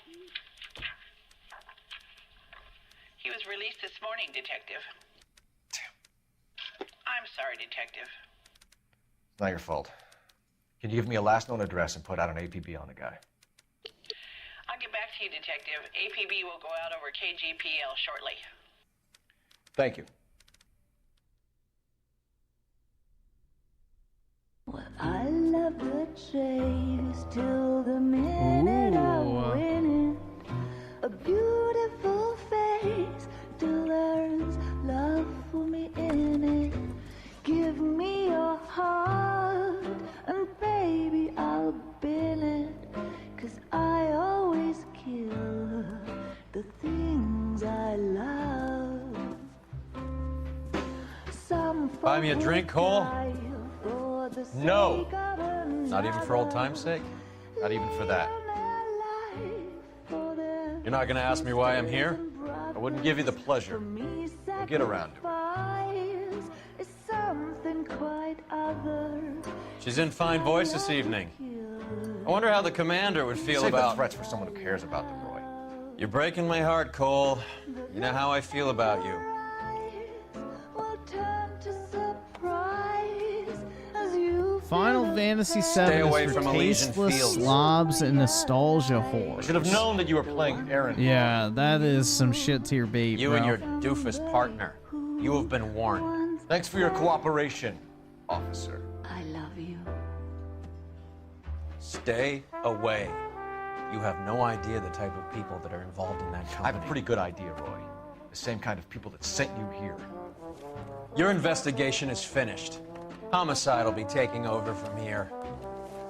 Speaker 7: He was released this morning, Detective. Damn. I'm sorry, Detective.
Speaker 3: It's not your fault. Can you give me a last known address and put out an APB on the guy?
Speaker 7: I'll get back to you, Detective. APB will go out over KGPL shortly.
Speaker 3: Thank you.
Speaker 18: I love the chase till the minute I'm winning. A beautiful face till there's love for me in it. Give me your heart and baby I'll bill it. 'Cause I always kill the things I love.
Speaker 20: Buy me a drink, Cole? No. Not even for old time's sake? Not even for that. You're not gonna ask me why I'm here? I wouldn't give you the pleasure. We'll get around to it. She's in fine voice this evening. I wonder how the commander would feel
Speaker 3: Save
Speaker 20: about...
Speaker 3: the threats for someone who cares about them, Roy.
Speaker 20: You're breaking my heart, Cole. You know how I feel about you.
Speaker 18: Will turn to surprise as you
Speaker 1: Final Fantasy VII
Speaker 20: away
Speaker 1: is for
Speaker 20: from Elysian
Speaker 1: tasteless
Speaker 20: Fields.
Speaker 1: slobs and nostalgia whores.
Speaker 5: I should have known that you were playing Aaron.
Speaker 1: Yeah, that is some shit to your bait,
Speaker 20: You
Speaker 1: bro.
Speaker 20: and your doofus partner. You have been warned.
Speaker 5: Thanks for your cooperation, officer.
Speaker 18: I love you.
Speaker 20: Stay away. You have no idea the type of people that are involved in that
Speaker 5: I
Speaker 20: company.
Speaker 5: have a pretty good idea, Roy. The same kind of people that sent you here.
Speaker 20: Your investigation is finished. Homicide will be taking over from here.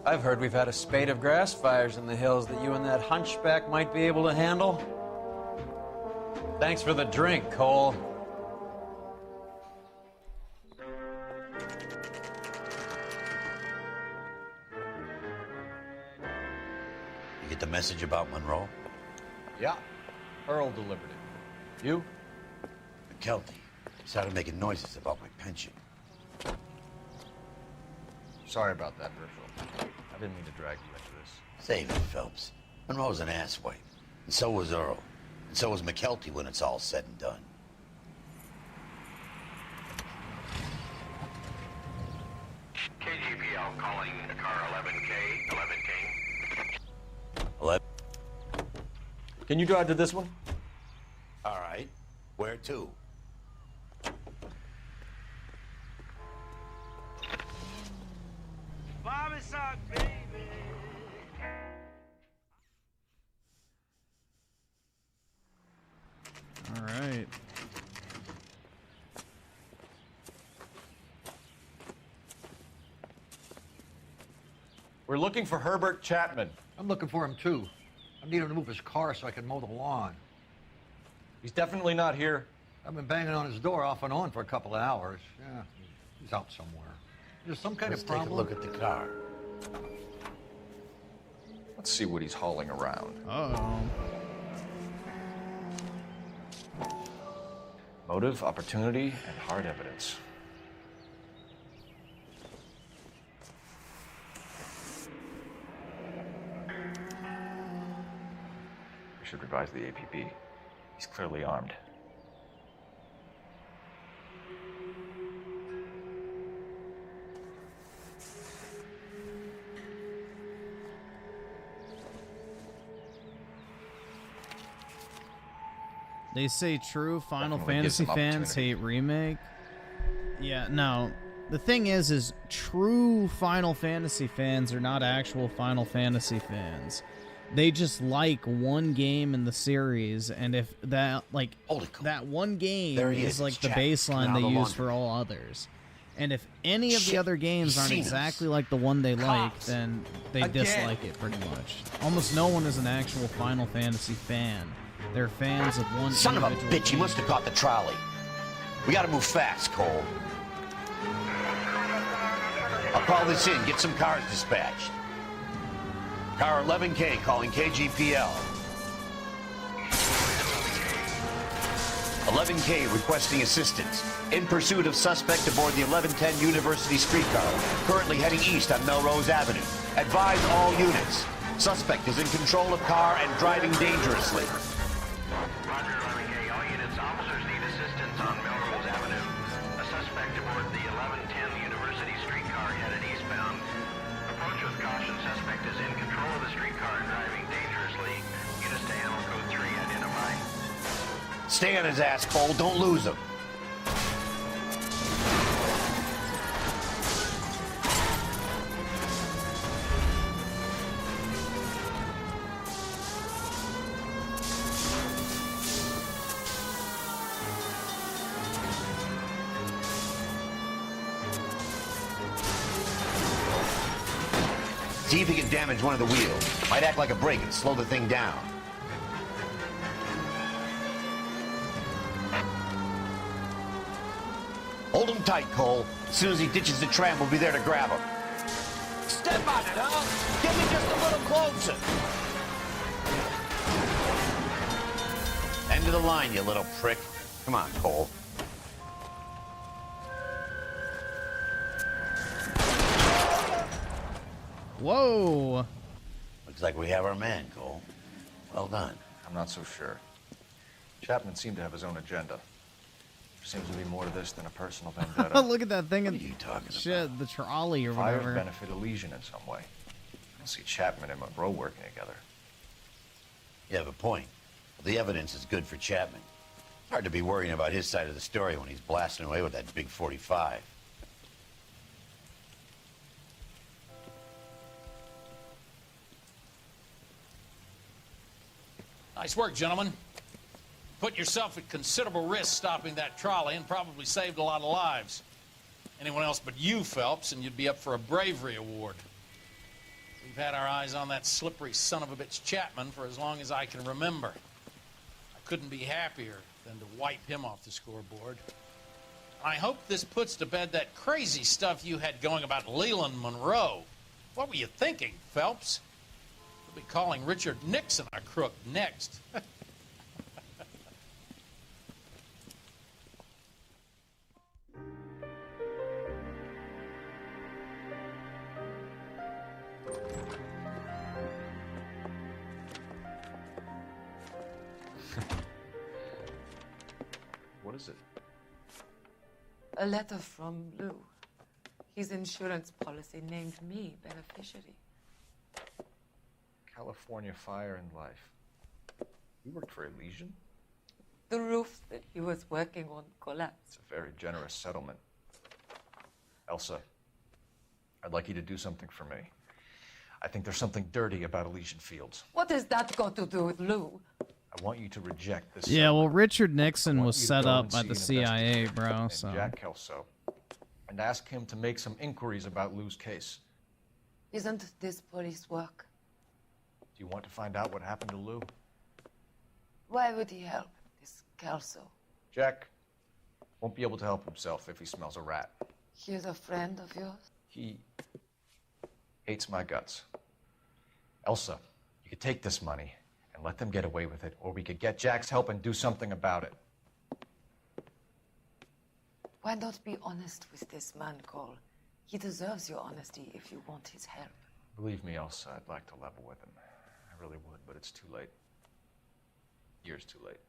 Speaker 20: I've heard we've had a spate of grass fires in the hills that you and that hunchback might be able to handle. Thanks for the drink, Cole.
Speaker 21: You get the message about Monroe?
Speaker 5: Yeah, Earl delivered it. You?
Speaker 21: McKelty started making noises about my pension.
Speaker 5: Sorry about that, Griffin. I didn't mean to drag you into this.
Speaker 21: Save it, Phelps. Monroe's an asswipe. And so was Earl. And so was McKelty when it's all said and done.
Speaker 10: KGPL calling car 11K, 11 King.
Speaker 21: 11.
Speaker 5: Can you drive to this one?
Speaker 21: All right. Where to?
Speaker 10: Bobby Sock, baby.
Speaker 1: All right.
Speaker 5: We're looking for Herbert Chapman.
Speaker 6: I'm looking for him, too. I need him to move his car so I can mow the lawn.
Speaker 5: He's definitely not here.
Speaker 6: I've been banging on his door off and on for a couple of hours. Yeah, he's out somewhere. There's some kind
Speaker 21: Let's
Speaker 6: of problem.
Speaker 21: take a look at the car.
Speaker 5: Let's see what he's hauling around.
Speaker 1: Uh-oh.
Speaker 5: Motive, opportunity, and hard evidence. We should revise the APB. He's clearly armed.
Speaker 1: They say true Final
Speaker 5: Definitely gives
Speaker 1: Fantasy
Speaker 5: them
Speaker 1: fans
Speaker 5: opportunity.
Speaker 1: hate remake. Yeah, no. The thing is true Final Fantasy fans are not actual Final Fantasy fans. They just like one game in the series, and if that that one game
Speaker 21: There he
Speaker 1: is
Speaker 21: is,
Speaker 1: like
Speaker 21: it's
Speaker 1: the
Speaker 21: Jack,
Speaker 1: baseline
Speaker 21: coming out
Speaker 1: they
Speaker 21: of the
Speaker 1: use
Speaker 21: laundry.
Speaker 1: for all others. And if any of the
Speaker 21: Shit,
Speaker 1: other games
Speaker 21: he's
Speaker 1: aren't
Speaker 21: seen us.
Speaker 1: exactly like the one they like,
Speaker 21: Cops.
Speaker 1: then they
Speaker 21: Again.
Speaker 1: dislike it pretty much. Almost no one is an actual Final Fantasy fan. They're fans of one
Speaker 21: Son of a
Speaker 1: individual
Speaker 21: bitch, he
Speaker 1: game.
Speaker 21: must have caught the trolley. We gotta move fast, Cole. I'll call this in, get some cars dispatched. Car 11K calling KGPL. 11K requesting assistance. In pursuit of suspect aboard the 1110 University streetcar, currently heading east on Melrose Avenue. Advise all units. Suspect is in control of car and driving dangerously.
Speaker 10: Roger, 11K. All units, officers need assistance on Melrose Avenue. A suspect aboard the 1110 University streetcar headed eastbound. Approach with caution. Suspect is in control of the streetcar and driving dangerously. Units to animal code 3 identified.
Speaker 21: Stay on his ass, Cole. Don't lose him. See if he can damage one of the wheels. Might act like a brake and slow the thing down. Hold him tight, Cole. As soon as he ditches the tram, we'll be there to grab him. Step on it, huh? Get me just a little closer. End of the line, you little prick. Come on, Cole.
Speaker 1: Whoa!
Speaker 21: Looks like we have our man, Cole. Well done.
Speaker 5: I'm not so sure. Chapman seemed to have his own agenda.
Speaker 3: Seems to be more to this than a personal vendetta.
Speaker 1: Look at that thing.
Speaker 21: What are you talking
Speaker 1: Shit, the trolley or
Speaker 3: Fires
Speaker 1: whatever.
Speaker 3: benefit Elysian in some way. I don't see Chapman and Monroe working together.
Speaker 21: You have a point. The evidence is good for Chapman. Hard to be worrying about his side of the story when he's blasting away with that big 45.
Speaker 9: Nice work, gentlemen. Put yourself at considerable risk stopping that trolley and probably saved a lot of lives. Anyone else but you, Phelps, and you'd be up for a bravery award. We've had our eyes on that slippery son of a bitch Chapman for as long as I can remember. I couldn't be happier than to wipe him off the scoreboard. I hope this puts to bed that crazy stuff you had going about Leland Monroe. What were you thinking, Phelps? We'll be calling Richard Nixon a crook next.
Speaker 3: What is it?
Speaker 17: A letter from Lou. His insurance policy named me beneficiary.
Speaker 3: California Fire and Life. You worked for Elysian?
Speaker 17: The roof that he was working on collapsed.
Speaker 3: It's a very generous settlement. Elsa, I'd like you to do something for me. I think there's something dirty about Elysian Fields.
Speaker 17: What has that got to do with Lou?
Speaker 3: I want you to reject this.
Speaker 1: Yeah, well, Richard Nixon was
Speaker 3: you to
Speaker 1: set
Speaker 3: go
Speaker 1: up
Speaker 3: and
Speaker 1: by
Speaker 3: see
Speaker 1: the
Speaker 3: an
Speaker 1: CIA,
Speaker 3: investigator
Speaker 1: bro.
Speaker 3: named
Speaker 1: So
Speaker 3: Jack Kelso, and ask him to make some inquiries about Lou's case.
Speaker 17: Isn't this police work?
Speaker 3: Do you want to find out what happened to Lou?
Speaker 17: Why would he help this Kelso?
Speaker 3: Jack won't be able to help himself if he smells a rat.
Speaker 17: He's a friend of yours?
Speaker 3: He hates my guts. Elsa, you could take this money and let them get away with it, or we could get Jack's help and do something about it.
Speaker 17: Why not be honest with this man, Cole? He deserves your honesty if you want his help.
Speaker 3: Believe me, Elsa, I'd like to level with him. I really would, but it's too late. Years too late.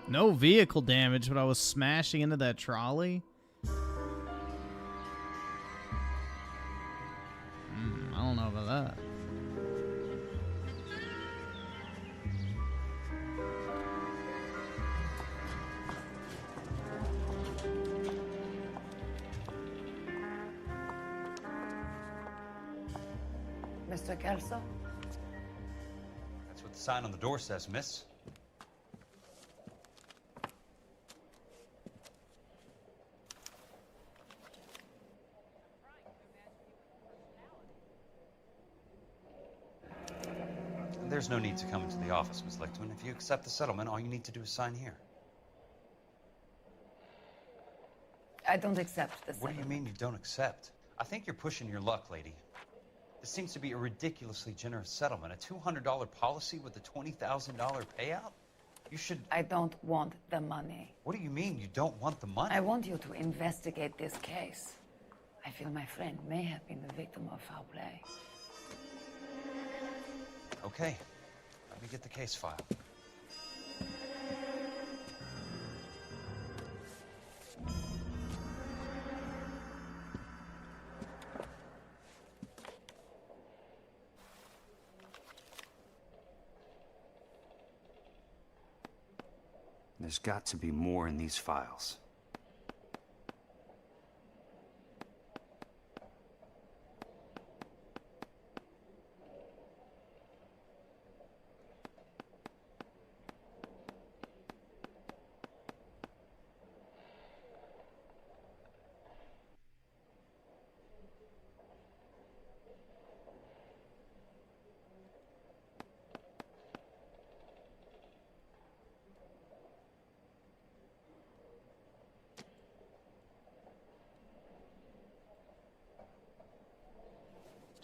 Speaker 1: no vehicle damage, but I was smashing into that trolley. I don't know about that.
Speaker 17: Mr. Kelso?
Speaker 11: That's what the sign on the door says, miss. There's no need to come into the office, Miss Lichtman. If you accept the settlement, all you need to do is sign here.
Speaker 17: I don't accept this.
Speaker 11: What do you mean you don't accept? I think you're pushing your luck, lady. This seems to be a ridiculously generous settlement. A $200 policy with a $20,000 payout? You should...
Speaker 17: I don't want the money.
Speaker 11: What do you mean you don't want the money?
Speaker 17: I want you to investigate this case. I feel my friend may have been the victim of foul play.
Speaker 11: Okay. Let me get the case file.
Speaker 23: There's got to be more in these files.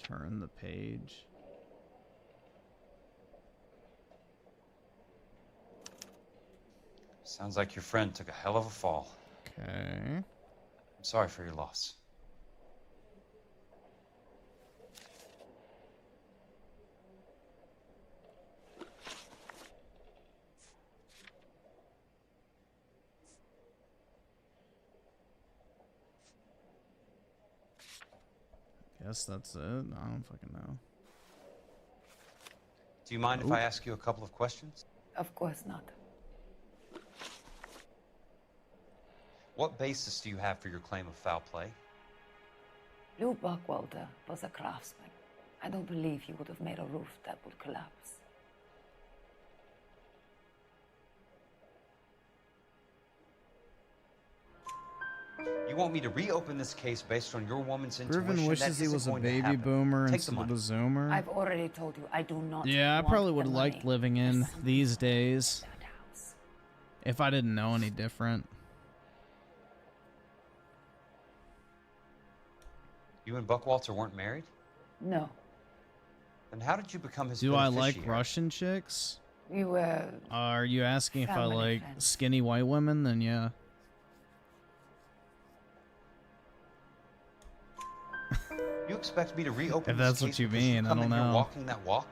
Speaker 1: Turn the page.
Speaker 11: Sounds like your friend took a hell of a fall.
Speaker 1: Okay.
Speaker 11: I'm Sorry for your loss.
Speaker 1: Guess that's it. I don't fucking know.
Speaker 11: Do you mind if I ask you a couple of questions?
Speaker 17: Of course not.
Speaker 11: What basis do you have for your claim of foul play?
Speaker 17: Lou Buckwalter was a craftsman. I don't believe he would have made a roof that would collapse.
Speaker 11: You want me to reopen this case based on your woman's intuition?
Speaker 1: Griffin wishes he was a baby boomer instead of a zoomer.
Speaker 17: I've already told you I do not.
Speaker 1: Yeah, I
Speaker 17: want
Speaker 1: probably would
Speaker 17: the
Speaker 1: have liked
Speaker 17: money.
Speaker 1: living in these days. If I didn't know any different.
Speaker 11: You and Buckwalter weren't married?
Speaker 17: No.
Speaker 11: Then how did you become his
Speaker 1: Do I like
Speaker 11: beneficiary?
Speaker 1: Russian chicks?
Speaker 17: We were.
Speaker 1: Are you asking if I
Speaker 17: family
Speaker 1: like
Speaker 17: friends.
Speaker 1: skinny white women? Then yeah.
Speaker 11: You expect me to reopen
Speaker 1: If
Speaker 11: this
Speaker 1: that's what
Speaker 11: case
Speaker 1: you
Speaker 11: because
Speaker 1: mean, I
Speaker 11: come
Speaker 1: don't
Speaker 11: in here
Speaker 1: know.
Speaker 11: walking that walk?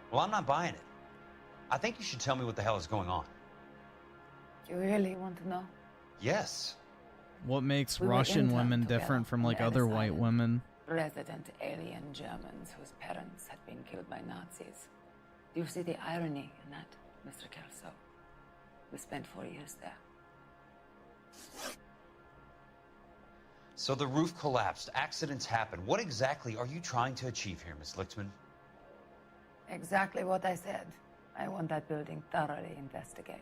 Speaker 11: Well, I'm not buying it. I think you should tell me what the hell is going on.
Speaker 17: You really want to know?
Speaker 11: Yes.
Speaker 1: What makes
Speaker 17: We were
Speaker 1: Russian
Speaker 17: interned
Speaker 1: women
Speaker 17: together
Speaker 1: different from
Speaker 17: on
Speaker 1: like
Speaker 17: Ellis
Speaker 1: other white
Speaker 17: Island.
Speaker 1: women?
Speaker 17: Resident alien Germans whose parents had been killed by Nazis. Do you see the irony in that, Mr. Kelso? We spent 4 years there.
Speaker 11: So the roof collapsed. Accidents happen. What exactly are you trying to achieve here, Miss Lichtman?
Speaker 17: Exactly what I said. I want that building thoroughly investigated.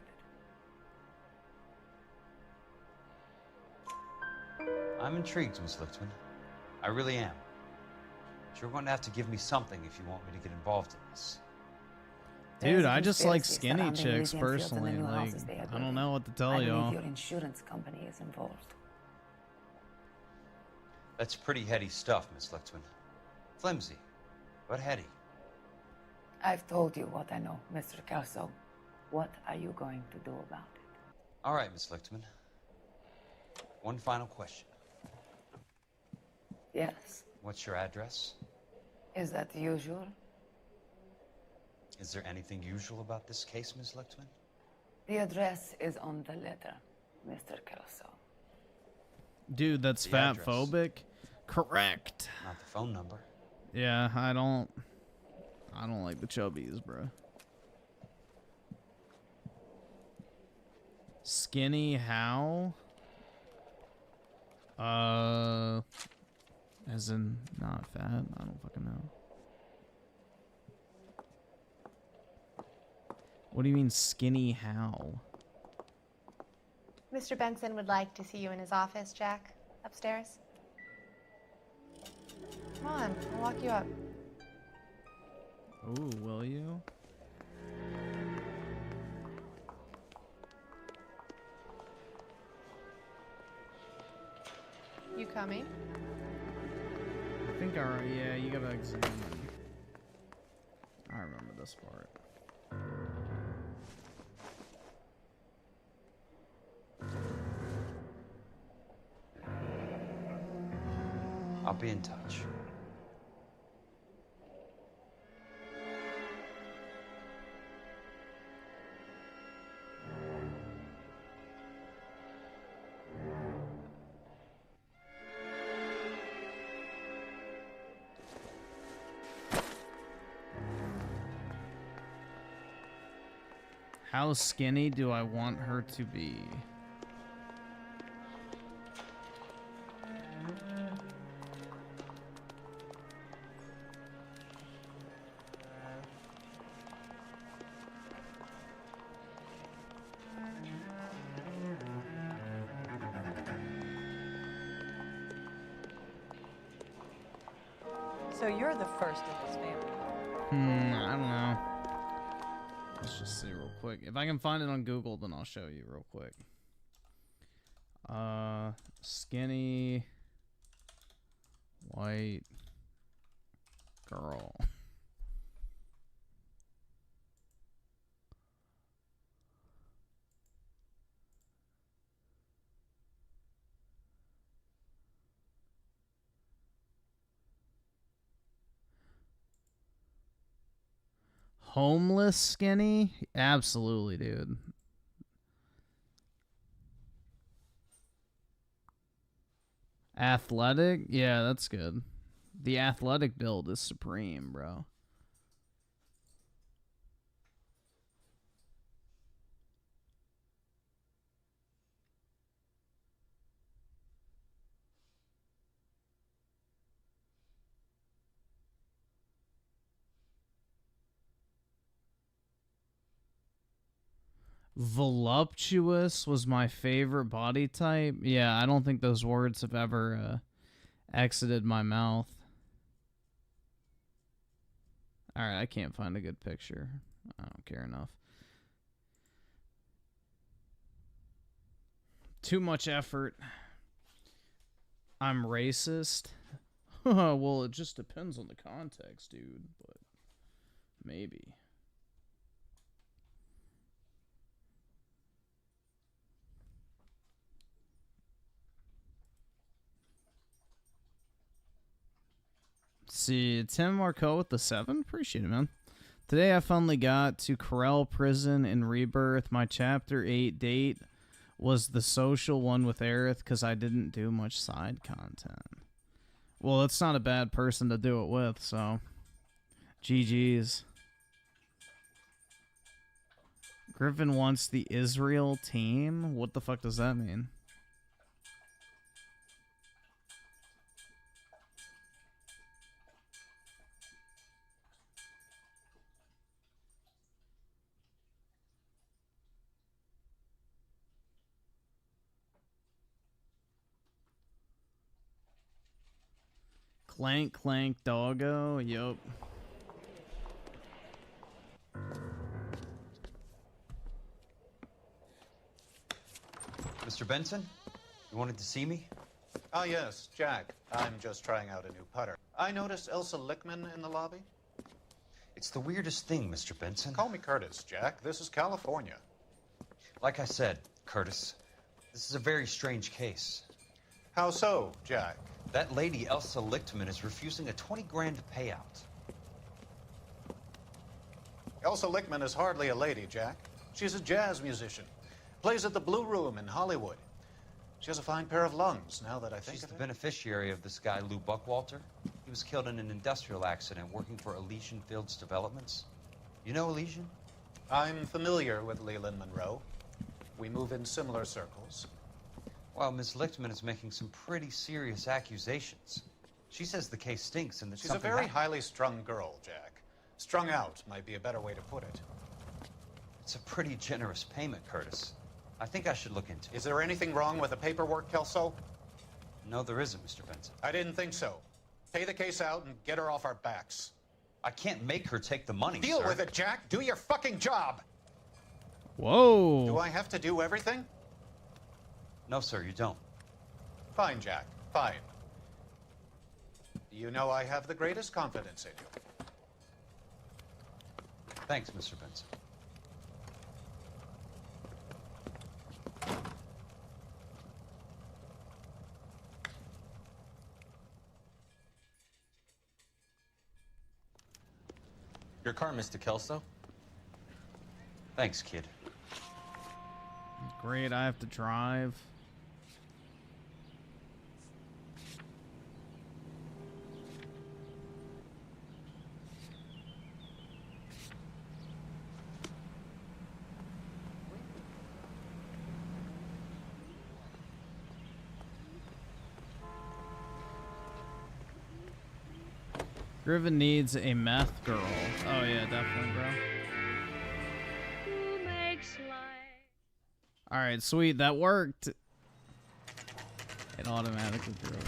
Speaker 11: I'm intrigued, Miss Lichtman. I really am. But you're going to have to give me something if you want me to get involved in this.
Speaker 1: Dude, I just like
Speaker 17: Conspiracy
Speaker 1: skinny
Speaker 17: surrounding
Speaker 1: chicks
Speaker 17: Elysian Fields and the
Speaker 1: personally.
Speaker 17: new
Speaker 1: Like,
Speaker 17: houses they are
Speaker 1: I don't
Speaker 17: building.
Speaker 1: know what to tell
Speaker 17: I believe
Speaker 1: y'all.
Speaker 17: your insurance company is involved.
Speaker 11: That's pretty heady stuff, Miss Lichtman. Flimsy, but heady.
Speaker 17: I've told you what I know, Mr. Kelso. What are you going to do about it?
Speaker 11: All right, Miss Lichtman. One final question.
Speaker 17: Yes.
Speaker 11: What's your address?
Speaker 17: Is that usual?
Speaker 11: Is there anything usual about this case, Miss Lichtman?
Speaker 17: The address is on the letter, Mr. Kelso.
Speaker 1: Dude, that's
Speaker 11: The
Speaker 1: fat
Speaker 11: address.
Speaker 1: phobic. Correct.
Speaker 11: Not the phone number.
Speaker 1: Yeah, I don't like the chubbies, bro. Skinny how? As in not fat? I don't fucking know. What do you mean skinny how?
Speaker 13: Mr. Benson would like to see you in his office, Jack. Upstairs. Come on, I'll walk you up.
Speaker 1: Ooh, will you?
Speaker 13: You coming?
Speaker 1: I think yeah, you gotta examine. I remember this part.
Speaker 11: I'll be in touch.
Speaker 1: How skinny do I want her to be?
Speaker 2: So you're the first in this family.
Speaker 1: I don't know. Let's just see real quick. If I can find it on Google, then I'll show you real quick. Skinny white girl. Homeless skinny? Absolutely, dude. Athletic? Yeah, that's good. The athletic build is supreme, bro. Voluptuous was my favorite body type. Yeah, I don't think those words have ever exited my mouth. Alright, I can't find a good picture. I don't care enough. Too much effort. I'm racist. Well, it just depends on the context, dude. But maybe. See, Tim Marco with the 7. Appreciate it, man. Today I finally got to Corel Prison in Rebirth. My Chapter 8 date was the social one with Aerith because I didn't do much side content. Well, it's not a bad person to do it with, so GG's. Griffin wants the Israel team? What the fuck does that mean? Clank, clank, doggo. Yup.
Speaker 11: Mr. Benson, you wanted to see me?
Speaker 4: Ah, yes, Jack. I'm just trying out a new putter. I noticed Elsa Lickman in the lobby.
Speaker 11: It's the weirdest thing, Mr. Benson.
Speaker 4: Call me Curtis, Jack. This is California.
Speaker 11: Like I said, Curtis, this is a very strange case.
Speaker 4: How so, Jack?
Speaker 11: That lady, Elsa Lichtman, is refusing a 20 grand payout.
Speaker 4: Elsa Lickman is hardly a lady, Jack. She's a jazz musician. Plays at the Blue Room in Hollywood. She has a fine pair of lungs, now that I think
Speaker 11: She's
Speaker 4: of
Speaker 11: the
Speaker 4: it.
Speaker 11: beneficiary of this guy, Lou Buckwalter. He was killed in an industrial accident working for Elysian Fields Developments. You know Elysian?
Speaker 4: I'm familiar with Leland Monroe. We move in similar circles.
Speaker 11: Well, Miss Lichtman is making some pretty serious accusations. She says the case stinks and that
Speaker 4: She's a
Speaker 11: something
Speaker 4: very
Speaker 11: happened.
Speaker 4: highly strung girl, Jack. Strung out might be a better way to put it.
Speaker 11: It's a pretty generous payment, Curtis. I think I should look into it.
Speaker 4: Is there anything wrong with the paperwork, Kelso?
Speaker 11: No, there isn't, Mr. Benson.
Speaker 4: I didn't think so. Pay the case out and get her off our backs.
Speaker 11: I can't make her take the money,
Speaker 4: Deal
Speaker 11: sir.
Speaker 4: with it, Jack. Do your fucking job.
Speaker 1: Whoa.
Speaker 4: Do I have to do everything?
Speaker 11: No, sir, you don't.
Speaker 4: Fine, Jack. Fine. You know I have the greatest confidence in you.
Speaker 11: Thanks, Mr. Benson.
Speaker 12: Your car, Mr. Kelso.
Speaker 11: Thanks, kid.
Speaker 1: Great, I have to drive. Griffin needs a meth girl. Oh yeah, definitely, bro. Alright, sweet, that worked. It automatically drew it.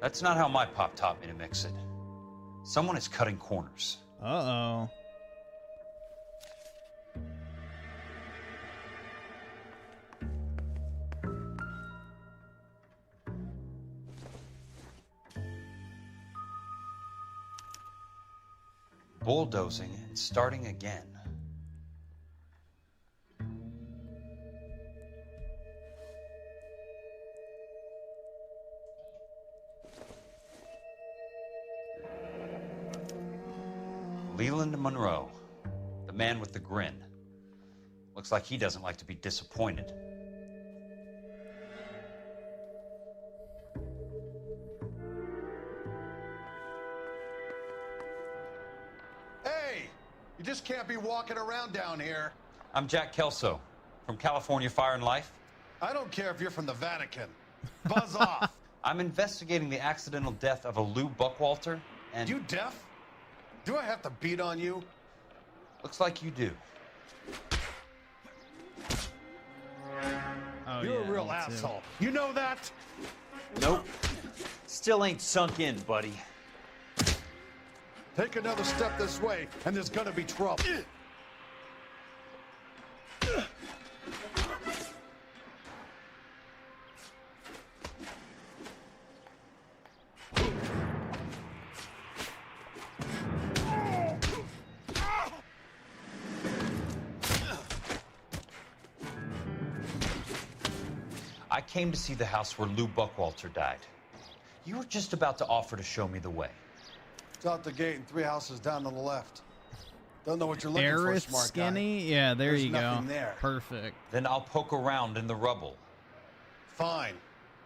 Speaker 11: That's not how my pop taught me to mix it. Someone is cutting corners.
Speaker 1: Uh-oh.
Speaker 11: Bulldozing and starting again. Leland Monroe, the man with the grin. Looks like he doesn't like to be disappointed.
Speaker 6: Hey, you just can't be walking around down here.
Speaker 11: I'm Jack Kelso, from California Fire and Life.
Speaker 6: I don't care if you're from the Vatican. Buzz off.
Speaker 11: I'm investigating the accidental death of a Lou Buckwalter, and...
Speaker 6: You deaf? Do I have to beat on you?
Speaker 11: Looks like you do.
Speaker 1: Oh,
Speaker 6: You're a real asshole. You know that?
Speaker 20: Nope. Still ain't sunk in, buddy.
Speaker 6: Take another step this way, and there's gonna be trouble.
Speaker 11: I came to see the house where Lou Buckwalter died. You were just about to offer to show me the way.
Speaker 6: It's out the gate and 3 houses down on the left. Don't know what you're looking for,
Speaker 1: Aerith
Speaker 6: smart
Speaker 1: Skinny?
Speaker 6: guy.
Speaker 1: Yeah, there
Speaker 6: There's
Speaker 1: you go.
Speaker 6: nothing there.
Speaker 1: Perfect.
Speaker 11: Then I'll poke around in the rubble.
Speaker 6: Fine.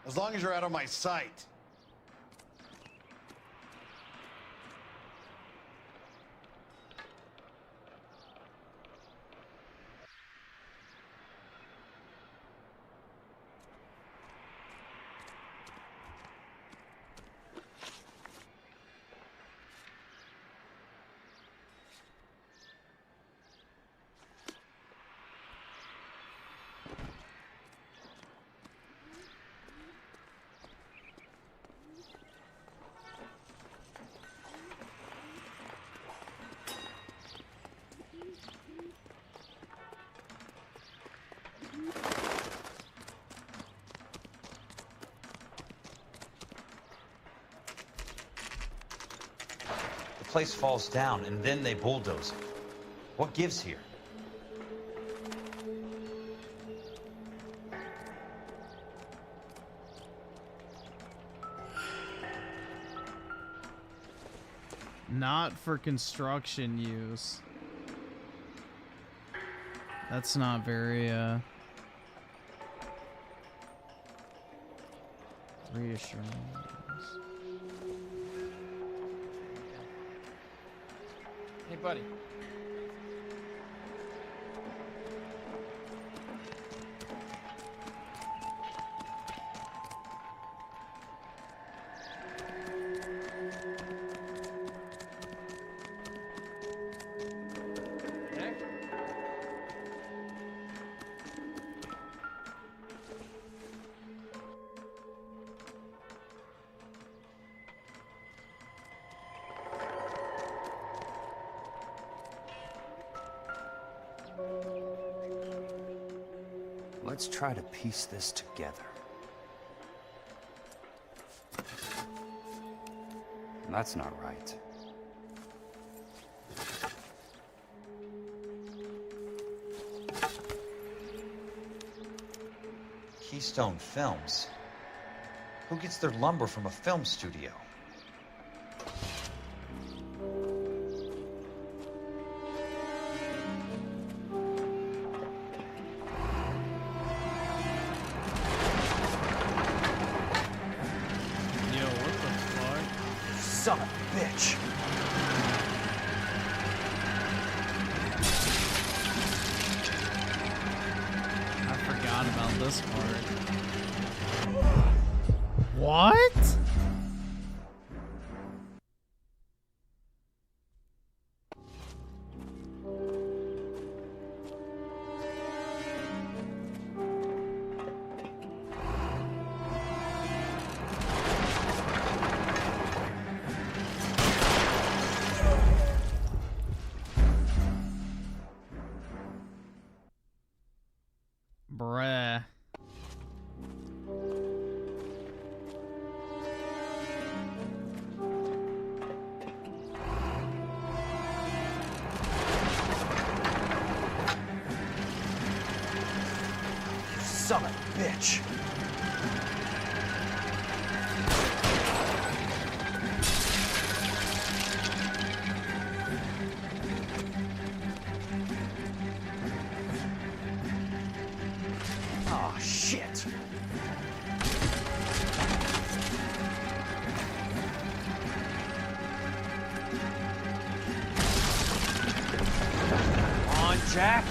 Speaker 6: As long as you're out of my sight.
Speaker 11: The place falls down, and then they bulldoze it. What gives here?
Speaker 1: Not for construction use. That's not very, reassuring.
Speaker 16: Hey, buddy.
Speaker 23: Let's try to piece this together. That's not right.
Speaker 11: Keystone Films. Who gets their lumber from a film studio?
Speaker 1: Yo, what the fuck?
Speaker 20: Son of a bitch.
Speaker 1: I forgot about this part. What?
Speaker 20: bitch. Oh, shit. Come on, Jack.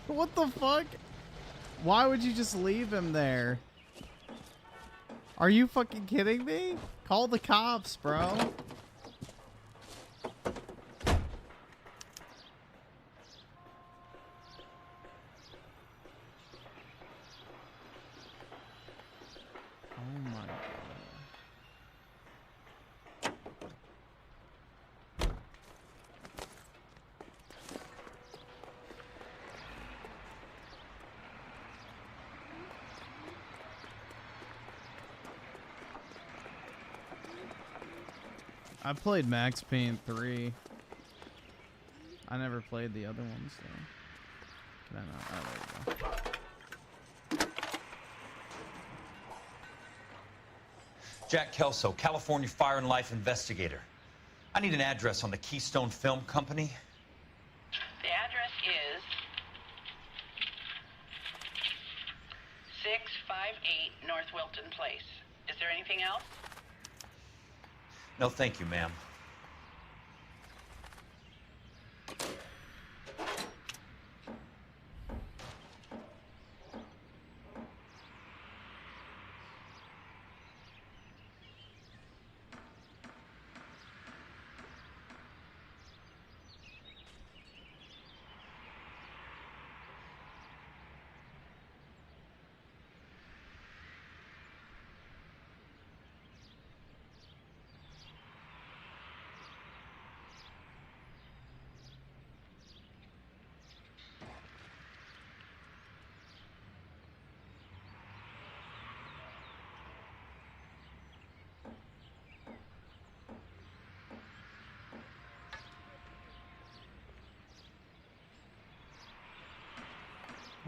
Speaker 1: What the fuck? Why would you just leave him there? Are you fucking kidding me? Call the cops, bro. Oh my god. I played Max Payne 3. I never played the other ones, though. Can I not? Oh, there we go.
Speaker 11: Jack Kelso, California Fire and Life investigator. I need an address on the Keystone Film Company.
Speaker 7: The address is 658 North Wilton Place. Is there anything else?
Speaker 11: No, thank you, ma'am.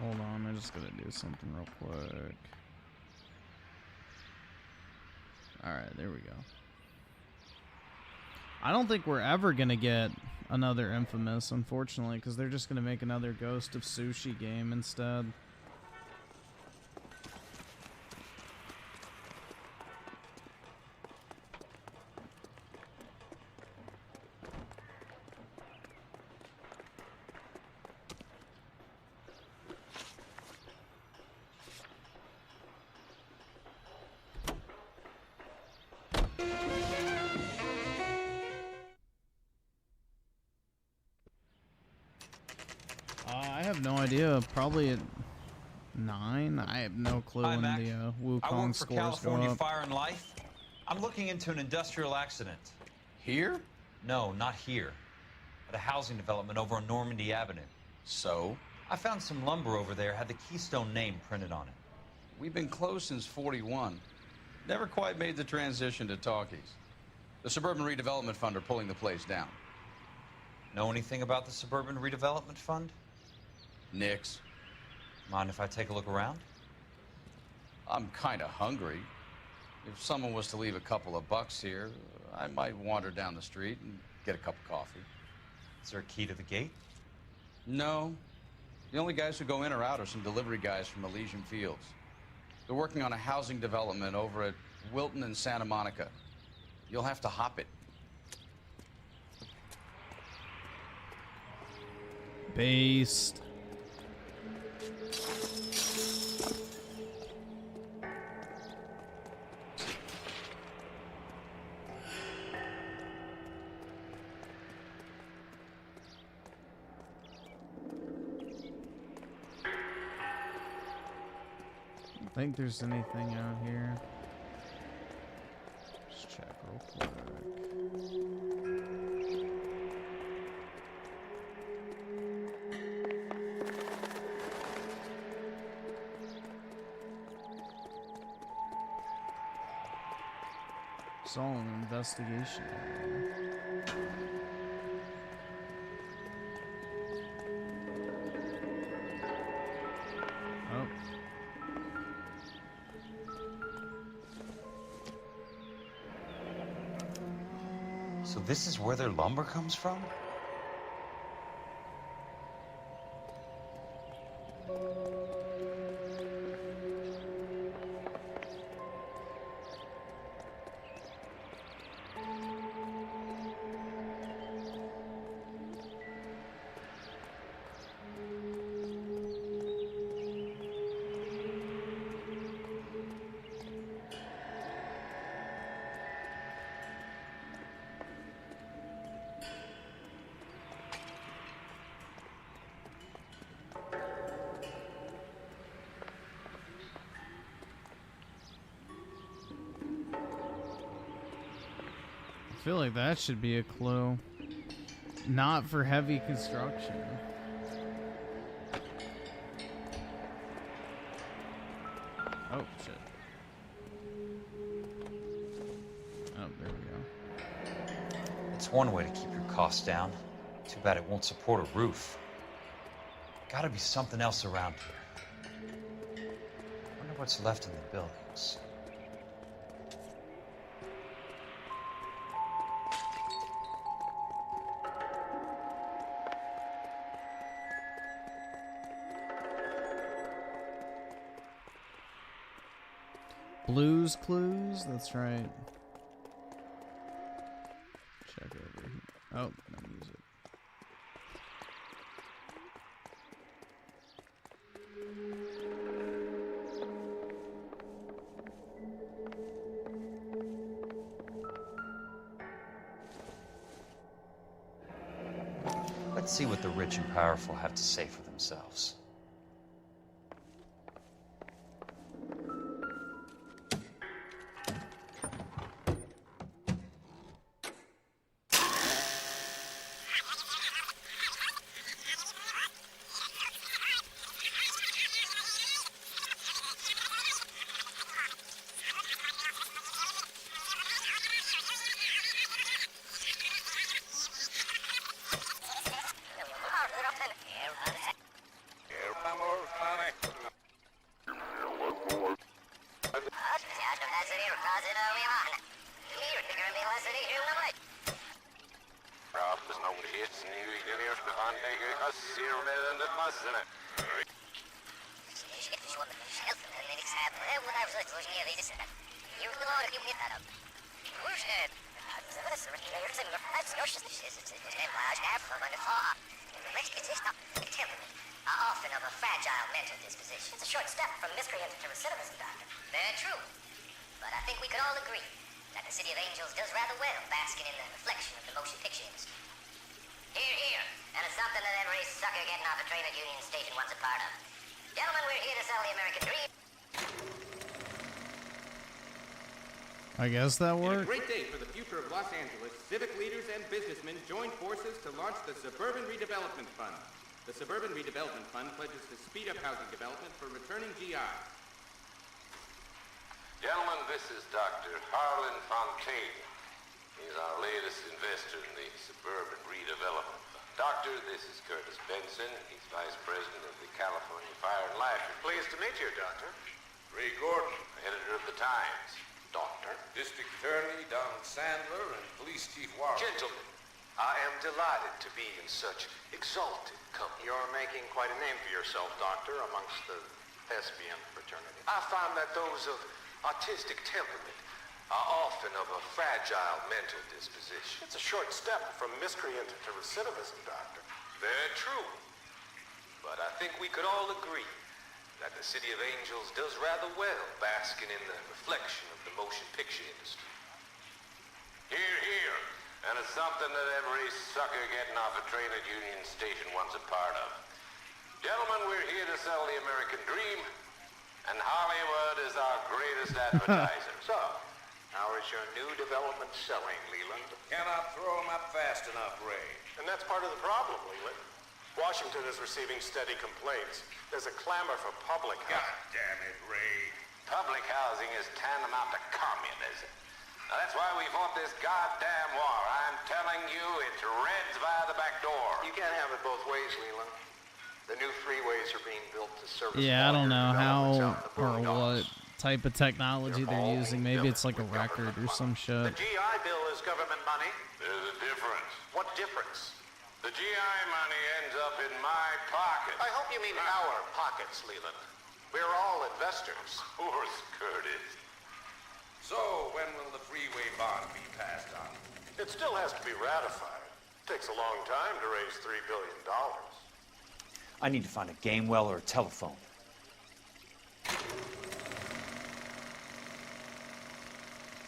Speaker 1: Hold on, I'm just gonna do something real quick. Alright, there we go. I don't think we're ever gonna get another Infamous, unfortunately, because they're just gonna make another Ghost of Sushi game instead. I have no idea. Probably at 9. I have no clue
Speaker 11: Hi,
Speaker 1: when
Speaker 11: Mac.
Speaker 1: the
Speaker 11: I
Speaker 1: Wukong
Speaker 11: work for
Speaker 1: scores go
Speaker 11: California
Speaker 1: up.
Speaker 11: Fire and Life. I'm looking into an industrial accident.
Speaker 20: Here?
Speaker 11: No, not here. At a housing development over on Normandy Avenue.
Speaker 20: So?
Speaker 11: I found some lumber over there, had the Keystone name printed on it.
Speaker 15: We've been closed since 41. Never quite made the transition to talkies. The Suburban Redevelopment Fund are pulling the place down.
Speaker 11: Know anything about the Suburban Redevelopment Fund?
Speaker 15: Nix.
Speaker 11: Mind if I take a look around?
Speaker 15: I'm kind of hungry. If someone was to leave a couple of bucks here, I might wander down the street and get a cup of coffee.
Speaker 11: Is there a key to the gate?
Speaker 15: No. The only guys who go in or out are some delivery guys from Elysian Fields. They're working on a housing development over at Wilton and Santa Monica. You'll have to hop it.
Speaker 1: Based. I don't think there's anything out here. Just check real quick. It's all an investigation. Oh.
Speaker 11: So this is where their lumber comes from?
Speaker 1: I feel like that should be a clue. Not for heavy construction. Oh, shit. Oh, there we go.
Speaker 11: It's one way to keep your costs down. Too bad it won't support a roof. Gotta be something else around here. Wonder what's left in the buildings.
Speaker 1: Blues Clues? That's right. Check over here. Oh, no music.
Speaker 11: Let's see what the rich and powerful have to say for themselves.
Speaker 14: Often of a fragile mental disposition. It's a short step from miscreant to recidivism, Doctor. Very true. But I think we could all agree that the City of Angels does rather well basking in the reflection of the motion picture industry. Hear, hear. And it's something that every sucker getting off a train at Union Station wants a part of. Gentlemen, we're here to sell the American dream.
Speaker 1: I guess that
Speaker 19: In a
Speaker 1: worked.
Speaker 19: great day for the future of Los Angeles, civic leaders and businessmen joined forces to launch the Suburban Redevelopment Fund. The Suburban Redevelopment Fund pledges to speed up housing development for returning GIs.
Speaker 22: Gentlemen, this is Dr. Harlan Fontaine. He's our latest investor in the Suburban Redevelopment Fund. Doctor, this is Curtis Benson. He's Vice President of the California Fire and Life.
Speaker 24: Pleased to meet you, Doctor.
Speaker 22: Ray Gordon, editor of the Times.
Speaker 24: Doctor.
Speaker 22: District Attorney Don Sandler and Police Chief Warren.
Speaker 24: Gentlemen, I am delighted to be in such exalted company. You're making quite a name for yourself, Doctor, amongst the thespian fraternity. I find that those of artistic temperament are often of a fragile mental disposition. It's a short step from miscreant to recidivism, Doctor.
Speaker 22: Very true. But I think we could all agree that the City of Angels does rather well basking in the reflection of the motion picture industry. Hear, hear. And it's something that every sucker getting off a train at Union Station wants a part of. Gentlemen, we're here to sell the American dream, and Hollywood is our greatest advertiser.
Speaker 24: So, how is your new development selling, Leland?
Speaker 22: Cannot throw them up fast enough, Ray.
Speaker 24: And that's part of the problem, Leland. Washington is receiving steady complaints. There's a clamor for public
Speaker 22: God damn it, Ray. Public housing is tantamount to communism. Now, that's why we fought this goddamn war. I'm telling you, it's Reds via the back door.
Speaker 24: You can't have it both ways, Leland. The new freeways are being built to service.
Speaker 1: Yeah, I don't know how
Speaker 24: out in the
Speaker 1: or
Speaker 24: boondocks.
Speaker 1: what type of technology they're using. Maybe it's like a record or some shit.
Speaker 24: The GI Bill is government money.
Speaker 22: There's a difference.
Speaker 24: What difference?
Speaker 22: The GI money ends up in my pocket.
Speaker 24: I hope you mean our pockets, Leland. We're all investors.
Speaker 22: Of course, Curtis.
Speaker 24: So, when will the freeway bond be passed on? It still has to be ratified. It takes a long time to raise $3 billion.
Speaker 11: I need to find a game well or a telephone.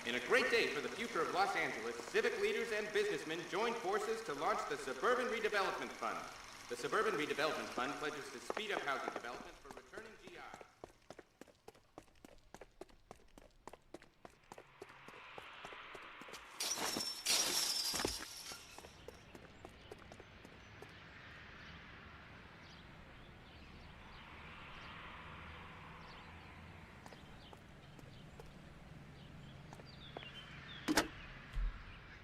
Speaker 19: In a great day for the future of Los Angeles, civic leaders and businessmen joined forces to launch the Suburban Redevelopment Fund. The Suburban Redevelopment Fund pledges to speed up housing development for returning GI.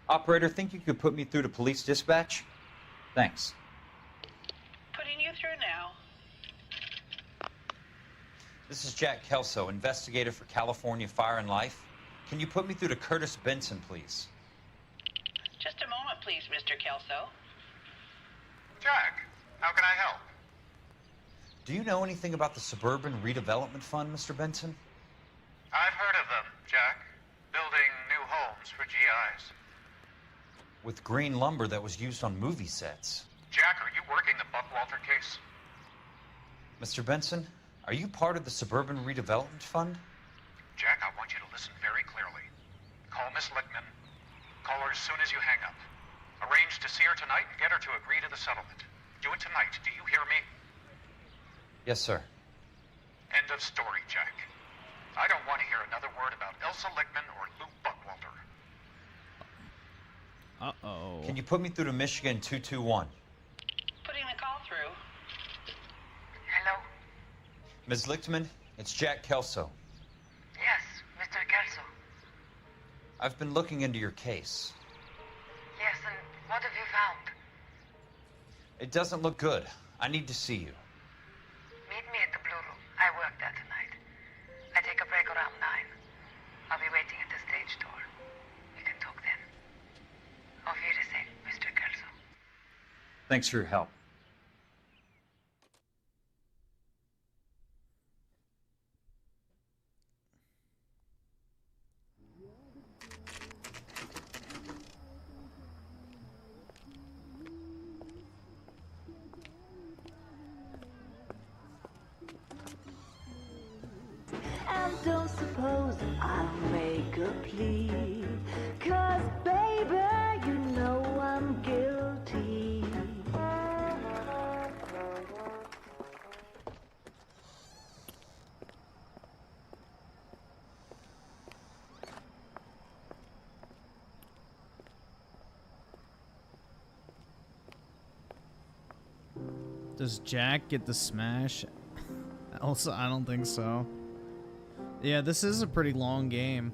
Speaker 11: Operator, think you could put me through to police dispatch? Thanks.
Speaker 7: Putting you through now.
Speaker 11: This is Jack Kelso, investigator for California Fire and Life. Can you put me through to Curtis Benson, please?
Speaker 7: Just a moment, please, Mr. Kelso.
Speaker 24: Jack, how can I help?
Speaker 11: Do you know anything about the Suburban Redevelopment Fund, Mr. Benson?
Speaker 24: I've heard of them, Jack. Building new homes for GIs.
Speaker 11: With green lumber that was used on movie sets.
Speaker 24: Jack, are you working the Buckwalter case?
Speaker 11: Mr. Benson, are you part of the Suburban Redevelopment Fund?
Speaker 24: Jack, I want you to listen very clearly. Call Miss Lichtman. Call her as soon as you hang up. Arrange to see her tonight and get her to agree to the settlement. Do it tonight. Do you hear me?
Speaker 11: Yes, sir.
Speaker 24: End of story, Jack. I don't want to hear another word about Elsa Lichtman or Luke Buckwalter.
Speaker 1: Uh-oh.
Speaker 11: Can you put me through to Michigan 221?
Speaker 7: Putting the call through.
Speaker 5: Hello?
Speaker 11: Ms. Lichtman, it's Jack Kelso.
Speaker 5: Yes, Mr. Kelso.
Speaker 11: I've been looking into your case.
Speaker 5: Yes, and what have you found?
Speaker 11: It doesn't look good. I need to see you.
Speaker 5: Meet me at the Blue Room. I work there tonight. I take a break around 9. I'll be waiting at the stage door. We can talk then. Auf Wiedersehen, Mr. Kelso.
Speaker 11: Thanks for your help.
Speaker 8: And don't suppose I'll make a plea, 'cause baby, you know I'm guilty.
Speaker 1: Does Jack get the smash? Elsa, I don't think so. Yeah, this is a pretty long game.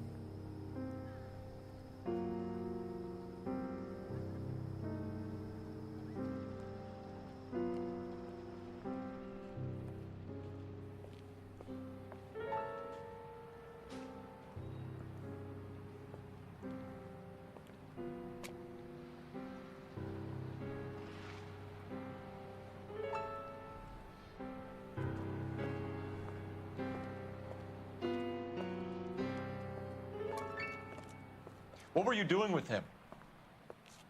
Speaker 12: What were you doing with him?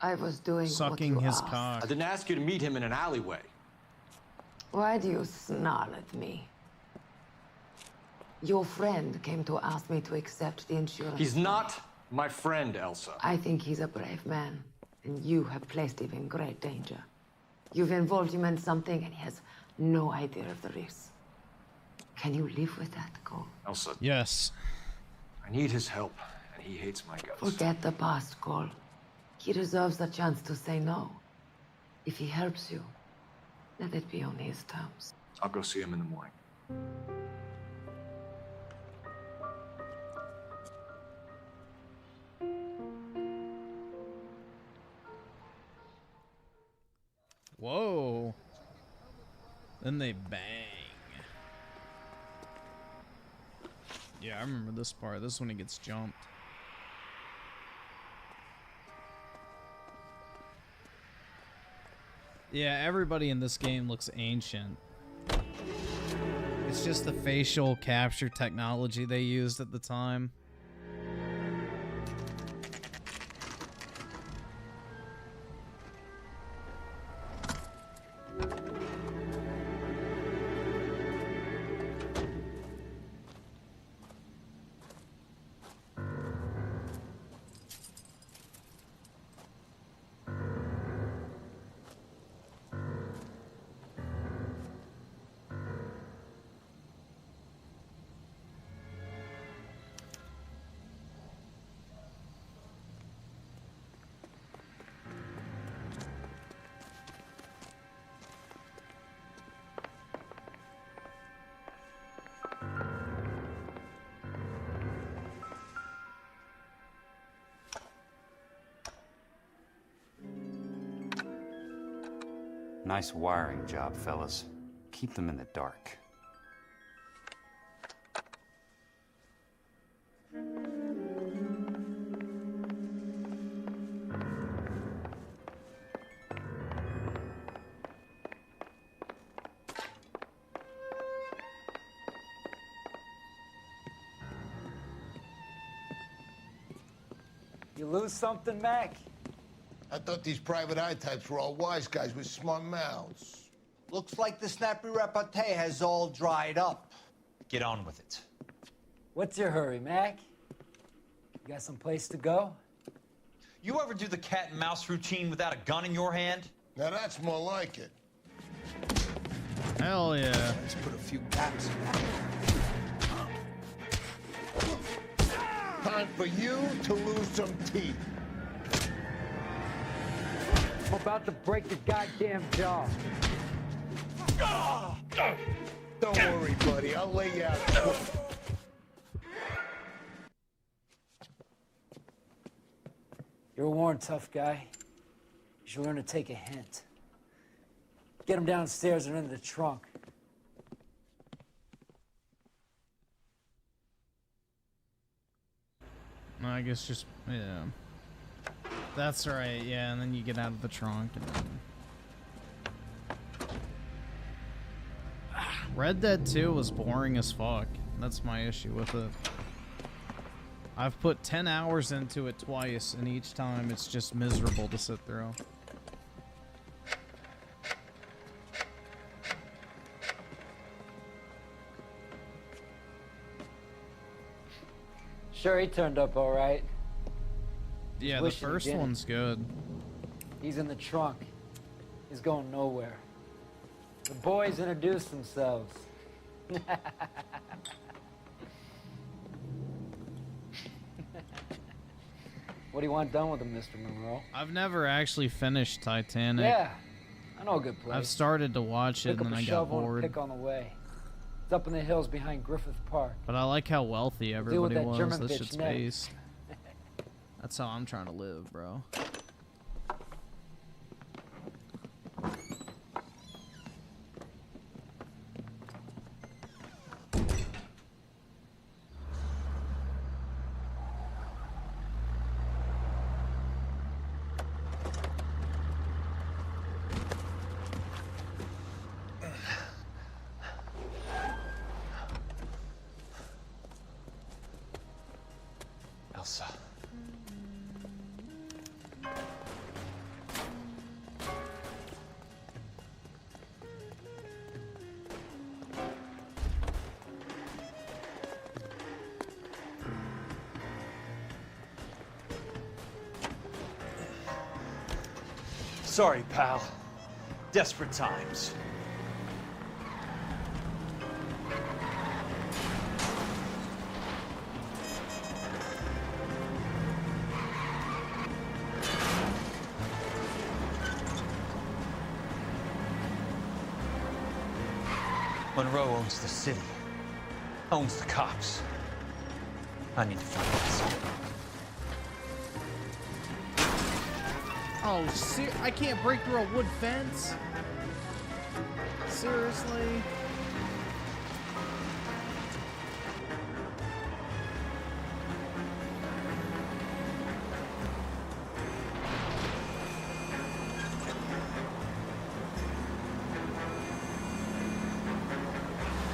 Speaker 17: I was doing
Speaker 1: Sucking
Speaker 17: what you
Speaker 1: his
Speaker 17: asked.
Speaker 1: cock.
Speaker 12: I didn't ask you to meet him in an alleyway.
Speaker 17: Why do you snarl at me? Your friend came to ask me to accept the insurance.
Speaker 12: He's not my friend, Elsa.
Speaker 17: I think he's a brave man, and you have placed him in great danger. You've involved him in something, and he has no idea of the risk. Can you live with that, Cole?
Speaker 12: Elsa.
Speaker 1: Yes.
Speaker 12: I need his help, and he hates my guts.
Speaker 17: Forget the past, Cole. He deserves a chance to say no. If he helps you, let it be on his terms.
Speaker 12: I'll go see him in the morning.
Speaker 1: Then they bang. Yeah, I remember this part. This is when he gets jumped. Yeah, everybody in this game looks ancient. It's just the facial capture technology they used at the time.
Speaker 23: Nice wiring job, fellas. Keep them in the dark.
Speaker 9: You lose something, Mac?
Speaker 10: I thought these private eye types were all wise guys with smart mouths.
Speaker 9: Looks like the snappy repartee has all dried up.
Speaker 11: Get on with it.
Speaker 9: What's your hurry, Mac? You got some place to go?
Speaker 11: You ever do the cat and mouse routine without a gun in your hand?
Speaker 10: Now that's more like it.
Speaker 1: Hell yeah.
Speaker 10: Let's put a few caps in that. Time for you to lose some teeth.
Speaker 9: I'm about to break your goddamn jaw.
Speaker 10: Don't worry, buddy. I'll lay you out.
Speaker 9: You're a worn, tough guy. You should learn to take a hint. Get him downstairs and into the trunk.
Speaker 1: No, I guess just, yeah. That's right, yeah, and then you get out of the trunk and then... Red Dead 2 was boring as fuck. That's my issue with it. I've put 10 hours into it twice, and each time it's just miserable to sit through.
Speaker 9: Sure, he turned up all right.
Speaker 1: Yeah, the
Speaker 9: wishing he
Speaker 1: first
Speaker 9: didn't.
Speaker 1: one's good.
Speaker 9: He's in the trunk. He's going nowhere. The boys introduced themselves. What do you want done with him, Mr. Monroe?
Speaker 1: I've never actually finished Titanic.
Speaker 9: Yeah, I know a good place.
Speaker 1: I've started to watch it
Speaker 9: Pick up
Speaker 1: and then
Speaker 9: a
Speaker 1: I got
Speaker 9: shovel and
Speaker 1: bored.
Speaker 9: pick on the way. It's up in the hills behind Griffith Park.
Speaker 1: But I like how wealthy
Speaker 9: Deal with
Speaker 1: everybody
Speaker 9: that
Speaker 1: was.
Speaker 9: German
Speaker 1: That
Speaker 9: bitch
Speaker 1: shit's
Speaker 9: next.
Speaker 1: based. That's how I'm trying to live, bro.
Speaker 11: Elsa. Sorry, pal. Desperate times. Monroe owns the city, owns the cops. I need to find this.
Speaker 1: Oh, I can't break through a wood fence? Seriously?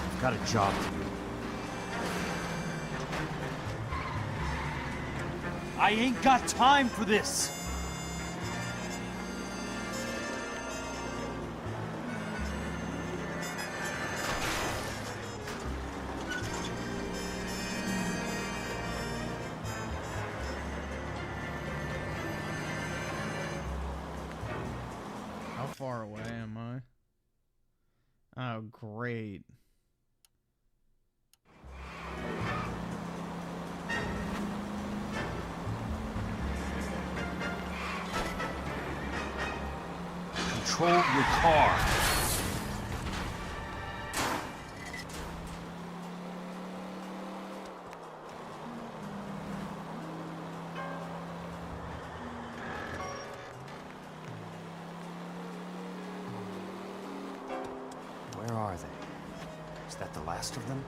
Speaker 23: I've got a job to do. I ain't got time for this!
Speaker 1: How far away am I? Oh, great.
Speaker 23: Control your car. Where are they? Is that the last of them?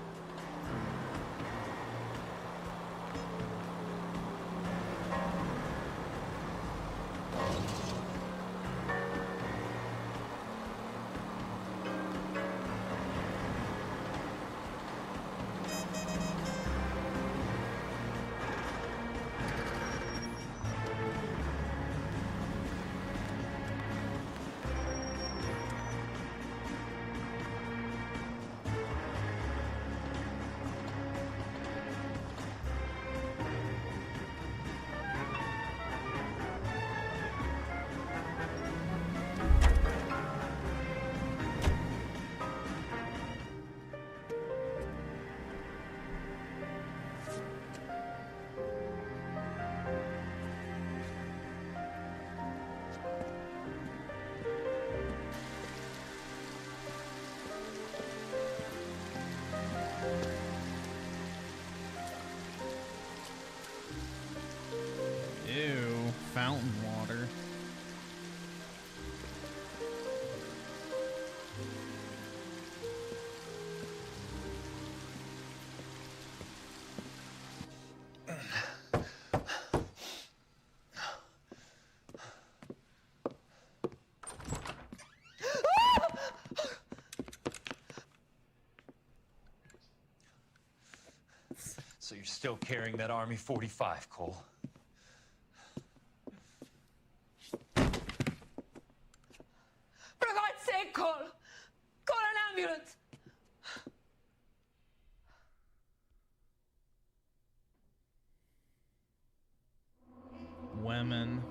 Speaker 1: Ew, fountain water.
Speaker 11: So you're still carrying that Army 45, Cole?
Speaker 8: For God's sake, Cole! Call an ambulance!
Speaker 1: Women.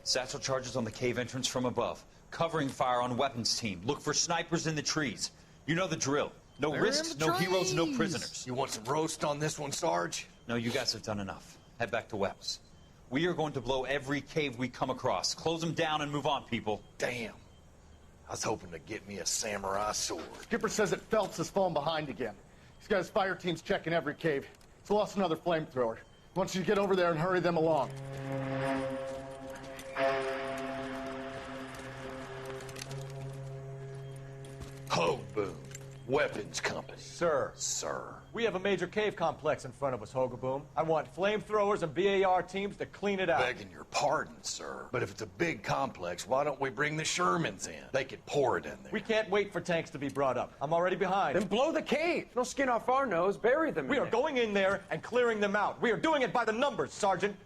Speaker 11: Satchel charges on the cave entrance from above. Covering fire on weapons team. Look for snipers in the trees. You know the drill. No
Speaker 10: They're
Speaker 11: risks,
Speaker 10: in the
Speaker 11: no heroes, no
Speaker 10: trees.
Speaker 11: prisoners.
Speaker 10: You want some roast on this one, Sarge?
Speaker 11: No, you guys have done enough. Head back to Webb's. We are going to blow every cave we come across. Close them down and move on, people.
Speaker 10: Damn. I was hoping to get me a samurai sword.
Speaker 6: Skipper says that Phelps has fallen behind again. He's got his fire teams checking every cave. He's lost another flamethrower. He wants you to get over there and hurry them along.
Speaker 10: Ho, boom. Weapons company.
Speaker 12: Sir.
Speaker 10: Sir.
Speaker 12: We have a major cave complex in front of us, Hogaboom. I want flamethrowers and BAR teams to clean it out.
Speaker 10: Begging your pardon, sir. But if it's a big complex, why don't we bring the Shermans in? They could pour it in there.
Speaker 12: We can't wait for tanks to be brought up. I'm already behind.
Speaker 20: Then blow the cave. No skin off our nose. Bury them.
Speaker 12: We are going in there and clearing them out. We are doing it by the numbers, Sergeant.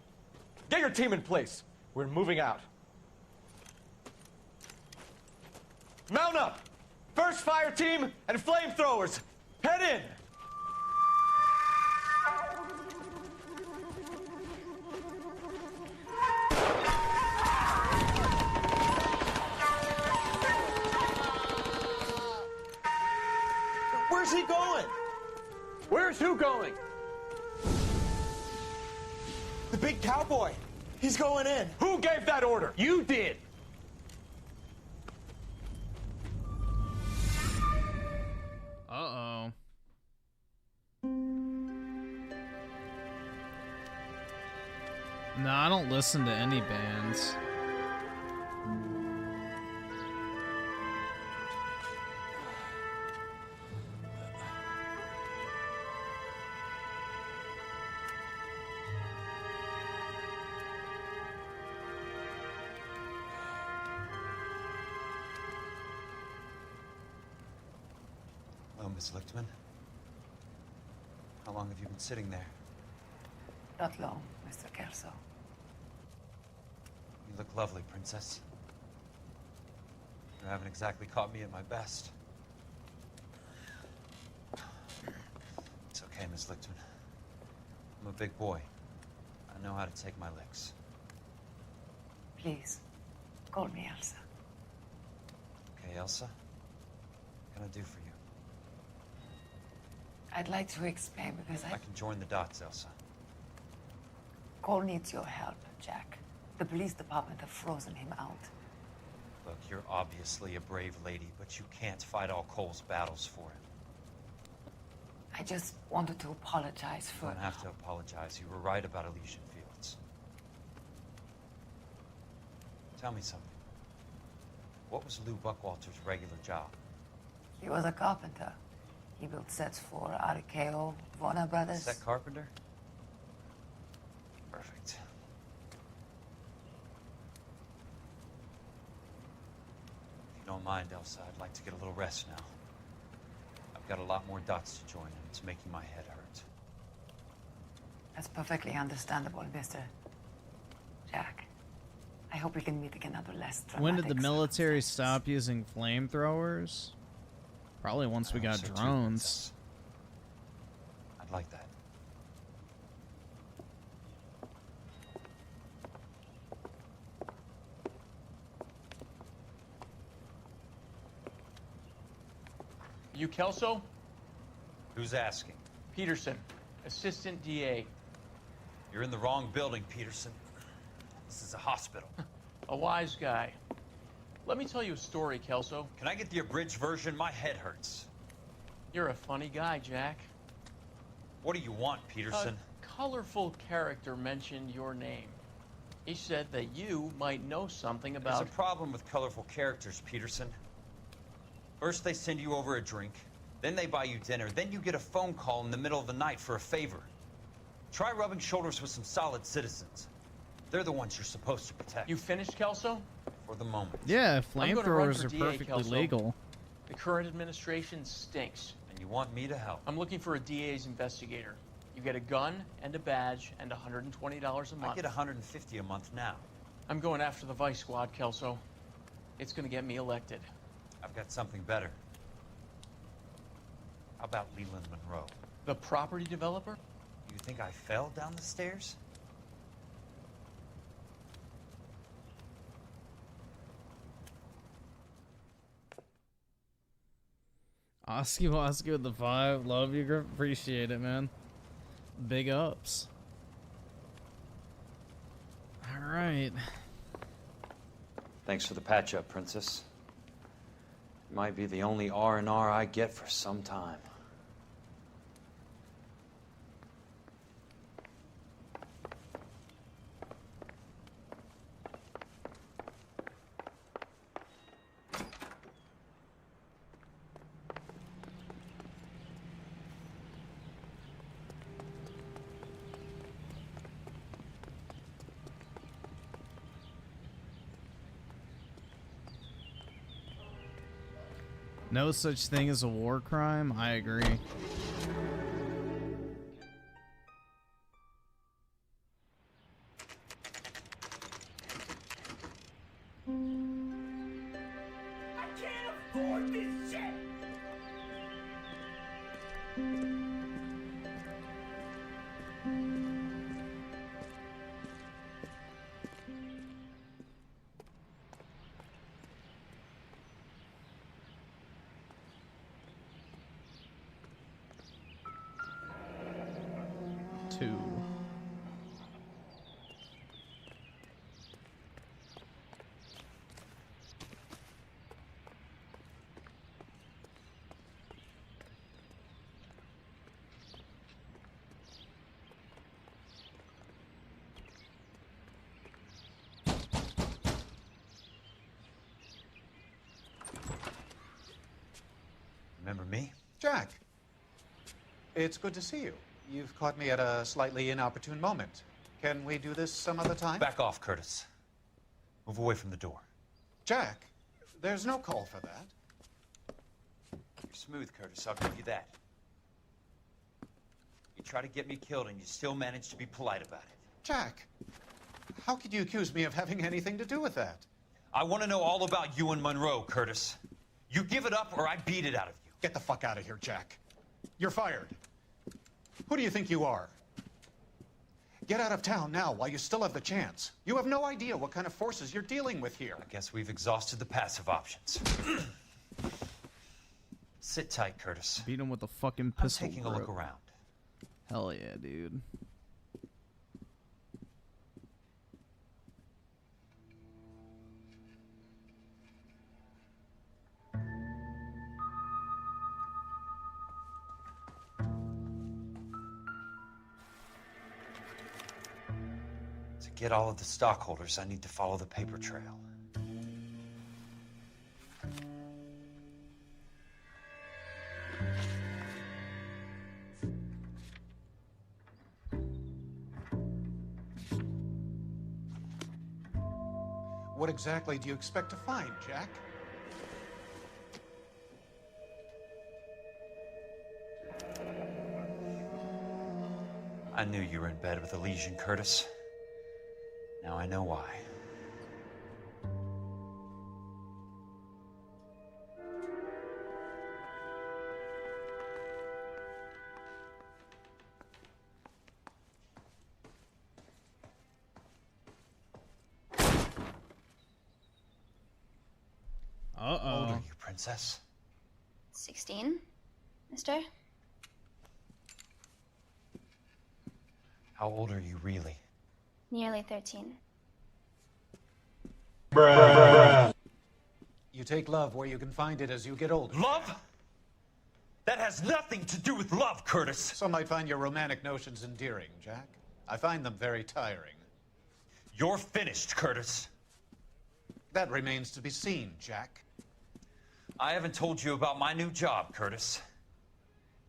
Speaker 12: Get your team in place. We're moving out. Mount up! First fire team and flamethrowers. Head in!
Speaker 20: Where's he going? Where's who going?
Speaker 12: The big cowboy. He's going in. Who gave that order?
Speaker 20: You did.
Speaker 1: No, I don't listen to any bands.
Speaker 11: Hello, Miss Lichtman. How long have you been sitting there?
Speaker 17: Not long, Mr. Kelso.
Speaker 11: You look lovely, Princess. You haven't exactly caught me at my best. It's okay, Miss Lichtman. I'm a big boy. I know how to take my licks.
Speaker 17: Please, call me Elsa.
Speaker 11: Okay, Elsa? What can I do for you?
Speaker 17: I'd like to explain because
Speaker 11: I can join the dots, Elsa.
Speaker 17: Cole needs your help, Jack. The police department have frozen him out.
Speaker 11: Look, you're obviously a brave lady, but you can't fight all Cole's battles for him.
Speaker 17: I just wanted to apologize
Speaker 11: You
Speaker 17: for...
Speaker 11: don't have to apologize. You were right about Elysian Fields. Tell me something. What was Lou Buckwalter's regular job?
Speaker 17: He was a carpenter. He built sets for RKO, Warner Brothers.
Speaker 11: Set carpenter? Perfect. If you don't mind, Elsa, I'd like to get a little rest now. I've got a lot more dots to join, and it's making my head hurt.
Speaker 17: That's perfectly understandable, Mr. Jack. I hope we can meet again under less dramatic
Speaker 1: When did the military stop using flamethrowers? Probably once we got drones.
Speaker 11: I'd like that.
Speaker 16: You Kelso?
Speaker 11: Who's asking?
Speaker 16: Peterson, assistant DA.
Speaker 11: You're in the wrong building, Peterson. This is a hospital.
Speaker 16: A wise guy. Let me tell you a story, Kelso.
Speaker 11: Can I get the abridged version? My head hurts.
Speaker 16: You're a funny guy, Jack.
Speaker 11: What do you want, Peterson?
Speaker 16: A colorful character mentioned your name. He said that you might know something about...
Speaker 11: There's a problem with colorful characters, Peterson. First they send you over a drink, then they buy you dinner, then you get a phone call in the middle of the night for a favor. Try rubbing shoulders with some solid citizens. They're the ones you're supposed to protect.
Speaker 16: You finished, Kelso?
Speaker 11: For the moment.
Speaker 1: Yeah,
Speaker 16: I'm gonna run
Speaker 1: flamethrowers
Speaker 16: for
Speaker 1: are
Speaker 16: DA,
Speaker 1: perfectly
Speaker 16: Kelso.
Speaker 1: legal.
Speaker 16: The current administration stinks.
Speaker 11: And you want me to help?
Speaker 16: I'm looking for a DA's investigator. You get a gun and a badge and $120 a month.
Speaker 11: I get $150 a month now.
Speaker 16: I'm going after the Vice Squad, Kelso. It's gonna get me elected.
Speaker 11: I've got something better. How about Leland Monroe?
Speaker 16: The property developer?
Speaker 11: You think I fell down the stairs?
Speaker 1: Oski with the 5. Love you, Griffin. Appreciate it, man. Big ups. Alright.
Speaker 11: Thanks for the patch-up, Princess. It might be the only R&R I get for some time.
Speaker 1: No such thing as a war crime. I agree.
Speaker 8: I can't afford this shit!
Speaker 1: Two.
Speaker 11: me.
Speaker 4: Jack, it's good to see you. You've caught me at a slightly inopportune moment. Can we do this some other time?
Speaker 11: Back off, Curtis. Move away from the door.
Speaker 4: Jack, there's no call for that.
Speaker 11: You're smooth, Curtis, I'll give you that. You try to get me killed and you still manage to be polite about it.
Speaker 4: Jack, how could you accuse me of having anything to do with that?
Speaker 11: I want to know all about you and Monroe, Curtis. You give it up or I beat it out of you.
Speaker 4: Get the fuck out of here, Jack. You're fired. Who do you think you are? Get out of town now while you still have the chance. You have no idea what kind of forces you're dealing with here.
Speaker 11: I guess we've exhausted the passive options. Sit tight, Curtis.
Speaker 1: Beat him with a fucking pistol.
Speaker 11: I'm taking a look around.
Speaker 1: Hell yeah, dude.
Speaker 11: To get all of the stockholders, I need to follow the paper trail.
Speaker 4: What exactly do you expect to find, Jack?
Speaker 11: I knew you were in bed with Elysian, Curtis. Now I know why. How old are you, Princess?
Speaker 3: 16, mister?
Speaker 11: How old are you really?
Speaker 3: Nearly 13.
Speaker 4: You take love where you can find it as you get older.
Speaker 11: Love? That has nothing to do with love, Curtis.
Speaker 4: Some might find your romantic notions endearing, Jack. I find them very tiring.
Speaker 11: You're finished, Curtis.
Speaker 4: That remains to be seen, Jack.
Speaker 11: I haven't told you about my new job, Curtis.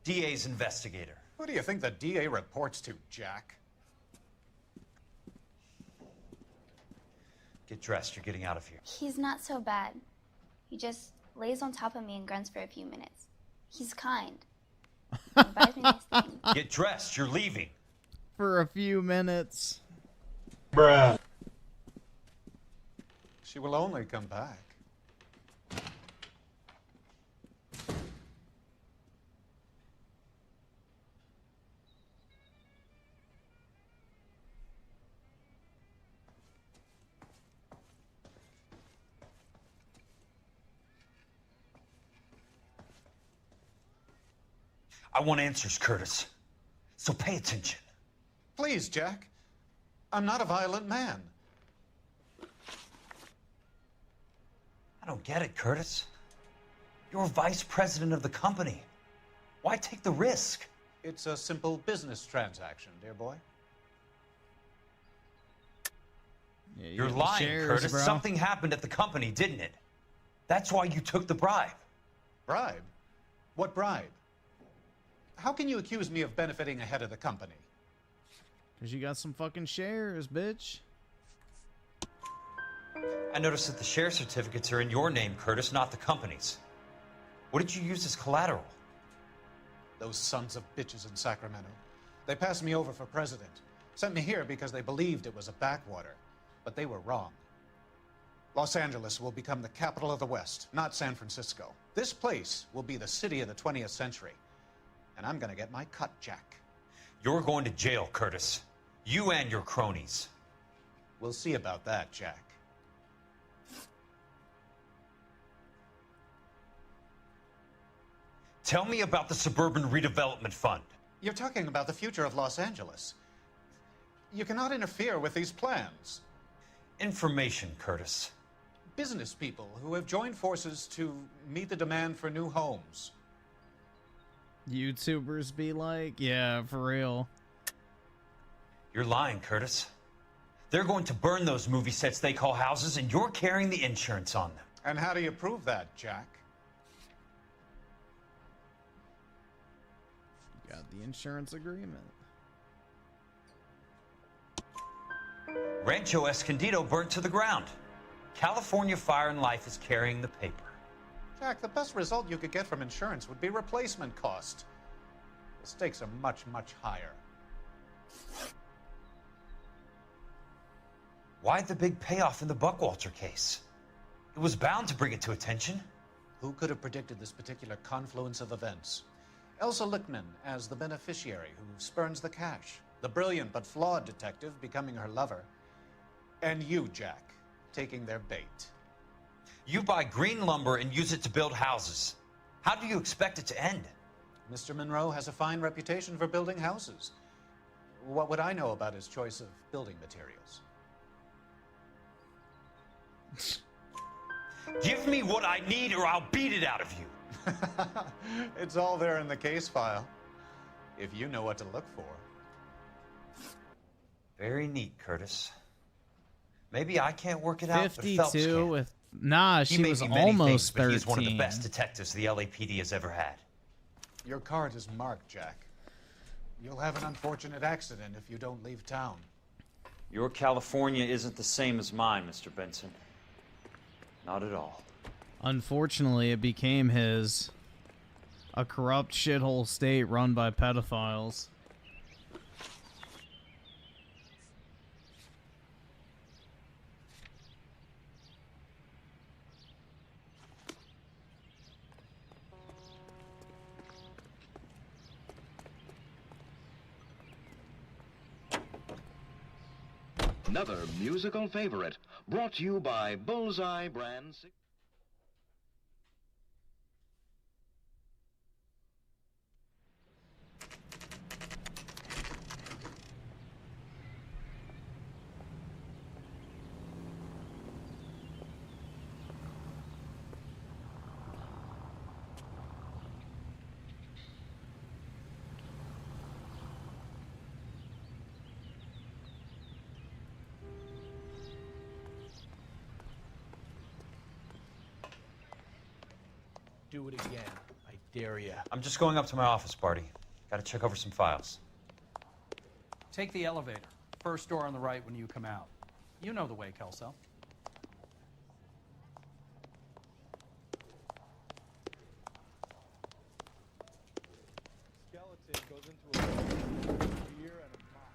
Speaker 11: DA's investigator.
Speaker 4: Who do you think the DA reports to, Jack?
Speaker 11: Get dressed, you're getting out of here.
Speaker 3: He's not so bad. He just lays on top of me and grunts for a few minutes. He's kind. He buys me nice things.
Speaker 11: Get dressed, you're leaving.
Speaker 1: For a few minutes.
Speaker 4: She will only come back.
Speaker 11: I want answers, Curtis. So pay attention.
Speaker 4: Please, Jack. I'm not a violent man.
Speaker 11: I don't get it, Curtis. You're vice president of the company. Why take the risk?
Speaker 4: It's a simple business transaction, dear boy.
Speaker 1: Yeah,
Speaker 11: You're lying,
Speaker 1: shares,
Speaker 11: Curtis.
Speaker 1: bro.
Speaker 11: Something happened at the company, didn't it? That's why you took the bribe.
Speaker 4: Bribe? What bribe? How can you accuse me of benefiting ahead of the company?
Speaker 1: Because you got some fucking shares, bitch.
Speaker 11: I noticed that the share certificates are in your name, Curtis, not the company's. What did you use as collateral?
Speaker 4: Those sons of bitches in Sacramento. They passed me over for president. Sent me here because they believed it was a backwater. But they were wrong. Los Angeles will become the capital of the West, not San Francisco. This place will be the city of the 20th century. And I'm gonna get my cut, Jack.
Speaker 11: You're going to jail, Curtis. You and your cronies.
Speaker 4: We'll see about that, Jack.
Speaker 11: Tell me about the Suburban Redevelopment Fund.
Speaker 4: You're talking about the future of Los Angeles. You cannot interfere with these plans.
Speaker 11: Information, Curtis.
Speaker 4: Business people who have joined forces to meet the demand for new homes.
Speaker 1: YouTubers be like, yeah, for real.
Speaker 11: You're lying, Curtis. They're going to burn those movie sets they call houses, and you're carrying the insurance on them.
Speaker 4: And how do you prove that, Jack?
Speaker 1: Got the insurance agreement.
Speaker 11: Rancho Escondido burnt to the ground. California Fire and Life is carrying the paper.
Speaker 4: Jack, the best result you could get from insurance would be replacement cost. The stakes are much, much higher.
Speaker 11: Why the big payoff in the Buckwalter case? It was bound to bring it to attention.
Speaker 4: Who could have predicted this particular confluence of events? Elsa Lichtman as the beneficiary who spurns the cash. The brilliant but flawed detective becoming her lover. And you, Jack, taking their bait.
Speaker 11: You buy green lumber and use it to build houses. How do you expect it to end?
Speaker 4: Mr. Monroe has a fine reputation for building houses. What would I know about his choice of building materials?
Speaker 11: Give me what I need or I'll beat it out of you.
Speaker 4: It's all there in the case file, if you know what to look for.
Speaker 11: Very neat, Curtis. Maybe I can't work it out, but Phelps
Speaker 1: 52
Speaker 11: can.
Speaker 1: with... Nah,
Speaker 11: He
Speaker 1: she
Speaker 11: may
Speaker 1: was
Speaker 11: be many
Speaker 1: almost
Speaker 11: things, but
Speaker 1: 13.
Speaker 11: he's one of the best detectives the LAPD has ever had.
Speaker 4: Your card is marked, Jack. You'll have an unfortunate accident if you don't leave town.
Speaker 2: Your California isn't the same as mine, Mr. Benson. Not at all.
Speaker 1: Unfortunately, it became his. A corrupt shithole state run by pedophiles.
Speaker 13: Another musical favorite, brought to you by Bullseye Brand.
Speaker 12: Do it again. I dare you.
Speaker 11: I'm just going up to my office party. Gotta check over some files.
Speaker 18: Take the elevator. First door on the right when you come out. You know the way, Kelso.
Speaker 12: Skeleton goes into a beer and a mop.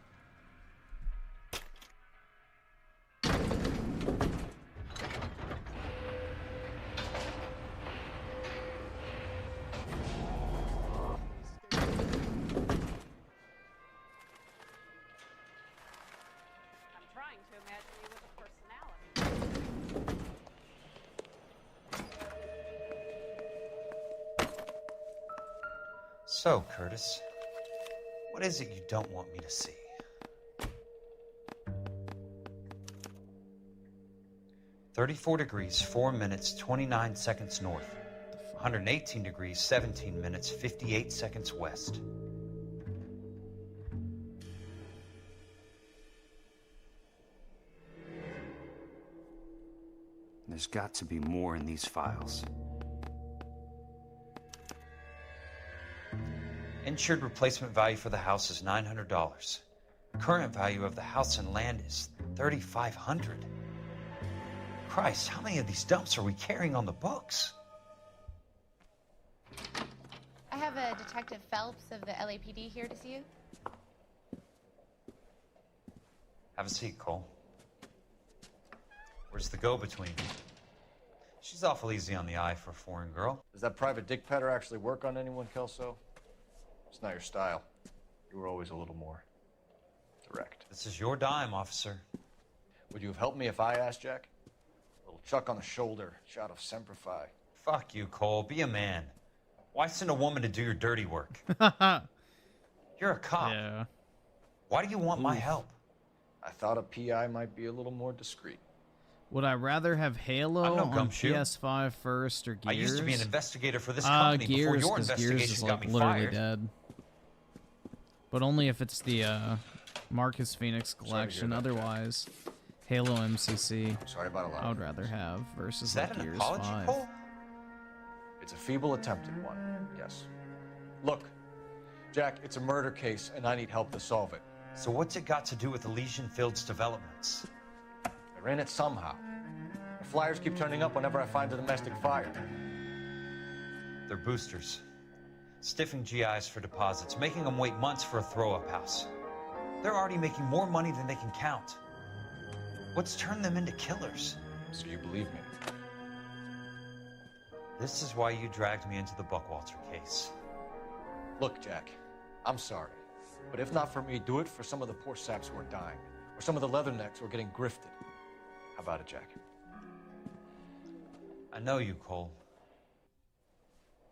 Speaker 7: I'm trying to imagine you with a personality.
Speaker 11: So, Curtis, what is it you don't want me to see? "34 degrees, 4 minutes, 29 seconds north. 118 degrees, 17 minutes, 58 seconds west."
Speaker 23: There's got to be more in these files.
Speaker 11: Insured replacement value for the house is $900. Current value of the house and land is $3,500. Christ, how many of these dumps are we carrying on the books?
Speaker 21: I have a Detective Phelps of the LAPD here to see you.
Speaker 11: Have a seat, Cole. Where's the go-between? She's awful easy on the eye for a foreign girl.
Speaker 12: Does that private dick petter actually work on anyone, Kelso? It's not your style. You were always a little more direct.
Speaker 11: This is your dime, officer.
Speaker 12: Would you have helped me if I asked, Jack? A little chuck on the shoulder, shot of Semper Fi.
Speaker 11: Fuck you, Cole. Be a man. Why send a woman to do your dirty work? You're a cop.
Speaker 1: Yeah.
Speaker 11: Why do you want my help?
Speaker 12: I thought a PI might be a little more discreet.
Speaker 1: Would I rather have Halo
Speaker 11: I'm no
Speaker 1: on
Speaker 11: gumshoe.
Speaker 1: PS5 first or Gears?
Speaker 11: I used to be an investigator for this company before
Speaker 1: Gears,
Speaker 11: your
Speaker 1: 'cause Gears
Speaker 11: investigations
Speaker 1: is
Speaker 11: got
Speaker 1: like
Speaker 11: me
Speaker 1: literally
Speaker 11: fired.
Speaker 1: dead. But only if it's the Marcus Phoenix
Speaker 12: Sorry to
Speaker 1: collection.
Speaker 12: hear that, Jack.
Speaker 1: Otherwise, Halo MCC.
Speaker 12: Sorry about a lot.
Speaker 1: I would rather have versus
Speaker 11: Is that
Speaker 1: like
Speaker 11: an
Speaker 1: Gears
Speaker 11: apology,
Speaker 1: 5.
Speaker 11: Cole?
Speaker 12: It's a feeble attempt at one, yes. Look, Jack, it's a murder case, and I need help to solve it.
Speaker 11: So what's it got to do with Elysian Fields developments?
Speaker 12: They're in it somehow. The flyers keep turning up whenever I find a domestic fire.
Speaker 11: They're boosters. Stiffing GIs for deposits, making them wait months for a throw-up house. They're already making more money than they can count. What's turned them into killers?
Speaker 12: So you believe me?
Speaker 11: This is why you dragged me into the Buckwalter case.
Speaker 12: Look, Jack, I'm sorry. But if not for me, do it for some of the poor saps who are dying. Or some of the leathernecks who are getting grifted. How about it, Jack?
Speaker 11: I know you, Cole.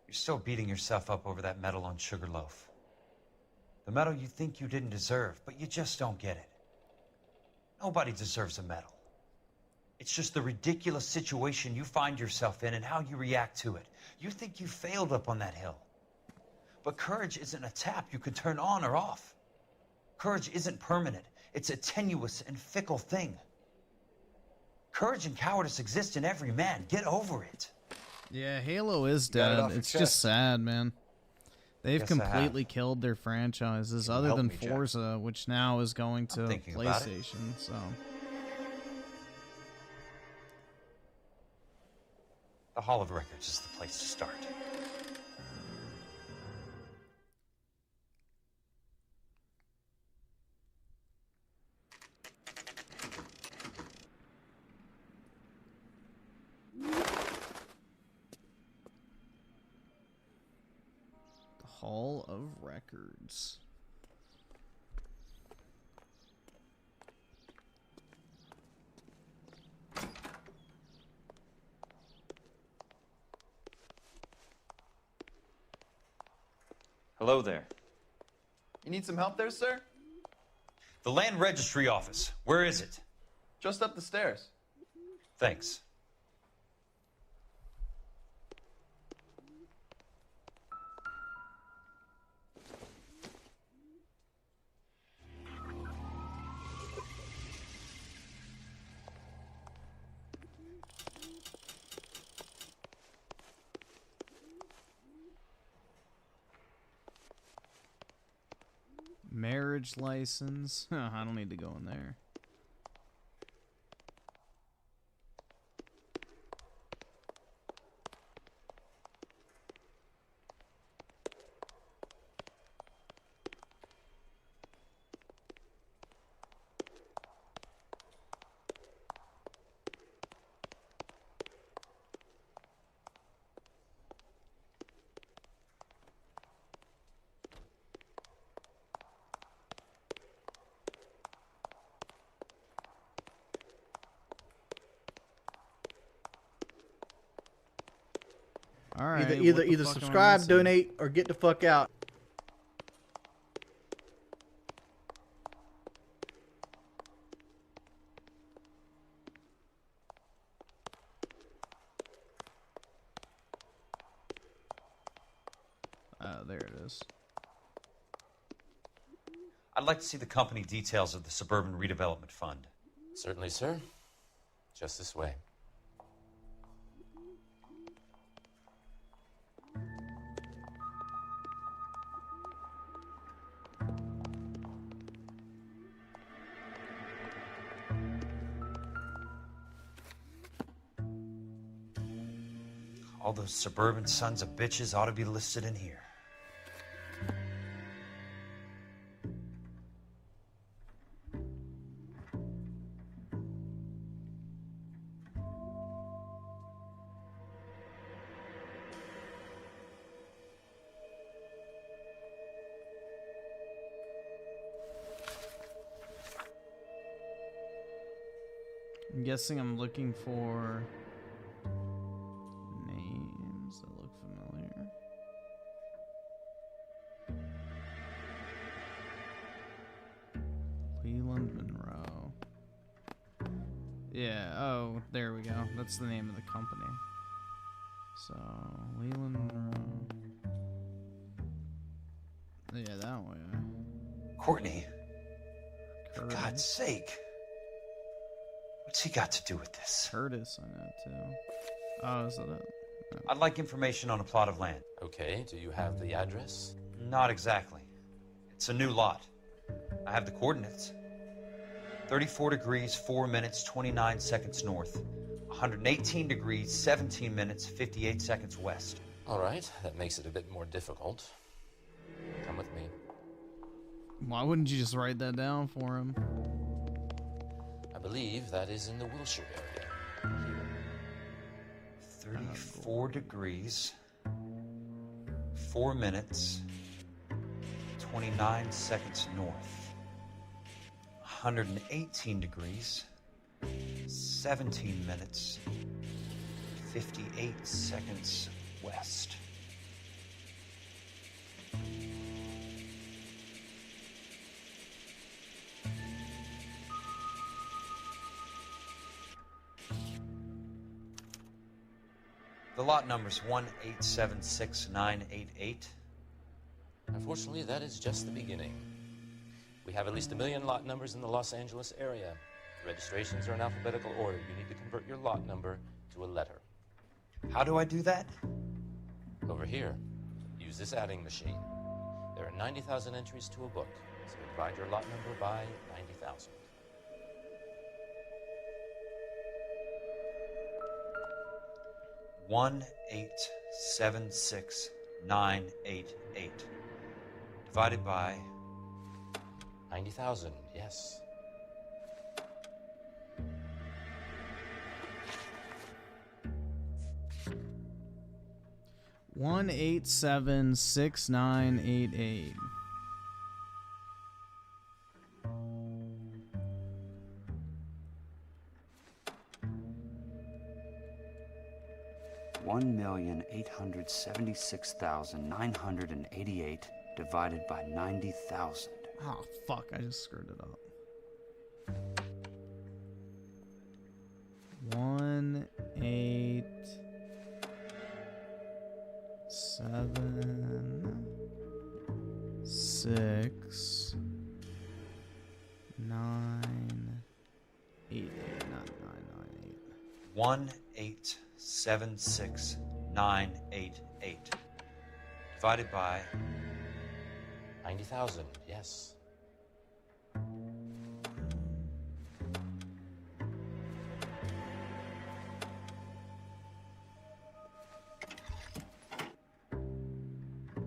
Speaker 11: You're still beating yourself up over that medal on Sugarloaf. The medal you think you didn't deserve, but you just don't get it. Nobody deserves a medal. It's just the ridiculous situation you find yourself in and how you react to it. You think you failed up on that hill. But courage isn't a tap you can turn on or off. Courage isn't permanent. It's a tenuous and fickle thing. Courage and cowardice exist in every man. Get over it.
Speaker 1: Yeah, Halo is
Speaker 12: got it
Speaker 1: dead.
Speaker 12: off your
Speaker 1: It's
Speaker 12: chest.
Speaker 1: just sad, man. They've
Speaker 11: Yes, I have.
Speaker 1: completely killed their franchises,
Speaker 12: Can you
Speaker 1: other
Speaker 12: help
Speaker 1: than
Speaker 12: me, Jack?
Speaker 1: Forza, which now is going to
Speaker 11: thinking about it.
Speaker 1: PlayStation. So
Speaker 11: The Hall of Records is the place to start.
Speaker 1: the Hall of Records.
Speaker 11: Hello there.
Speaker 14: You need some help there, sir?
Speaker 11: The Land Registry Office. Where is it?
Speaker 14: Just up the stairs.
Speaker 11: Thanks.
Speaker 1: Marriage license. I don't need to go in there. All right. what
Speaker 15: Either
Speaker 1: the fuck am I
Speaker 15: subscribe,
Speaker 1: missing?
Speaker 15: donate, or get the fuck out.
Speaker 1: Oh, there it is.
Speaker 11: I'd like to see the company details of the Suburban Redevelopment Fund.
Speaker 19: Certainly, sir. Just this way.
Speaker 11: All those suburban sons of bitches ought to be listed in here.
Speaker 1: I'm guessing I'm looking for names that look familiar. Leland Monroe. Yeah, oh, there we go. That's the name of the company. So, Leland Monroe. Yeah, that way.
Speaker 11: Courtney, for
Speaker 1: Curtis.
Speaker 11: God's sake. What's he got to do with this?
Speaker 1: Curtis, I know too. Oh, is that it?
Speaker 11: I'd like information on a plot of land.
Speaker 19: Okay, do you have the address?
Speaker 11: Not exactly. It's a new lot. I have the coordinates. 34 degrees, 4 minutes, 29 seconds north. 118 degrees, 17 minutes, 58 seconds west.
Speaker 19: All right, that makes it a bit more difficult. Come with me.
Speaker 1: Why wouldn't you just write that down for him?
Speaker 19: I believe that is in the Wilshire area. Here.
Speaker 11: 34 degrees, 4 minutes, 29 seconds north. 118 degrees, 17 minutes, 58 seconds west. The lot number's 1876988.
Speaker 19: Unfortunately, that is just the beginning. We have at least 1 million lot numbers in the Los Angeles area. Registrations are in alphabetical order. You need to convert your lot number to a letter.
Speaker 11: How do I do that?
Speaker 19: Over here, use this adding machine. There are 90,000 entries to a book, so divide your lot number by 90,000.
Speaker 11: One 1876988 divided by
Speaker 19: 90,000, yes.
Speaker 1: One 1876988.
Speaker 23: $1,876,988 divided by 90,000.
Speaker 1: Oh, fuck. I just screwed it up. 1 8 7 6 9 8 not 998.
Speaker 11: 1876988 divided by
Speaker 19: 90,000, yes.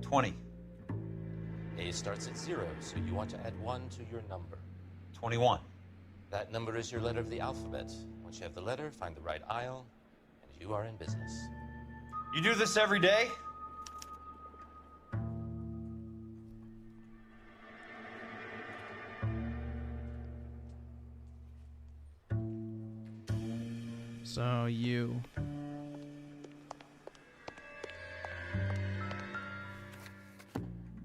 Speaker 11: $20.
Speaker 19: A starts at 0, so you want to add 1 to your number.
Speaker 11: 21.
Speaker 19: That number is your letter of the alphabet. Once you have the letter, find the right aisle, and you are in business.
Speaker 11: You do this every day?
Speaker 1: So you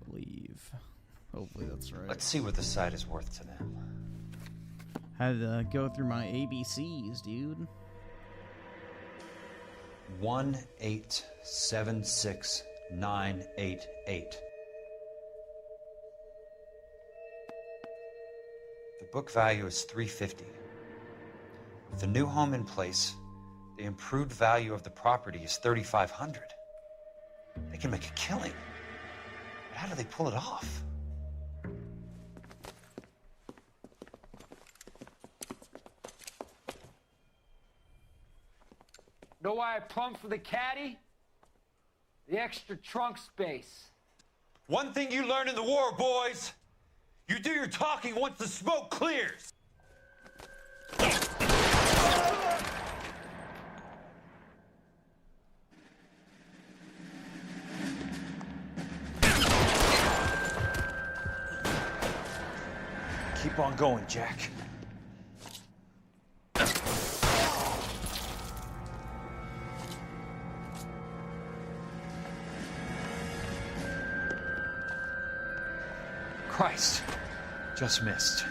Speaker 1: believe. Hopefully that's right.
Speaker 11: Let's see what the site is worth to them.
Speaker 1: Had to go through my ABCs, dude.
Speaker 11: 1876988. The book value is $350. With the new home in place, the improved value of the property is $3,500. They can make a killing. But how do they pull it off?
Speaker 9: Know why I plumbed for the caddy? The extra trunk space.
Speaker 11: One thing you learn in the war, boys, you do your talking once the smoke clears. Keep on going, Jack. Christ, just missed.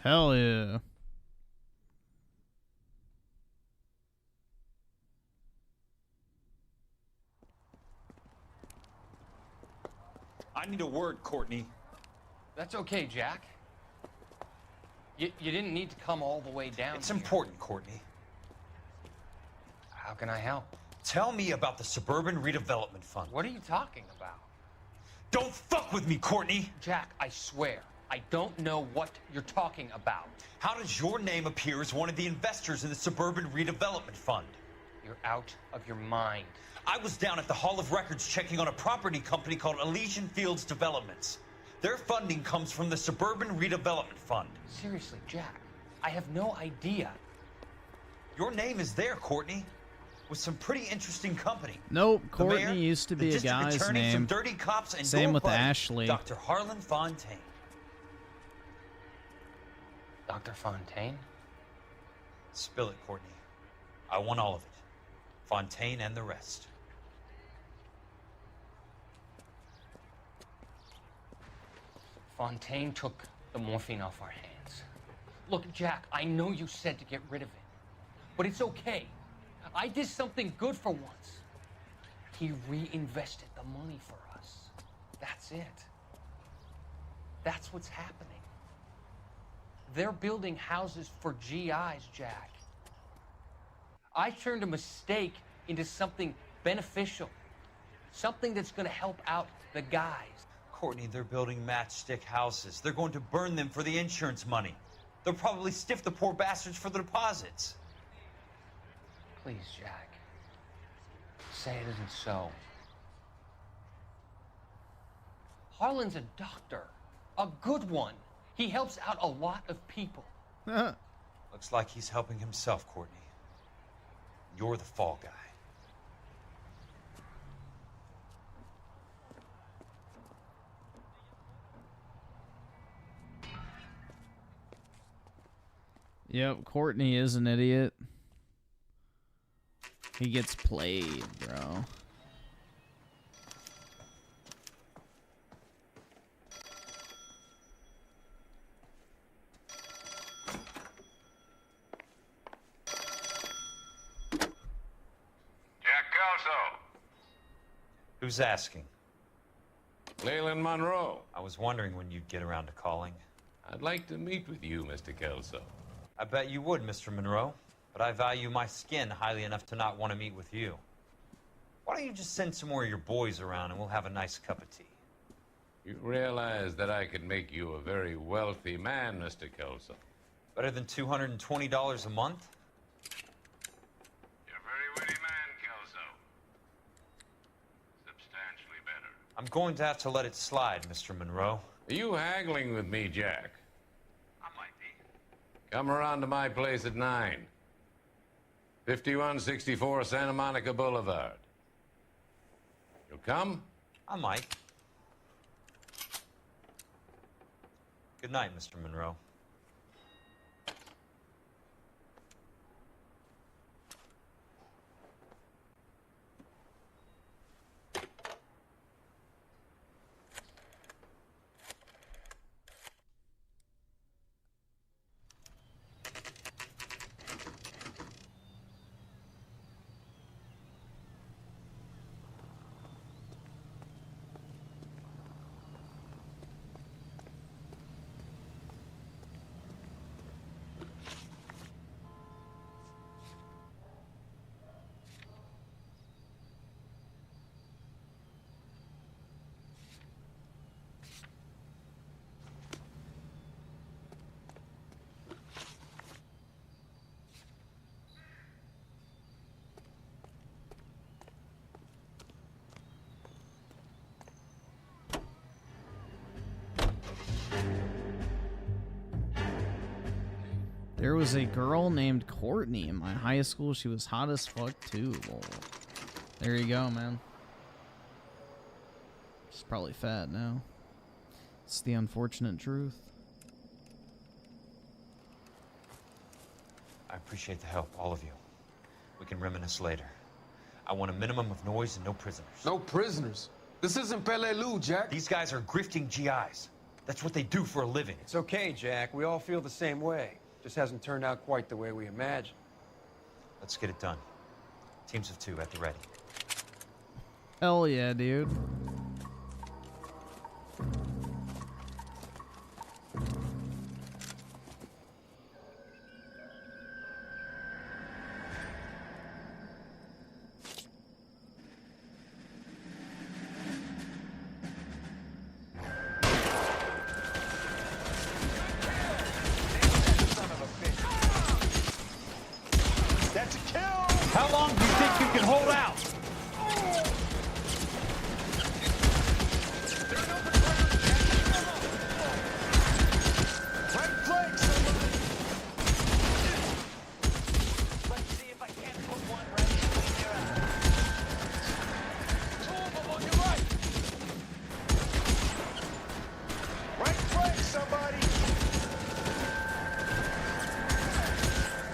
Speaker 1: Hell yeah.
Speaker 11: I need a word, Courtney.
Speaker 16: That's okay, Jack. You didn't need to come all the way down.
Speaker 11: It's important, Courtney.
Speaker 16: How can I help?
Speaker 11: Tell me about the Suburban Redevelopment Fund.
Speaker 16: What are you talking about?
Speaker 11: Don't fuck with me, Courtney!
Speaker 16: Jack, I swear, I don't know what you're talking about.
Speaker 11: How does your name appear as one of the investors in the Suburban Redevelopment Fund?
Speaker 16: You're out of your mind.
Speaker 11: I was down at the Hall of Records checking on a property company called Elysian Fields Developments. Their funding comes from the Suburban Redevelopment Fund.
Speaker 16: Seriously, Jack, I have no idea.
Speaker 11: Your name is there, Courtney, with some pretty interesting company.
Speaker 1: Nope,
Speaker 11: The
Speaker 1: Courtney
Speaker 11: mayor,
Speaker 1: used to
Speaker 11: the
Speaker 1: be a
Speaker 11: district
Speaker 1: guy's
Speaker 11: attorney,
Speaker 1: name.
Speaker 11: Some dirty cops, and
Speaker 1: Same
Speaker 11: your
Speaker 1: with
Speaker 11: buddy,
Speaker 1: Ashley.
Speaker 11: Dr. Harlan Fontaine.
Speaker 16: Dr. Fontaine?
Speaker 11: Spill it, Courtney. I want all of it. Fontaine and the rest.
Speaker 16: Fontaine took the morphine off our hands. Look, Jack, I know you said to get rid of it, but it's okay. I did something good for once. He reinvested the money for us. That's it. That's what's happening. They're building houses for GIs, Jack. I turned a mistake into something beneficial, something that's going to help out the guys.
Speaker 11: Courtney, they're building matchstick houses. They're going to burn them for the insurance money. They'll probably stiff the poor bastards for the deposits.
Speaker 16: Please, Jack. Say it isn't so. Harlan's a doctor. A good one. He helps out a lot of people.
Speaker 11: Looks like he's helping himself, Courtney. You're the fall guy.
Speaker 1: Yep, Courtney is an idiot. He gets played, bro.
Speaker 11: Who's asking?
Speaker 5: Leland Monroe.
Speaker 11: I was wondering when you'd get around to calling.
Speaker 5: I'd like to meet with you, Mr. Kelso.
Speaker 11: I bet you would, Mr. Monroe. But I value my skin highly enough to not want to meet with you. Why don't you just send some more of your boys around and we'll have a nice cup of tea?
Speaker 5: You realize that I could make you a very wealthy man, Mr. Kelso.
Speaker 11: Better than $220 a month?
Speaker 5: You're a very witty man, Kelso. Substantially better.
Speaker 11: I'm going to have to let it slide, Mr. Monroe.
Speaker 5: Are you haggling with me, Jack?
Speaker 11: I might be.
Speaker 5: Come around to my place at 9. 5164 Santa Monica Boulevard. You'll come?
Speaker 11: I might. Good night, Mr. Monroe.
Speaker 1: There was a girl named Courtney in my high school. She was hot as fuck too. Lol. There you go, man. She's probably fat now. It's the unfortunate truth.
Speaker 11: I appreciate the help, all of you. We can reminisce later. I want a minimum of noise and no prisoners.
Speaker 14: No prisoners? This isn't Peleliu, Jack.
Speaker 11: These guys are grifting GIs. That's what they do for a living.
Speaker 20: It's okay, Jack. We all feel the same way. Just hasn't turned out quite the way we imagined.
Speaker 11: Let's get it done. Teams of 2 at the ready.
Speaker 1: Hell yeah, dude.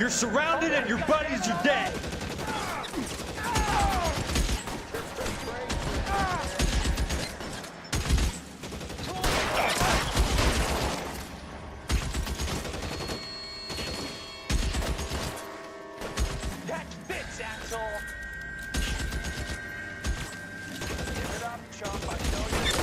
Speaker 11: You're surrounded and your buddies are dead.
Speaker 10: Catch this, asshole! Give it up, chump. I know you're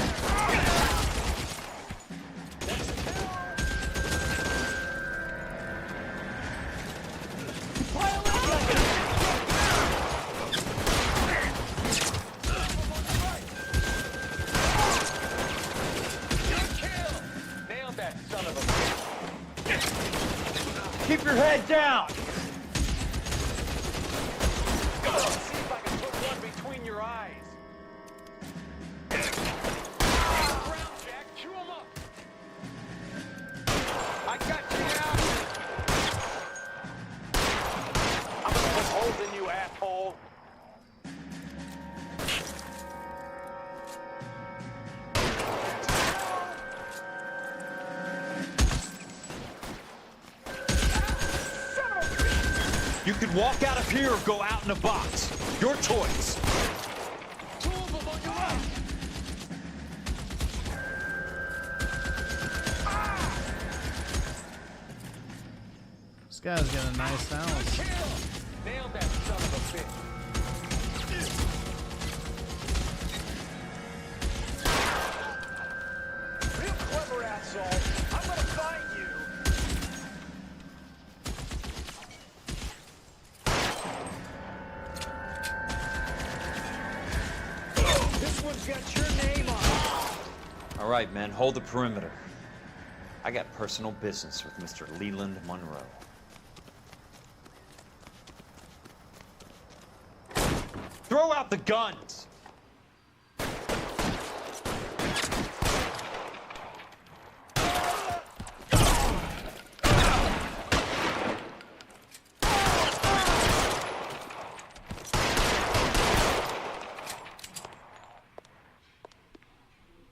Speaker 11: Keep your head down!
Speaker 10: See if I can put one between your eyes. Ground, Jack. Chew him up. I got you now. I'm gonna put holes in you, asshole.
Speaker 11: You could walk out of here or go out in a box. Your choice.
Speaker 10: Two of them on your right.
Speaker 1: This guy's got a nice house.
Speaker 10: Nailed that son of a bitch. Real clever, asshole. I'm gonna find you. This one's got your name on it.
Speaker 2: All right, men, hold the perimeter. I got personal business with Mr. Leland Monroe.
Speaker 11: Throw out the guns!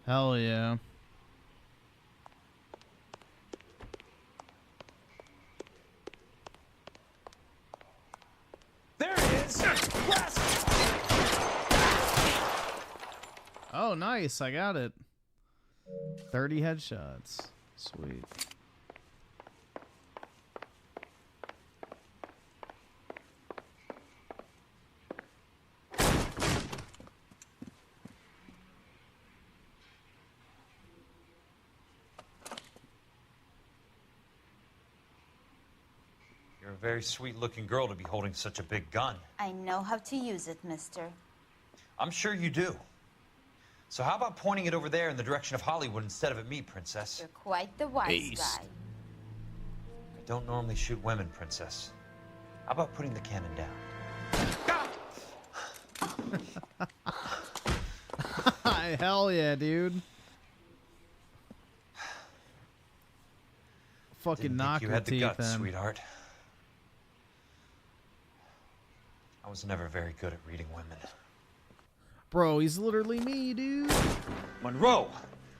Speaker 1: Hell yeah.
Speaker 10: There it is. Blast.
Speaker 1: Oh, nice. I got it. 30 headshots. Sweet.
Speaker 11: You're a very sweet-looking girl to be holding such a big gun.
Speaker 6: I know how to use it, mister.
Speaker 11: I'm sure you do. So how about pointing it over there in the direction of Hollywood instead of at me, Princess?
Speaker 6: You're quite the wise guy.
Speaker 11: I don't normally shoot women, Princess. How about putting the cannon down?
Speaker 1: Hell yeah, dude. Fucking
Speaker 11: Didn't
Speaker 1: knock
Speaker 11: think you
Speaker 1: your
Speaker 11: had the
Speaker 1: teeth
Speaker 11: guts,
Speaker 1: in.
Speaker 11: sweetheart. I was never very good at reading women.
Speaker 1: Bro, he's literally me, dude.
Speaker 11: Monroe,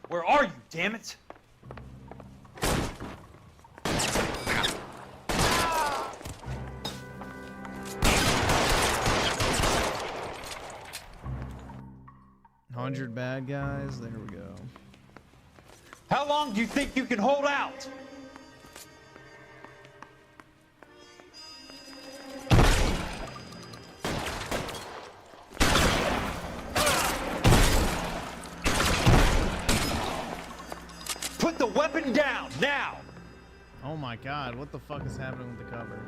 Speaker 11: where are you, damn it?
Speaker 1: $100 bad guys. There we go.
Speaker 11: How long do you think you can hold out? Put the weapon down, now!
Speaker 1: Oh my god, what the fuck is happening with the cover?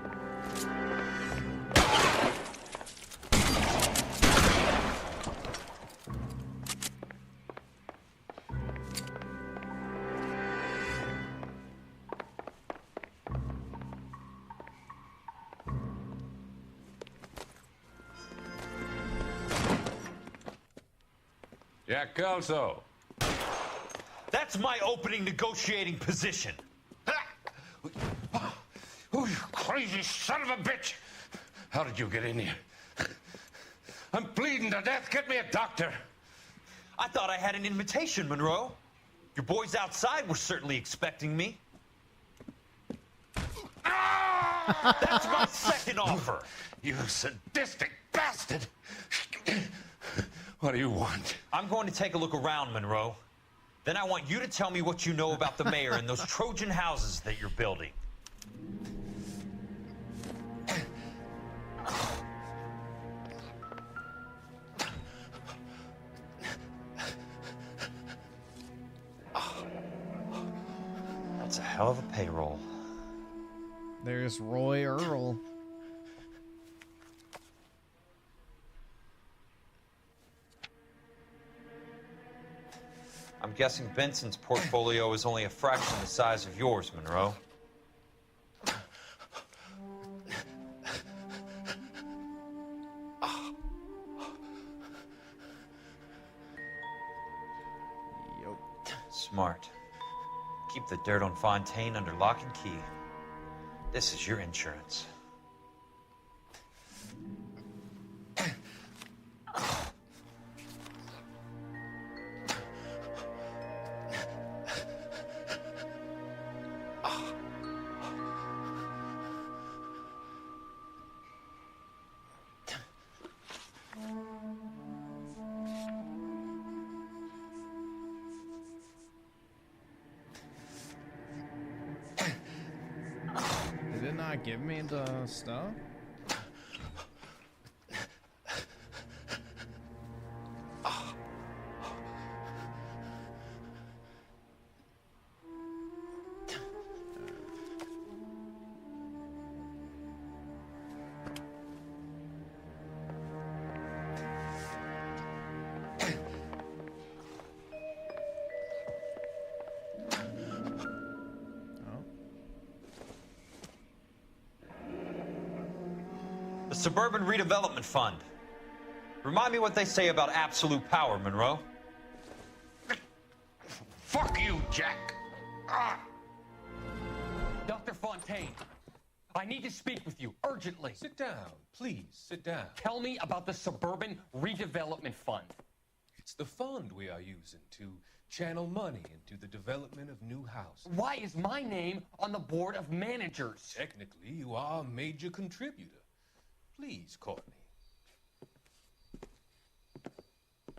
Speaker 5: Jack Kelso.
Speaker 11: That's my opening negotiating position.
Speaker 5: Oh, you crazy son of a bitch! How did you get in here? I'm bleeding to death. Get me a doctor.
Speaker 11: I thought I had an invitation, Monroe. Your boys outside were certainly expecting me.
Speaker 5: Ah!
Speaker 11: That's my second offer.
Speaker 5: You sadistic bastard! What do you want?
Speaker 11: I'm going to take a look around, Monroe. Then I want you to tell me what you know about the mayor and those Trojan houses that you're building. That's a hell of a payroll.
Speaker 1: There's Roy Earl.
Speaker 11: I'm guessing Benson's portfolio is only a fraction the size of yours, Monroe. Smart. Keep the dirt on Fontaine under lock and key. This is your insurance.
Speaker 1: Did it not give me the stuff?
Speaker 11: The Suburban Redevelopment Fund. Remind me what they say about absolute power, Monroe.
Speaker 5: Fuck you, Jack.
Speaker 16: Dr. Fontaine, I need to speak with you urgently.
Speaker 14: Sit down, please, sit down.
Speaker 16: Tell me about the Suburban Redevelopment Fund.
Speaker 14: It's the fund we are using to channel money into the development of new houses.
Speaker 16: Why is my name on the board of managers?
Speaker 14: Technically, you are a major contributor. Please, Courtney.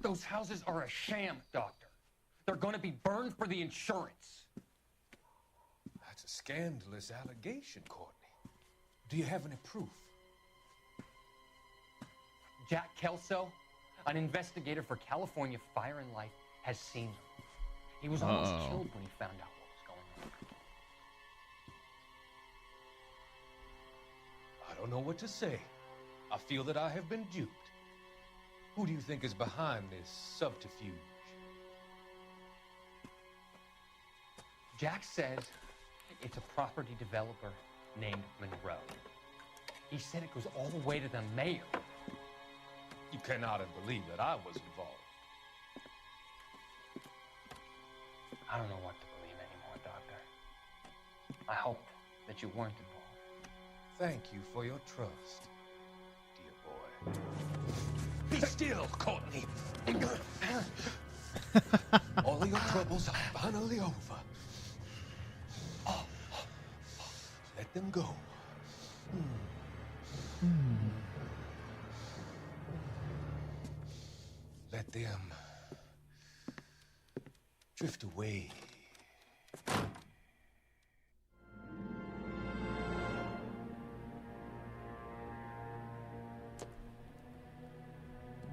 Speaker 16: Those houses are a sham, Doctor. They're going to be burned for the insurance.
Speaker 14: That's a scandalous allegation, Courtney. Do you have any proof?
Speaker 16: Jack Kelso, an investigator for California Fire and Life, has seen them. He was almost killed when he found out what was going on.
Speaker 14: I don't know what to say. I feel that I have been duped. Who do you think is behind this subterfuge?
Speaker 16: Jack says it's a property developer named Monroe. He said it goes all the way to the mayor.
Speaker 14: You cannot believe that I was involved.
Speaker 16: I don't know what to believe anymore, Doctor. I hope that you weren't involved.
Speaker 14: Thank you for your trust, dear boy. Be still, Courtney. All of your troubles are finally over. Let them go. Let them drift away.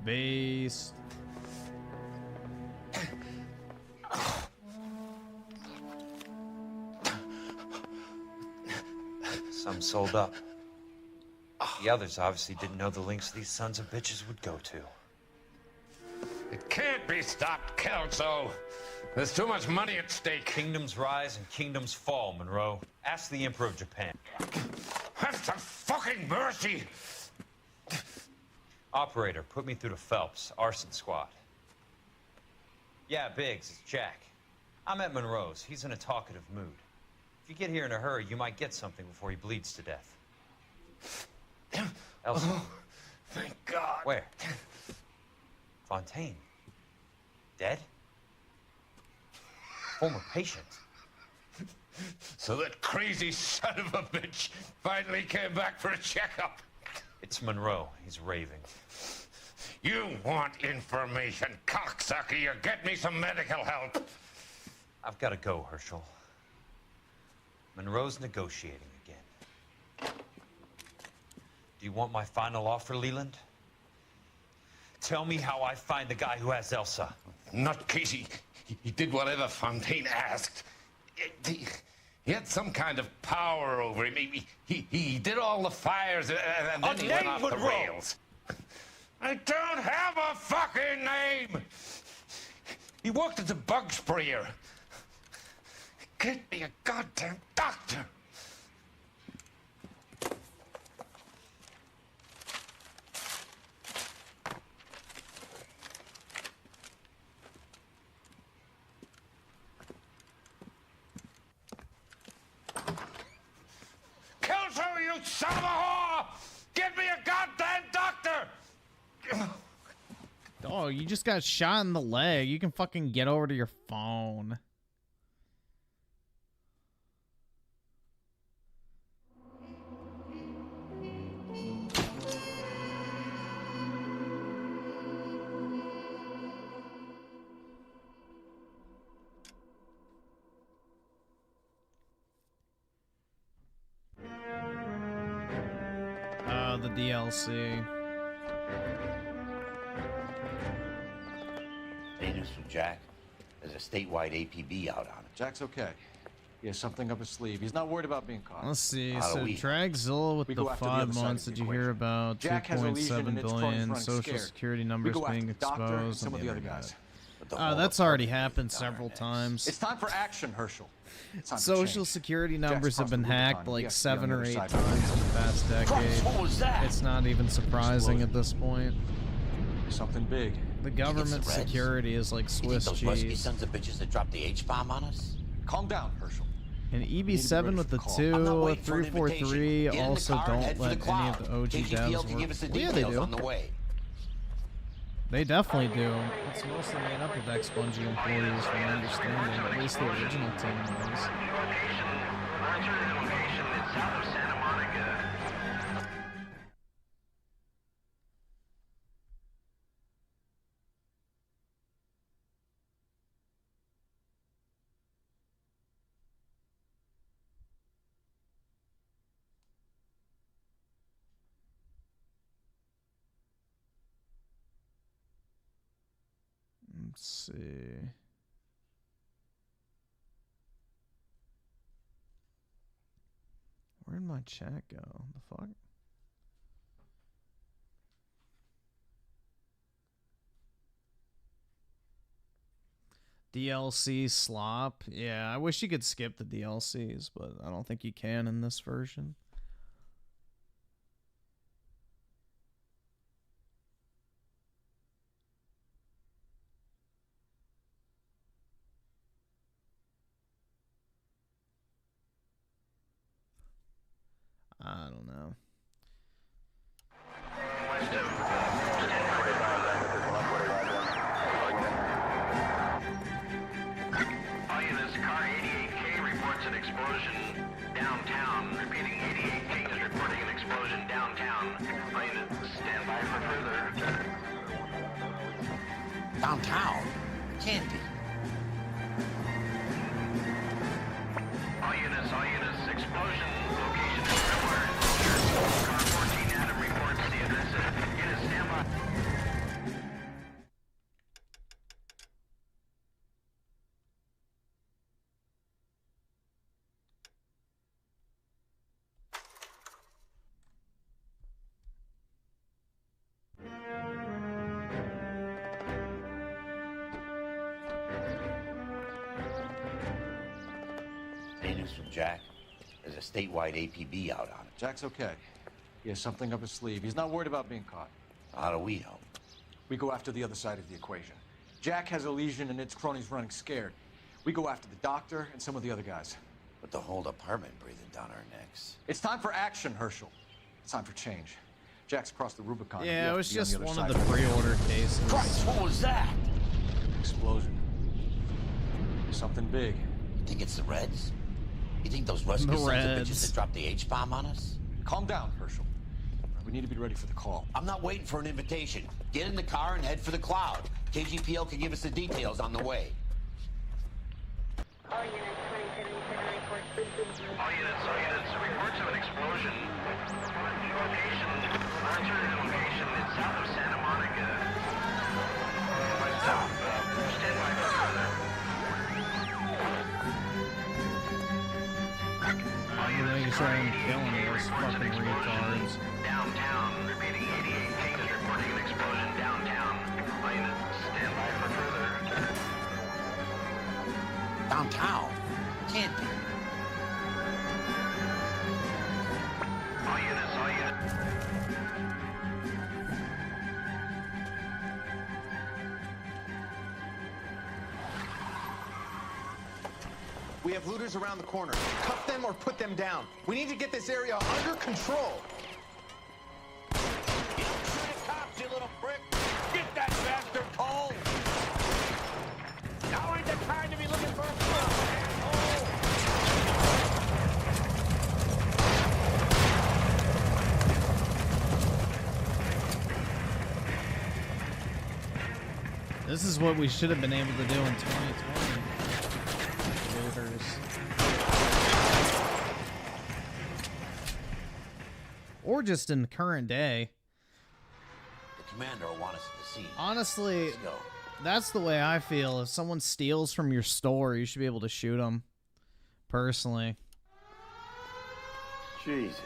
Speaker 1: Base.
Speaker 11: Some sold up. The others obviously didn't know the lengths these sons of bitches would go to.
Speaker 5: It can't be stopped, Kelso. There's too much money at stake.
Speaker 11: Kingdoms rise and kingdoms fall, Monroe. Ask the Emperor of Japan.
Speaker 5: Have some fucking mercy!
Speaker 11: Operator, put me through to Phelps, arson squad. Yeah, Biggs, it's Jack. I'm at Monroe's. He's in a talkative mood. If you get here in a hurry, you might get something before he bleeds to death. Elsa.
Speaker 5: Oh, thank God.
Speaker 11: Where? Fontaine. Dead? Former patient.
Speaker 5: So that crazy son of a bitch finally came back for a checkup.
Speaker 2: It's Monroe. He's raving.
Speaker 5: You want information, cocksucker. You get me some medical help.
Speaker 2: I've got to go, Herschel. Monroe's negotiating again. Do you want my final offer, Leland? Tell me how I find the guy who has Elsa.
Speaker 5: Nutcase, he did whatever Fontaine asked. He had some kind of power over him. He did all the fires and then he went off the rails. I don't have a fucking name! He worked as a bug sprayer. Get me a goddamn doctor! Kelso, you son of a whore! Get me a goddamn doctor!
Speaker 1: Oh, you just got shot in the leg. You can fucking get over to your phone. The DLC.
Speaker 10: News from Jack. There's a statewide APB out on it.
Speaker 12: Jack's okay. He has something up his sleeve. He's not worried about being caught.
Speaker 1: Let's see. So Dragzilla with the 5 months. Did you hear about 2.7 billion social security numbers being exposed? On the internet. That's already happened several times.
Speaker 12: It's time for action, Herschel.
Speaker 1: Social security numbers have been hacked like 7 or 8 times in the past decade. It's not even surprising at this point.
Speaker 12: Something big.
Speaker 1: The government security is like Swiss cheese.
Speaker 10: Those musky sons of bitches that dropped the H-bomb on us?
Speaker 12: Calm down, Herschel.
Speaker 1: And EB7 with the 2, 343 also don't let any of the OG devs work. Well, yeah, they do. They definitely do. It's mostly made up of ex-Bungie employees, from my understanding. At least the original team was. Let's see. Where'd my chat go? The fuck? DLC slop. Yeah, I wish you could skip the DLCs, but I don't think you can in this version. I don't know.
Speaker 15: All units, car 88K reports an explosion downtown. Repeating, 88K is reporting an explosion downtown. All units, stand by for further.
Speaker 10: Downtown? Can't be.
Speaker 15: All units, explosion. Location is somewhere in Vulture. Car 14 Adam reports the address. Units, stand by.
Speaker 10: News from Jack. There's a statewide APB out on it.
Speaker 12: Jack's okay. He has something up his sleeve. He's not worried about being caught.
Speaker 10: How do we know?
Speaker 12: We go after the other side of the equation. Jack has a legion and its cronies running scared. We go after the doctor and some of the other guys.
Speaker 10: With the whole department breathing down our necks.
Speaker 12: It's time for action, Herschel. It's time for change. Jack's crossed the Rubicon.
Speaker 1: Yeah, it was just one of the pre-order cases.
Speaker 10: Christ, what was that?
Speaker 12: Explosion. Something big.
Speaker 10: You think it's the Reds?
Speaker 8: You think those Ruskies sons of bitches that dropped the H-bomb on us?
Speaker 12: Calm down, Herschel. We need to be ready for the call.
Speaker 8: I'm not waiting for an invitation. Get in the car and head for the cloud. KGPL can give us the details on the way.
Speaker 15: All units, reports of an explosion. Location, alternative location, it's south of Santa Monica. Stand by for further. All units, car 88 reports an explosion downtown. Repeating, 88 King is reporting an explosion downtown. All units, stand by for further.
Speaker 8: Downtown? Can't be.
Speaker 15: All units, all units.
Speaker 4: We have looters around the corner. Cuff them or put them down. We need to get this area under control.
Speaker 8: Cops, you little prick! Get that bastard cold! Now ain't the time to be looking for a
Speaker 1: This is what we should have been able to do in 2020. Looters. Or just in the current day.
Speaker 8: The commander will want us at the scene.
Speaker 1: Honestly,
Speaker 8: Let's go.
Speaker 1: that's the way I feel. If someone steals from your store, you should be able to shoot them. Personally.
Speaker 10: Jesus.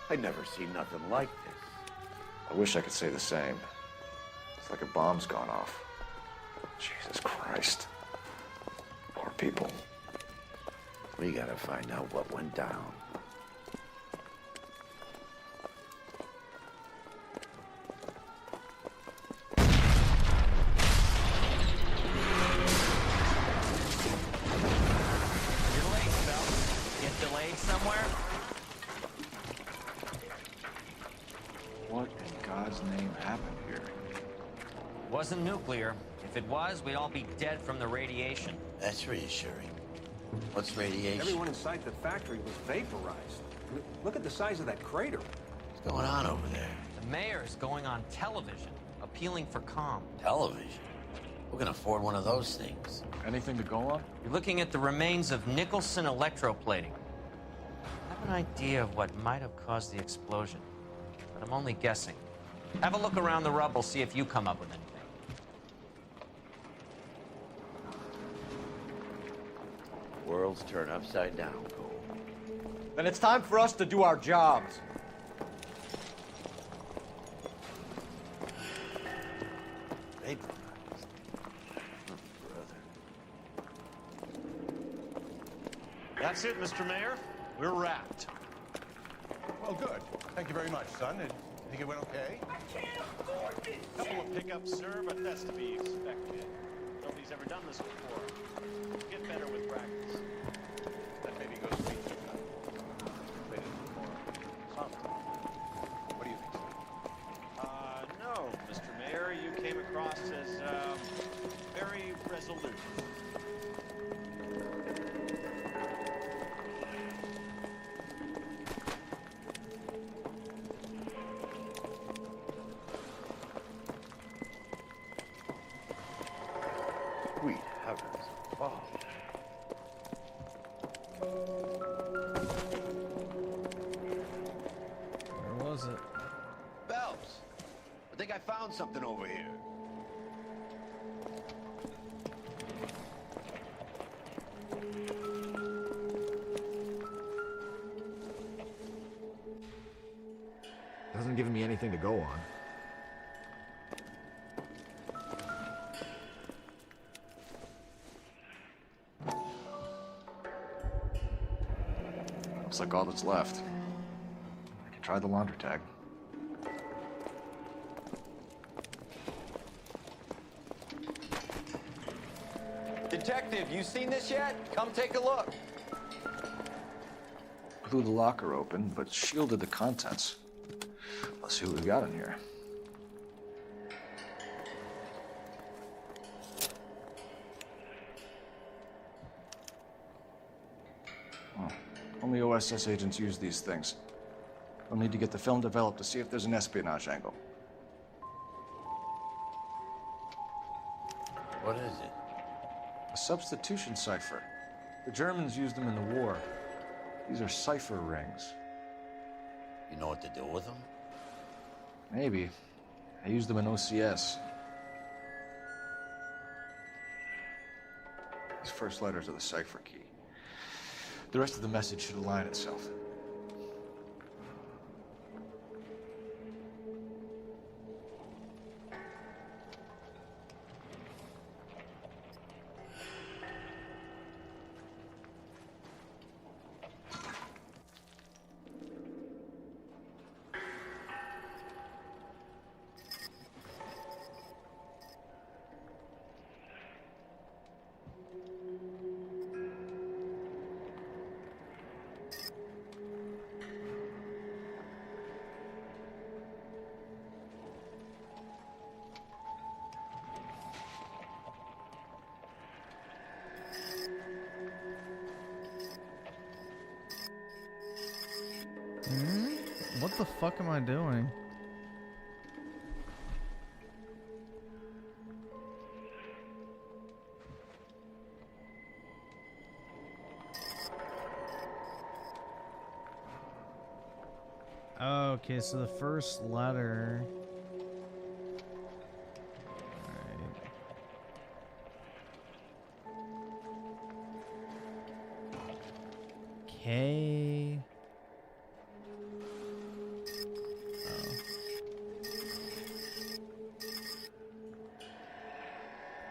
Speaker 10: I'd never seen nothing like this.
Speaker 12: I wish I could say the same. It's like a bomb's gone off. Jesus Christ. Poor people.
Speaker 8: We gotta find out what went down.
Speaker 11: You're late, Phelps. Get delayed somewhere?
Speaker 12: What in God's name happened here?
Speaker 11: Wasn't nuclear. If it was, we'd all be dead from the radiation.
Speaker 8: That's reassuring. What's radiation?
Speaker 17: Everyone inside the factory was vaporized. Look at the size of that crater.
Speaker 8: What's going on over there?
Speaker 11: The mayor is going on television, appealing for calm.
Speaker 8: Television? Who can afford one of those things?
Speaker 12: Anything to go on?
Speaker 11: You're looking at the remains of Nicholson electroplating. I have an idea of what might have caused the explosion, but I'm only guessing. Have a look around the rubble, see if you come up with anything.
Speaker 8: Worlds turn upside down, Cole.
Speaker 20: Then it's time for us to do our jobs.
Speaker 8: Vaporized. Oh, brother.
Speaker 22: That's it, Mr. Mayor. We're wrapped.
Speaker 4: Well, good. Thank you very much, son. Think it went okay?
Speaker 22: I can't afford this. Couple of pickups, sir, but that's to be expected. Nobody's ever done this before. Get better with practice.
Speaker 4: That maybe goes to me. Made it more soft. What do you think, sir?
Speaker 22: No, Mr. Mayor, you came across as, very resolute.
Speaker 8: Sweet heavens. Oh.
Speaker 1: Where was it?
Speaker 8: Phelps, I think I found something over here.
Speaker 24: Doesn't give me anything to go on.
Speaker 12: Looks like all that's left. I can try the laundry tag.
Speaker 20: Detective, you seen this yet? Come take a look.
Speaker 12: Blew the locker open, but shielded the contents. Let's see what we've got in here. Only OSS agents use these things. We'll need to get the film developed to see if there's an espionage angle.
Speaker 8: What is it?
Speaker 12: A substitution cipher. The Germans used them in the war. These are cipher rings.
Speaker 8: You know what to do with them?
Speaker 12: Maybe. I used them in OCS. These first letters are the cipher key. The rest of the message should align itself.
Speaker 1: What the fuck am I doing? Oh, okay, so the first letter. K.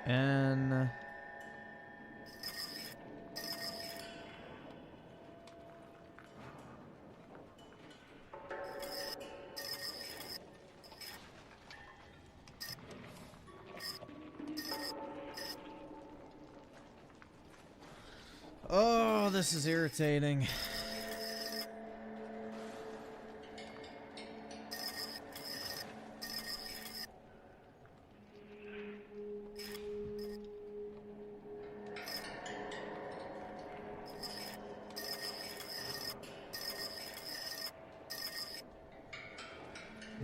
Speaker 1: N. Oh, this is irritating.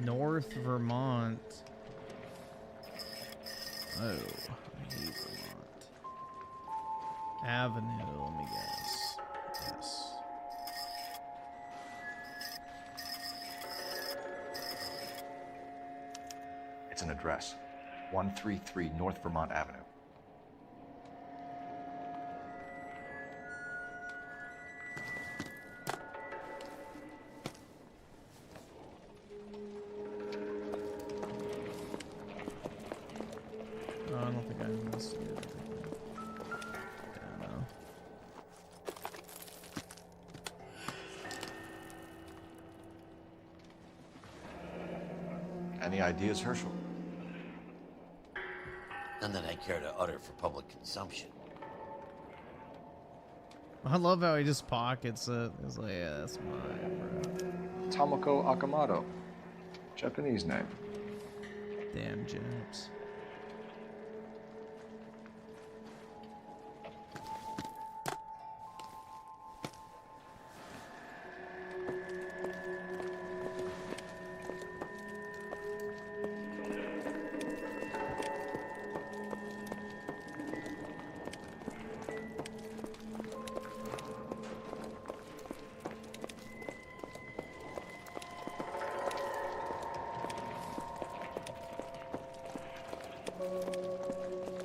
Speaker 1: North Vermont. Oh, I hate Vermont. Avenue, let me guess. Yes.
Speaker 12: It's an address. 133 North Vermont Avenue.
Speaker 1: Oh, I don't think I investigated it. Yeah, no.
Speaker 12: Any ideas, Herschel?
Speaker 8: None that I care to utter for public consumption.
Speaker 1: I love how he just pockets it. He's like, yeah, that's mine, bro.
Speaker 12: Tomoko Akamoto. Japanese name.
Speaker 1: Damn Japs.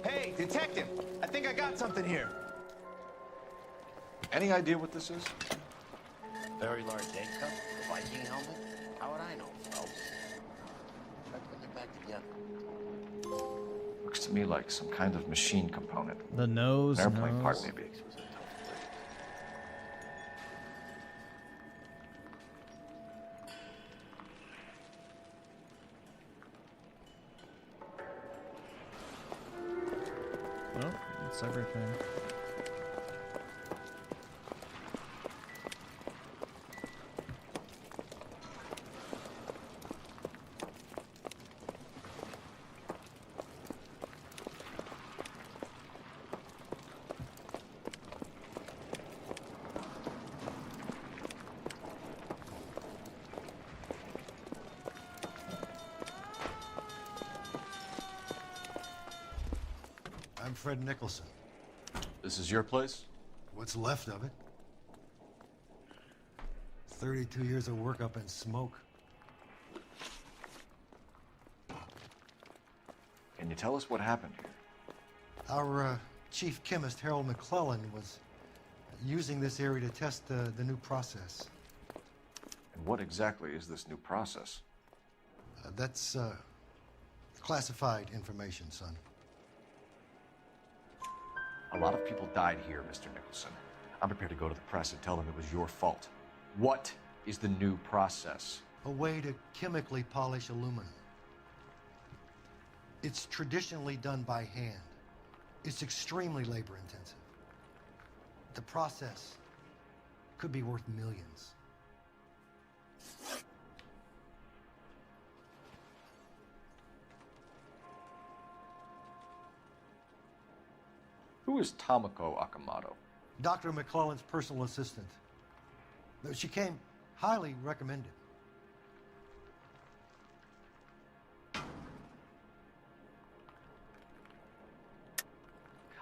Speaker 3: Hey, detective! I think I got something here.
Speaker 12: Any idea what this is?
Speaker 8: Very large egg cup, a Viking helmet. How would I know, Phelps? Try putting it back together.
Speaker 12: Looks to me like some kind of machine component.
Speaker 1: The nose.
Speaker 12: An airplane part,
Speaker 1: nose.
Speaker 12: maybe.
Speaker 1: Well, that's everything.
Speaker 7: Fred Nicholson.
Speaker 12: This is your place?
Speaker 7: What's left of it. 32 years of work up in smoke.
Speaker 12: Can you tell us what happened here?
Speaker 7: Our chief chemist, Harold McClellan, was using this area to test the new process.
Speaker 12: And what exactly is this new process?
Speaker 7: That's classified information, son.
Speaker 12: A lot of people died here, Mr. Nicholson. I'm prepared to go to the press and tell them it was your fault. What is the new process?
Speaker 7: A way to chemically polish aluminum. It's traditionally done by hand. It's extremely labor-intensive. The process could be worth millions.
Speaker 12: Who is Tomoko Akamoto?
Speaker 7: Dr. McClellan's personal assistant. She came highly recommended.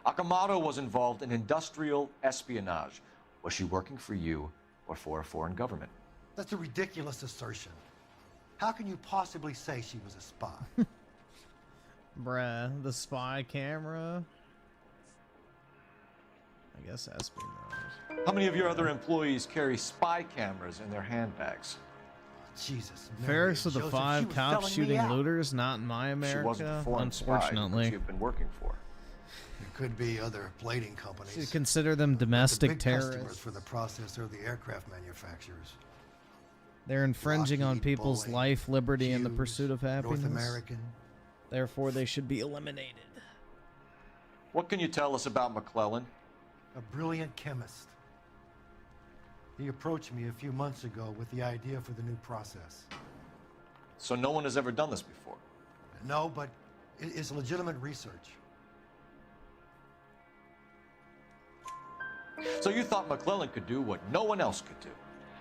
Speaker 12: Akamoto was involved in industrial espionage. Was she working for you or for a foreign government?
Speaker 7: That's a ridiculous assertion. How can you possibly say she was a spy?
Speaker 1: Bruh, the spy camera. I guess espionage.
Speaker 12: How many of your other employees carry spy cameras in their handbags?
Speaker 7: Jesus.
Speaker 1: Fairest of the
Speaker 7: Joseph,
Speaker 1: five
Speaker 7: she was
Speaker 1: cops
Speaker 7: selling me
Speaker 1: shooting
Speaker 7: out.
Speaker 1: looters, not in my America.
Speaker 12: She wasn't a foreign spy
Speaker 1: Unfortunately.
Speaker 12: you've been working for.
Speaker 7: There could be other plating companies.
Speaker 1: Should consider them
Speaker 7: But the
Speaker 1: domestic
Speaker 7: big
Speaker 1: terrorists.
Speaker 7: customers for the process are the aircraft manufacturers.
Speaker 1: They're infringing on
Speaker 7: Lockheed,
Speaker 1: people's
Speaker 7: Boeing,
Speaker 1: life, liberty, and the
Speaker 7: Hughes,
Speaker 1: pursuit of happiness.
Speaker 7: North American.
Speaker 1: Therefore, they should be eliminated.
Speaker 12: What can you tell us about McClellan?
Speaker 7: A brilliant chemist. He approached me a few months ago with the idea for the new process.
Speaker 12: So no one has ever done this before?
Speaker 7: No, but it's legitimate research.
Speaker 12: So you thought McClellan could do what no one else could do.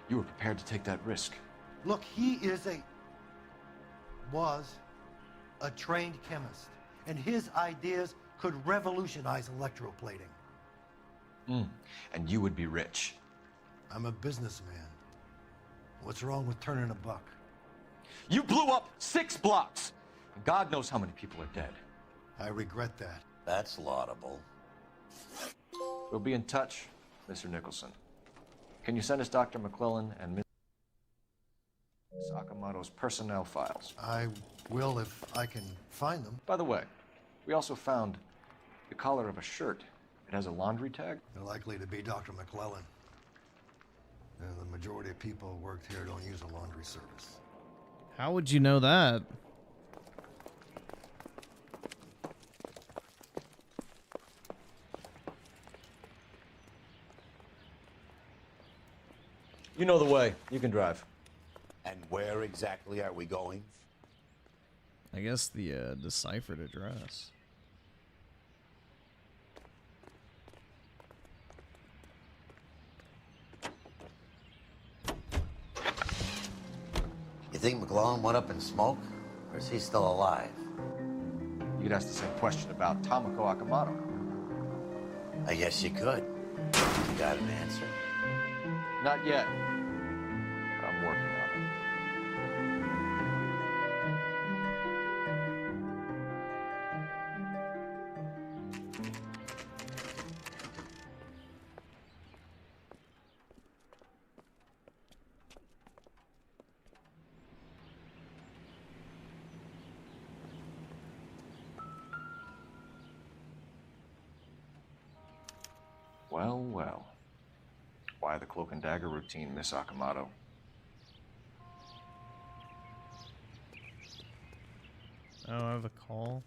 Speaker 12: You were prepared to take that risk.
Speaker 7: Look, he was a trained chemist, and his ideas could revolutionize electroplating.
Speaker 12: And you would be rich.
Speaker 7: I'm a businessman. What's wrong with turning a buck?
Speaker 12: You blew up 6 blocks! And God knows how many people are dead.
Speaker 7: I regret that.
Speaker 8: That's laudable.
Speaker 12: We'll be in touch, Mr. Nicholson. Can you send us Dr. McClellan and Ms. Sakamoto's personnel files?
Speaker 7: I will if I can find them.
Speaker 12: By the way, we also found the collar of a shirt. It has a laundry tag.
Speaker 7: They're likely to be Dr. McClellan. The majority of people who worked here don't use a laundry service.
Speaker 1: How would you know that?
Speaker 12: You know the way. You can drive.
Speaker 8: And where exactly are we going?
Speaker 1: I guess the deciphered address.
Speaker 8: You think McClellan went up in smoke? Or is he still alive?
Speaker 12: You could ask the same question about Tomoko Akamoto.
Speaker 8: I guess you could. You got an answer?
Speaker 12: Not yet. But I'm working on it. Well, well. Why the cloak and dagger routine, Miss Akamoto?
Speaker 1: Oh, I have a call.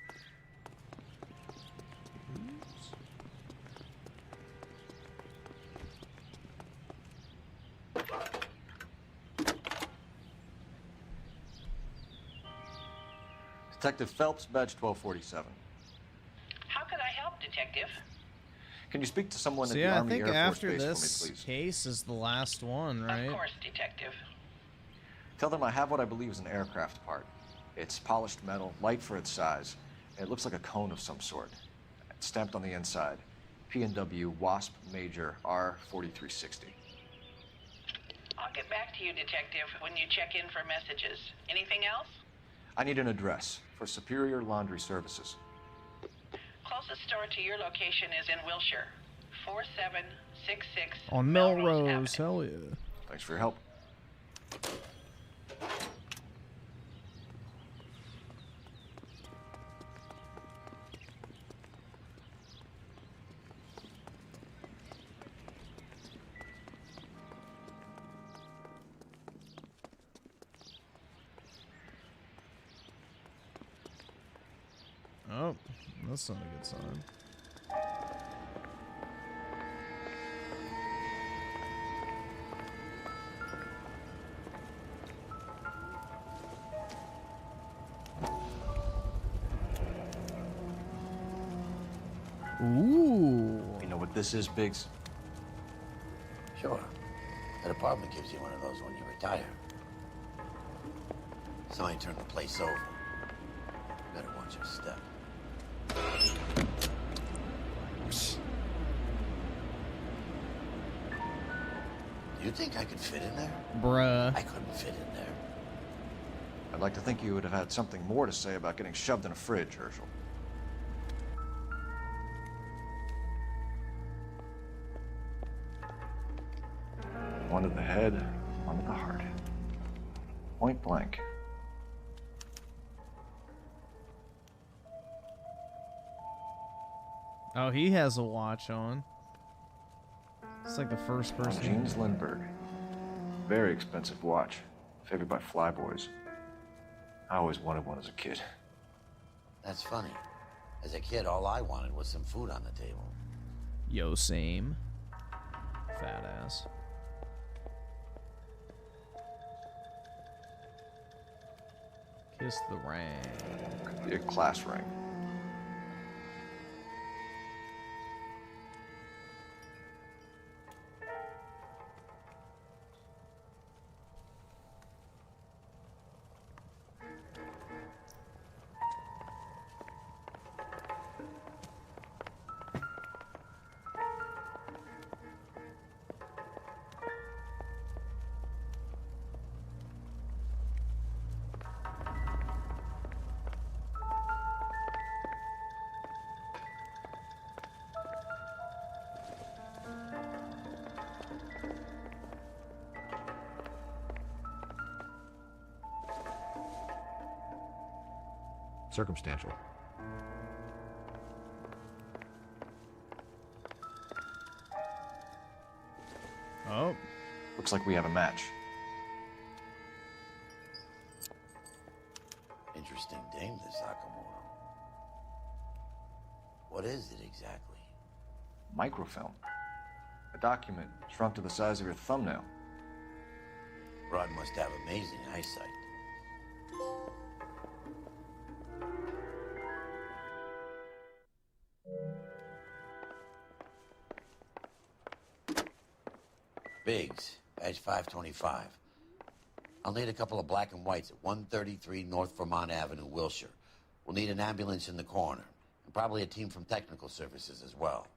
Speaker 12: Detective Phelps, badge 1247.
Speaker 13: How can I help, Detective?
Speaker 12: Can you speak to someone
Speaker 1: So
Speaker 12: at the
Speaker 1: yeah, I
Speaker 12: Army
Speaker 1: think
Speaker 12: Air Force
Speaker 1: after
Speaker 12: base
Speaker 1: this
Speaker 12: for me, please?
Speaker 1: case is the last one, right?
Speaker 13: Of course, Detective.
Speaker 12: Tell them I have what I believe is an aircraft part. It's polished metal, light for its size, and it looks like a cone of some sort. It's stamped on the inside. P&W Wasp Major R4360.
Speaker 13: I'll get back to you, Detective, when you check in for messages. Anything else?
Speaker 12: I need an address for Superior Laundry Services.
Speaker 13: Closest store to your location is in Wilshire. 4766
Speaker 1: On Melrose, hell yeah.
Speaker 12: Thanks for your help.
Speaker 1: Oh, that's not a good sign. Ooh.
Speaker 12: You know what this is, Biggs?
Speaker 8: Sure. That apartment gives you one of those when you retire. Somebody turned the place over. Better watch your step. Do you think I could fit in there?
Speaker 1: Bruh.
Speaker 8: I couldn't fit in there.
Speaker 12: I'd like to think you would have had something more to say about getting shoved in a fridge, Herschel. One to the head, one to the heart. Point blank.
Speaker 1: Oh, he has a watch on. It's like the first person.
Speaker 12: James Lindbergh. Very expensive watch. Favored by flyboys. I always wanted one as a kid.
Speaker 8: That's funny. As a kid, all I wanted was some food on the table.
Speaker 1: Yo, same. Fat ass. Kiss the ring.
Speaker 12: Could be a class ring.
Speaker 24: Circumstantial.
Speaker 1: Oh.
Speaker 12: Looks like we have a match.
Speaker 8: Interesting dame, this Sakamoto. What is it exactly?
Speaker 12: Microfilm. A document shrunk to the size of your thumbnail.
Speaker 8: Rod must have amazing eyesight. Biggs, badge 525. I'll need a couple of black and whites at 133 North Vermont Avenue, Wilshire. We'll need an ambulance in the corner, and probably a team from technical services as well.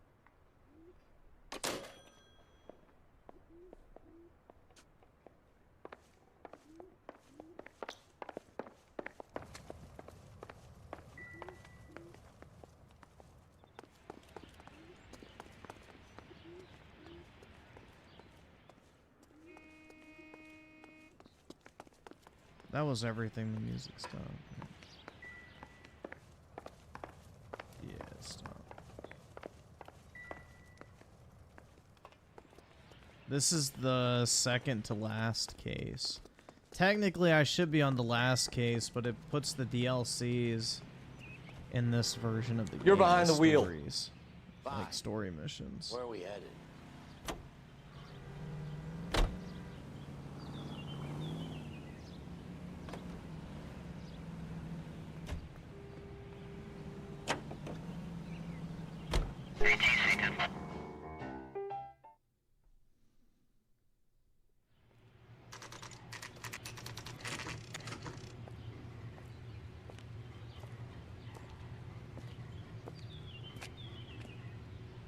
Speaker 1: That was everything the music stopped. Yeah, stop. This is the second to last case. Technically, I should be on the last case, but it puts the DLCs in this version of the game.
Speaker 12: You're behind the wheel.
Speaker 1: Stories, like story missions.
Speaker 8: Where are we headed?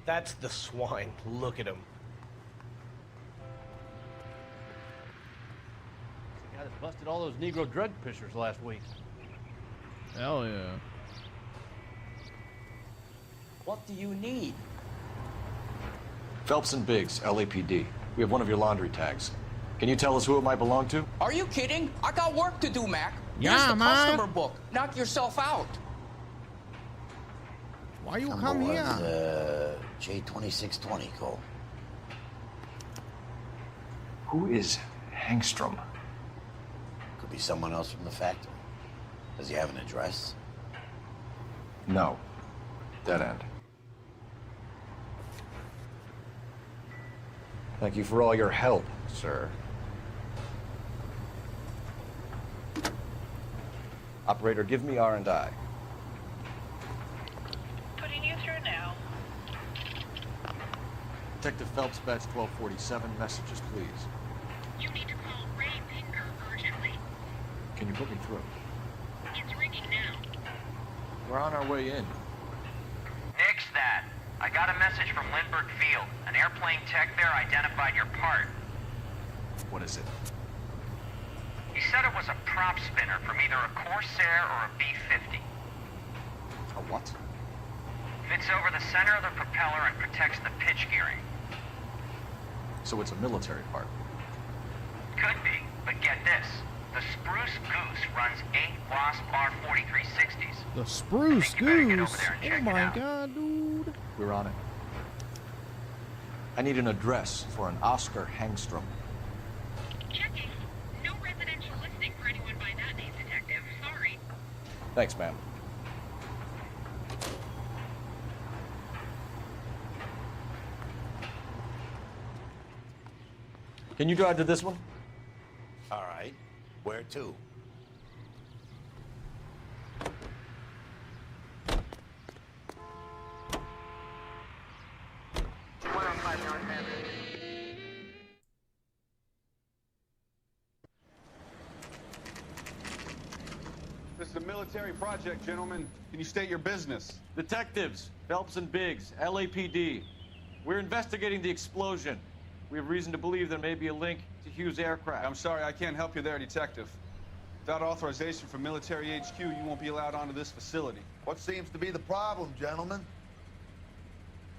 Speaker 22: That's the swine. Look at him.
Speaker 12: The guy that busted all those Negro drug pushers last week.
Speaker 1: Hell yeah.
Speaker 18: What do you need?
Speaker 12: Phelps and Biggs, LAPD. We have one of your laundry tags. Can you tell us who it might belong to?
Speaker 18: Are you kidding? I got work to do, Mac.
Speaker 1: Yeah,
Speaker 18: Here's the
Speaker 1: man.
Speaker 18: customer book. Knock yourself out.
Speaker 1: Why you
Speaker 8: Number
Speaker 1: come
Speaker 8: was,
Speaker 1: here?
Speaker 8: J2620, Cole.
Speaker 12: Who is Hangstrom?
Speaker 8: Could be someone else from the factory. Does he have an address?
Speaker 12: No. Dead end. Thank you for all your help, sir. Operator, give me R&I.
Speaker 13: Putting you through now.
Speaker 12: Detective Phelps, badge 1247. Messages, please.
Speaker 13: You need to call Ray Pinker urgently.
Speaker 12: Can you put me through?
Speaker 13: It's ringing now.
Speaker 12: We're on our way in.
Speaker 15: Nix that. I got a message from Lindbergh Field. An airplane tech there identified your part.
Speaker 12: What is it?
Speaker 15: He said it was a prop spinner from either a Corsair or a B-50.
Speaker 12: A what?
Speaker 15: Fits over the center of the propeller and protects the pitch gearing.
Speaker 12: So it's a military part.
Speaker 15: Could be, but get this. The Spruce Goose runs 8 Wasp R-4360s.
Speaker 1: The Spruce
Speaker 15: I think you better get
Speaker 1: Goose.
Speaker 15: over there and
Speaker 1: Oh
Speaker 15: check it
Speaker 1: my
Speaker 15: out.
Speaker 1: god, dude.
Speaker 12: We're on it. I need an address for an Oscar Hangstrom.
Speaker 13: Checking. No residential listing for anyone by that name, Detective. Sorry.
Speaker 12: Thanks, ma'am. Can you drive to this one?
Speaker 8: All right. Where to?
Speaker 19: This is a military project, gentlemen. Can you state your business?
Speaker 12: Detectives, Phelps and Biggs, LAPD. We're investigating the explosion. We have reason to believe there may be a link to Hughes' aircraft.
Speaker 19: I'm sorry, I can't help you there, Detective. Without authorization from military HQ, you won't be allowed onto this facility.
Speaker 10: What seems to be the problem, gentlemen?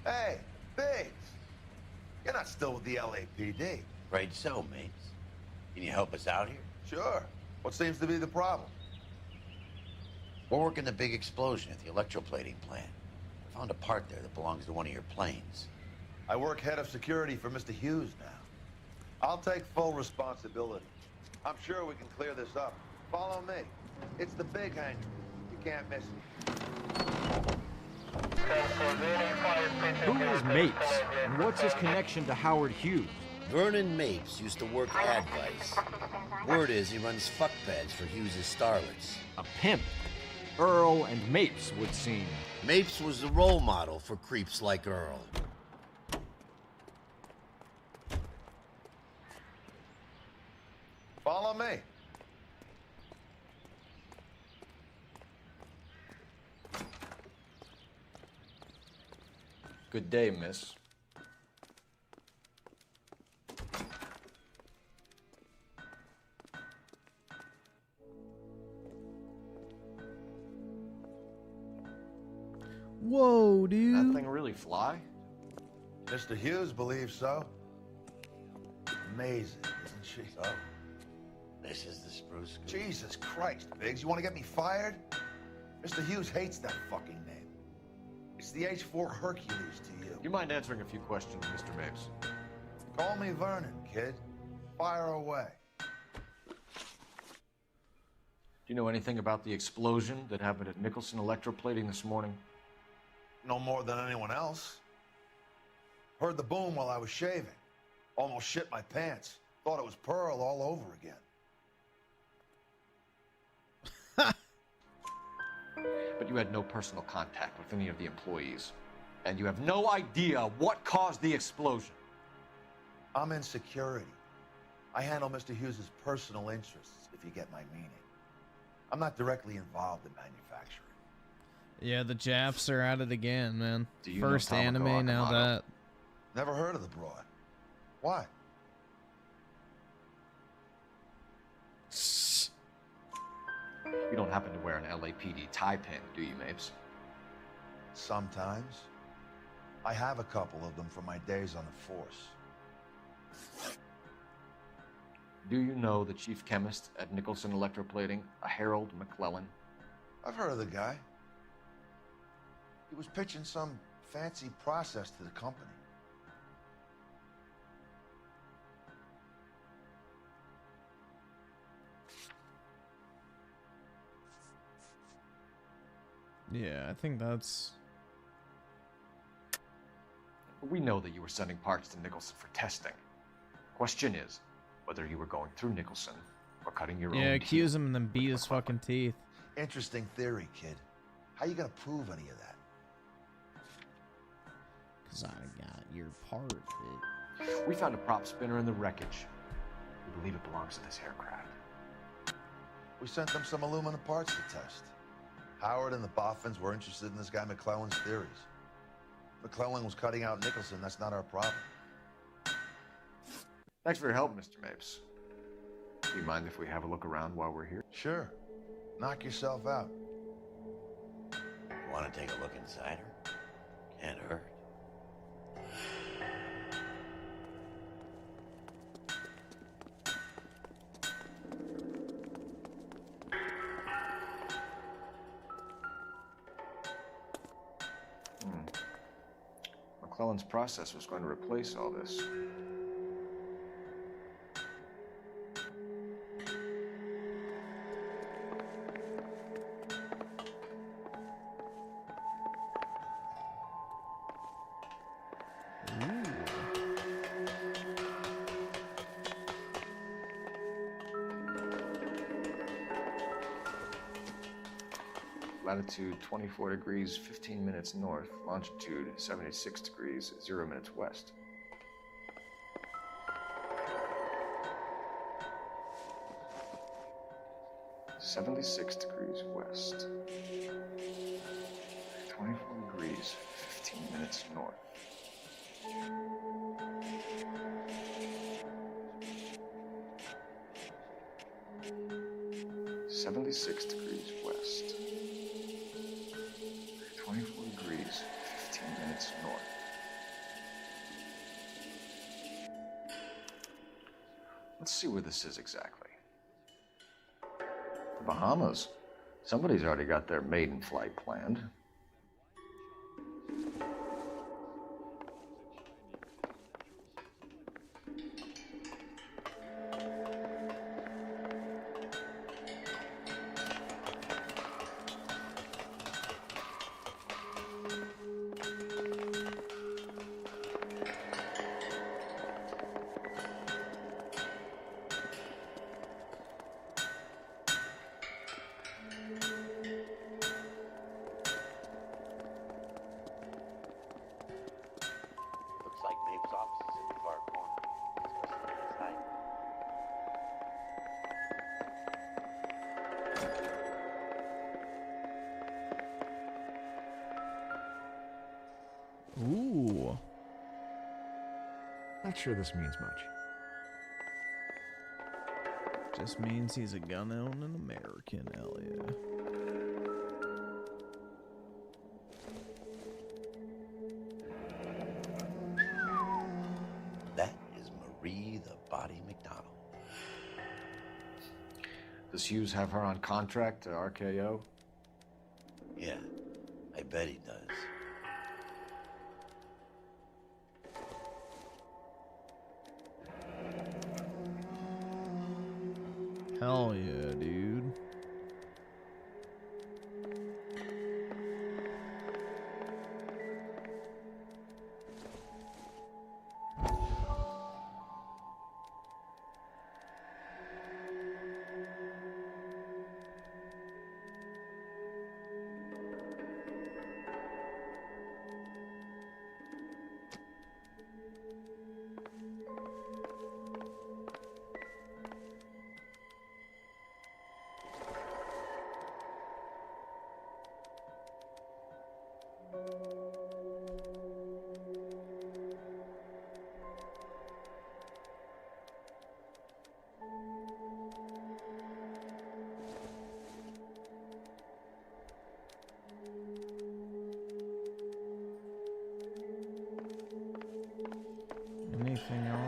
Speaker 10: Hey, Biggs. You're not still with the LAPD.
Speaker 8: Afraid so, mates. Can you help us out here?
Speaker 10: Sure. What seems to be the problem?
Speaker 8: We're working the big explosion at the electroplating plant. I found a part there that belongs to one of your planes.
Speaker 10: I work head of security for Mr. Hughes now. I'll take full responsibility. I'm sure we can clear this up. Follow me. It's the big hangar. You can't miss it.
Speaker 24: Who is Mapes, and what's his connection to Howard Hughes?
Speaker 8: Vernon Mapes used to work at Advice. Word is he runs fuck pads for Hughes' starlets.
Speaker 24: A pimp. Earl and Mapes would seem.
Speaker 8: Mapes was the role model for creeps like Earl.
Speaker 10: Follow me.
Speaker 12: Good day, miss.
Speaker 1: Whoa, dude.
Speaker 12: That thing really fly?
Speaker 10: Mr. Hughes believes so. Amazing, isn't she?
Speaker 8: So, this is the Spruce Goose.
Speaker 10: Jesus Christ, Biggs, you want to get me fired? Mr. Hughes hates that fucking name. It's the H-4 Hercules to you.
Speaker 12: You mind answering a few questions, Mr. Mapes?
Speaker 10: Call me Vernon, kid. Fire away.
Speaker 12: Do you know anything about the explosion that happened at Nicholson Electroplating this morning?
Speaker 10: No more than anyone else. Heard the boom while I was shaving. Almost shit my pants. Thought it was Pearl all over again.
Speaker 12: But you had no personal contact with any of the employees. And you have no idea what caused the explosion.
Speaker 10: I'm in security. I handle Mr. Hughes' personal interests, if you get my meaning. I'm not directly involved in manufacturing.
Speaker 1: Yeah, the Japs are at it again, man.
Speaker 10: Do you know
Speaker 1: First
Speaker 10: Tamako
Speaker 1: anime, now
Speaker 10: Akamato?
Speaker 1: that.
Speaker 10: Never heard of the broad. Why?
Speaker 12: You don't happen to wear an LAPD tie pin, do you, Mapes?
Speaker 10: Sometimes. I have a couple of them from my days on the force.
Speaker 12: Do you know the chief chemist at Nicholson Electroplating, a Harold McClellan?
Speaker 10: I've heard of the guy. He was pitching some fancy process to the company.
Speaker 1: Yeah, I think that's.
Speaker 12: We know that you were sending parts to Nicholson for testing. Question is, whether you were going through Nicholson or cutting your own
Speaker 1: Yeah,
Speaker 12: deal.
Speaker 1: accuse him and then beat his fucking teeth.
Speaker 10: Interesting theory, kid. How you gonna prove any of that?
Speaker 1: Cause I got your part, bitch.
Speaker 12: We found a prop spinner in the wreckage. We believe it belongs to this aircraft.
Speaker 10: We sent them some aluminum parts to test. Howard and the Boffins were interested in this guy McClellan's theories. McClellan was cutting out Nicholson. That's not our problem.
Speaker 12: Thanks for your help, Mr. Mapes. Do you mind if we have a look around while we're here?
Speaker 10: Sure. Knock yourself out.
Speaker 8: You want to take a look inside her? Can't hurt.
Speaker 12: McClellan's process was going to replace all this. Latitude 24 degrees, 15 minutes north. Longitude 76 degrees, 0 minutes west. (76 degrees west). 24 degrees, 15 minutes north. (76 degrees west). 24 degrees, 15 minutes north. Let's see where this is exactly. The Bahamas. Somebody's already got their maiden flight planned.
Speaker 8: Looks like Mapes' office is in the far corner. Let's go see inside.
Speaker 1: Ooh.
Speaker 24: Not sure this means much.
Speaker 1: Just means he's a gun-owning American, hell yeah.
Speaker 8: That is Marie the Body McDonald.
Speaker 12: Does Hughes have her on contract to RKO?
Speaker 8: Yeah, I bet he does.
Speaker 1: Hell yeah, dude.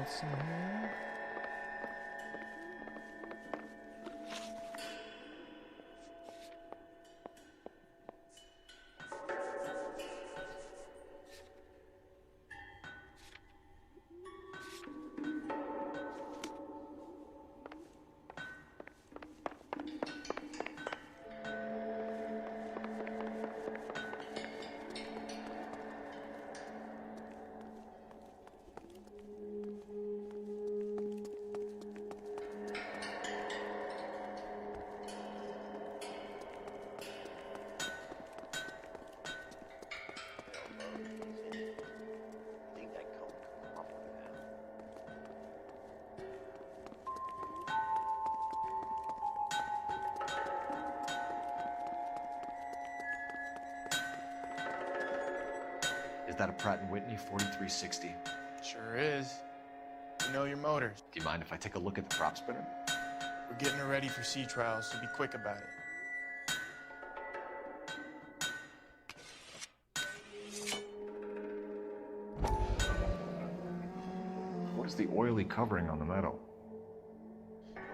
Speaker 1: else in here?
Speaker 12: Is that a Pratt & Whitney 4360?
Speaker 3: Sure is. You know your motors.
Speaker 12: Do you mind if I take a look at the prop spinner?
Speaker 3: We're getting her ready for sea trials, so be quick about it.
Speaker 12: What is the oily covering on the metal?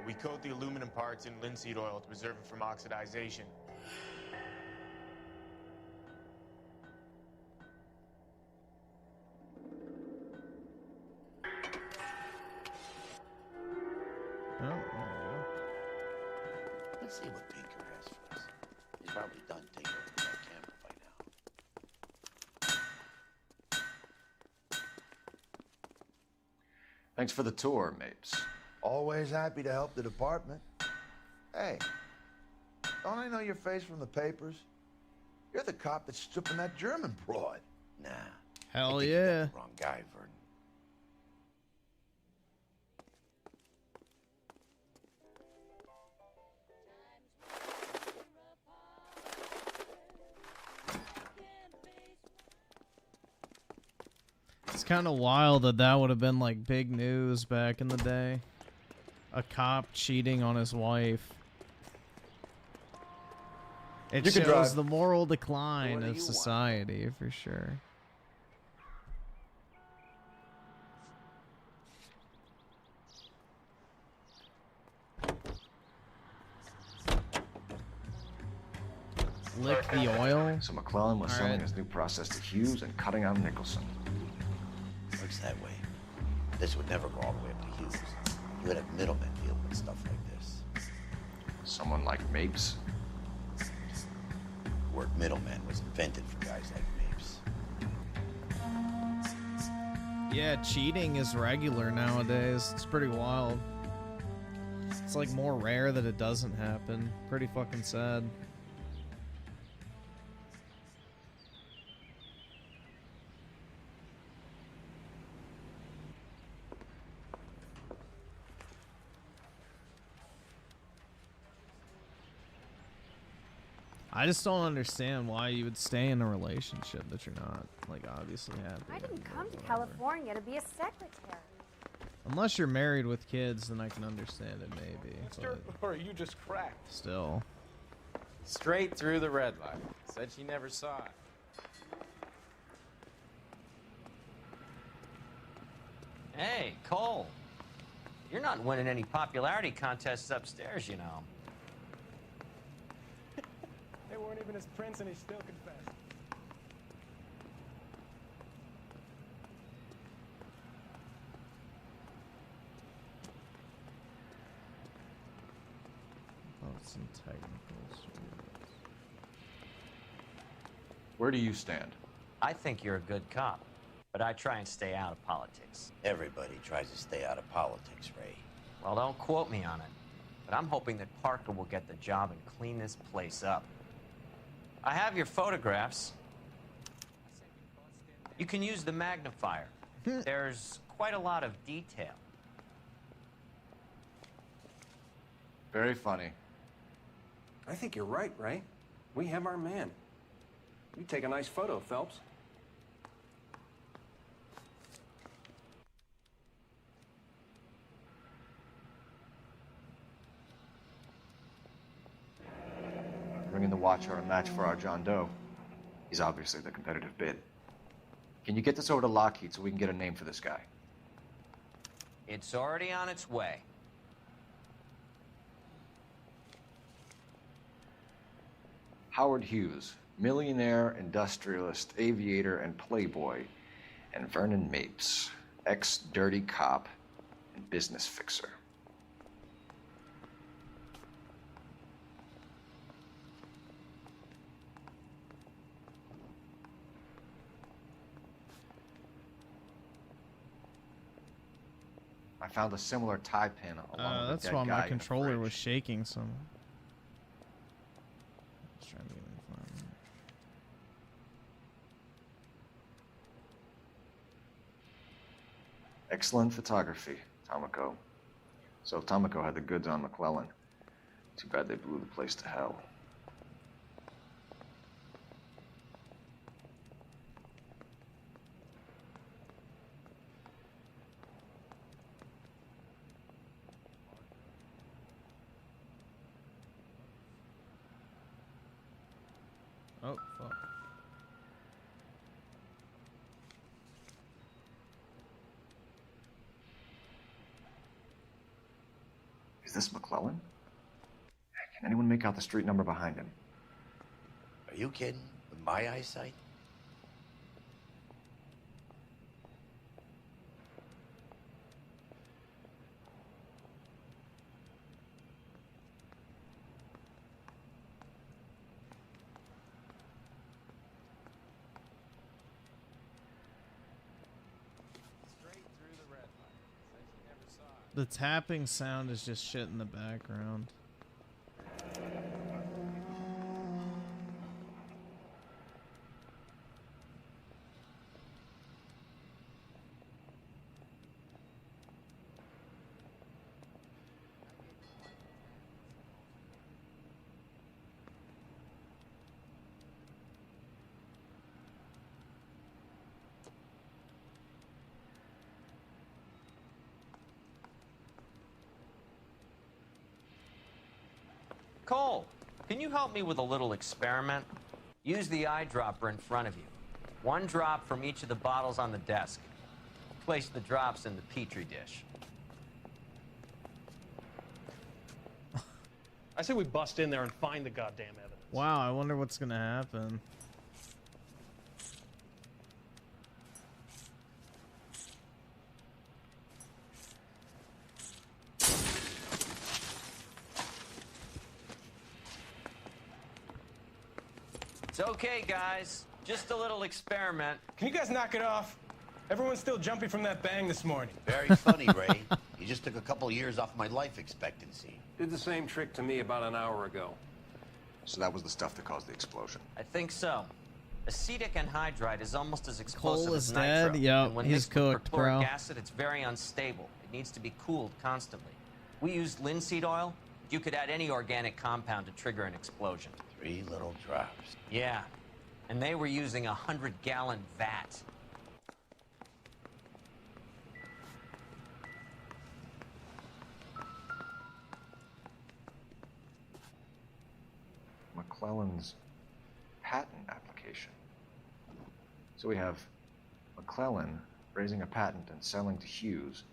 Speaker 3: We coat the aluminum parts in linseed oil to preserve it from oxidization.
Speaker 1: Oh, there we go.
Speaker 8: Let's see what Pinker has for us. He's probably done taking over that camera by now.
Speaker 12: Thanks for the tour, Mapes.
Speaker 10: Always happy to help the department. Hey, don't I know your face from the papers? You're the cop that's stripping that German broad.
Speaker 8: Nah.
Speaker 1: Hell yeah.
Speaker 8: Wrong guy, Vernon.
Speaker 1: It's kind of wild that that would have been like big news back in the day. A cop cheating on his wife. It
Speaker 12: You can
Speaker 1: shows
Speaker 12: drive.
Speaker 1: the moral decline
Speaker 8: What do
Speaker 1: of
Speaker 8: you want?
Speaker 1: society for sure. Lick the oil.
Speaker 12: So McClellan was
Speaker 1: All
Speaker 12: selling
Speaker 1: right.
Speaker 12: his new process to Hughes and cutting out Nicholson.
Speaker 8: Looks that way. This would never go all the way up to Hughes. You would have middlemen deal with stuff like this.
Speaker 12: Someone like Mapes?
Speaker 8: The word middleman was invented for guys like Mapes.
Speaker 1: Yeah, cheating is regular nowadays. It's pretty wild. It's like more rare that it doesn't happen. Pretty fucking sad. I just don't understand why you would stay in a relationship that you're not, like, obviously happy.
Speaker 6: I didn't
Speaker 1: in,
Speaker 6: come
Speaker 1: or
Speaker 6: to
Speaker 1: whatever.
Speaker 6: California to be a secretary.
Speaker 1: Unless you're married with kids, then I can understand it maybe. But
Speaker 22: Or you just cracked.
Speaker 1: still.
Speaker 9: Straight through the red light. Said she never saw it.
Speaker 21: Hey, Cole. You're not winning any popularity contests upstairs, you know.
Speaker 22: They weren't even his prince and he still confessed.
Speaker 1: Oh, some technicals.
Speaker 12: Where do you stand?
Speaker 21: I think you're a good cop, but I try and stay out of politics.
Speaker 8: Everybody tries to stay out of politics, Ray.
Speaker 21: Well, don't quote me on it, but I'm hoping that Parker will get the job and clean this place up. I have your photographs. You can use the magnifier. There's quite a lot of detail.
Speaker 12: Very funny.
Speaker 17: I think you're right, Ray. We have our man. You take a nice photo, Phelps.
Speaker 12: Ring and the Watch are a match for our John Doe. He's obviously the competitive bid. Can you get this over to Lockheed so we can get a name for this guy?
Speaker 21: It's already on its way.
Speaker 12: Howard Hughes, millionaire, industrialist, aviator, and playboy, and Vernon Mapes, ex-dirty cop and business fixer. I found a similar tie pin along with a
Speaker 1: That's
Speaker 12: dead
Speaker 1: why
Speaker 12: guy
Speaker 1: my
Speaker 12: in a
Speaker 1: controller
Speaker 12: fridge.
Speaker 1: was shaking some. Let's try to get it fine.
Speaker 12: Excellent photography, Tomoko. So Tomoko had the goods on McClellan. Too bad they blew the place to hell.
Speaker 1: Oh, fuck.
Speaker 12: Is this McClellan? Can anyone make out the street number behind him?
Speaker 8: Are you kidding? With my eyesight?
Speaker 1: The tapping sound is just shit in the background.
Speaker 21: Cole, can you help me with a little experiment? Use the eyedropper in front of you. One drop from each of the bottles on the desk. Place the drops in the petri dish.
Speaker 22: I say we bust in there and find the goddamn evidence.
Speaker 1: Wow, I wonder what's gonna happen.
Speaker 21: It's okay, guys. Just a little experiment.
Speaker 2: Can you guys knock it off? Everyone's still jumping from that bang this morning.
Speaker 8: Very funny, Ray. You just took a couple of years off my life expectancy.
Speaker 17: Did the same trick to me about an hour ago.
Speaker 12: So that was the stuff that caused the explosion.
Speaker 21: I think so. Acetic anhydride is almost as explosive
Speaker 1: Cole
Speaker 21: as
Speaker 1: is
Speaker 21: nitro.
Speaker 1: dead? Yep,
Speaker 21: And when
Speaker 1: he's
Speaker 21: mixed with
Speaker 1: cooked,
Speaker 21: perchloric
Speaker 1: bro.
Speaker 21: acid, it's very unstable. It needs to be cooled constantly. We used linseed oil. You could add any organic compound to trigger an explosion.
Speaker 8: 3 little drops.
Speaker 21: Yeah. And they were using a 100-gallon vat.
Speaker 12: McClellan's patent application. So we have McClellan raising a patent and selling to Hughes,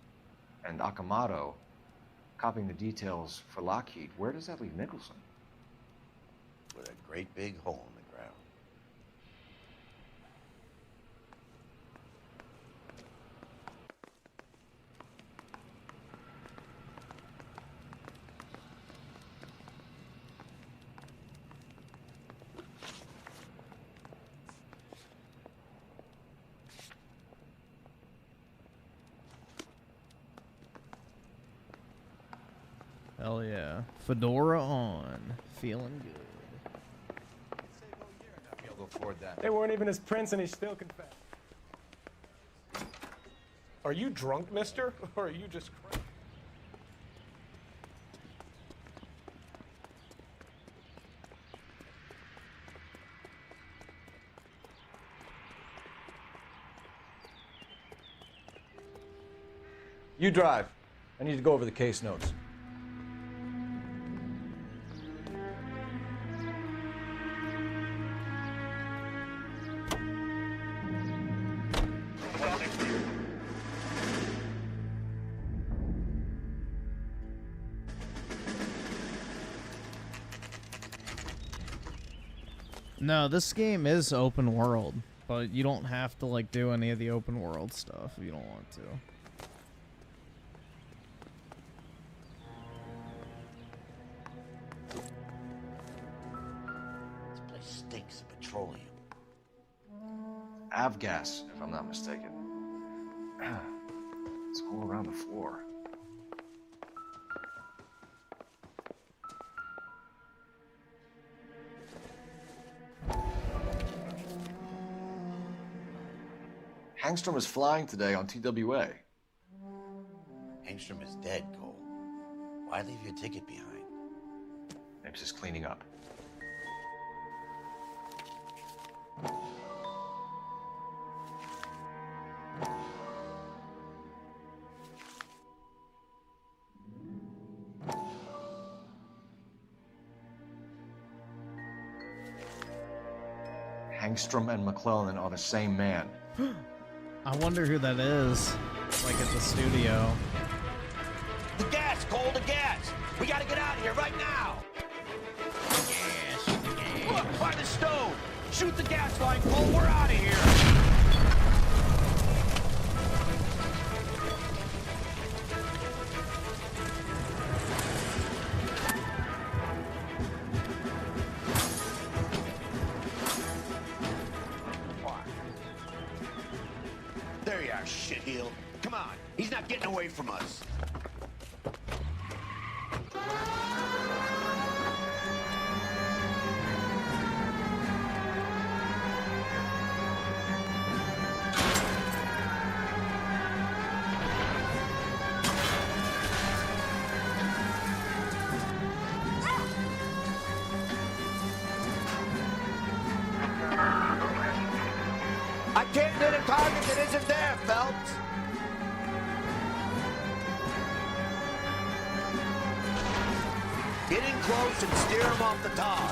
Speaker 12: and Akamoto copying the details for Lockheed. Where does that leave Nicholson?
Speaker 8: With a great big hole in the ground.
Speaker 1: Hell yeah. Fedora on. Feeling good.
Speaker 22: Be able to afford that. They weren't even his prince and he still confessed. Are you drunk, mister? Or are you just crazy?
Speaker 12: You drive. I need to go over the case notes.
Speaker 1: No, this game is open world, but you don't have to like do any of the open world stuff if you don't want to.
Speaker 8: This place stinks of petroleum.
Speaker 12: Avgas, if I'm not mistaken. It's all around the floor. Hangstrom is flying today on TWA.
Speaker 8: Hangstrom is dead, Cole. Why leave your ticket behind?
Speaker 12: Maybe just cleaning up. Hangstrom and McClellan are the same man.
Speaker 1: I wonder who that is, like at the studio.
Speaker 8: The gas, Cole, the gas! We gotta get out of here right now! Gas. Look, by the stove! Shoot the gas line, Cole, we're out of here! There you are, shitheel. Come on, he's not getting away from us. I can't hit a target that isn't there, Phelps. Get in close and steer him off the tar.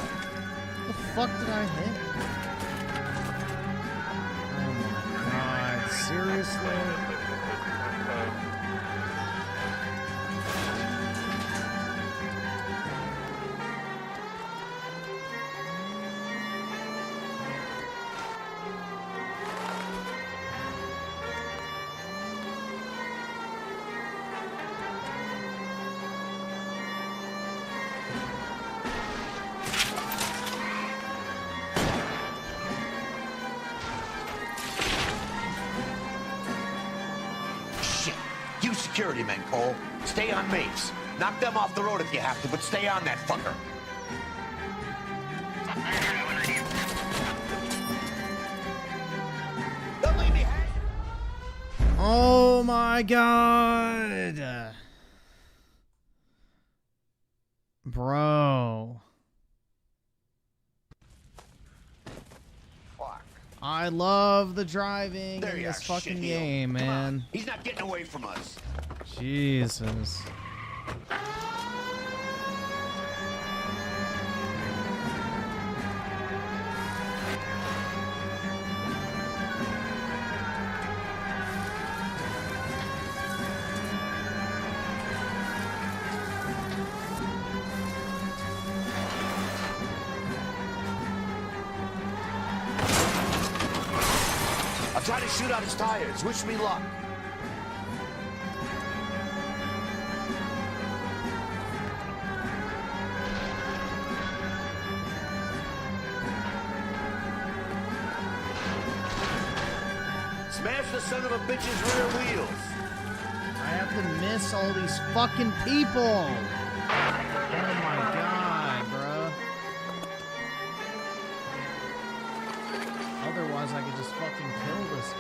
Speaker 1: What the fuck did I hit? Oh my god, seriously?
Speaker 8: You security men, Cole. Stay on mates. Knock them off the road if you have to, but stay on that fucker. Don't leave me hanging.
Speaker 1: Oh my god. Bro. I love the driving in this fucking game, man.
Speaker 8: He's not getting away from us.
Speaker 1: Jesus.
Speaker 8: Try to shoot out his tires. Wish me luck. Smash the son of a bitch's rear wheels.
Speaker 1: I have to miss all these fucking people. Oh my god, bro. Otherwise, I could just fucking kill this guy.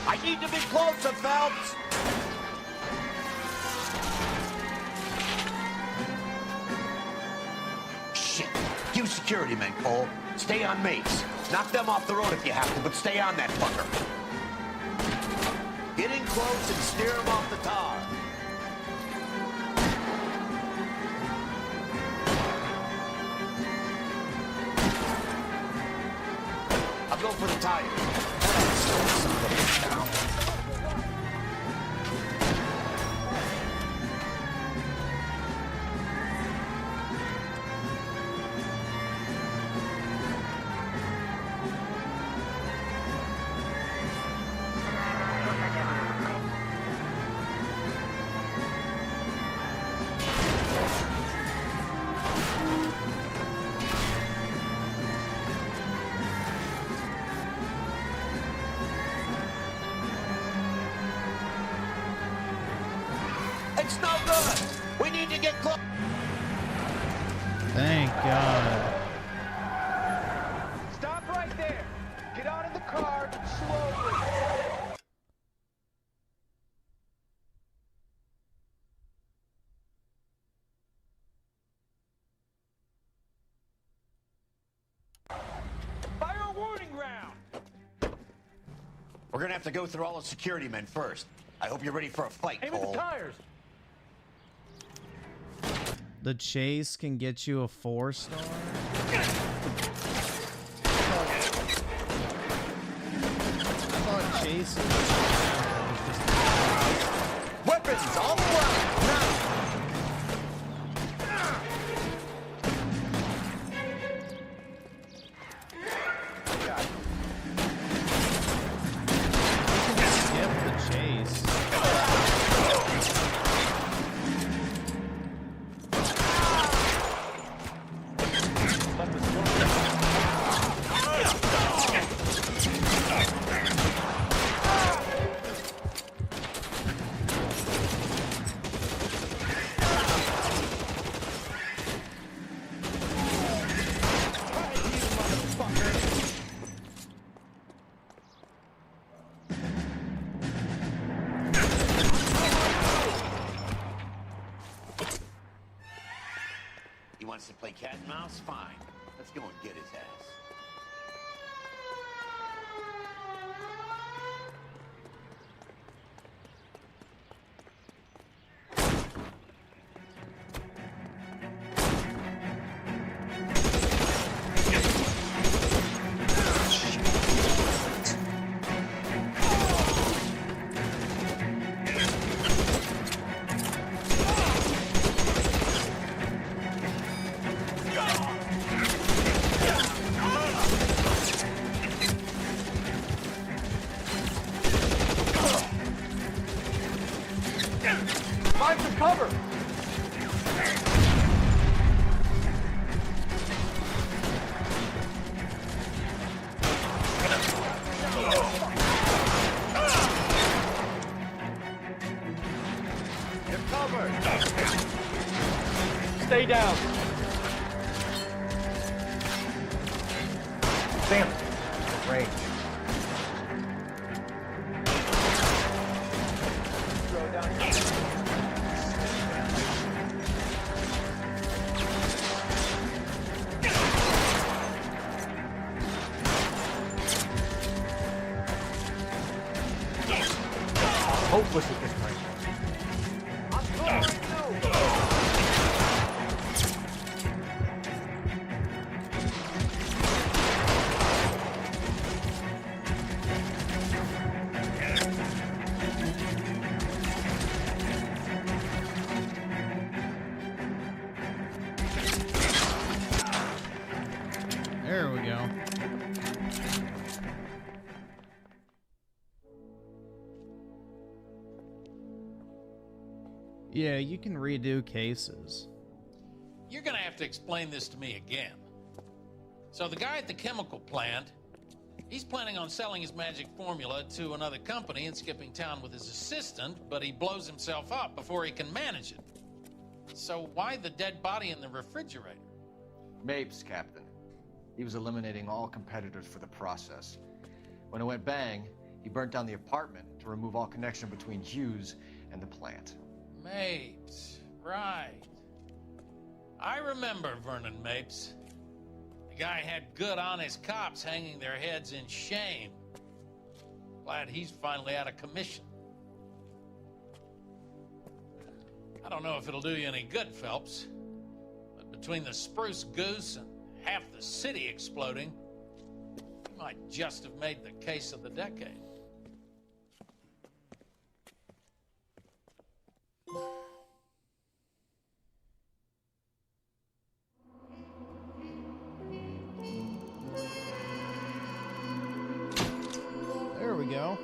Speaker 8: I need to be closer, Phelps. Shit. You security men, Cole. Stay on mates. Knock them off the road if you have to, but stay on that fucker. Get in close and steer him off the tar. I'll go for the tires. We need to get close.
Speaker 1: Thank God.
Speaker 22: Stop right there. Get out of the car slowly. Fire a warning round.
Speaker 8: We're gonna have to go through all the security men first. I hope you're ready for a fight,
Speaker 22: Aim at
Speaker 8: Cole.
Speaker 22: the tires.
Speaker 1: The chase can get you a 4-star. I thought chasing was just
Speaker 8: Weapons on the ground now.
Speaker 1: skip the chase.
Speaker 8: He wants to play cat and mouse? Fine. Let's go and get his ass.
Speaker 22: Find some cover. You're covered. Stay down.
Speaker 12: Sam, range.
Speaker 22: Throw down.
Speaker 12: Hopeless at this point.
Speaker 1: There we go. Yeah, you can redo cases.
Speaker 5: You're gonna have to explain this to me again. So the guy at the chemical plant, he's planning on selling his magic formula to another company and skipping town with his assistant, but he blows himself up before he can manage it. So why the dead body in the refrigerator?
Speaker 12: Mapes, Captain. He was eliminating all competitors for the process. When it went bang, he burnt down the apartment to remove all connection between Hughes and the plant.
Speaker 5: Mapes, right. I remember Vernon Mapes. The guy had good, honest cops hanging their heads in shame. Glad he's finally out of commission. I don't know if it'll do you any good, Phelps, but between the spruce goose and half the city exploding, you might just have made the case of the decade.
Speaker 1: There we go.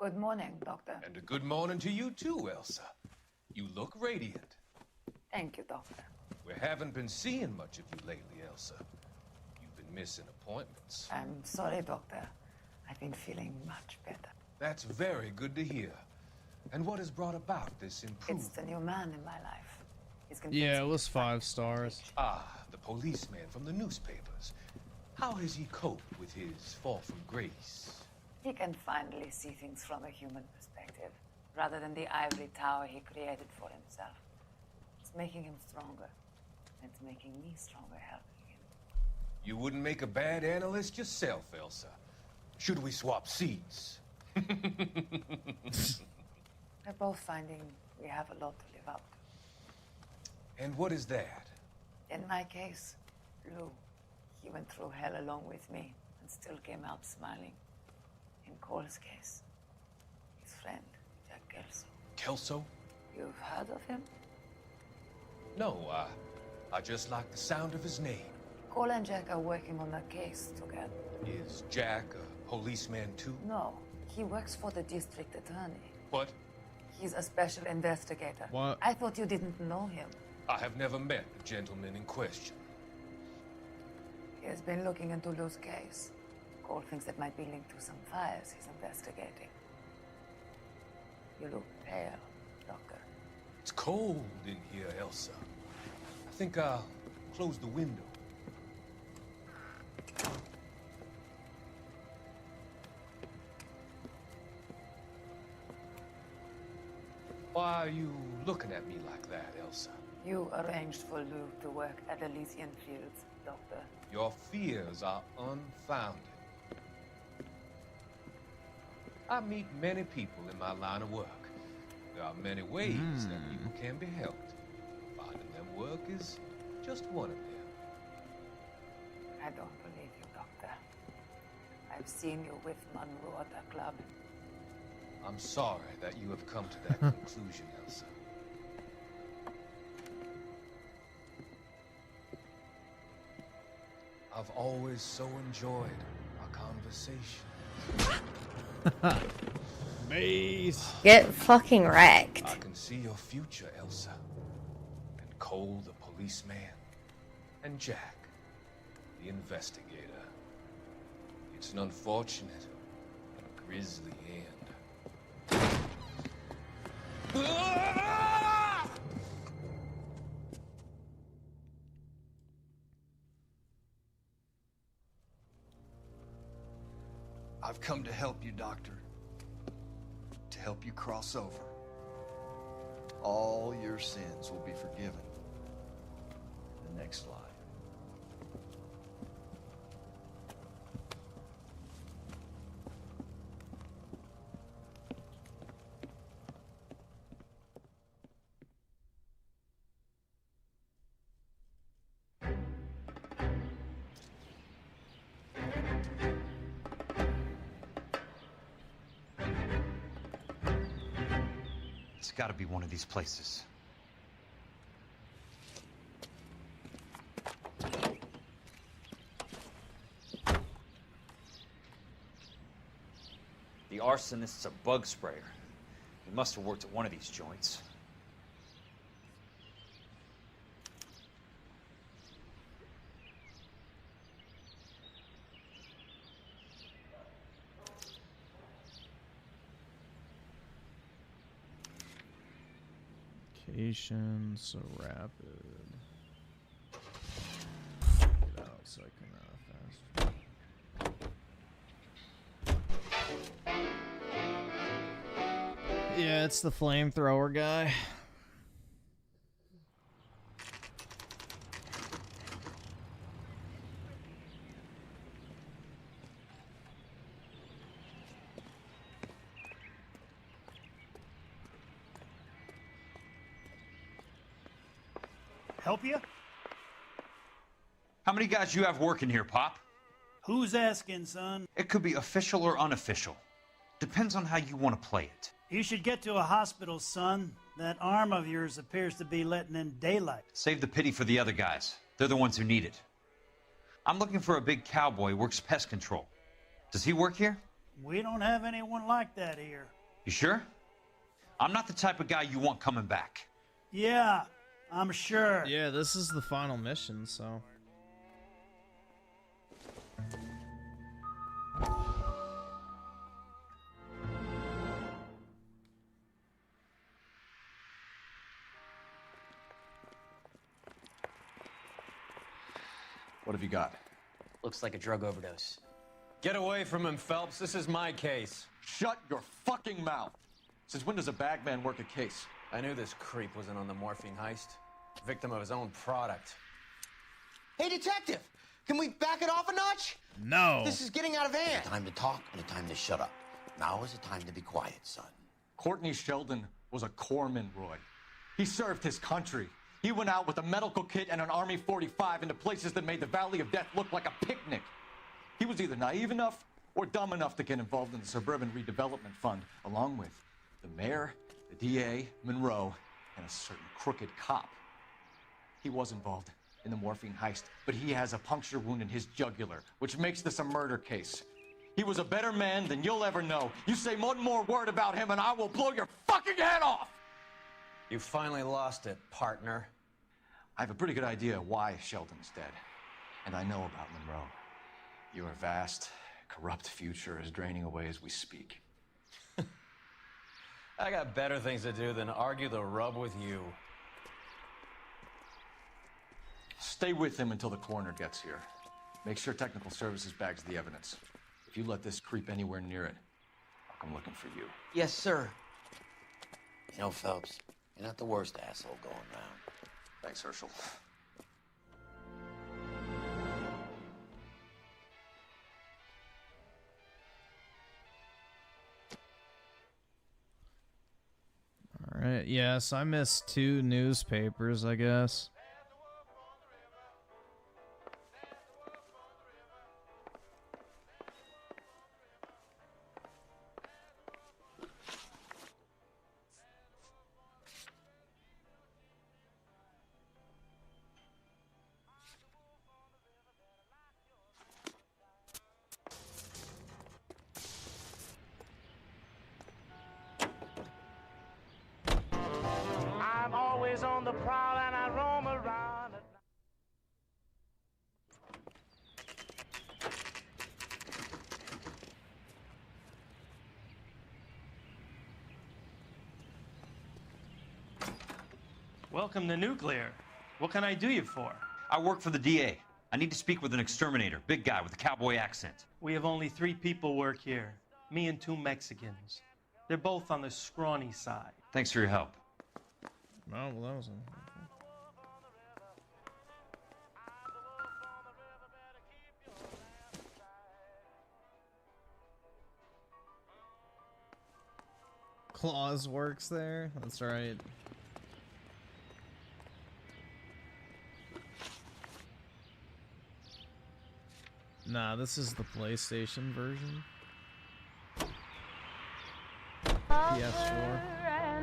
Speaker 11: Good morning, Doctor.
Speaker 14: And a good morning to you too, Elsa. You look radiant.
Speaker 11: Thank you, Doctor.
Speaker 14: We haven't been seeing much of you lately, Elsa. You've been missing appointments.
Speaker 11: I'm sorry, Doctor. I've been feeling much better.
Speaker 14: That's very good to hear. And what has brought about this improvement?
Speaker 11: It's the new man in my life. He's
Speaker 1: Yeah, it was 5 stars.
Speaker 14: Ah, the policeman from the newspapers. How has he coped with his fall from grace?
Speaker 11: He can finally see things from a human perspective, rather than the ivory tower he created for himself. It's making him stronger. It's making me stronger helping him.
Speaker 14: You wouldn't make a bad analyst yourself, Elsa. Should we swap seats?
Speaker 11: We're both finding we have a lot to live up to.
Speaker 14: And what is that?
Speaker 11: In my case, Lou. He went through hell along with me and still came out smiling. In Cole's case, his friend, Jack Kelso.
Speaker 14: Kelso?
Speaker 11: You've heard of him?
Speaker 14: No, I just like the sound of his name.
Speaker 11: Cole and Jack are working on a case together.
Speaker 14: Is Jack a policeman too?
Speaker 11: No, he works for the district attorney.
Speaker 14: What?
Speaker 11: He's a special investigator.
Speaker 14: What?
Speaker 11: I thought you didn't know him.
Speaker 14: I have never met the gentleman in question.
Speaker 11: He has been looking into Lou's case. Cole thinks it might be linked to some fires he's investigating. You look pale, Doctor.
Speaker 14: It's cold in here, Elsa. I think I'll close the window. Why are you looking at me like that, Elsa?
Speaker 11: You arranged for Lou to work at Elysian Fields, Doctor.
Speaker 14: Your fears are unfounded. I meet many people in my line of work. There are many ways that people can be helped. Finding them work is just one of them.
Speaker 11: I don't believe you, Doctor. I've seen you with Monroe at the club.
Speaker 14: I'm sorry that you have come to that conclusion, Elsa. I've always so enjoyed our conversation.
Speaker 1: Maze.
Speaker 16: Get fucking wrecked.
Speaker 14: I can see your future, Elsa. And Cole, the policeman. And Jack, the investigator. It's an unfortunate and grisly end.
Speaker 23: I've come to help you, Doctor. To help you cross over. All your sins will be forgiven in the next life.
Speaker 25: It's gotta be one of these places.
Speaker 24: The arsonist's a bug sprayer. He must have worked at one of these joints.
Speaker 1: Location so rapid. Get out so I can fast. Yeah, it's the flamethrower guy.
Speaker 26: Help you?
Speaker 24: How many guys you have working here, Pop?
Speaker 26: Who's asking, son?
Speaker 24: It could be official or unofficial. Depends on how you want to play it.
Speaker 26: You should get to a hospital, son. That arm of yours appears to be letting in daylight.
Speaker 24: Save the pity for the other guys. They're the ones who need it. I'm looking for a big cowboy who works pest control. Does he work here?
Speaker 26: We don't have anyone like that here.
Speaker 25: You sure? I'm not the type of guy you want coming back.
Speaker 26: Yeah, I'm sure.
Speaker 1: Yeah, this is the final mission, so.
Speaker 12: What have you got?
Speaker 4: Looks like a drug overdose.
Speaker 9: Get away from him, Phelps. This is my case.
Speaker 12: Shut your fucking mouth. Since when does a bagman work a case?
Speaker 9: I knew this creep wasn't on the morphine heist. Victim of his own product.
Speaker 7: Hey, detective! Can we back it off a notch?
Speaker 1: No.
Speaker 7: This is getting out of hand.
Speaker 8: A time to talk and a time to shut up. Now is the time to be quiet, son.
Speaker 12: Courtney Sheldon was a corpsman, Roy. He served his country. He went out with a medical kit and an Army 45 into places that made the Valley of Death look like a picnic. He was either naive enough or dumb enough to get involved in the Suburban Redevelopment Fund, along with the mayor, the DA, Monroe, and a certain crooked cop. He was involved in the morphine heist, but he has a puncture wound in his jugular, which makes this a murder case. He was a better man than you'll ever know. You say one more word about him and I will blow your fucking head off!
Speaker 9: You finally lost it, partner.
Speaker 12: I have a pretty good idea why Sheldon's dead. And I know about Monroe. Your vast, corrupt future is draining away as we speak.
Speaker 9: I got better things to do than argue the rub with you.
Speaker 12: Stay with him until the coroner gets here. Make sure technical services bags the evidence. If you let this creep anywhere near it, I'll come looking for you.
Speaker 7: Yes, sir.
Speaker 8: You know, Phelps, you're not the worst asshole going round.
Speaker 12: Thanks, Herschel.
Speaker 1: Alright, yes, I missed 2 newspapers, I guess.
Speaker 13: I'm always on the prowl and I roam around.
Speaker 15: Welcome to Nuclear. What can I do you for?
Speaker 25: I work for the DA. I need to speak with an exterminator, big guy with a cowboy accent.
Speaker 15: We have only 3 people work here. Me and 2 Mexicans. They're both on the scrawny side.
Speaker 25: Thanks for your help.
Speaker 1: Oh, well, that was Claus works there. That's right. Nah, this is the PlayStation version. PS4.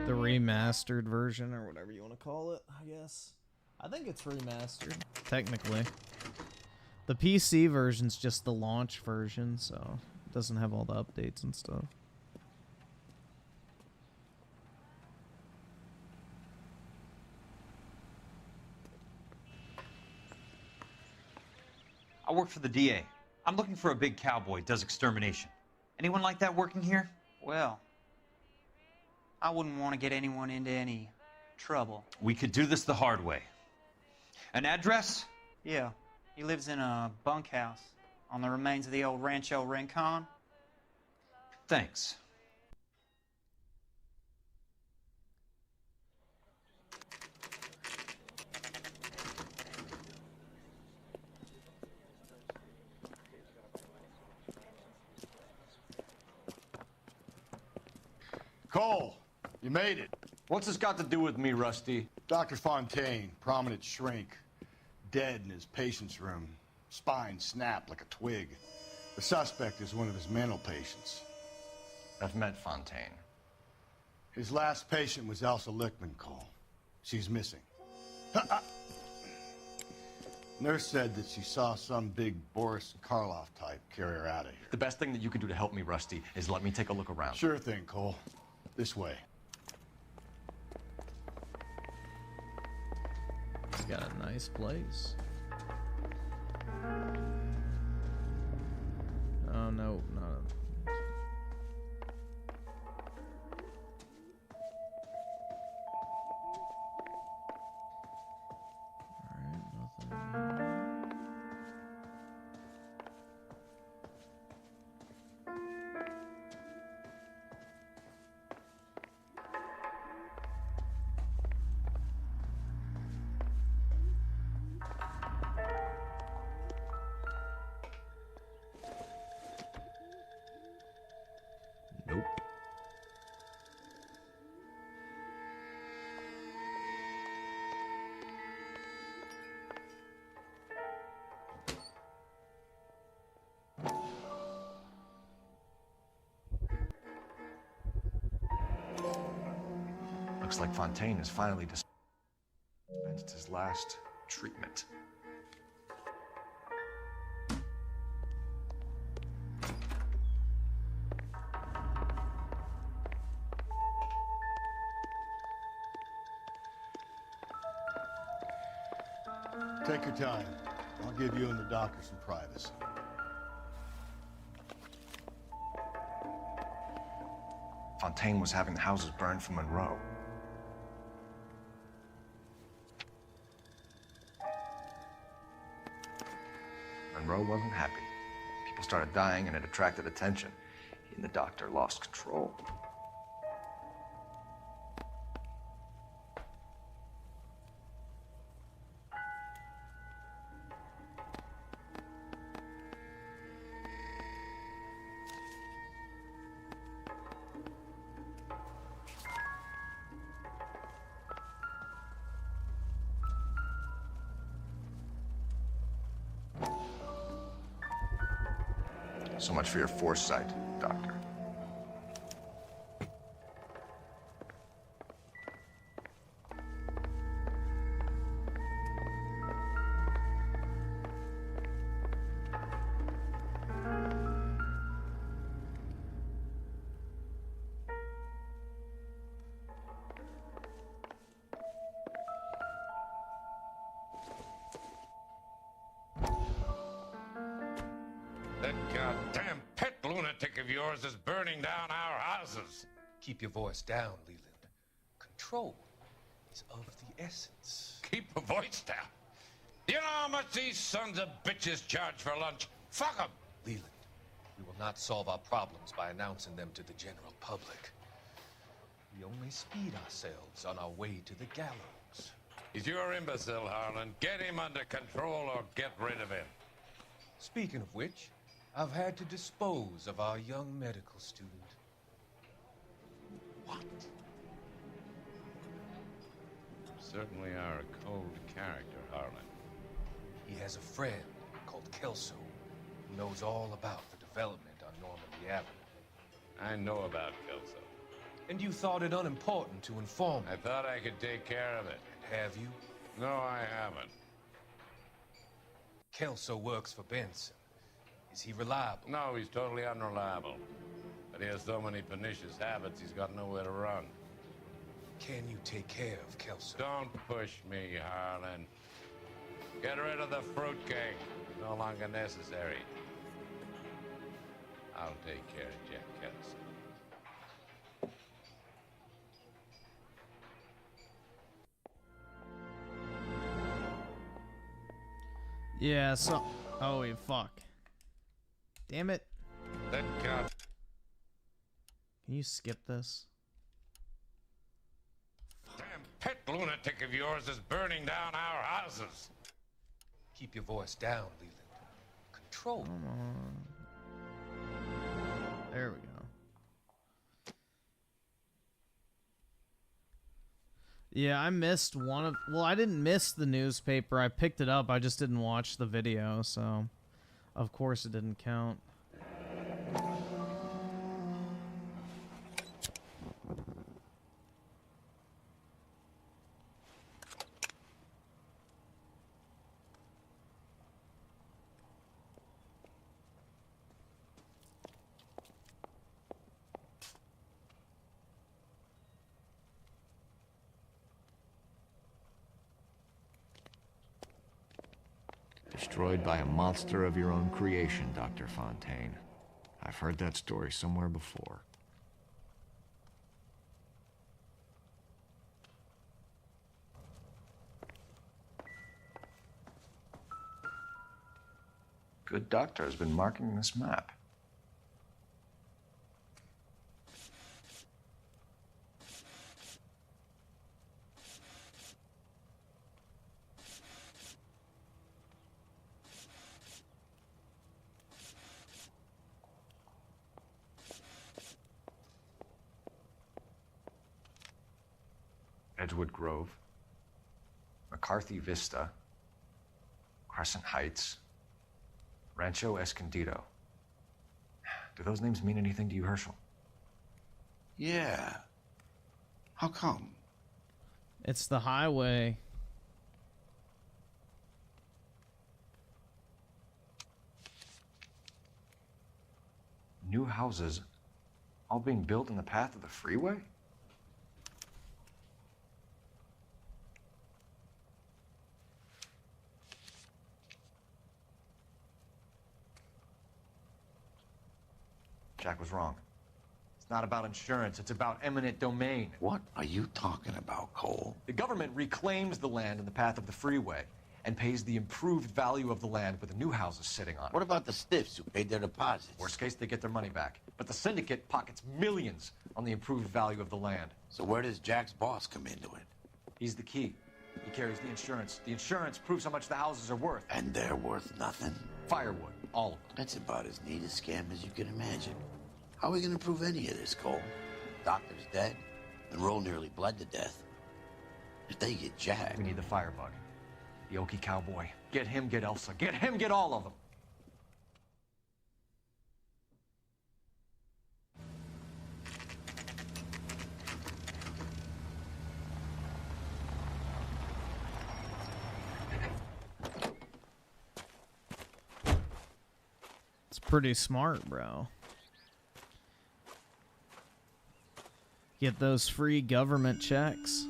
Speaker 1: The remastered version, or whatever you want to call it, I guess. I think it's remastered, technically. The PC version's just the launch version, so it doesn't have all the updates and stuff.
Speaker 25: I work for the DA. I'm looking for a big cowboy, does extermination. Anyone like that working here?
Speaker 18: Well, I wouldn't want to get anyone into any trouble.
Speaker 25: We could do this the hard way. An address?
Speaker 18: Yeah, he lives in a bunkhouse on the remains of the old Rancho Rincon.
Speaker 25: Thanks.
Speaker 20: Cole, you made it.
Speaker 12: What's this got to do with me, Rusty?
Speaker 20: Dr. Fontaine, prominent shrink, dead in his patient's room. Spine snapped like a twig. The suspect is one of his mental patients.
Speaker 12: I've met Fontaine.
Speaker 20: His last patient was Elsa Lickman, Cole. She's missing. Nurse said that she saw some big Boris Karloff type carry her out of here.
Speaker 24: The best thing that you can do to help me, Rusty, is let me take a look around.
Speaker 20: Sure thing, Cole. This way.
Speaker 1: He's got a nice place. Oh, no, not a...
Speaker 24: Nope. Looks like Fontaine has finally dispensed his last treatment.
Speaker 20: Take your time. I'll give you and the doctor some privacy.
Speaker 12: Fontaine was having the houses burned for Monroe. Monroe wasn't happy. People started dying and it attracted attention. He and the doctor lost control. So much for your foresight, Doctor.
Speaker 2: That goddamn pet lunatic of yours is burning down our houses.
Speaker 14: Keep your voice down, Leland. Control is of the essence.
Speaker 2: Keep your voice down. You know how much these sons of bitches charge for lunch? Fuck them.
Speaker 14: Leland, we will not solve our problems by announcing them to the general public. We only speed ourselves on our way to the gallows.
Speaker 2: He's your imbecile, Harlan. Get him under control or get rid of him.
Speaker 14: Speaking of which, I've had to dispose of our young medical student.
Speaker 2: What? You certainly are a cold character, Harlan.
Speaker 14: He has a friend called Kelso who knows all about the development on Normandy Avenue.
Speaker 2: I know about Kelso.
Speaker 14: And you thought it unimportant to inform me.
Speaker 2: I thought I could take care of it.
Speaker 14: And have you?
Speaker 2: No, I haven't.
Speaker 14: Kelso works for Benson. Is he reliable?
Speaker 2: No, he's totally unreliable. But he has so many pernicious habits, he's got nowhere to run.
Speaker 14: Can you take care of Kelso?
Speaker 2: Don't push me, Harlan. Get rid of the fruitcake. It's no longer necessary. I'll take care of Jack Kelso.
Speaker 1: Yeah, so... Oh, wait, fuck. Damn it.
Speaker 2: That god...
Speaker 1: Can you skip this?
Speaker 2: Damn pet lunatic of yours is burning down our houses.
Speaker 14: Keep your voice down, Leland. Control.
Speaker 1: Come on. There we go. Yeah, I missed one of... Well, I didn't miss the newspaper. I picked it up. I just didn't watch the video, so... Of course it didn't count.
Speaker 12: Destroyed by a monster of your own creation, Dr. Fontaine. I've heard that story somewhere before. Good doctor has been marking this map. Edgewood Grove, McCarthy Vista, Crescent Heights, Rancho Escondido. Do those names mean anything to you, Herschel?
Speaker 20: Yeah. How come?
Speaker 1: It's the highway.
Speaker 12: New houses all being built in the path of the freeway? Jack was wrong.
Speaker 9: It's not about insurance, it's about eminent domain.
Speaker 8: What are you talking about, Cole?
Speaker 9: The government reclaims the land in the path of the freeway and pays the improved value of the land with the new houses sitting on it.
Speaker 8: What about the stiffs who paid their deposits?
Speaker 9: Worst case, they get their money back. But the syndicate pockets millions on the improved value of the land.
Speaker 8: So where does Jack's boss come into it?
Speaker 9: He's the key. He carries the insurance. The insurance proves how much the houses are worth.
Speaker 8: And they're worth nothing?
Speaker 9: Firewood, all of them.
Speaker 8: That's about as neat a scam as you can imagine. How are we going to prove any of this, Cole? Doctor's dead, and Roll nearly bled to death. If they get Jack...
Speaker 9: We need the firebug. The Okie cowboy. Get him, get Elsa. Get him, get all of them.
Speaker 1: It's pretty smart, bro. Get those free government checks.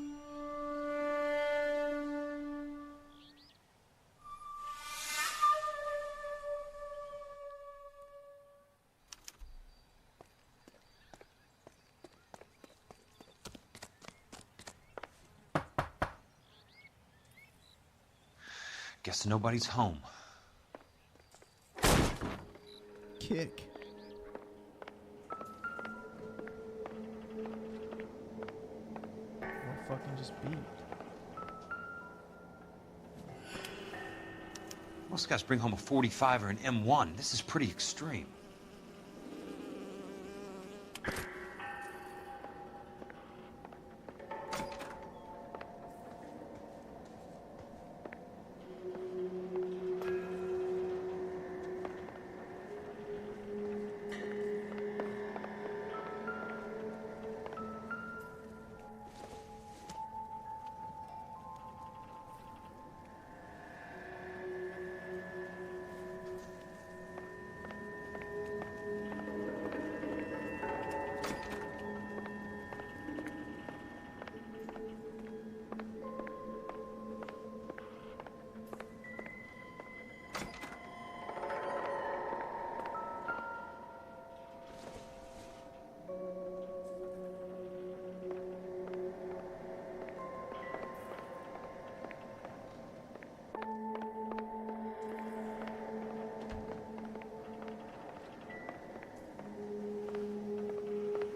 Speaker 25: Guess nobody's home.
Speaker 1: Kick. Fucking just beat.
Speaker 25: Most guys bring home a 45 or an M1. This is pretty extreme.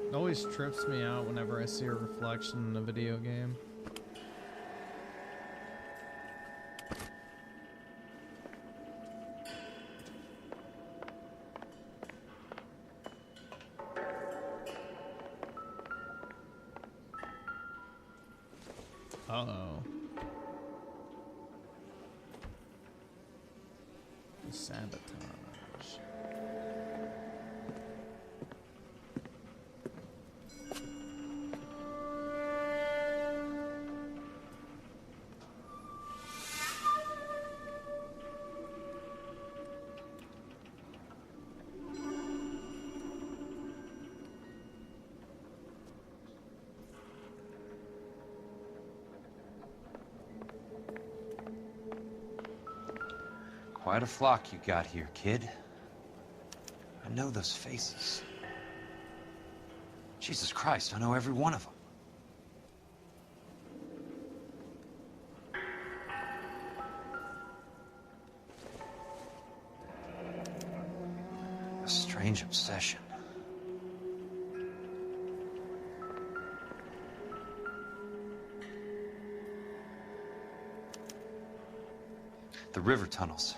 Speaker 1: It always trips me out whenever I see a reflection in a video game. Uh-oh. Sabotage.
Speaker 25: Quite a flock you got here, kid. I know those faces. Jesus Christ, I know every one of them. A strange obsession. The river tunnels.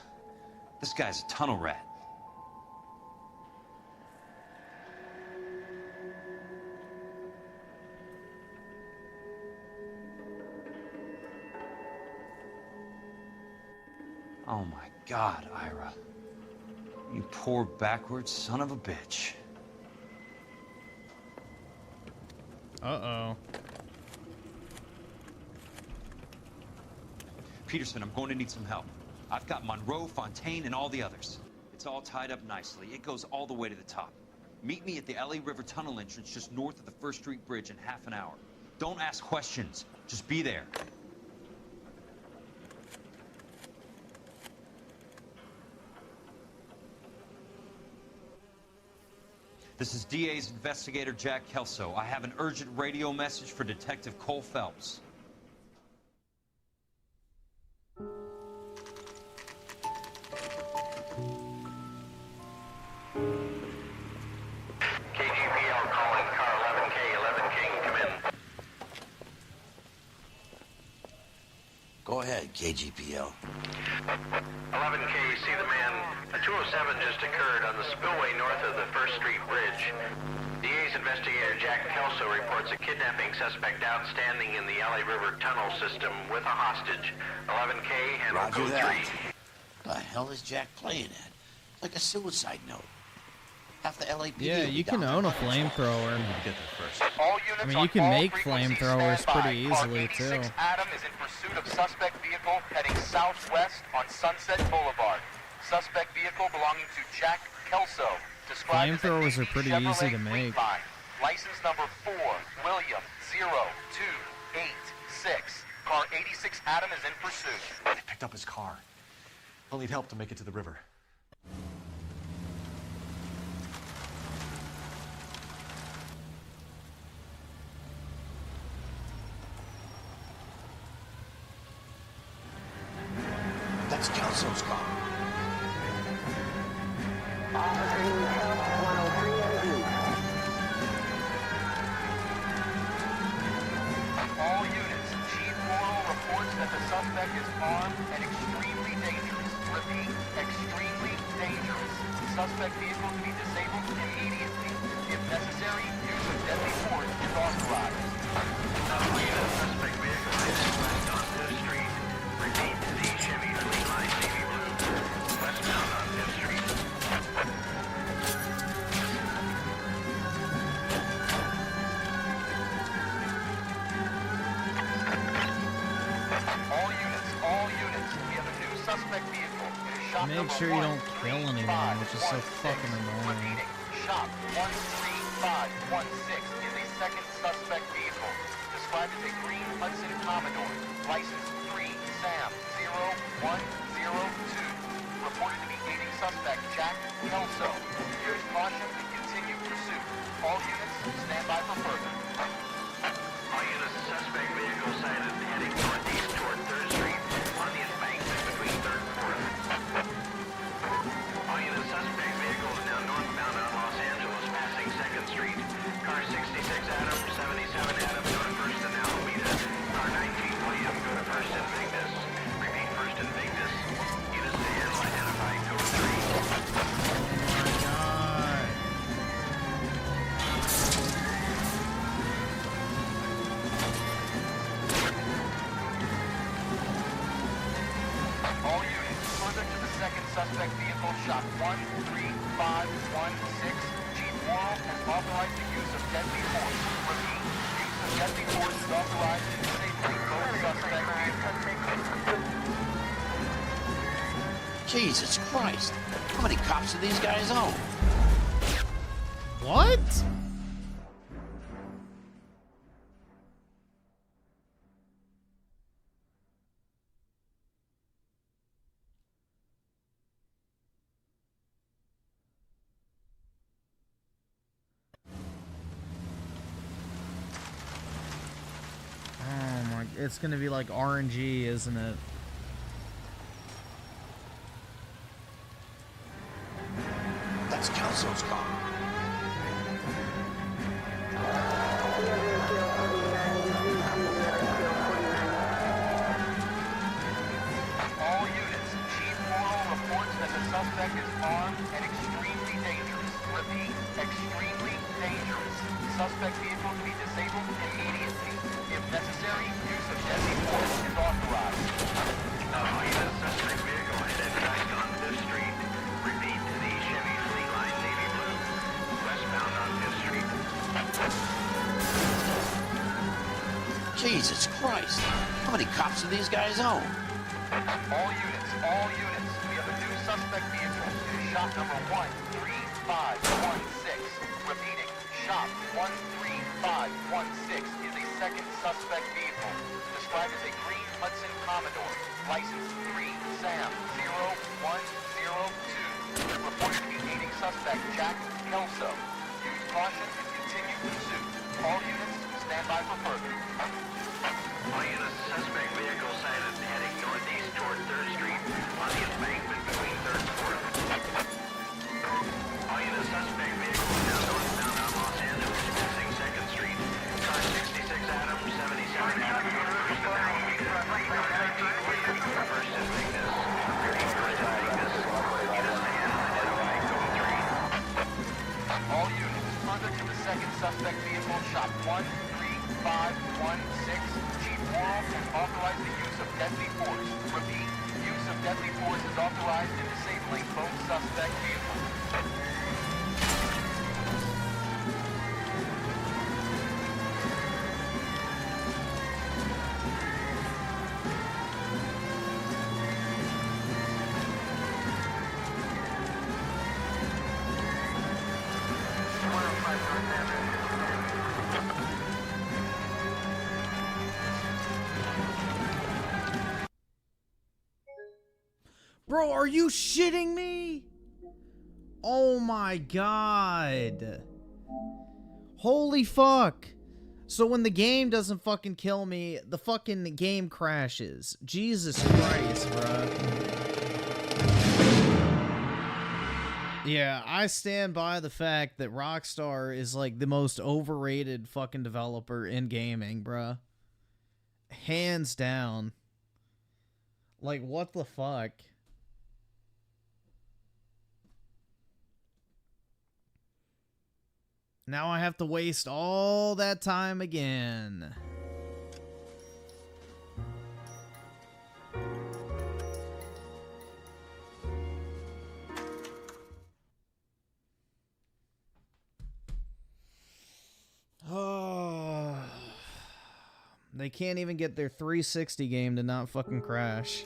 Speaker 25: This guy's a tunnel rat. Oh my God, Ira. You poor backwards son of a bitch.
Speaker 1: Uh-oh.
Speaker 25: Peterson, I'm going to need some help. I've got Monroe, Fontaine, and all the others. It's all tied up nicely. It goes all the way to the top. Meet me at the LA River Tunnel entrance just north of the First Street Bridge in half an hour. Don't ask questions. Just be there. This is DA's investigator Jack Kelso. I have an urgent radio message for Detective Cole Phelps.
Speaker 3: KGPL calling car 11K, 11K, come in.
Speaker 8: Go ahead, KGPL.
Speaker 3: 11K, see the man. A 207 just occurred on the spillway north of the First Street Bridge. DA's investigator Jack Kelso reports a kidnapping suspect outstanding in the LA River tunnel system with a hostage. 11K, handle
Speaker 8: Roger
Speaker 3: code
Speaker 8: that.
Speaker 3: 3.
Speaker 8: The hell is Jack playing at? Like a suicide note. Half the LAPD.
Speaker 1: Yeah,
Speaker 8: will be
Speaker 1: you can
Speaker 8: down
Speaker 1: own a
Speaker 8: there by this time.
Speaker 1: flamethrower.
Speaker 25: Get there first.
Speaker 3: All
Speaker 1: I
Speaker 3: units
Speaker 1: mean,
Speaker 3: on
Speaker 1: you can
Speaker 3: all
Speaker 1: make
Speaker 3: frequencies
Speaker 1: flamethrowers
Speaker 3: stand by.
Speaker 1: pretty
Speaker 3: Car
Speaker 1: easily,
Speaker 3: 86
Speaker 1: too.
Speaker 3: Adam is in pursuit of suspect vehicle heading southwest on Sunset Boulevard. Suspect vehicle belonging to Jack Kelso. Described as a
Speaker 1: Flamethrowers are
Speaker 3: navy
Speaker 1: pretty
Speaker 3: Chevrolet
Speaker 1: easy to make.
Speaker 3: Fleetline. License number 4, William 0286. Car 86 Adam is in pursuit.
Speaker 9: They picked up his car. He'll need help to make it to the river.
Speaker 8: That's Kelso's car.
Speaker 3: All units, Chief Morrow reports that the suspect is armed and extremely dangerous. Repeat, extremely dangerous. Suspect vehicle to be disabled immediately. If necessary, use of deadly force is authorized. Suspect vehicle is west on 5th Street. Repeat, the Chevy Fleetline Navy Blue. Westbound on 5th Street. All units, we have a new suspect vehicle. It is shop
Speaker 1: Make
Speaker 3: number
Speaker 1: sure you don't kill
Speaker 3: 13516.
Speaker 1: anyone, which is so fucking annoying.
Speaker 3: Repeating, shop 13516 is a second suspect vehicle. Described as a green Hudson Commodore. License 3 Sam 0102. Reported to be aiding suspect Jack Kelso. Use caution and continue pursuit. All units, stand by for further. All units, suspect vehicle sighted heading northeast toward 3rd Street on the embankment between 3rd and 4th. All units, suspect vehicle is now northbound on Los Angeles, passing 2nd Street. Car 66 Adam, 77 Adam, go to 1st and Alameda. Car 19 William, go to 1st and Vignes. Repeat, 1st and Vignes. Units to handle identify code 3. All units, further to the second suspect vehicle, shot 13516. Chief Morrow has authorized the use of deadly force. Repeat, use of deadly force is authorized in disabling both suspect vehicles.
Speaker 8: Jesus Christ. How many cops do these guys own?
Speaker 1: What? it's gonna be like RNG, isn't it?
Speaker 8: That's Kelso's car.
Speaker 3: All units, Chief Morrow reports that the suspect is armed and extremely dangerous. Repeat, extremely dangerous. Suspect vehicle to be disabled immediately. If necessary, use of deadly force is authorized.
Speaker 6: All units, suspect vehicle headed west on Fifth Street. Repeat, the Chevy Fleet Line Navy Blue, westbound on Fifth Street.
Speaker 8: Jesus Christ. How many cops do these guys own?
Speaker 3: All units, we have a new suspect vehicle. Shop number 13516. Repeating, shop 13516 is a second suspect vehicle. Described as a green Hudson Commodore. License 3 Sam 0102. Reported to be aiding suspect Jack Kelso. Use caution and continue pursuit. All units, stand by for further.
Speaker 6: All units, suspect vehicle sighted heading northeast toward 3rd Street on the embankment between 3rd and 4th. All units, suspect vehicle now northbound on Los Angeles, passing 2nd Street. Car 66 Adam, 77 Avenue, first and now. Car 19 William, first and Magnus. Repeat, first and Magnus. Units to hand, identify code 3.
Speaker 3: All units, further to the second suspect vehicle, shop 13516. Chief Morrow has authorized the use of deadly force. Repeat, use of deadly force is authorized in disabling both suspect vehicles.
Speaker 1: Bro, are you shitting me? Oh my god. Holy fuck. So when the game doesn't fucking kill me, the fucking game crashes. Jesus Christ, bro. Yeah, I stand by the fact that Rockstar is like the most overrated fucking developer in gaming, bruh. Hands down. Like, what the fuck? Now I have to waste all that time again. Oh. They can't even get their 360 game to not fucking crash.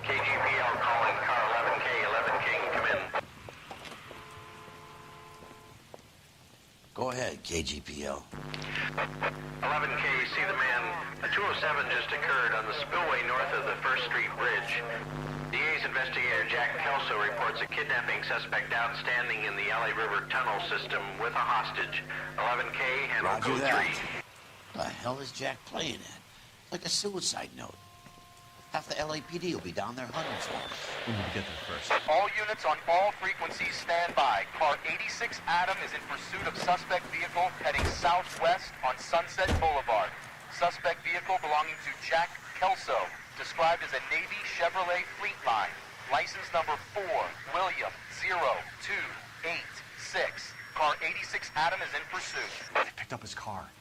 Speaker 6: KGPL calling car 11K, 11K, come in.
Speaker 8: Go ahead, KGPL.
Speaker 6: 11K, see the man. A 207 just occurred on the spillway north of the 1st Street Bridge. DA's investigator Jack Kelso reports a kidnapping suspect outstanding in the LA River tunnel system with a hostage. 11K, handle
Speaker 8: Roger
Speaker 6: code
Speaker 8: that.
Speaker 6: 3.
Speaker 8: The hell is Jack playing at? Like a suicide note. Half the LAPD will be down there hunting for him.
Speaker 9: We need to get there first.
Speaker 3: All units on all frequencies stand by. Car 86 Adam is in pursuit of suspect vehicle heading southwest on Sunset Boulevard. Suspect vehicle belonging to Jack Kelso, described as a Navy Chevrolet Fleet Line. License number 4, William 0286. Car 86 Adam is in pursuit.
Speaker 9: They picked up his car.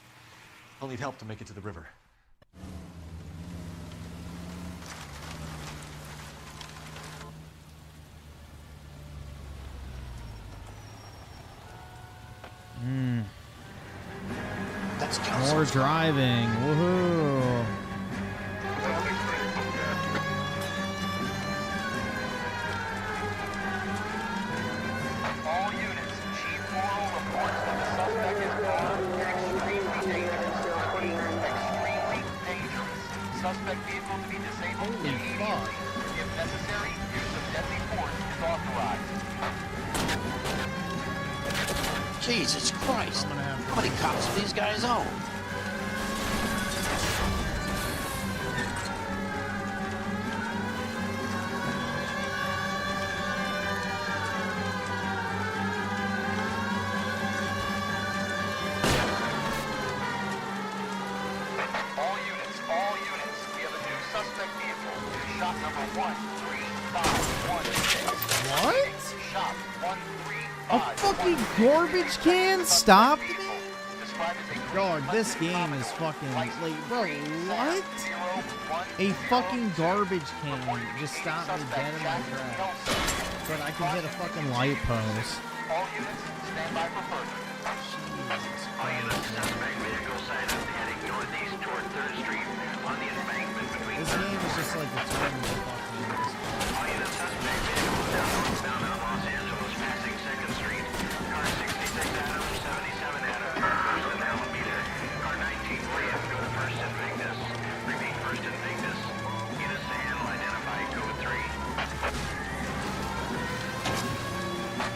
Speaker 9: He'll need help to make it to the river.
Speaker 8: That's
Speaker 1: More driving. Woohoo.
Speaker 3: All units, Chief Morrow reports that the suspect is armed and extremely dangerous. Extremely dangerous. Suspect vehicle to be disabled immediately. If necessary, use of deadly force is authorized.
Speaker 8: Jesus Christ. How many cops do these guys own?
Speaker 3: All units. We have a new suspect vehicle. Shop number 13516.
Speaker 1: What?
Speaker 3: Shop
Speaker 1: A
Speaker 3: 13516.
Speaker 1: fucking garbage can stopped me? Dog, this game is fucking like, bro, what? A fucking garbage can just stopped me dead in my tracks. But I can hit a fucking light post.
Speaker 3: All units, stand by for further.
Speaker 6: All units, suspect vehicle sighted heading northeast toward 3rd Street on the embankment between...
Speaker 1: This game is just like the total fucking...
Speaker 6: All units, suspect vehicle now northbound on Los Angeles, passing 2nd Street. Car 66 Adams, 77 Adams, 1st and Alameda. Car 19 William, go to 1st and Vignes. Repeat 1st and Vignes. Units to handle, identify code 3.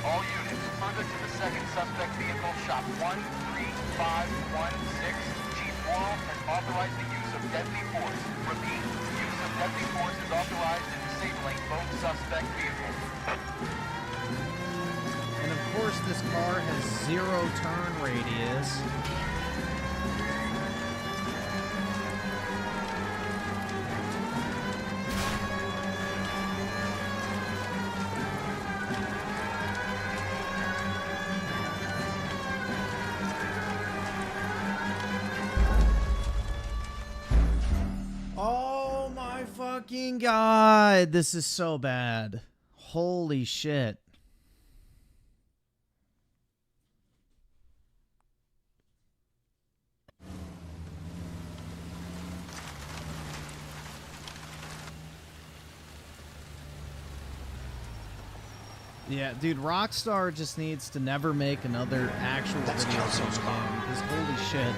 Speaker 3: All units, further to the second suspect vehicle, shop 13516. Chief Worrell has authorized the use of deadly force. Repeat, use of deadly force is authorized in disabling both suspect vehicles.
Speaker 1: And of course, this car has 0 turn radius. Oh my fucking god, this is so bad. Holy shit. Yeah, dude, Rockstar just needs to never make another actual video game because holy shit.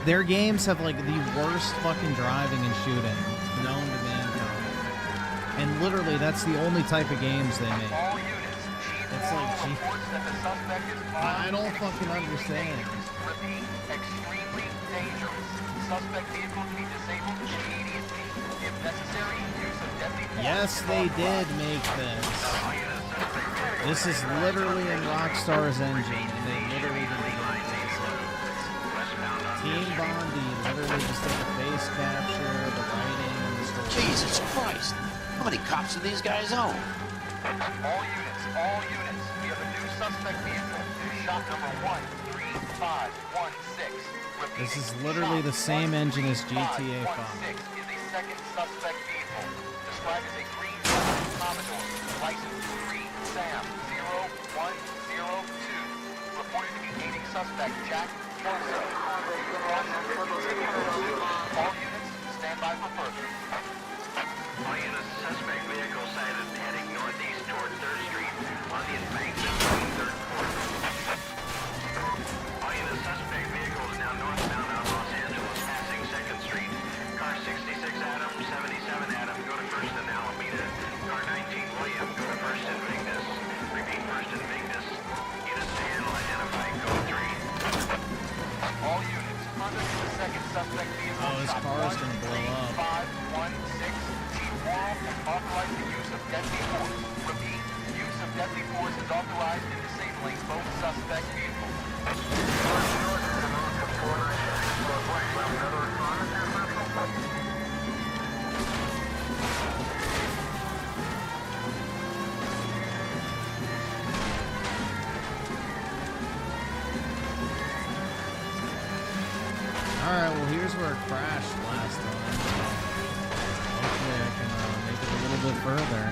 Speaker 1: Their games have like the worst fucking driving and shooting known to mankind. And literally that's the only type of games they make. It's like, gee, I don't fucking understand.
Speaker 3: Repeat, extremely dangerous. Suspect vehicle to be disabled immediately. If necessary, use of deadly force.
Speaker 1: Yes, they did make this. This is literally in Rockstar's engine, and they literally did the Team Bondi literally just did the face capture, the writing, and the story.
Speaker 8: Jesus Christ. How many cops do these guys own?
Speaker 3: All units. We have a new suspect vehicle. Shop number 13516. Repeat,
Speaker 1: This is literally the same engine as GTA 5.
Speaker 3: 116 is a second suspect vehicle. Described as a green Commodore. License 3 Sam 0102. Reported to be aiding suspect Jack Kelso. All units, stand by for further.
Speaker 6: All units, suspect vehicle sighted heading northeast toward 3rd Street on the embankment between 3rd Court. All units, suspect vehicle is now northbound on Los Angeles, passing 2nd Street. Car 66 Adams, 77 Adams, go to 1st and Alameda. Car 19 William, go to 1st and Vignes. Repeat 1st and Vignes. Units to handle, identify code 3.
Speaker 3: All units, further to the second suspect vehicle.
Speaker 1: Oh, this car is gonna blow up.
Speaker 3: 516. Chief Worrell has authorized the use of deadly force. Repeat, use of deadly force is authorized in disabling both suspect vehicles.
Speaker 1: Alright, well here's where it crashed last time. Hopefully I can make it a little bit further.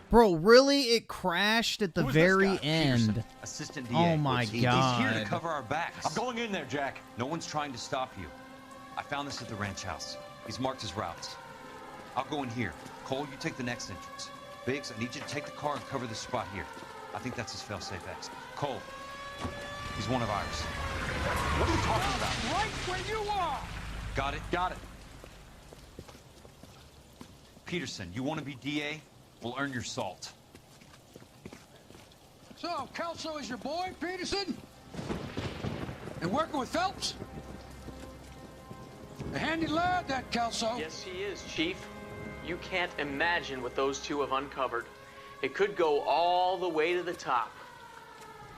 Speaker 1: Bro, really? It crashed at the very end.
Speaker 25: Assistant DA.
Speaker 1: Oh my
Speaker 25: He's
Speaker 1: god.
Speaker 25: here to cover our backs.
Speaker 9: I'm going in there, Jack.
Speaker 25: No one's trying to stop you. I found this at the ranch house. He's marked his routes. I'll go in here. Cole, you take the next entrance. Biggs, I need you to take the car and cover this spot here. I think that's his fail-safe exit. Cole, he's one of ours.
Speaker 9: What are you talking about?
Speaker 13: Right where you are!
Speaker 25: Got it?
Speaker 9: Got it.
Speaker 25: Peterson, you want to be DA? We'll earn your salt.
Speaker 5: So, Kelso is your boy, Peterson? And working with Phelps? A handy lad, that Kelso.
Speaker 10: Yes, he is, Chief. You can't imagine what those two have uncovered. It could go all the way to the top.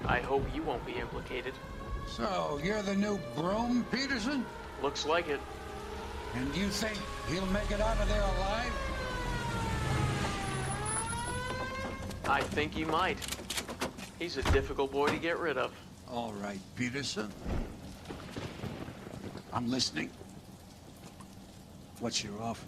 Speaker 10: I hope you won't be implicated.
Speaker 5: So, you're the new broom, Peterson?
Speaker 10: Looks like it.
Speaker 5: And you think he'll make it out of there alive?
Speaker 10: I think he might. He's a difficult boy to get rid of.
Speaker 5: All right, Peterson. I'm listening. What's your offer?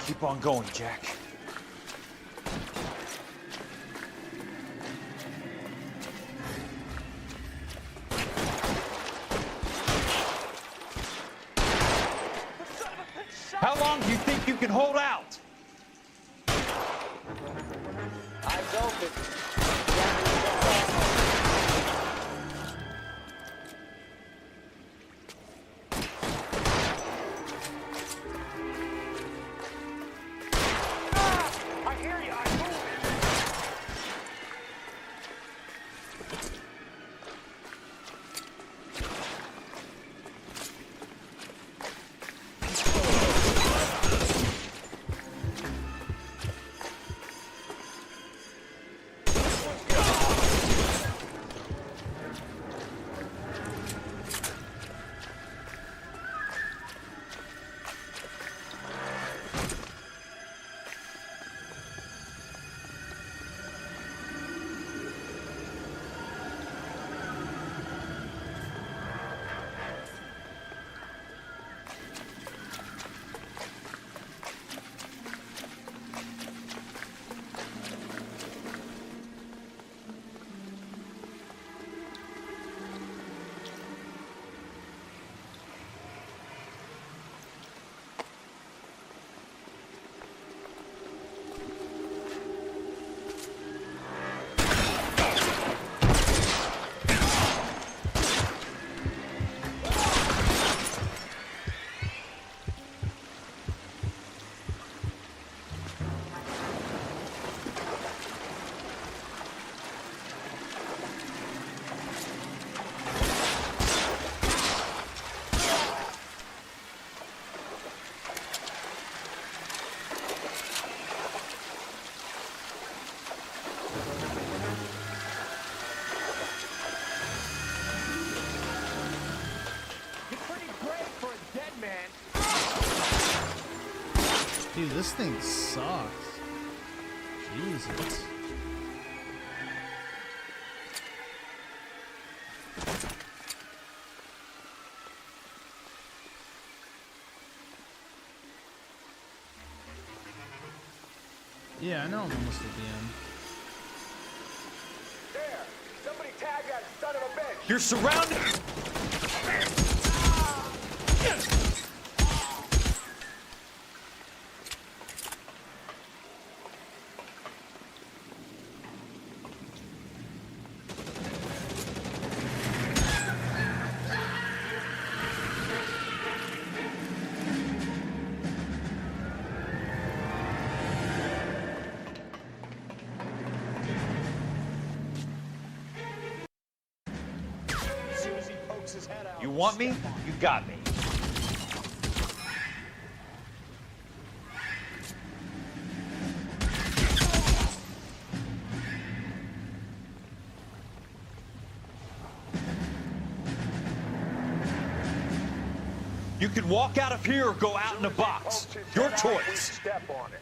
Speaker 24: Keep on going, Jack. How long do you think you can hold out?
Speaker 13: Eyes open. I hear you. I'm moving.
Speaker 1: Dude, this thing sucks. Jesus. Yeah, I know I'm almost at the end.
Speaker 13: There! Somebody tag that son of a bitch!
Speaker 24: You're surrounded! You want me? You got me. You can walk out of here or go out in a box. Your choice.
Speaker 13: Step on it.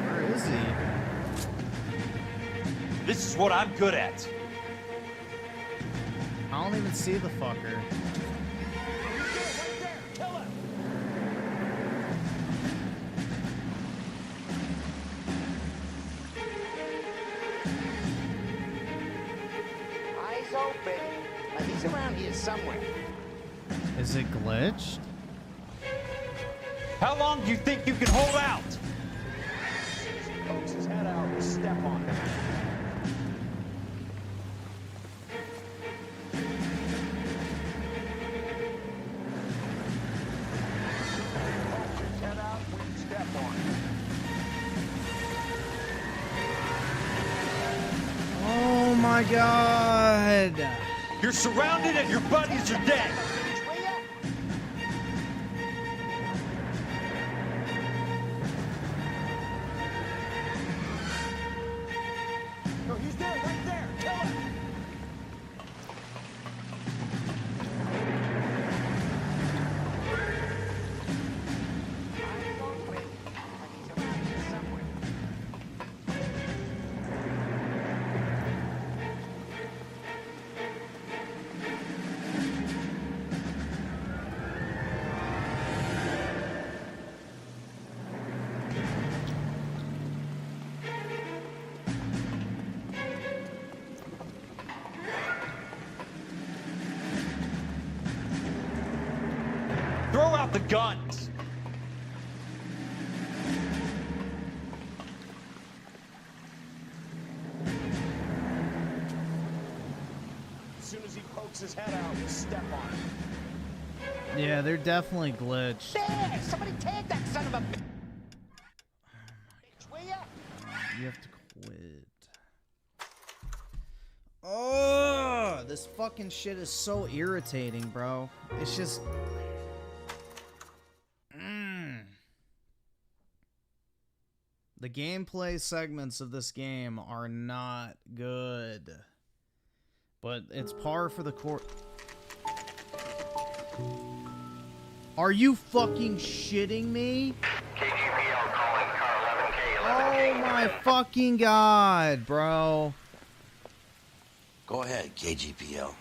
Speaker 1: Where is he?
Speaker 24: This is what I'm good at.
Speaker 1: I don't even see the fucker.
Speaker 13: Eyes open. He's around here somewhere.
Speaker 1: Is it glitched?
Speaker 24: How long do you think you can hold out?
Speaker 13: Pokes his head out and step on it. Pokes his head out and step on it.
Speaker 1: Oh my god!
Speaker 24: You're surrounded and your buddies are dead.
Speaker 13: No, he's there, right there. Kill him. Eyes open. He's around here somewhere.
Speaker 24: Throw out the guns.
Speaker 13: As soon as he pokes his head out, step on it.
Speaker 1: Yeah, they're definitely glitched.
Speaker 13: There! Somebody tag that son of a bitch, will ya?
Speaker 1: You have to quit. Oh, this fucking shit is so irritating, bro. It's just... The gameplay segments of this game are not good. But it's par for the course. Are you fucking shitting me?
Speaker 6: KGPL calling car 11K, 11K.
Speaker 1: Oh my fucking god, bro.
Speaker 8: Go ahead, KGPL.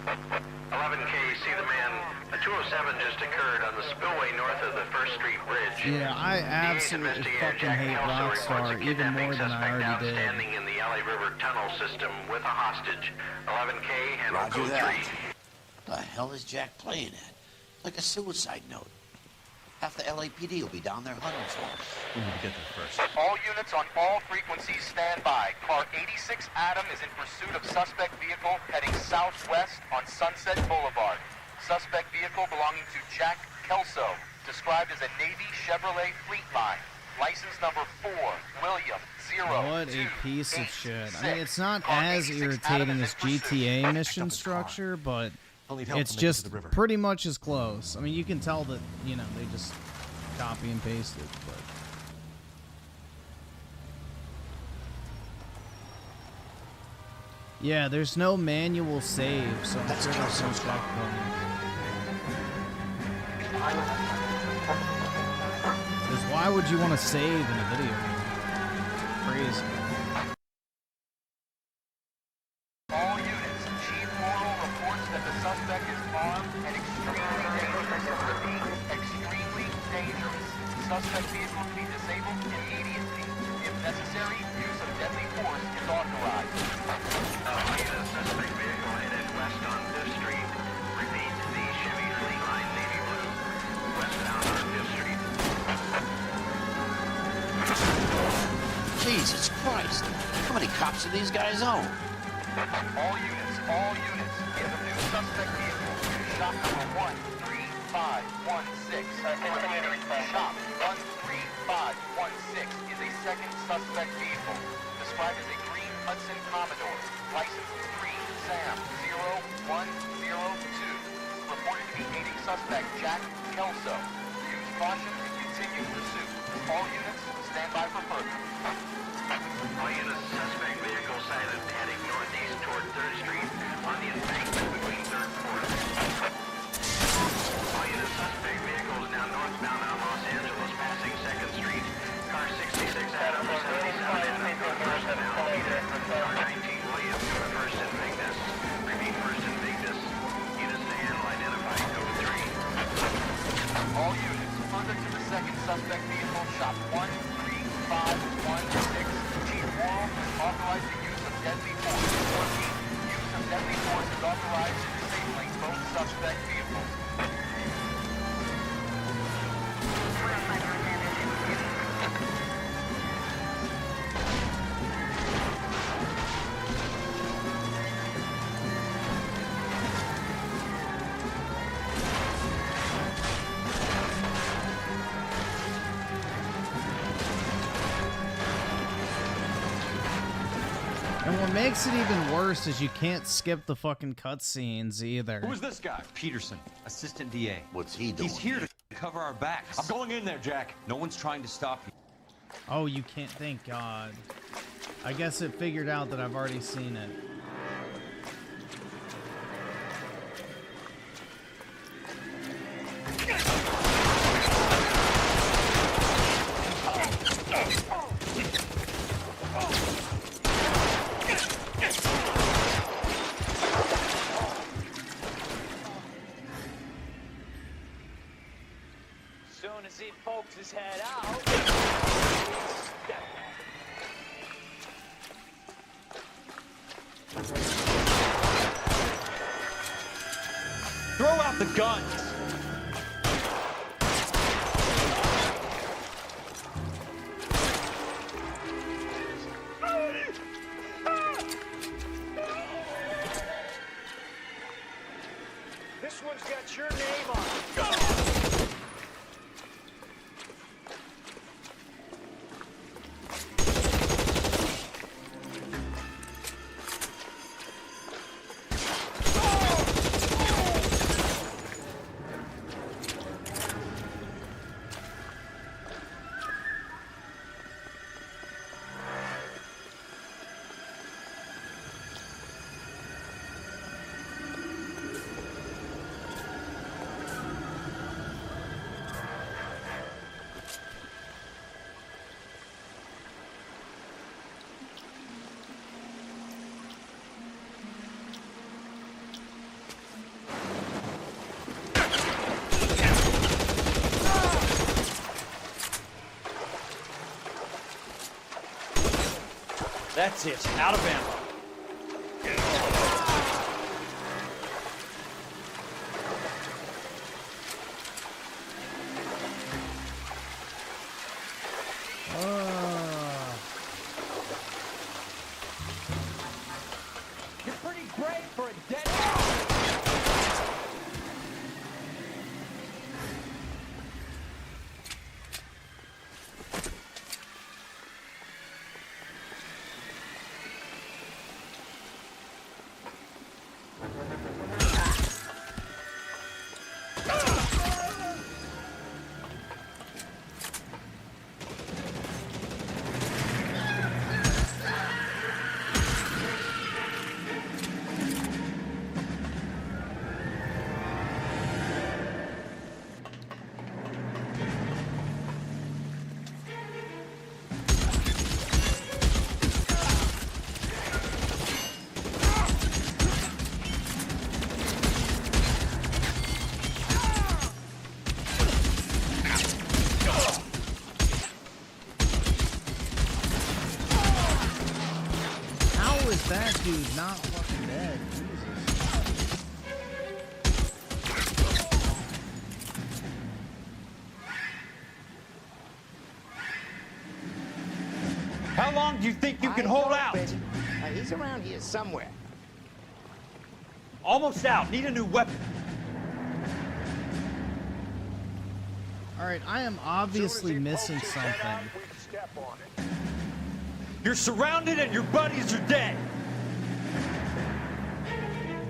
Speaker 6: 11K, see the man. A 207 just occurred on the spillway north of the 1st Street Bridge.
Speaker 1: Yeah, I absolutely fucking hate Rockstar even more than I already did.
Speaker 6: Standing in the LA River tunnel system with a hostage. 11K and
Speaker 8: Roger
Speaker 6: code
Speaker 8: that.
Speaker 6: 3.
Speaker 8: The hell is Jack playing at? Like a suicide note. Half the LAPD will be down there hunting for him.
Speaker 3: We need to get there first. All units on all frequencies stand by. Car 86 Adam is in pursuit of suspect vehicle heading southwest on Sunset Boulevard. Suspect vehicle belonging to Jack Kelso, described as a Navy Chevrolet Fleetline. License number 4, William 0.
Speaker 1: What a piece of shit. I mean, it's not as irritating as GTA mission structure, but it's just pretty much as close. I mean, you can tell that, you know, they just copy and paste it, but... Yeah, there's no manual save, so I'm sure there's some checkpoint. Because why would you want to save in a video game? Crazy.
Speaker 3: All units, Chief Morrill reports that the suspect is armed and extremely dangerous. Repeat, extremely dangerous. Suspect vehicle to be disabled immediately. If necessary, use of deadly force is authorized.
Speaker 6: Suspect vehicle headed west on 5th Street. Repeat, the Chevy Fleetline Navy Blue. Westbound on 5th Street.
Speaker 8: Jesus Christ. How many cops do these guys own?
Speaker 3: All units, we have a new suspect vehicle. Shop number 13516. Shop 13516 is a second suspect vehicle, described as a green Hudson Commodore, license 3 Sam 0102, reported to be aiding suspect Jack Kelso. Use caution and continue pursuit. All units, stand by for further.
Speaker 6: All units, suspect vehicle sighted heading northeast toward 3rd Street on the embankment between 3rd and 4th. All units, suspect vehicle is now northbound on Los Angeles, passing 2nd Street. Car 66 Adam 77 and first and Alameda. Car 19 William to the 1st and Vignes. Repeat 1st and Vignes. Units to handle identified code 3.
Speaker 3: All units, further to the second suspect vehicle, shop 13516. Chief Morrill has authorized the use of deadly force. advised of disabling both suspect vehicles.
Speaker 1: And what makes it even worse is you can't skip the fucking cutscenes either.
Speaker 9: Who's this guy?
Speaker 25: Peterson, assistant DA.
Speaker 8: What's he doing?
Speaker 25: He's here to cover our backs.
Speaker 9: I'm going in there, Jack.
Speaker 25: No one's trying to stop you.
Speaker 1: Oh, you can't. Thank God. I guess it figured out that I've already seen it.
Speaker 10: Soon as he pokes his head out.
Speaker 9: Throw out the guns.
Speaker 13: This one's got your name on it.
Speaker 24: That's it. Out of ammo.
Speaker 13: You're pretty brave for a dead.
Speaker 1: That dude not fucking dead. Jesus.
Speaker 24: How long do you think you can hold out?
Speaker 13: He's around here somewhere.
Speaker 24: Almost out. Need a new weapon.
Speaker 1: Alright, I am obviously missing something.
Speaker 24: You're surrounded and your buddies are dead.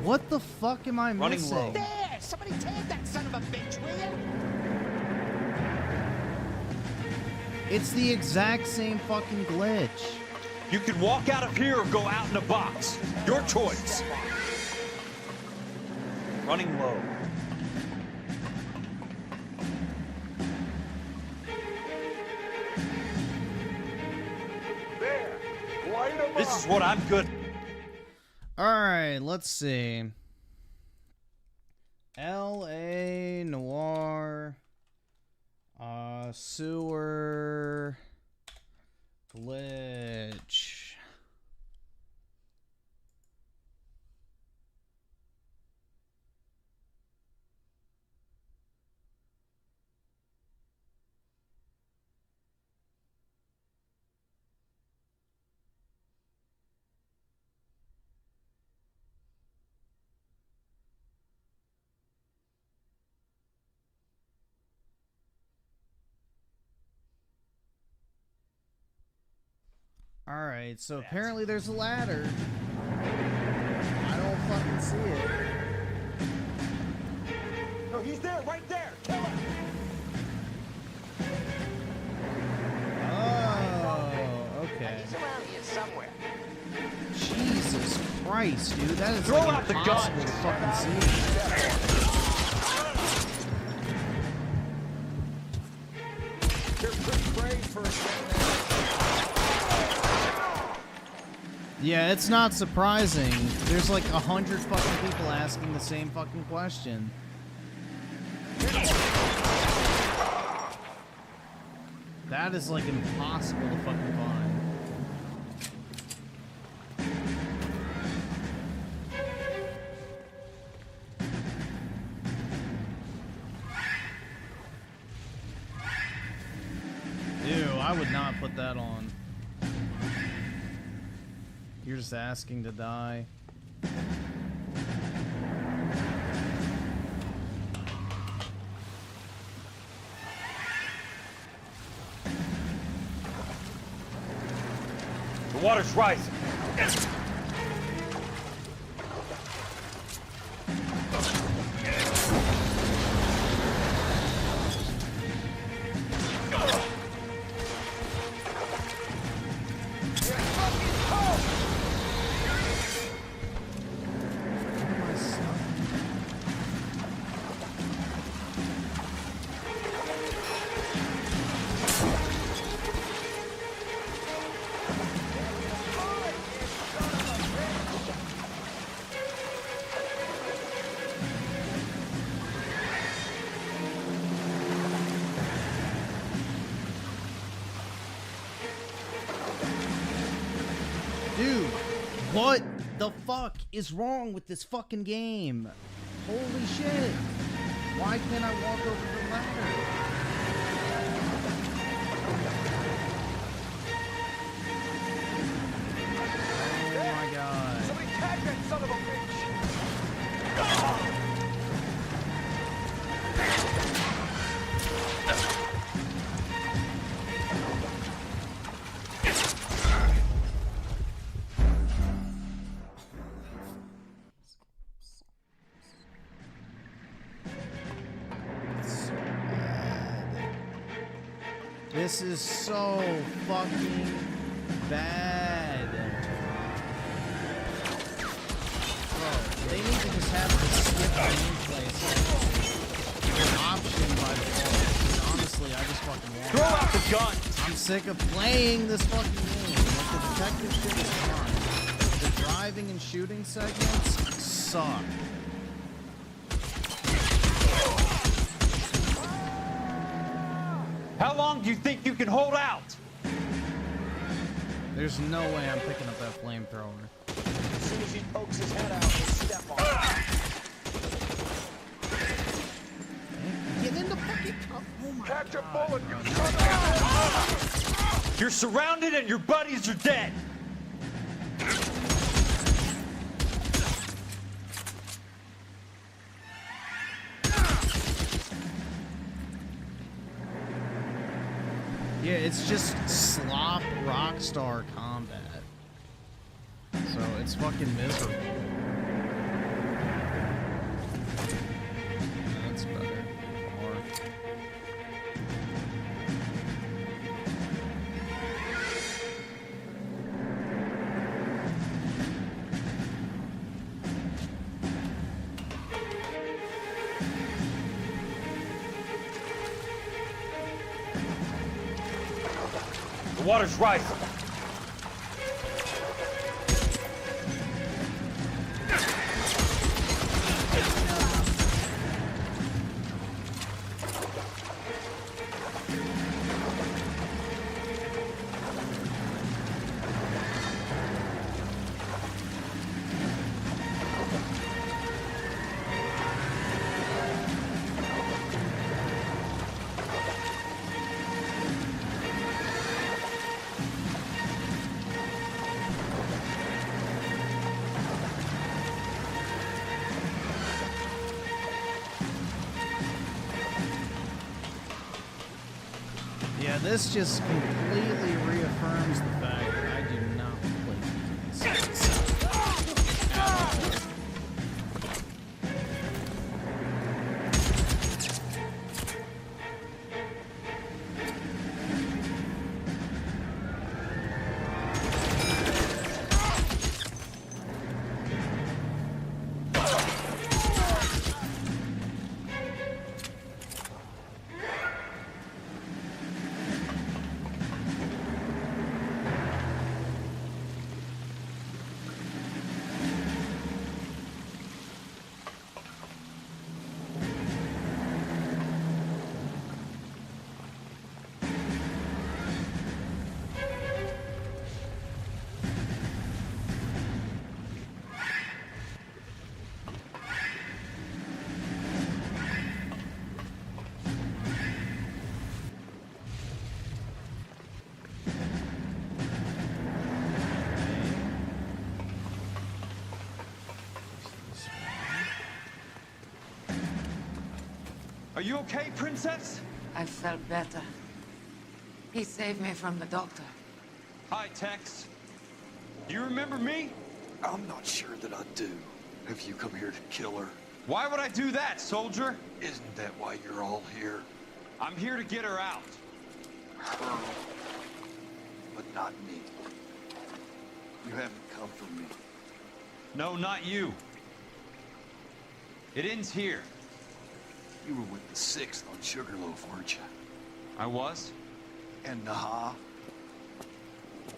Speaker 1: What the fuck am I missing?
Speaker 24: Low.
Speaker 13: There! Somebody take that son of a bitch, will you?
Speaker 1: It's the exact same fucking glitch.
Speaker 24: You can walk out of here or go out in a box. Your choice. Running low.
Speaker 13: There! Light him up!
Speaker 24: This is what I'm good.
Speaker 1: Alright, let's see. L.A. Noire. Sewer. Glitch. Alright, so apparently there's a ladder. I don't fucking see it.
Speaker 13: No, he's there, right there. Kill him.
Speaker 1: Oh, okay.
Speaker 3: He's around here somewhere.
Speaker 1: Jesus Christ, dude. That is
Speaker 13: Throw
Speaker 1: like
Speaker 13: out the
Speaker 1: impossible
Speaker 13: gun.
Speaker 1: to fucking see.
Speaker 13: You're pretty brave for a
Speaker 1: Yeah, it's not surprising. There's like 100 fucking people asking the same fucking question. That is like impossible to fucking find. Ew, I would not put that on. You're just asking to die.
Speaker 13: The water's rising.
Speaker 1: Dude, what the fuck is wrong with this fucking game? Holy shit. Why can't I walk over the ladder? Oh my god.
Speaker 13: Somebody tag that son of a bitch.
Speaker 1: This is so fucking bad. Bro, they need to just have to skip gameplay an option by default. Because honestly, I just fucking want
Speaker 13: Throw out the gun.
Speaker 1: I'm sick of playing this fucking game. Like, the detective shit is fine. The driving and shooting segments suck.
Speaker 13: How long do you think you can hold out?
Speaker 1: There's no way I'm picking up that flamethrower.
Speaker 13: As soon as he pokes his head out, he'll step on it.
Speaker 1: Get in the fucking cup. Oh my
Speaker 13: Catch
Speaker 1: god.
Speaker 13: a bullet, you son of a... You're surrounded and your buddies are dead.
Speaker 1: Yeah, it's just slop rockstar combat. So it's fucking miserable. That's better. Or...
Speaker 13: The water's rising.
Speaker 1: Yeah, this just completely reaffirms the fact that I do
Speaker 25: Are you okay, Princess?
Speaker 11: I felt better. He saved me from the doctor.
Speaker 25: Hi, Tex. Do you remember me?
Speaker 23: I'm not sure that I do. Have you come here to kill her?
Speaker 25: Why would I do that, soldier?
Speaker 23: Isn't that why you're all here?
Speaker 25: I'm here to get her out.
Speaker 23: Her. But not me. You haven't come for me.
Speaker 25: No, not you. It ends here.
Speaker 23: You were with the 6th on Sugarloaf, weren't you?
Speaker 25: I was?
Speaker 23: And Naha?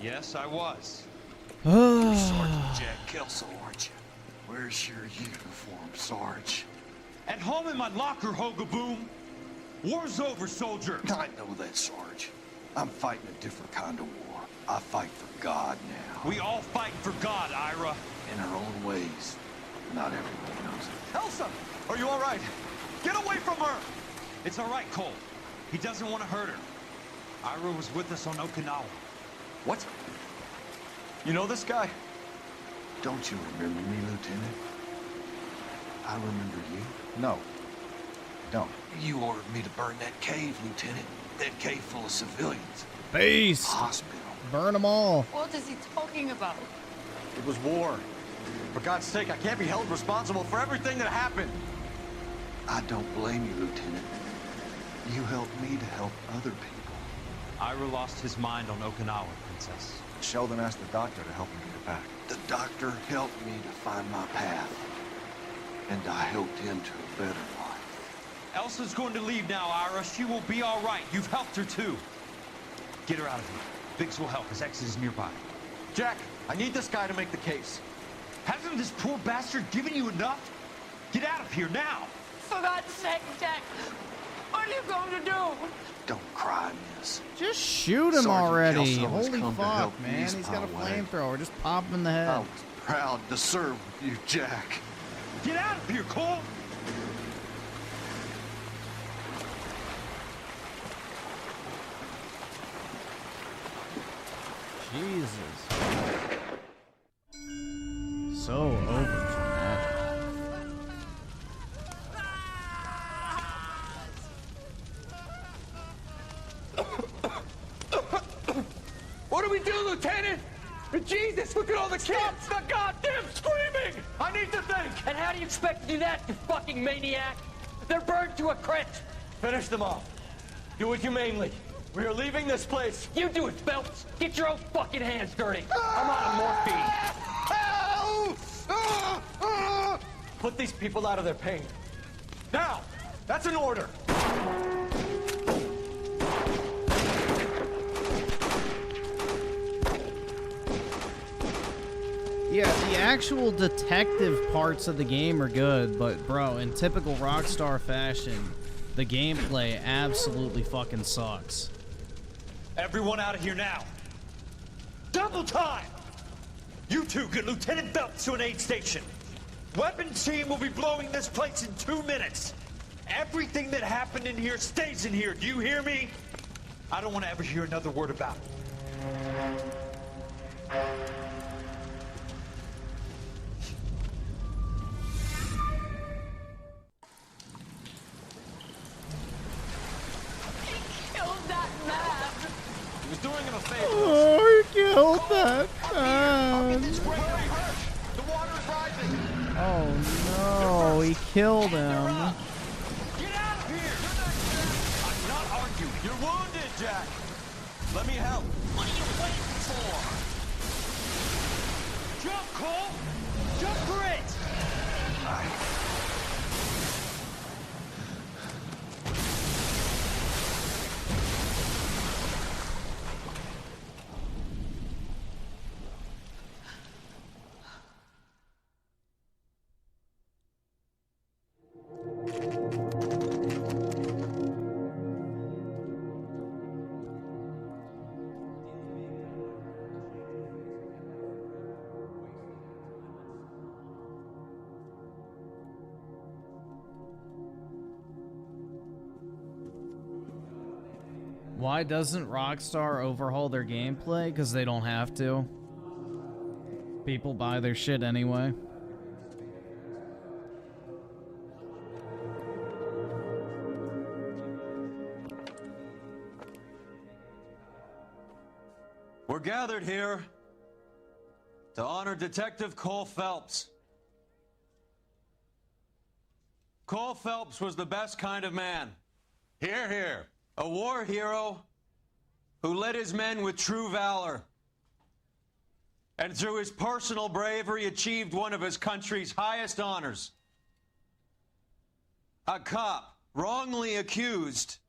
Speaker 25: Yes, I was.
Speaker 23: You're Sergeant Jack Kelso, aren't you? Where's your uniform, Sarge?
Speaker 25: At home in my locker, Hogaboom. War's over, soldier.
Speaker 23: I know that, Sarge. I'm fighting a different kind of war. I fight for God now.
Speaker 25: We all fight for God, Ira.
Speaker 23: In our own ways. Not everyone knows it.
Speaker 13: Elsa! Are you all right? Get away from her!
Speaker 25: It's all right, Cole. He doesn't want to hurt her. Ira was with us on Okinawa.
Speaker 13: What? You know this guy?
Speaker 23: Don't you remember me, Lieutenant? I remember you.
Speaker 12: No. I don't.
Speaker 23: You ordered me to burn that cave, Lieutenant. That cave full of civilians.
Speaker 1: Beast!
Speaker 23: Hospital.
Speaker 1: Burn them all.
Speaker 11: What is he talking about?
Speaker 13: It was war. For God's sake, I can't be held responsible for everything that happened.
Speaker 23: I don't blame you, Lieutenant. You helped me to help other people.
Speaker 25: Ira lost his mind on Okinawa, Princess.
Speaker 12: Sheldon asked the doctor to help him get it back.
Speaker 23: The doctor helped me to find my path. And I helped him to a better life.
Speaker 25: Elsa's going to leave now, Ira. She will be all right. You've helped her, too. Get her out of here. Biggs will help. His ex is nearby.
Speaker 13: Jack, I need this guy to make the case.
Speaker 25: Hasn't this poor bastard given you enough? Get out of here now!
Speaker 11: For God's sake, Jack! What are you going to do?
Speaker 23: Don't cry, miss.
Speaker 1: Just shoot him
Speaker 23: Sergeant
Speaker 1: already.
Speaker 23: Kelso has
Speaker 1: Holy
Speaker 23: come to
Speaker 1: fuck,
Speaker 23: help
Speaker 1: man.
Speaker 23: ease
Speaker 1: He's got a
Speaker 23: my way.
Speaker 1: flamethrower. Just pop him in the head.
Speaker 23: I was proud to serve with you, Jack.
Speaker 25: Get out of here, Cole!
Speaker 1: Jesus. So over dramatic.
Speaker 13: What do we do, Lieutenant? Jesus, look at all the kids! The goddamn screaming! I need to think!
Speaker 10: And how do you expect to do that, you fucking maniac? They're burned to a crisp.
Speaker 13: Finish them off. Do it humanely. We are leaving this place.
Speaker 10: You do it, Phelps. Get your own fucking hands dirty. I'm out of morphine.
Speaker 13: Put these people out of their pain. Now! That's an order!
Speaker 1: Yeah, the actual detective parts of the game are good, but bro, in typical Rockstar fashion, the gameplay absolutely fucking sucks.
Speaker 25: Everyone out of here now. Double time! You two get Lieutenant Phelps to an aid station. Weapons team will be blowing this place in 2 minutes. Everything that happened in here stays in here. Do you hear me? I don't want to ever hear another word about it.
Speaker 13: He was doing him a favor.
Speaker 1: Oh, he killed that man.
Speaker 13: The water is rising.
Speaker 1: Oh no, he killed him.
Speaker 13: Get out of here! I'm not arguing. You're wounded, Jack. Let me help. What are you waiting for?
Speaker 25: Jump, Cole! Jump for it!
Speaker 1: Why doesn't Rockstar overhaul their gameplay? Because they don't have to. People buy their shit anyway.
Speaker 25: We're gathered here to honor Detective Cole Phelps. Cole Phelps was the best kind of man.
Speaker 14: Hear, hear.
Speaker 25: A war hero who led his men with true valor. And through his personal bravery achieved one of his country's highest honors. A cop wrongly accused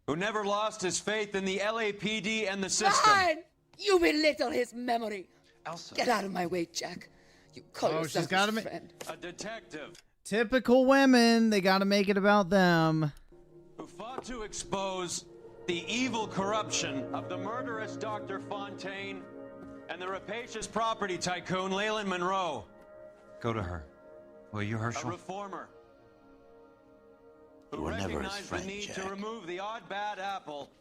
Speaker 25: who never lost his faith in the LAPD and the system.
Speaker 11: Fine! You belittle his memory.
Speaker 25: Elsa.
Speaker 11: Get out of my way, Jack. You call
Speaker 1: Oh,
Speaker 11: yourself
Speaker 1: she's got
Speaker 11: his
Speaker 1: him.
Speaker 11: friend.
Speaker 25: A detective
Speaker 1: Typical women. They gotta make it about them.
Speaker 25: who fought to expose the evil corruption of the murderous Dr. Fontaine and the rapacious property tycoon Leyland Monroe. Go to her. Will you, Herschel?
Speaker 8: A
Speaker 25: reformer who
Speaker 8: You were never his
Speaker 25: recognized
Speaker 8: friend,
Speaker 25: the need
Speaker 8: Jack.
Speaker 25: to remove the odd bad apple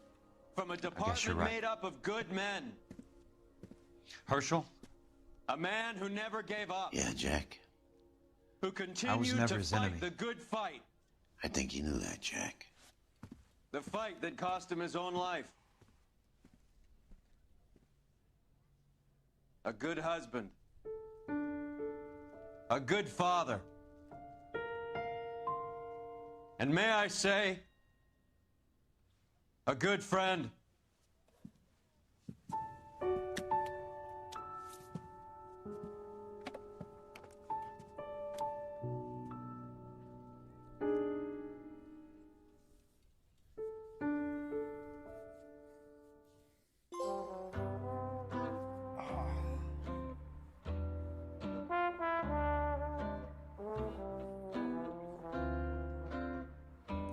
Speaker 25: from a you're department right. made up of good men. Herschel? A man who never gave up.
Speaker 8: Yeah, Jack.
Speaker 25: Who continued never to his fight enemy. the good fight.
Speaker 8: I think you knew that, Jack.
Speaker 25: The fight that cost him his own life. A good husband. A good father. And may I say, a good friend.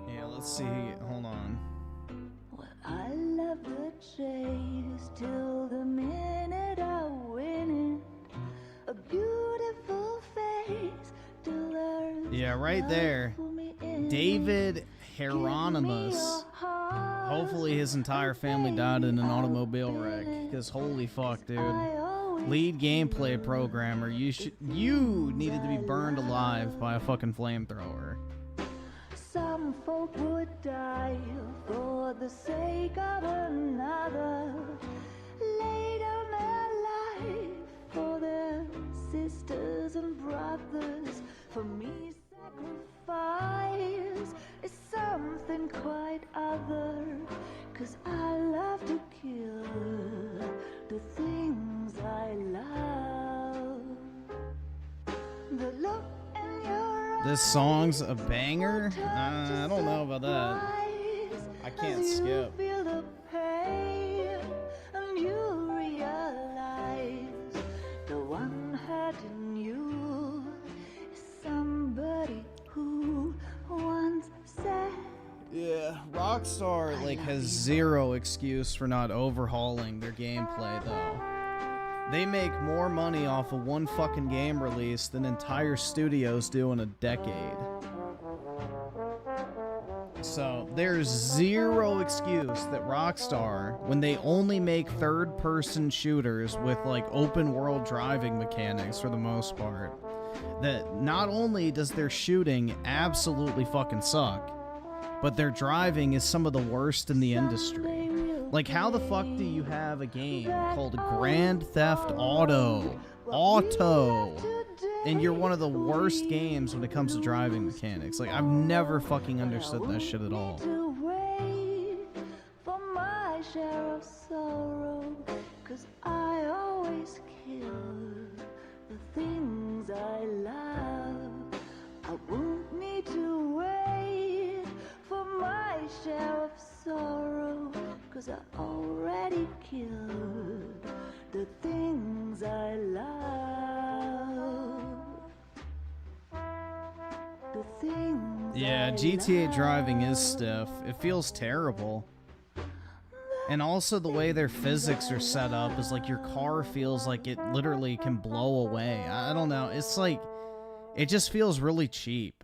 Speaker 1: Yeah, let's see. Hold on.
Speaker 16: I love the chase till the minute I win it. A beautiful face till there's
Speaker 1: Yeah, right there. David Hieronymus. Hopefully his entire family died in an automobile wreck. Because holy fuck, dude. Lead gameplay programmer. You needed to be burned alive by a fucking flamethrower.
Speaker 16: some folk would die for the sake of another. Lay down their life for their sisters and brothers. For me, sacrifice is something quite other. 'Cause I love to kill the things I love. The look in your
Speaker 1: This song's a banger? I don't know about that. I can't skip.
Speaker 16: feel the pain and you realize the one hurting you is somebody who once said.
Speaker 1: Yeah, Rockstar like has zero excuse for not overhauling their gameplay though. They make more money off of one fucking game release than entire studios do in a decade. So there's zero excuse that Rockstar, when they only make third-person shooters with like open-world driving mechanics for the most part, that not only does their shooting absolutely fucking suck, but their driving is some of the worst in the industry. Like, how the fuck do you have a game called Grand Theft Auto, and you're one of the worst games when it comes to driving mechanics? Like, I've never fucking understood that shit at all.
Speaker 16: To wait for my share of sorrow, 'cause I always kill the things I love. I won't need to wait for my share of sorrow, 'cause I already killed the things I love. The things
Speaker 1: Yeah, GTA driving is stiff. It feels terrible. And also the way their physics are set up is like your car feels like it literally can blow away. I don't know. It's like, it just feels really cheap.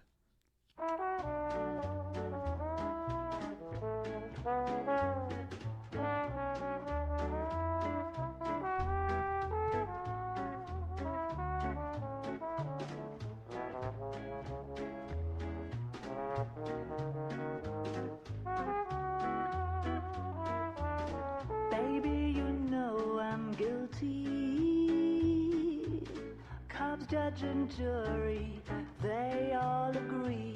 Speaker 16: Baby, you know judge and jury, they all agree.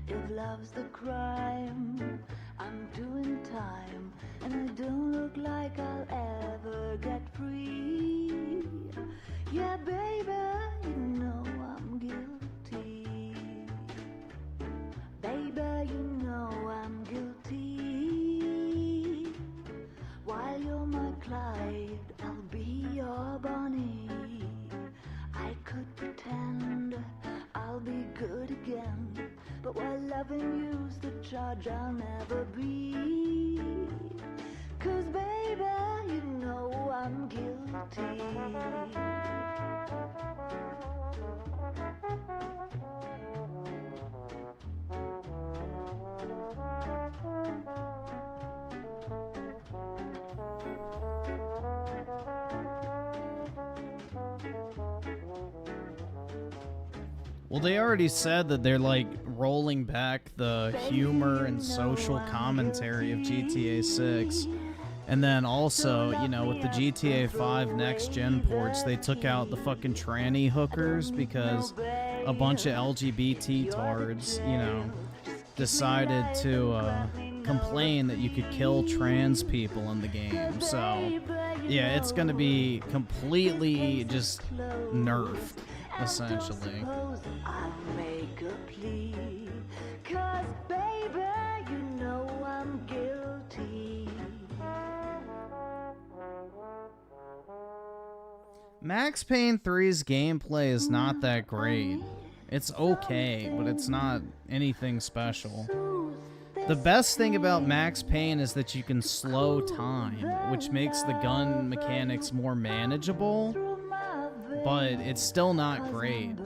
Speaker 16: If love's the crime, I'm doing time, and I don't look like I'll ever get free. Yeah, baby, you know I'm guilty. Baby, you know I'm guilty. While you're my Clyde, I'll be your Bonnie. I could pretend I'll be good again, but while loving you's the charge I'll never be. 'Cause baby, you know I'm guilty.
Speaker 1: Well, they already said that they're like rolling back the humor and social commentary of GTA 6. And then also, you know, with the GTA 5 next gen ports, they took out the fucking tranny hookers because a bunch of LGBT tards, you know, decided to complain that you could kill trans people in the game. So, yeah, it's gonna be completely just nerfed, essentially.
Speaker 16: I'll make a plea, 'cause baby, you know I'm guilty.
Speaker 1: Max Payne 3's gameplay is not that great. It's okay, but it's not anything special. The best thing about Max Payne is that you can slow time, which makes the gun mechanics more manageable, but it's still not great.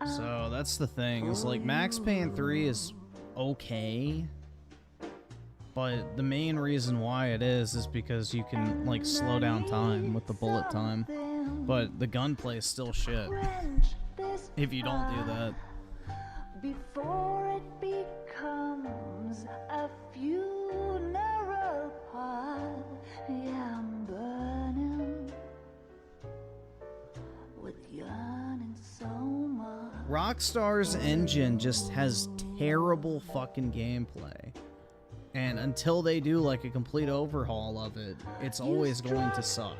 Speaker 1: So that's the thing, is like Max Payne 3 is okay, but the main reason why it is because you can like slow down time with the bullet time, but the gunplay is still shit if you don't do that.
Speaker 16: Before it becomes a funeral pile, yeah, I'm burning with yearning so much.
Speaker 1: Rockstar's engine just has terrible fucking gameplay. And until they do like a complete overhaul of it, it's always going to suck.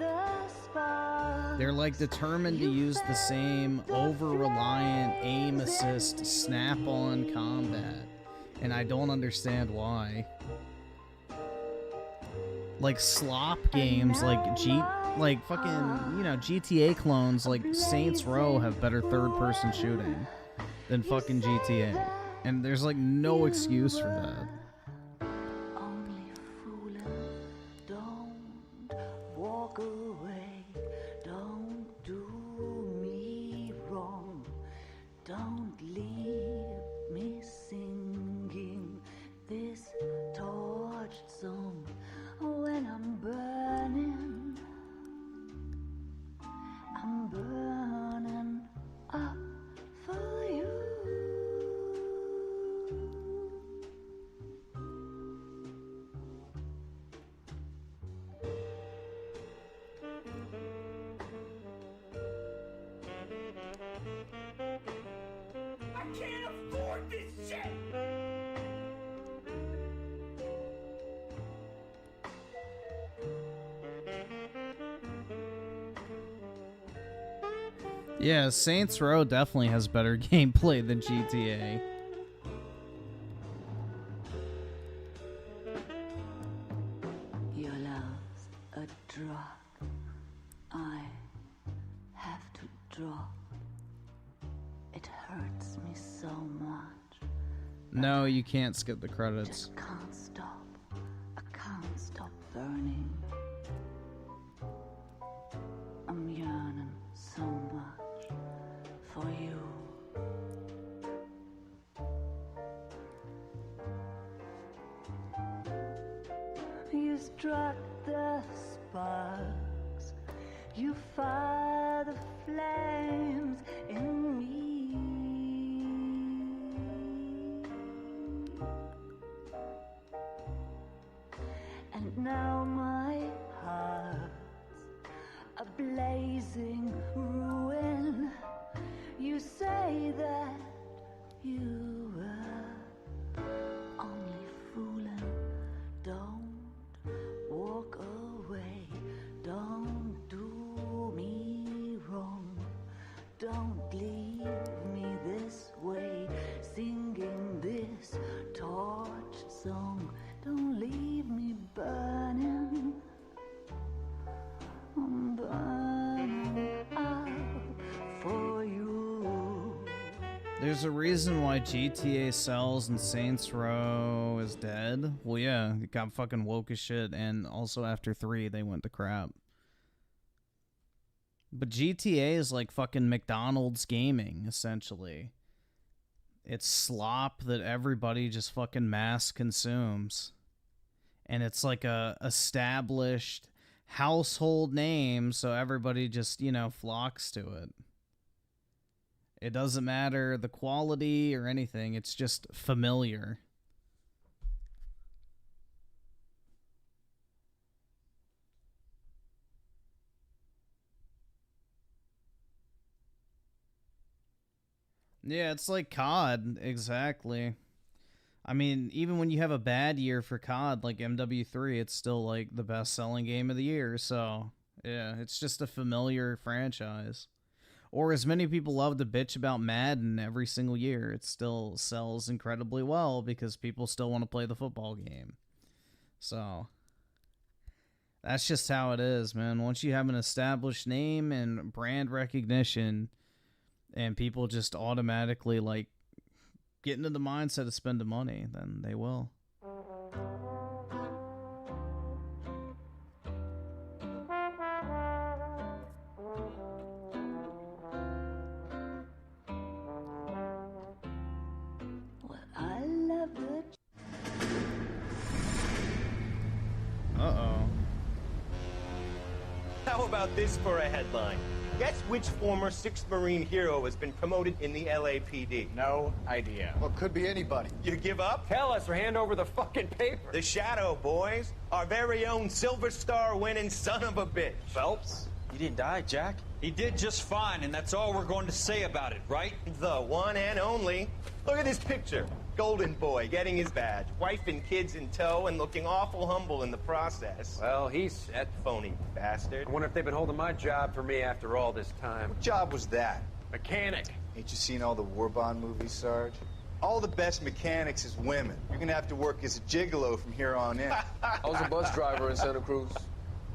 Speaker 1: They're like determined to use the same over-reliant aim assist snap-on combat. And I don't understand why. Like slop games like fucking, you know, GTA clones like Saints Row have better third-person shooting than fucking GTA. And there's like no excuse for that.
Speaker 16: Walk away, don't do me wrong, don't leave me singing this torched song when I'm burning up for you.
Speaker 13: I can't afford this shit!
Speaker 1: Yeah, Saints Row definitely has better gameplay than GTA.
Speaker 16: Your love's a drug I have to drop. It hurts me so much.
Speaker 1: No, you can't skip the credits.
Speaker 16: Can't stop. I can't stop burning. I'm yearning so much for you. You struck the sparks. You fire the flames in me. And now my heart blazing ruin. You say that you were only fooling. Don't walk away. Don't do me wrong. Don't leave me this way, singing this torch song. Don't leave me burning. I'm burning out for you.
Speaker 1: There's a reason why GTA sells and Saints Row is dead. Well, yeah, it got fucking woke as shit, and also after 3, they went to crap. But GTA is like fucking McDonald's gaming, essentially. It's slop that everybody just fucking mass consumes. And it's like a established household name, so everybody just, you know, flocks to it. It doesn't matter the quality or anything, it's just familiar. Yeah, it's like COD, exactly. I mean, even when you have a bad year for COD, like MW3, it's still like the best-selling game of the year, so yeah, it's just a familiar franchise. Or as many people love to bitch about Madden every single year, it still sells incredibly well because people still want to play the football game. So that's just how it is, man. Once you have an established name and brand recognition, and people just automatically like get into the mindset of spending money, then they will.
Speaker 16: Well, I love the
Speaker 1: Uh-oh.
Speaker 4: How about this for a headline? Guess which former 6th Marine hero has been promoted in the LAPD?
Speaker 17: No idea.
Speaker 4: Well, could be anybody. You give up?
Speaker 17: Tell us or hand over the fucking paper.
Speaker 4: The Shadow, boys. Our very own Silver Star winning son of a bitch.
Speaker 25: Phelps? He didn't die, Jack. He did just fine, and that's all we're going to say about it, right?
Speaker 4: The one and only. Look at this picture. Golden boy getting his badge, wife and kids in tow, and looking awful humble in the process.
Speaker 17: Well, he's set.
Speaker 4: Phony bastard.
Speaker 17: I wonder if they've been holding my job for me after all this time.
Speaker 4: What job was that?
Speaker 17: Mechanic.
Speaker 4: Ain't you seen all the war bond movies, Sarge? All the best mechanics is women. You're gonna have to work as a gigolo from here on in.
Speaker 19: I was a bus driver in Santa Cruz.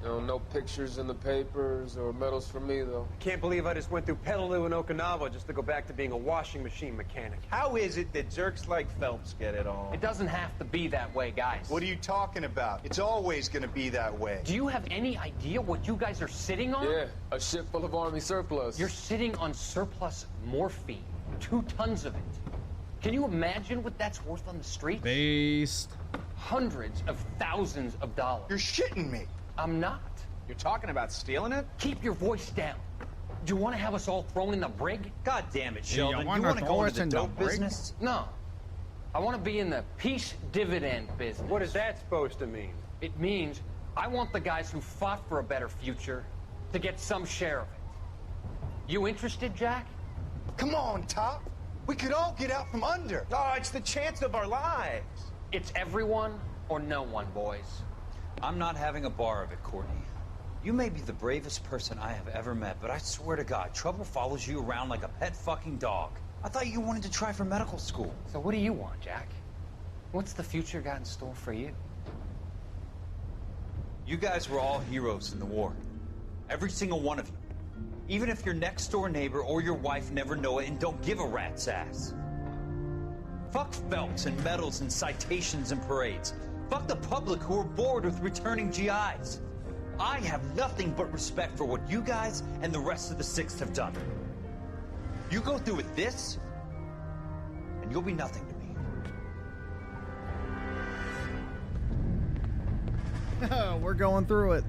Speaker 19: You know, no pictures in the papers or medals for me, though.
Speaker 17: Can't believe I just went through Petaloo and Okinawa just to go back to being a washing machine mechanic.
Speaker 4: How is it that jerks like Phelps get it all?
Speaker 17: It doesn't have to be that way, guys.
Speaker 4: What are you talking about? It's always gonna be that way.
Speaker 17: Do you have any idea what you guys are sitting on?
Speaker 19: Yeah, a ship full of Army surplus.
Speaker 17: You're sitting on surplus morphine. 2 tons of it. Can you imagine what that's worth on the street?
Speaker 1: Based.
Speaker 17: Hundreds of thousands of dollars.
Speaker 4: You're shitting me.
Speaker 17: I'm not. You're talking about stealing it? Keep your voice down. Do you want to have us all thrown in the brig?
Speaker 25: God damn it, Sheldon. You want to go into the dope business?
Speaker 17: No. I want to be in the peace dividend business. What is that supposed to mean? It means I want the guys who fought for a better future to get some share of it. You interested, Jack?
Speaker 4: Come on, Top. We could all get out from under. Oh, it's the chance of our lives.
Speaker 17: It's everyone or no one, boys.
Speaker 25: I'm not having a bar of it, Courtney. You may be the bravest person I have ever met, but I swear to God, trouble follows you around like a pet fucking dog. I thought you wanted to try for medical school.
Speaker 17: So what do you want, Jack? What's the future got in store for you?
Speaker 25: You guys were all heroes in the war. Every single one of you. Even if your next door neighbor or your wife never know it and don't give a rat's ass. Fuck Phelps and medals and citations and parades. Fuck the public who are bored with returning GIs. I have nothing but respect for what you guys and the rest of the 6th have done. You go through with this, and you'll be nothing to me.
Speaker 1: We're going through it.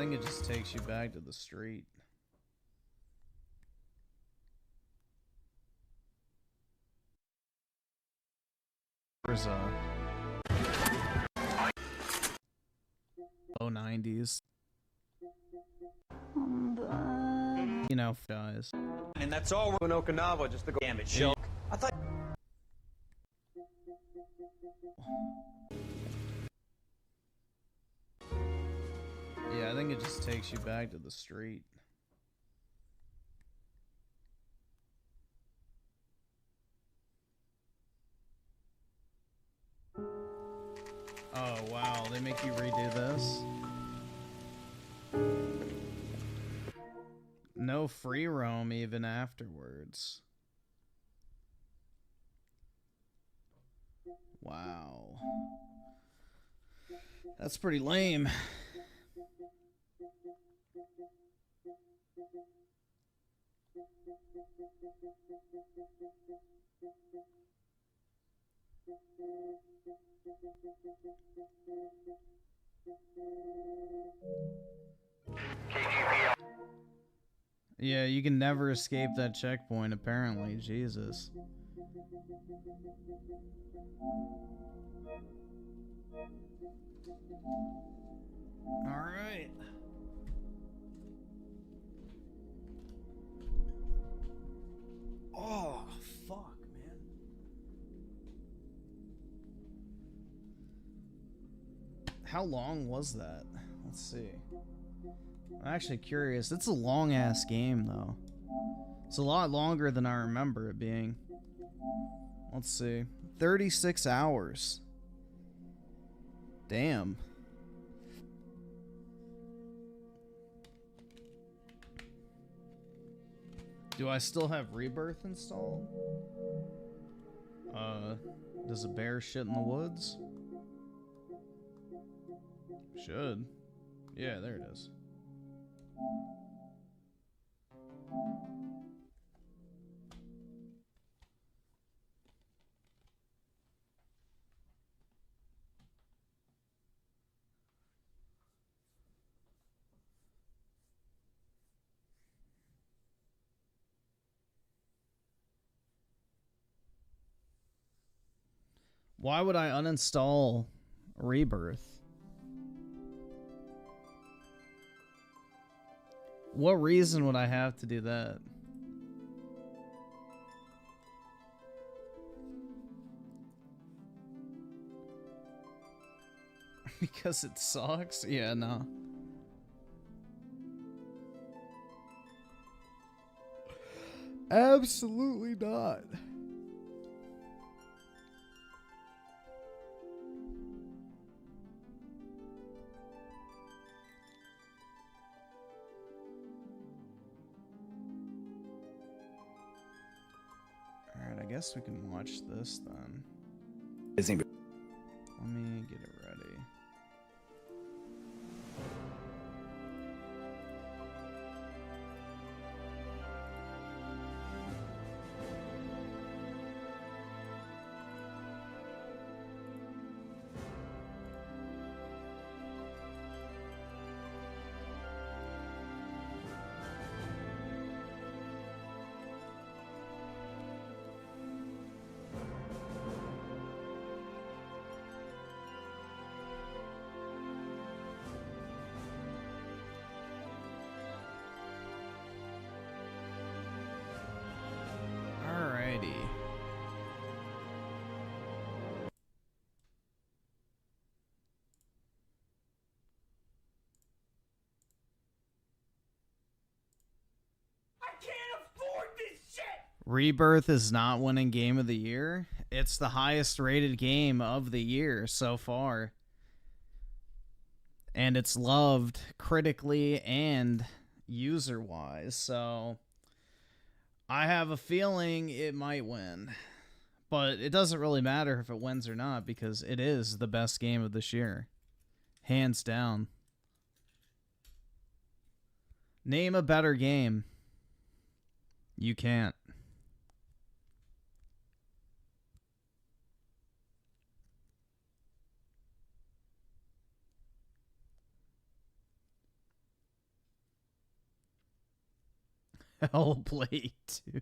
Speaker 1: think it just takes you back to the street. There's a 90s. You know, guys.
Speaker 25: And that's all we're in Okinawa, just to go. Damn it, show. I thought.
Speaker 1: Yeah, I think it just takes you back to the street. Oh, wow. They make you redo this? No free roam even afterwards. Wow. That's pretty lame. Yeah, you can never escape that checkpoint, apparently. Jesus. Alright. Oh, fuck, man. How long was that? Let's see. I'm actually curious. It's a long-ass game, though. It's a lot longer than I remember it being. Let's see. 36 hours. Damn. Do I still have Rebirth installed? Does a bear shit in the woods? Should. Yeah, there it is. Why would I uninstall Rebirth? What reason would I have to do that? Because it sucks? Yeah, no. Absolutely not. Alright, I guess we can watch this then. Let me get it ready. Alrighty. Rebirth is not winning Game of the Year. It's the highest rated game of the year so far. And it's loved critically and user-wise, so I have a feeling it might win. But it doesn't really matter if it wins or not because it is the best game of this year. Hands down. Name a better game. You can't. Hellblade 2.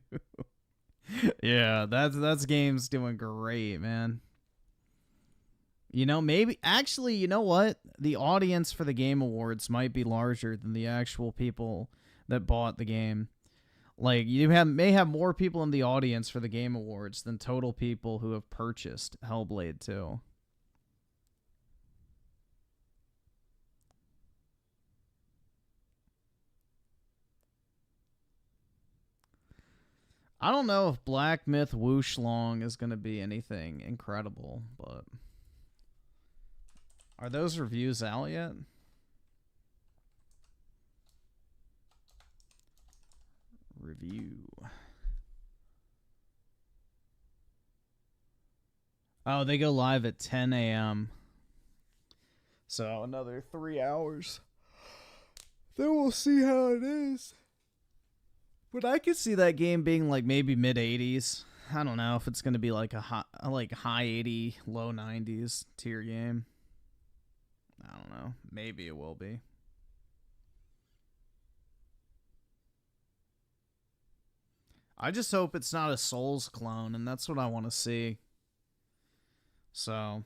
Speaker 1: Yeah, that's game's doing great, man. You know, maybe actually, you know what? The audience for the Game Awards might be larger than the actual people that bought the game. Like, may have more people in the audience for the Game Awards than total people who have purchased Hellblade 2. I don't know if Black Myth Whoosh Long is going to be anything incredible, but... Are those reviews out yet? Review. Oh, they go live at 10 a.m. So another 3 hours. Then we'll see how it is. But I could see that game being like maybe mid-80s. I don't know if it's going to be like a high 80, low 90s tier game. I don't know. Maybe it will be. I just hope it's not a Souls clone, and that's what I want to see. So,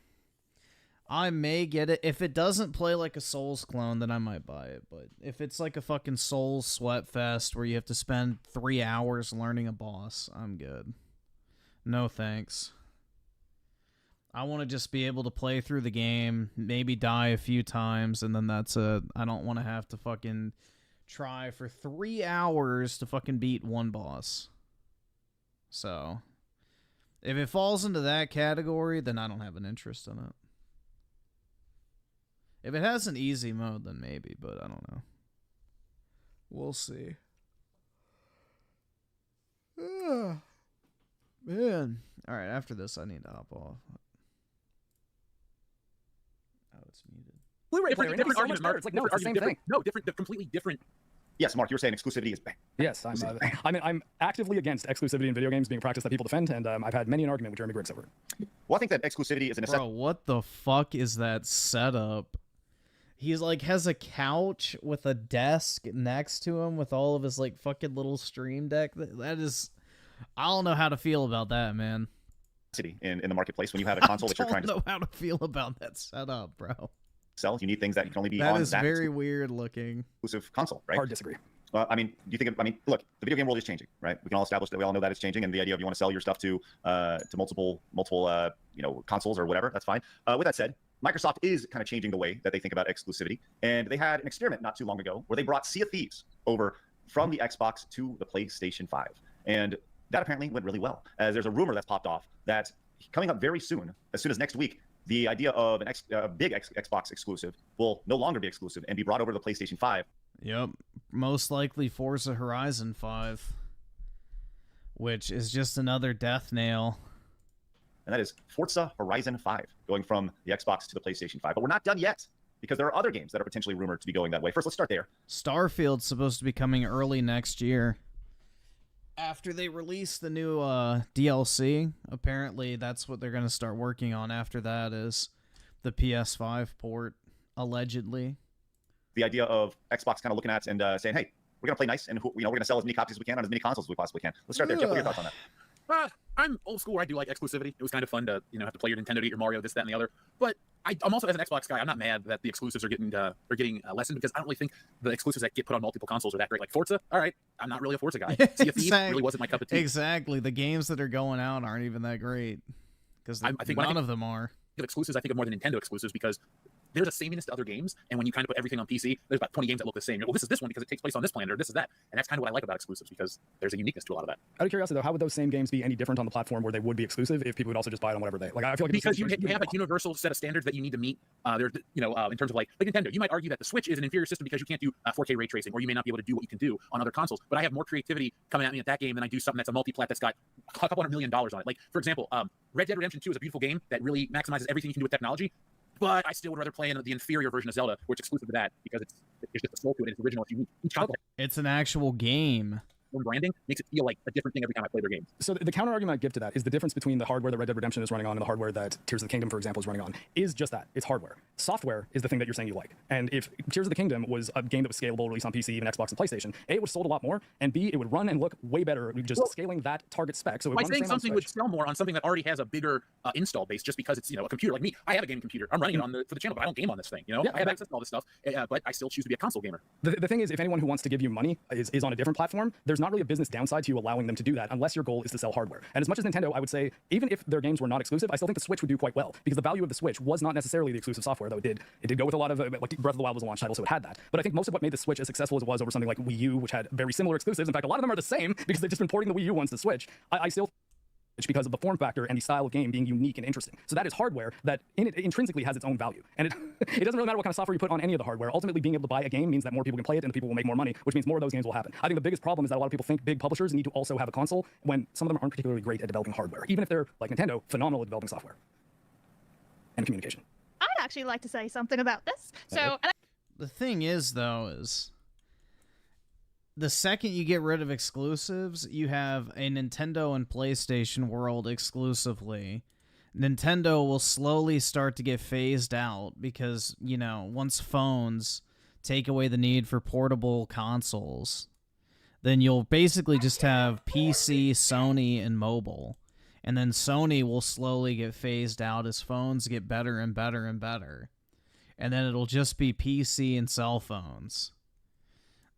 Speaker 1: I may get it. If it doesn't play like a Souls clone, then I might buy it. But if it's like a fucking Souls sweat fest where you have to spend 3 hours learning a boss, I'm good. No thanks. I want to just be able to play through the game, maybe die a few times, and then that's it. I don't want to have to fucking try for 3 hours to fucking beat one boss. So, if it falls into that category, then I don't have an interest in it. If it has an easy mode, then maybe, but I don't know. We'll see. Man. Alright, after this, I need to hop off. Oh, it's muted.
Speaker 7: Blu-ray player, different arguments, Mark. It's like, no, it's the same thing.
Speaker 15: No, completely different. Yes, Mark, you were saying exclusivity is bad.
Speaker 7: Yes, I'm actively against exclusivity in video games being a practice that people defend, and I've had many an argument with Jeremy Griggs over it.
Speaker 15: Well, I think that exclusivity is a necessity.
Speaker 1: Bro, what the fuck is that setup? He's like has a couch with a desk next to him with all of his like fucking little stream deck. That is, I don't know how to feel about that, man.
Speaker 15: In the marketplace when you have a console that you're trying to.
Speaker 1: I don't know how to feel about that setup, bro.
Speaker 15: Sell. You need things that can only be
Speaker 1: that
Speaker 15: on
Speaker 1: is
Speaker 15: that
Speaker 1: very weird looking
Speaker 15: exclusive console, right?
Speaker 7: Hard disagree.
Speaker 15: I mean, do you think? Look, the video game world is changing, right? We can all establish that we all know that it's changing, and the idea of you want to sell your stuff to multiple consoles or whatever, that's fine. With that said, Microsoft is kind of changing the way that they think about exclusivity, and they had an experiment not too long ago where they brought Sea of Thieves over from the Xbox to the PlayStation 5, and that apparently went really well. As there's a rumor that's popped off that coming up very soon, as soon as next week, the idea of a big Xbox exclusive will no longer be exclusive and be brought over to the PlayStation 5.
Speaker 1: Yep, most likely Forza Horizon 5, which is just another death nail.
Speaker 15: And that is Forza Horizon 5, going from the Xbox to the PlayStation 5. But we're not done yet, because there are other games that are potentially rumored to be going that way. First, let's start there.
Speaker 1: Starfield's supposed to be coming early next year. After they release the new DLC, apparently that's what they're going to start working on after that is the PS5 port, allegedly.
Speaker 15: The idea of Xbox kind of looking at and saying, hey, we're going to play nice, and we're going to sell as many copies as we can on as many consoles as we possibly can. Let's start there. Jeff, what are your thoughts on that?
Speaker 18: I'm old school where I do like exclusivity. It was kind of fun to, have to play your Nintendo to get your Mario, this, that, and the other. But I'm also, as an Xbox guy, I'm not mad that the exclusives are getting lessened because I don't really think the exclusives that get put on multiple consoles are that great. Like Forza, all right, I'm not really a Forza guy. Sea of Thieves really wasn't my cup of tea.
Speaker 1: Exactly. The games that are going out aren't even that great because none of them are.
Speaker 18: Exclusives, I think of more than Nintendo exclusives because there's a sameness to other games, and when you kind of put everything on PC, there's about 20 games that look the same. You're, well, this is this one because it takes place on this planet, or this is that, and that's kind of what I like about exclusives because there's a uniqueness to a lot of that.
Speaker 7: Out of curiosity, though, how would those same games be any different on the platform where they would be exclusive if people would also just buy it on whatever they like? I feel like
Speaker 18: because you have a universal set of standards that you need to meet. There's, in terms of like Nintendo, you might argue that the Switch is an inferior system because you can't do 4K ray tracing, or you may not be able to do what you can do on other consoles. But I have more creativity coming at me at that game than I do something that's a multi-plat that's got a couple $100 million on it. Like for example, Red Dead Redemption 2 is a beautiful game that really maximizes everything you can do with technology. But I still would rather play in the inferior version of Zelda, which is exclusive to that, because it's just a soul to it. It's original. It's unique.
Speaker 1: It's an actual game.
Speaker 18: own branding makes it feel like a different thing every time I play their games.
Speaker 7: So the counter argument I give to that is the difference between the hardware that Red Dead Redemption is running on and the hardware that Tears of the Kingdom, for example, is running on is just that. It's hardware. Software is the thing that you're saying you like. And if Tears of the Kingdom was a game that was scalable, released on PC, even Xbox and PlayStation, A, it would have sold a lot more, and B, it would run and look way better just scaling that target spec. So it
Speaker 18: by
Speaker 7: would run the
Speaker 18: saying
Speaker 7: same on
Speaker 18: something
Speaker 7: Switch.
Speaker 18: would sell more on something that already has a bigger install base, just because it's, you know, a computer like me. I have a gaming computer. I'm running it on for the channel, but I don't game on this thing. You know,
Speaker 7: Yeah,
Speaker 18: I have access to all this stuff, but I still choose to be a console gamer.
Speaker 7: The thing is, if anyone who wants to give you money is on a different platform, there's not really a business downside to you allowing them to do that unless your goal is to sell hardware. And as much as Nintendo, I would say, even if their games were not exclusive, I still think the Switch would do quite well, because the value of the Switch was not necessarily the exclusive software, though it did go with a lot of, like Breath of the Wild was a launch title, so it had that. But I think most of what made the Switch as successful as it was over something like Wii U, which had very similar exclusives, in fact, a lot of them are the same because they've just been porting the Wii U ones to Switch, I still because of the form factor and the style of game being unique and interesting. So that is hardware that intrinsically has its own value. And it doesn't really matter what kind of software you put on any of the hardware. Ultimately, being able to buy a game means that more people can play it and the people will make more money, which means more of those games will happen. I think the biggest problem is that a lot of people think big publishers need to also have a console when some of them aren't particularly great at developing hardware. Even if they're, like Nintendo, phenomenal at developing software and communication.
Speaker 2: I'd actually like to say something about this. So,
Speaker 1: the thing is, though, is the second you get rid of exclusives, you have a Nintendo and PlayStation world exclusively. Nintendo will slowly start to get phased out because, you know, once phones take away the need for portable consoles, then you'll basically just have PC, Sony, and mobile. And then Sony will slowly get phased out as phones get better and better and better. And then it'll just be PC and cell phones.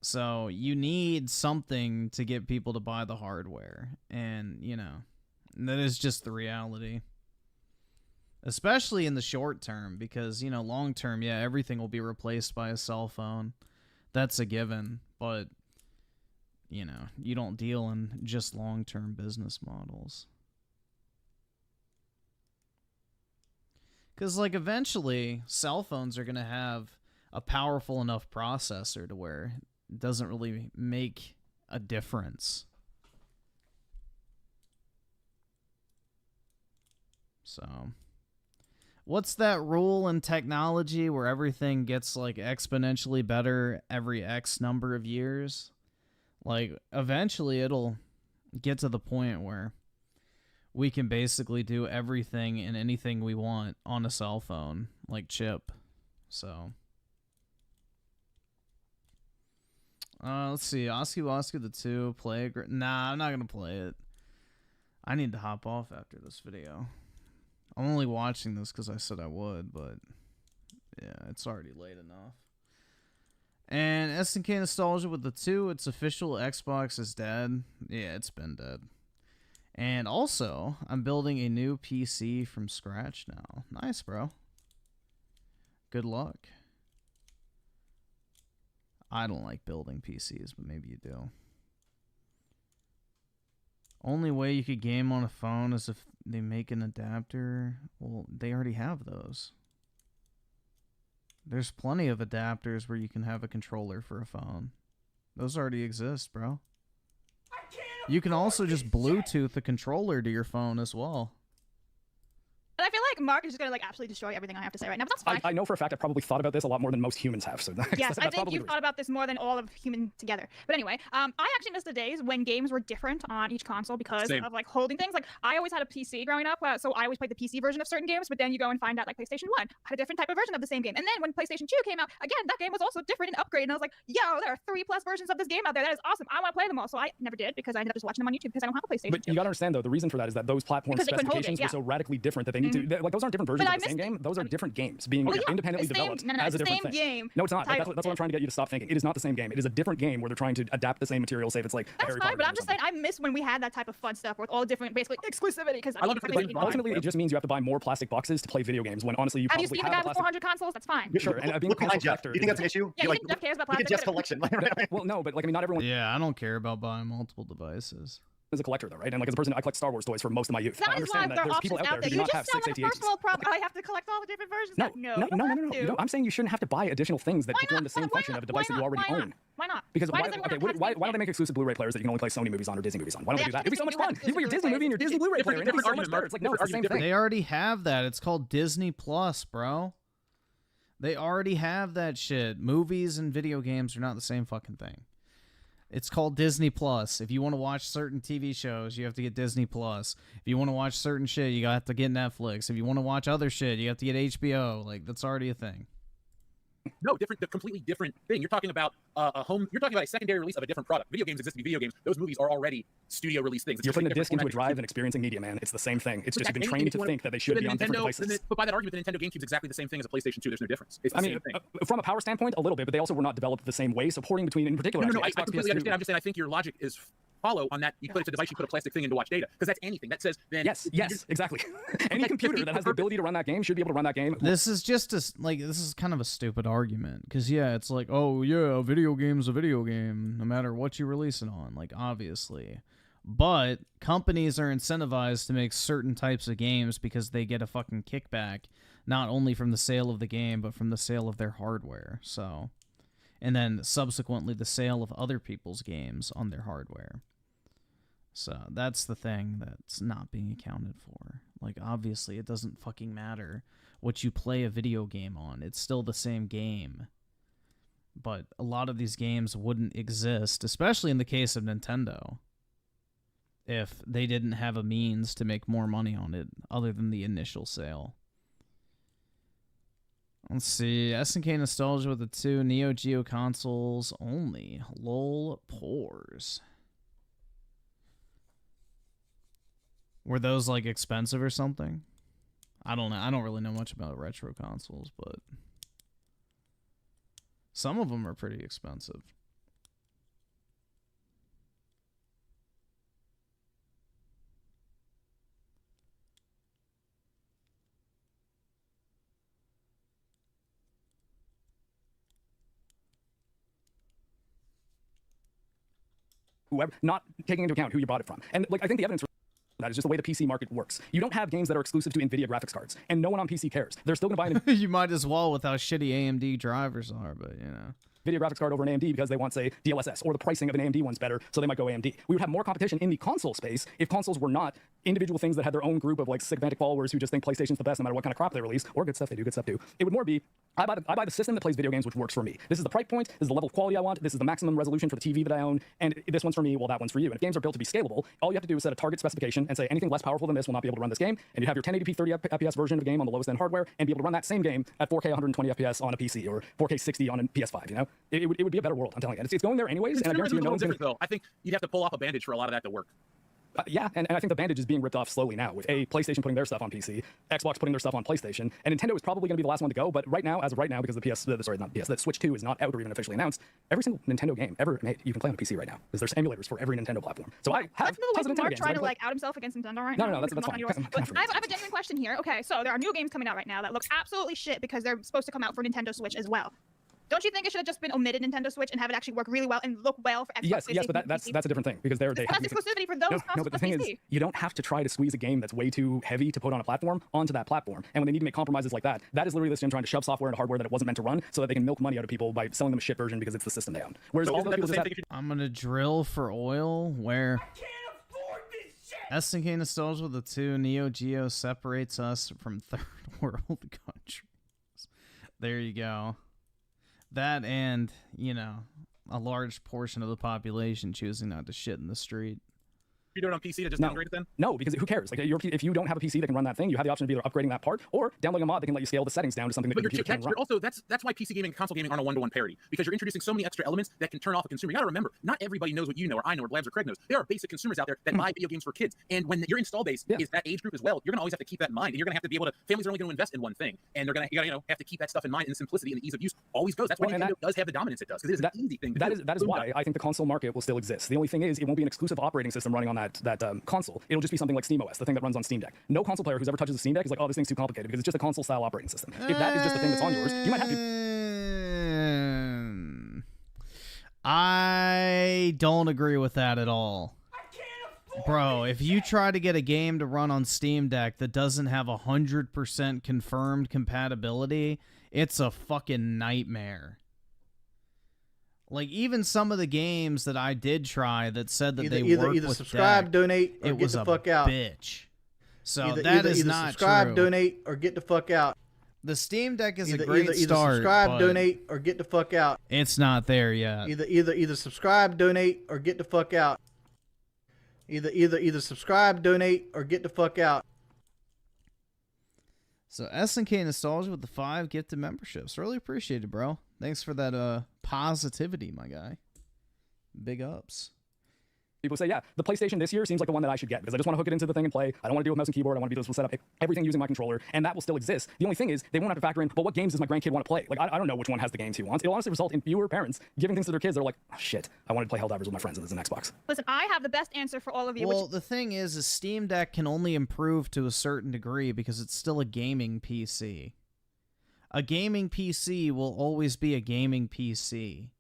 Speaker 1: So you need something to get people to buy the hardware. And, you know, that is just the reality. Especially in the short term, because, you know, long term, yeah, everything will be replaced by a cell phone. That's a given. But, you know, you don't deal in just long-term business models. Because, like, eventually, cell phones are going to have a powerful enough processor to where it doesn't really make a difference. So, what's that rule in technology where everything gets, like, exponentially better every X number of years? Like, eventually it'll get to the point where we can basically do everything and anything we want on a cell phone, like chip. So, let's see. Osky the 2, play it. Nah, I'm not going to play it. I need to hop off after this video. I'm only watching this because I said I would, but yeah, it's already late enough. And SNK Nostalgia with the 2, it's official, Xbox is dead. Yeah, it's been dead. And also, I'm building a new PC from scratch now. Nice, bro. Good luck. I don't like building PCs, but maybe you do. Only way you could game on a phone is if they make an adapter. Well, they already have those. There's plenty of adapters where you can have a controller for a phone. Those already exist, bro. You can also just Bluetooth a controller to your phone as well.
Speaker 2: And I feel like Mark is just gonna like absolutely destroy everything I have to say right now, but that's fine.
Speaker 7: I know for a fact I probably thought about this a lot more than most humans have. So
Speaker 2: Yes, I think
Speaker 7: probably
Speaker 2: you've thought about this more than all of human together. But anyway, I actually miss the days when games were different on each console because of like holding things. Like I always had a PC growing up, so I always played the PC version of certain games. But then you go and find out like PlayStation 1 had a different type of version of the same game. And then when PlayStation 2 came out, again that game was also different and upgraded. And I was like, yo, there are 3+ versions of this game out there. That is awesome. I want to play them all. So I never did because I ended up just watching them on YouTube because I don't have a PlayStation.
Speaker 7: But you gotta understand though, the reason for that is that those platform specifications were so radically different that they need to like those aren't different versions of the same game. Those are different games being independently developed as a different thing.
Speaker 2: Game.
Speaker 7: No, it's not. That's what I'm trying to get you to stop thinking. It is not the same game. It is a different game where they're trying to adapt the same material. Say if it's like
Speaker 2: That's fine, but I'm just saying I miss when we had that type of fun stuff with all different basically exclusivity. Because
Speaker 7: ultimately, it just means you have to buy more plastic boxes to play video games when honestly you probably
Speaker 2: have the guy with 400 consoles. That's fine.
Speaker 7: Sure, and being a console collector.
Speaker 15: You think that's an issue?
Speaker 2: Yeah, Jeff cares about plastic.
Speaker 15: Just collection.
Speaker 7: Well, no, but like I mean, not everyone.
Speaker 1: Yeah, I don't care about buying multiple devices.
Speaker 7: As a collector, though, right? And like as a person, I collect Star Wars toys for most of my youth.
Speaker 2: That
Speaker 7: I understand that there's people out there who do not have 6
Speaker 2: AT-ATs. Personal problem. I have to collect all the different versions.
Speaker 7: No. I'm saying you shouldn't have to buy additional things that perform the same function of a device that you already own.
Speaker 2: Why not?
Speaker 7: Because why don't they make exclusive Blu-ray players that you can only play Sony movies on or Disney movies on? Why don't they do that? It'd be so much fun. You put your Disney movie and your Disney Blu-ray player, and it'd be so much better. It's like no, it's the same thing.
Speaker 1: They already have that. It's called Disney Plus, bro. They already have that shit. Movies and video games are not the same fucking thing. It's called Disney Plus. If you want to watch certain TV shows, you have to get Disney Plus. If you want to watch certain shit, you have to get Netflix. If you want to watch other shit, you have to get HBO. Like, that's already a thing.
Speaker 18: No, the completely different thing. You're talking about a home. You're talking about a secondary release of a different product. Video games exist to be video games. Those movies are already studio release things.
Speaker 7: You're putting a disc into a drive and experiencing media, man. It's the same thing. It's just you've been trained to think that they should be on different devices.
Speaker 18: But by that argument, the Nintendo GameCube is exactly the same thing as a PlayStation 2. There's no difference. It's the same thing.
Speaker 7: From a power standpoint, a little bit, but they also were not developed the same way. So porting between, in particular,
Speaker 18: no, I completely understand. I'm just saying I think your logic is follow on that. You put it to a device, you put a plastic thing in to watch data, because that's anything that says then
Speaker 7: yes, exactly. Any computer that has the ability to run that game should be able to run that game.
Speaker 1: This is just this is kind of a stupid argument, because yeah, it's like, oh yeah, a video game's a video game no matter what you release it on, like, obviously, but companies are incentivized to make certain types of games because they get a fucking kickback not only from the sale of the game but from the sale of their hardware. So, and then subsequently the sale of other people's games on their hardware. So that's the thing that's not being accounted for. Like, obviously, it doesn't fucking matter what you play a video game on. It's still the same game. But a lot of these games wouldn't exist, especially in the case of Nintendo, if they didn't have a means to make more money on it other than the initial sale. Let's see. SNK Nostalgia with the 2 Neo Geo consoles only. LOL pores. Were those, like, expensive or something? I don't know. I don't really know much about retro consoles, but some of them are pretty expensive.
Speaker 7: Whoever, not taking into account who you bought it from. And, like, I think the evidence that is just the way the PC market works. You don't have games that are exclusive to NVIDIA graphics cards, and no one on PC cares. They're still going to buy
Speaker 1: You might as well with how shitty AMD drivers are, but, you know.
Speaker 7: NVIDIA graphics card over an AMD because they want, say, DLSS, or the pricing of an AMD one's better, so they might go AMD. We would have more competition in the console space if consoles were not individual things that had their own group of, like, sycophantic followers who just think PlayStation's the best no matter what kind of crap they release, or good stuff they do, good stuff too. It would more be, I buy the system that plays video games, which works for me. This is the price point, this is the level of quality I want, this is the maximum resolution for the TV that I own, and this one's for me, well, that one's for you. And if games are built to be scalable, all you have to do is set a target specification and say anything less powerful than this will not be able to run this game, and you have your 1080p 30 FPS version of a game on the lowest end hardware, and be able to run that same game at 4K 120 FPS on a PC, or 4K 60 on a PS5, you know? It would be a better world, I'm telling you. It's going there anyways, and I guarantee you no one's going to...
Speaker 18: I think you'd have to pull off a bandage for a lot of that to work.
Speaker 7: Yeah, and I think the bandage is being ripped off slowly now, with PlayStation putting their stuff on PC, Xbox putting their stuff on PlayStation, and Nintendo is probably going to be the last one to go. But right now, as of right now, because the Switch 2 is not out or even officially announced, every single Nintendo game ever made you can play on a PC right now, because there's emulators for every Nintendo platform. So I have tons of Nintendo games.
Speaker 2: Trying to like out himself against Nintendo right now.
Speaker 7: No, that's fine.
Speaker 2: But I have a genuine question here. Okay, so there are new games coming out right now that looks absolutely shit because they're supposed to come out for Nintendo Switch as well. Don't you think it should have just been omitted Nintendo Switch and have it actually work really well and look well for Xbox?
Speaker 7: Yes, but that's a different thing because they have
Speaker 2: exclusivity for those consoles.
Speaker 7: No, but the thing is, you don't have to try to squeeze a game that's way too heavy to put on a platform onto that platform. And when they need to make compromises like that is literally this gen trying to shove software into hardware that it wasn't meant to run, so that they can milk money out of people by selling them a shit version because it's the system they own. Whereas all those people
Speaker 1: I'm gonna drill for oil where SNK Nostalgia with the 2 Neo Geo separates us from third world countries. There you go. That and, you know, a large portion of the population choosing not to shit in the street.
Speaker 18: You do it on PC to just downgrade it then?
Speaker 7: No, because who cares? Like, if you don't have a PC that can run that thing, you have the option of either upgrading that part or downloading a mod that can let you scale the settings down to something that your computer can run.
Speaker 18: Also, that's why PC gaming and console gaming aren't a one-to-one parity, because you're introducing so many extra elements that can turn off a consumer. You gotta remember, not everybody knows what you know, or I know, or Blabs or Craig knows. There are basic consumers out there that buy video games for kids, and when your install base is that age group as well, you're gonna always have to keep that in mind, and you're gonna have to be able to. Families are only gonna invest in one thing, and you gotta have to keep that stuff in mind, and the simplicity and the ease of use always goes. That's why Nintendo does have the dominance it does, because it is an easy thing.
Speaker 7: That is why I think the console market will still exist. The only thing is, it won't be an exclusive operating system running on that console. It'll just be something like SteamOS, the thing that runs on Steam Deck. No console player who's ever touches a Steam Deck is like, oh, this thing's too complicated, because it's just a console-style operating system. If that is just the thing that's on yours, you might have to...
Speaker 1: I don't agree with that at all. Bro, if you try to get a game to run on Steam Deck that doesn't have 100% confirmed compatibility, it's a fucking nightmare. Like, even some of the games that I did try that said that they work with
Speaker 5: subscribe,
Speaker 1: deck,
Speaker 5: donate, or
Speaker 1: it
Speaker 5: get
Speaker 1: was
Speaker 5: the
Speaker 1: a
Speaker 5: fuck out.
Speaker 1: Bitch. So
Speaker 5: that
Speaker 1: that
Speaker 5: is
Speaker 1: not
Speaker 5: subscribe,
Speaker 1: true.
Speaker 5: donate, or get the fuck out.
Speaker 1: The Steam Deck is
Speaker 5: either,
Speaker 1: a great
Speaker 5: either
Speaker 1: start.
Speaker 5: Subscribe, donate, or get the fuck out.
Speaker 1: It's not there yet.
Speaker 5: Either subscribe, donate, or get the fuck out. Either subscribe, donate, or get the fuck out.
Speaker 1: So SNK Nostalgia with the 5 gifted memberships. Really appreciate it, bro. Thanks for that positivity, my guy. Big ups.
Speaker 7: People say, yeah, the PlayStation this year seems like the one that I should get because I just want to hook it into the thing and play. I don't want to deal with mouse and keyboard. I want to be able to set up everything using my controller, and that will still exist. The only thing is they won't have to factor in, but what games does my grandkid want to play? Like, I don't know which one has the games he wants. It'll honestly result in fewer parents giving things to their kids. They're like, oh, shit, I wanted to play Helldivers with my friends and there's an Xbox.
Speaker 2: Listen, I have the best answer for all of you.
Speaker 1: Well, the thing is Steam Deck can only improve to a certain degree because it's still a gaming PC. A gaming PC will always be a gaming PC.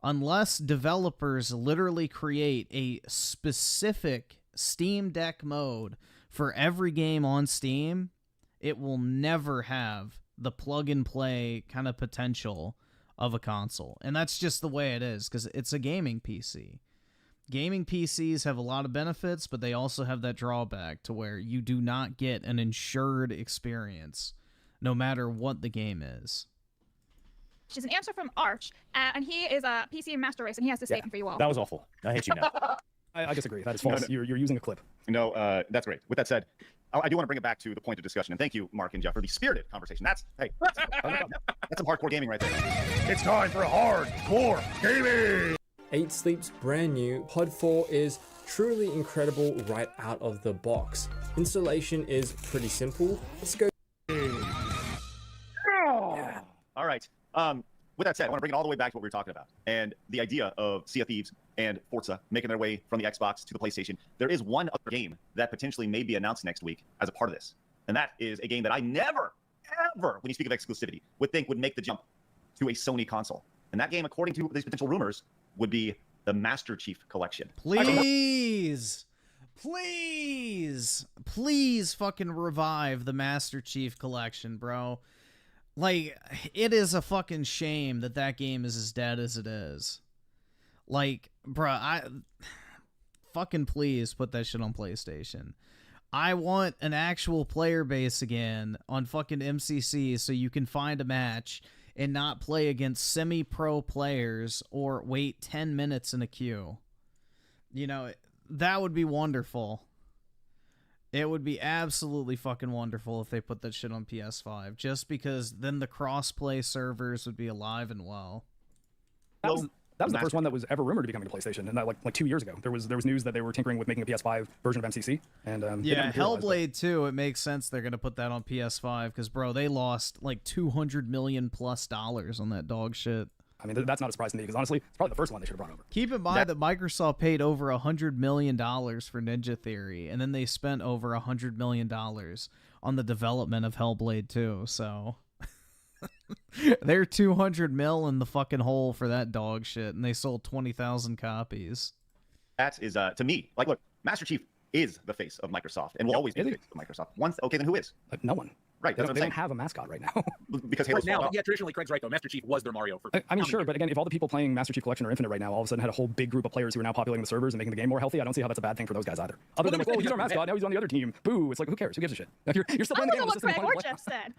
Speaker 1: Unless developers literally create a specific Steam Deck mode for every game on Steam, it will never have the plug-and-play kind of potential of a console. And that's just the way it is, because it's a gaming PC. Gaming PCs have a lot of benefits, but they also have that drawback to where you do not get an insured experience, no matter what the game is.
Speaker 2: Which is an answer from Arch, and he is a PC Master Race, and he has to say it for you all.
Speaker 15: That was awful. I hate you now.
Speaker 7: I disagree. That is false. You're using a clip.
Speaker 15: No, that's great. With that said, I do want to bring it back to the point of discussion, and thank you, Mark and Jeff, for the spirited conversation. That's some hardcore gaming right there.
Speaker 24: It's time for hardcore gaming!
Speaker 6: 8 Sleep's brand new Pod 4 is truly incredible right out of the box. Installation is pretty simple. Let's go.
Speaker 15: All right. With that said, I want to bring it all the way back to what we were talking about. And the idea of Sea of Thieves and Forza making their way from the Xbox to the PlayStation. There is one other game that potentially may be announced next week as a part of this. And that is a game that I never, ever, when you speak of exclusivity, would think would make the jump to a Sony console. And that game, according to these potential rumors, would be the Master Chief Collection.
Speaker 1: Please! Please fucking revive the Master Chief Collection, bro. Like, it is a fucking shame that that game is as dead as it is. Like, bruh, fucking please put that shit on PlayStation. I want an actual player base again on fucking MCC so you can find a match and not play against semi-pro players or wait 10 minutes in a queue. You know, that would be wonderful. It would be absolutely fucking wonderful if they put that shit on PS5, just because then the cross-play servers would be alive and well.
Speaker 7: That was the first one that was ever rumored to be coming to PlayStation, and that like 2 years ago. There was news that they were tinkering with making a PS5 version of MCC, and
Speaker 1: yeah, Hellblade 2. It makes sense they're gonna put that on PS5 because bro, they lost like $200 million+ on that dog shit.
Speaker 7: I mean, that's not a surprise to me because honestly, it's probably the first one they should have brought over.
Speaker 1: Keep in mind that Microsoft paid over $100 million for Ninja Theory, and then they spent over $100 million on the development of Hellblade 2. So they're $200 million in the fucking hole for that dog shit, and they sold 20,000 copies.
Speaker 15: That is, to me, like, look, Master Chief is the face of Microsoft and will always be the face of Microsoft. Okay, then who is?
Speaker 7: No one.
Speaker 15: Right,
Speaker 7: they don't have a mascot right now.
Speaker 15: Because Halo's
Speaker 18: right now, yeah, traditionally, Craig's right, though. Master Chief was their Mario.
Speaker 7: I mean, sure, but again, if all the people playing Master Chief Collection or Infinite right now all of a sudden had a whole big group of players who are now populating the servers and making the game more healthy, I don't see how that's a bad thing for those guys either. Other than, like, oh, he's our mascot, now he's on the other team. Boo, it's like, who cares? Who gives a shit? You're still playing the game.
Speaker 2: What Craig or Jeff said.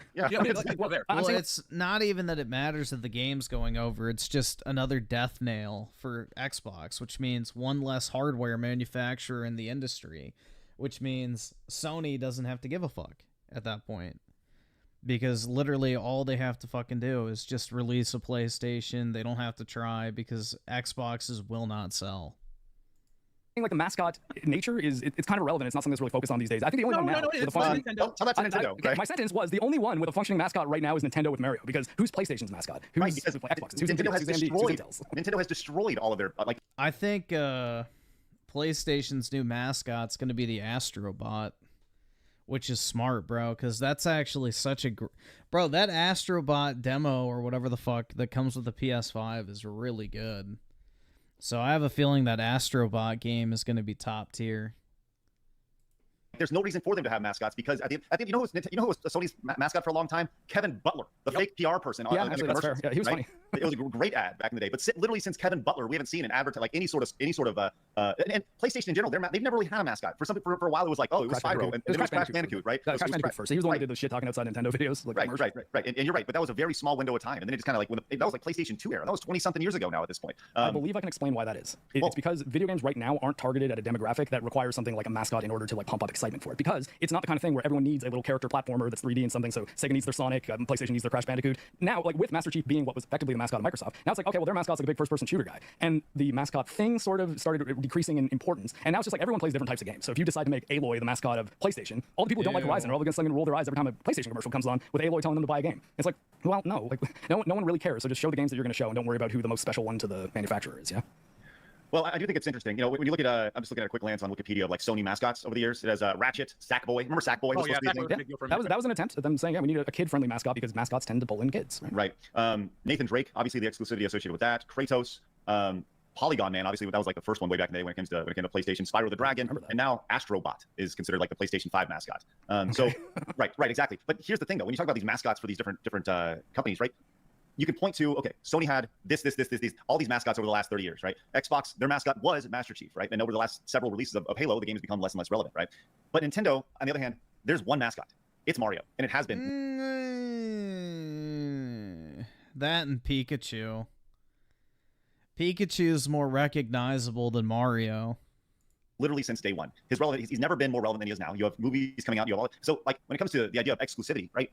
Speaker 1: Well, it's not even that it matters that the game's going over. It's just another death nail for Xbox, which means one less hardware manufacturer in the industry, which means Sony doesn't have to give a fuck at that point. Because literally all they have to fucking do is just release a PlayStation. They don't have to try because Xboxes will not sell.
Speaker 7: Like the mascot nature is, it's kind of irrelevant. It's not something that's really focused on these days. I think the only one now with a functioning
Speaker 15: Nintendo. Right?
Speaker 7: My sentence was the only one with a functioning mascot right now is Nintendo with Mario. Because who's PlayStation's mascot? Who's Xbox's? Who's
Speaker 15: Nintendo has destroyed all of their like.
Speaker 1: I think PlayStation's new mascot's going to be the Astrobot. Which is smart, bro, because that's actually such a... Bro, that Astrobot demo or whatever the fuck that comes with the PS5 is really good. So I have a feeling that Astrobot game is going to be top tier.
Speaker 15: There's no reason for them to have mascots because I think you know who was Sony's mascot for a long time? Kevin Butler, the fake PR person.
Speaker 7: Yeah,
Speaker 15: on
Speaker 7: actually,
Speaker 15: the
Speaker 7: that's fair.
Speaker 15: commercials,
Speaker 7: Yeah, he was
Speaker 15: right?
Speaker 7: funny.
Speaker 15: It was a great ad back in the day. But literally since Kevin Butler, we haven't seen an advert like any sort of and PlayStation in general. They've never really had a mascot. For a while, it was like, oh, it was Spyro, and it was Crash Bandicoot, right?
Speaker 7: That was Crash Bandicoot first. He was the one that did the shit talking outside Nintendo videos. Like
Speaker 15: Right. And you're right, but that was a very small window of time, and then it just kind of like that was like PlayStation 2 era. That was 20-something years ago now at this point.
Speaker 7: I believe I can explain why that is. It's because video games right now aren't targeted at a demographic that requires something like a mascot in order to like pump up excitement for it. Because it's not the kind of thing where everyone needs a little character platformer that's 3D and something. So Sega needs their Sonic, PlayStation needs their Crash Bandicoot. Now, like with Master Chief being what was effectively the mascot of Microsoft, now it's like, okay, well their mascot's like a big first-person shooter guy, and the mascot thing sort of started decreasing in importance. And now it's just like everyone plays different types of games. So if you decide to make Aloy the mascot of PlayStation, all the people who don't like Horizon are all going to roll their eyes every time a PlayStation commercial comes on with Aloy telling them to buy a game. It's like, well, no, like no one really cares. So just show the games that you're going to show, and don't worry about who the most special one to the manufacturer is. Yeah.
Speaker 15: Well, I do think it's interesting. You know, when you look at, I'm just looking at a quick glance on Wikipedia of like Sony mascots over the years. It has Ratchet, Sackboy. Remember Sackboy?
Speaker 7: Oh, yeah, that was an attempt at them saying, yeah, we need a kid-friendly mascot because mascots tend to pull in kids.
Speaker 15: Right. Nathan Drake, obviously the exclusivity associated with that. Kratos, Polygon Man, obviously that was like the first one way back in the day when it came to PlayStation. Spyro the Dragon, and now Astrobot is considered like the PlayStation 5 mascot. So, right, exactly. But here's the thing though, when you talk about these mascots for these different companies, right? You can point to, okay, Sony had this, all these mascots over the last 30 years, right? Xbox, their mascot was Master Chief, right? And over the last several releases of Halo, the game has become less and less relevant, right? But Nintendo, on the other hand, there's one mascot. It's Mario, and it has been.
Speaker 1: That and Pikachu. Pikachu's more recognizable than Mario.
Speaker 15: Literally since day one. He's never been more relevant than he is now. You have movies coming out, you have all. So, like, when it comes to the idea of exclusivity, right?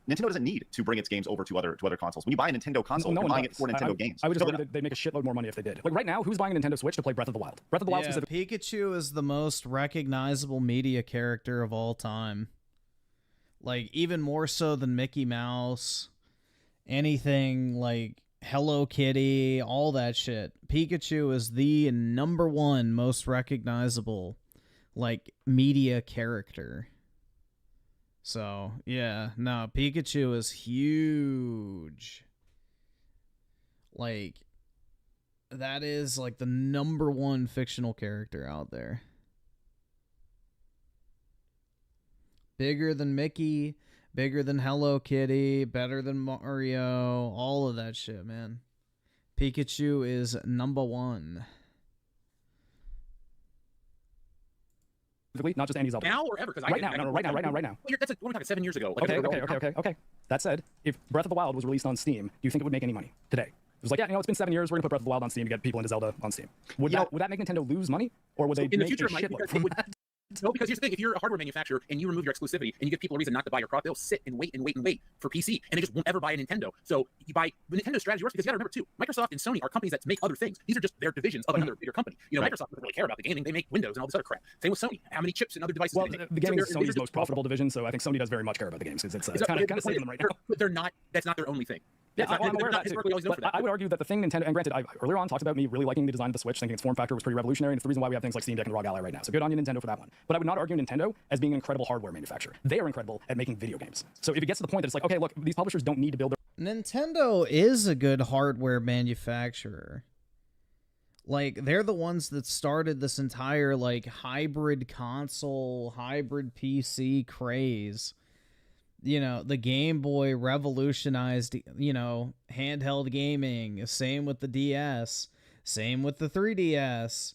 Speaker 15: Nintendo doesn't need to bring its games over to other consoles. When you buy a Nintendo console, you're buying it for Nintendo games.
Speaker 7: I would just argue that they'd make a shitload more money if they did. Like right now, who's buying a Nintendo Switch to play Breath of the Wild? Breath of the Wild specifically.
Speaker 1: Pikachu is the most recognizable media character of all time. Like, even more so than Mickey Mouse, anything like Hello Kitty, all that shit. Pikachu is the #1 most recognizable, like, media character. So, yeah, no, Pikachu is huge. Like, that is, like, the #1 fictional character out there. Bigger than Mickey, bigger than Hello Kitty, better than Mario, all of that shit, man. Pikachu is #1.
Speaker 7: Not just Andy's album.
Speaker 18: Now or ever? Because
Speaker 7: right now. Well,
Speaker 18: that's what we're talking 7 years ago. Like
Speaker 7: okay. That said, if Breath of the Wild was released on Steam, do you think it would make any money today? It was like, yeah, it's been 7 years. We're gonna put Breath of the Wild on Steam to get people into Zelda on Steam. Would that make Nintendo lose money, or would they
Speaker 18: in the
Speaker 7: make
Speaker 18: future?
Speaker 7: a shitload from that?
Speaker 18: No, because here's the thing: if you're a hardware manufacturer and you remove your exclusivity and you give people a reason not to buy your product, they'll sit and wait for PC, and they just won't ever buy a Nintendo. So you buy the Nintendo strategy works because you got to remember too: Microsoft and Sony are companies that make other things. These are just their divisions of another bigger company. You know, Microsoft doesn't really care about the gaming; they make Windows and all this other crap. Same with Sony. How many chips and other devices?
Speaker 7: Well, the gaming is Sony's most profitable division, so I think Sony does very much care about the games because it's kind of saving them right now.
Speaker 18: But they're not. That's not their only thing.
Speaker 7: Yeah, I'm aware of that too. But I would argue that the thing Nintendo, and granted, I earlier on talked about me really liking the design of the Switch, thinking its form factor was pretty revolutionary, and it's the reason why we have things like Steam Deck and ROG Ally right now. So good on you, Nintendo, for that one. But I would not argue Nintendo as being an incredible hardware manufacturer. They are incredible at making video games. So if it gets to the point that it's like, okay, look, these publishers don't need to build their...
Speaker 1: Nintendo is a good hardware manufacturer. Like, they're the ones that started this entire, like, hybrid console, hybrid PC craze. You know, the Game Boy revolutionized, you know, handheld gaming. Same with the DS. Same with the 3DS.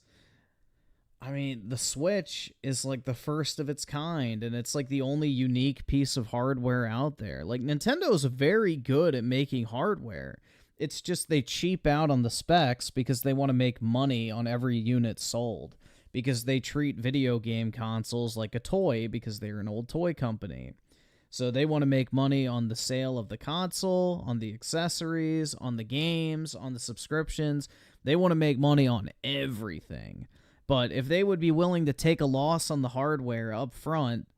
Speaker 1: I mean, the Switch is like the first of its kind, and it's like the only unique piece of hardware out there. Like, Nintendo's very good at making hardware. It's just they cheap out on the specs because they want to make money on every unit sold. Because they treat video game consoles like a toy because they're an old toy company. So they want to make money on the sale of the console, on the accessories, on the games, on the subscriptions. They want to make money on everything. But if they would be willing to take a loss on the hardware up front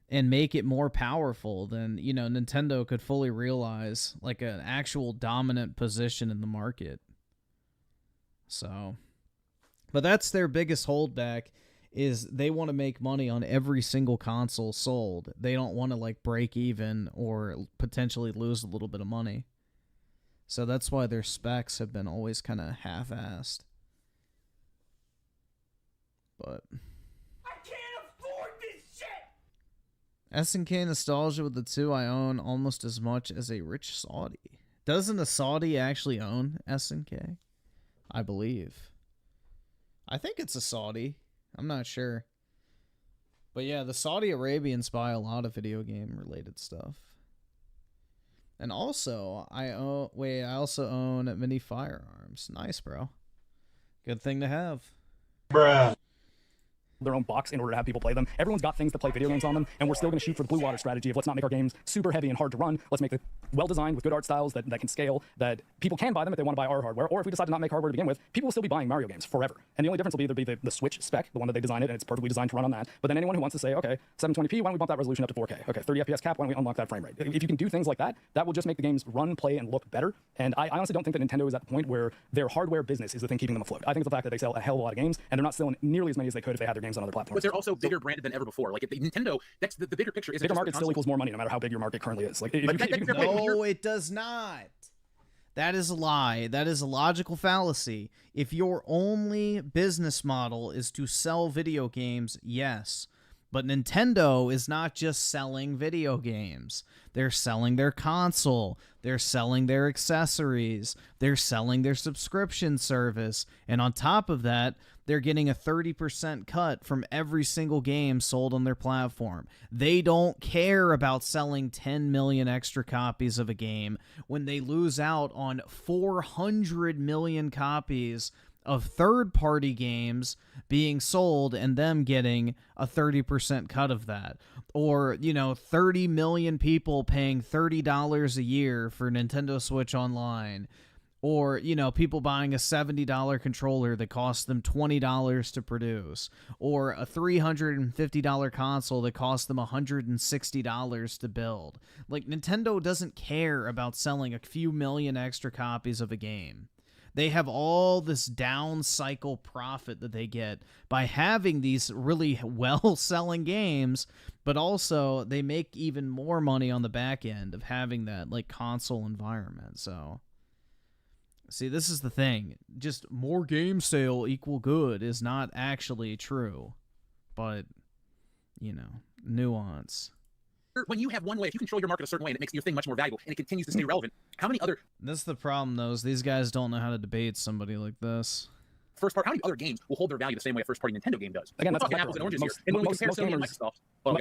Speaker 1: and make it more powerful, then, you know, Nintendo could fully realize like an actual dominant position in the market. So, but that's their biggest holdback. Is they want to make money on every single console sold. They don't want to, like, break even or potentially lose a little bit of money. So that's why their specs have been always kind of half-assed. But...
Speaker 13: I can't afford this shit!
Speaker 1: SNK nostalgia with the two I own almost as much as a rich Saudi. Doesn't a Saudi actually own SNK? I believe. I think it's a Saudi. I'm not sure. But yeah, the Saudi Arabians buy a lot of video game related stuff. And also, I also own many firearms. Nice, bro. Good thing to have.
Speaker 7: Bruh. Their own box in order to have people play them. Everyone's got things to play video games on them, and we're still going to shoot for the blue water strategy of let's not make our games super heavy and hard to run. Let's make them well designed with good art styles that can scale, that people can buy them if they want to buy our hardware, or if we decide to not make hardware to begin with, people will still be buying Mario games forever. And the only difference will either be the Switch spec, the one that they designed it, and it's perfectly designed to run on that. But then anyone who wants to say, okay, 720p, why don't we bump that resolution up to 4K? Okay, 30 FPS cap, why don't we unlock that frame rate? If you can do things like that, that will just make the games run, play, and look better. And I honestly don't think that Nintendo is at the point where their hardware business is the thing keeping them afloat. I think it's the fact that they sell a hell of a lot of games, and they're not selling nearly as many as they could if they had their games on other platforms.
Speaker 18: But they're also bigger branded than ever before. Like, if Nintendo, that's the bigger picture. Is
Speaker 7: bigger market still equals more money, no matter how big your market currently is. Like,
Speaker 1: No, it does not. That is a lie. That is a logical fallacy. If your only business model is to sell video games, yes. But Nintendo is not just selling video games. They're selling their console. They're selling their accessories. They're selling their subscription service. And on top of that, they're getting a 30% cut from every single game sold on their platform. They don't care about selling 10 million extra copies of a game when they lose out on 400 million copies of third-party games being sold and them getting a 30% cut of that. Or, 30 million people paying $30 a year for Nintendo Switch Online. Or, people buying a $70 controller that costs them $20 to produce. Or a $350 console that costs them $160 to build. Like, Nintendo doesn't care about selling a few million extra copies of a game. They have all this down cycle profit that they get by having these really well-selling games, but also they make even more money on the back end of having that like console environment. So, see, this is the thing. Just more game sale equal good is not actually true, but, nuance.
Speaker 18: When you have one way, if you control your market a certain way and it makes your thing much more valuable and it continues to stay relevant, how many other...
Speaker 1: This is the problem, though, is these guys don't know how to debate somebody like this.
Speaker 18: How many other games will hold their value the same way a first-party Nintendo game does?
Speaker 7: Again,
Speaker 18: we're
Speaker 7: that's
Speaker 18: talking apples and oranges here. And when we compare Sony and Microsoft...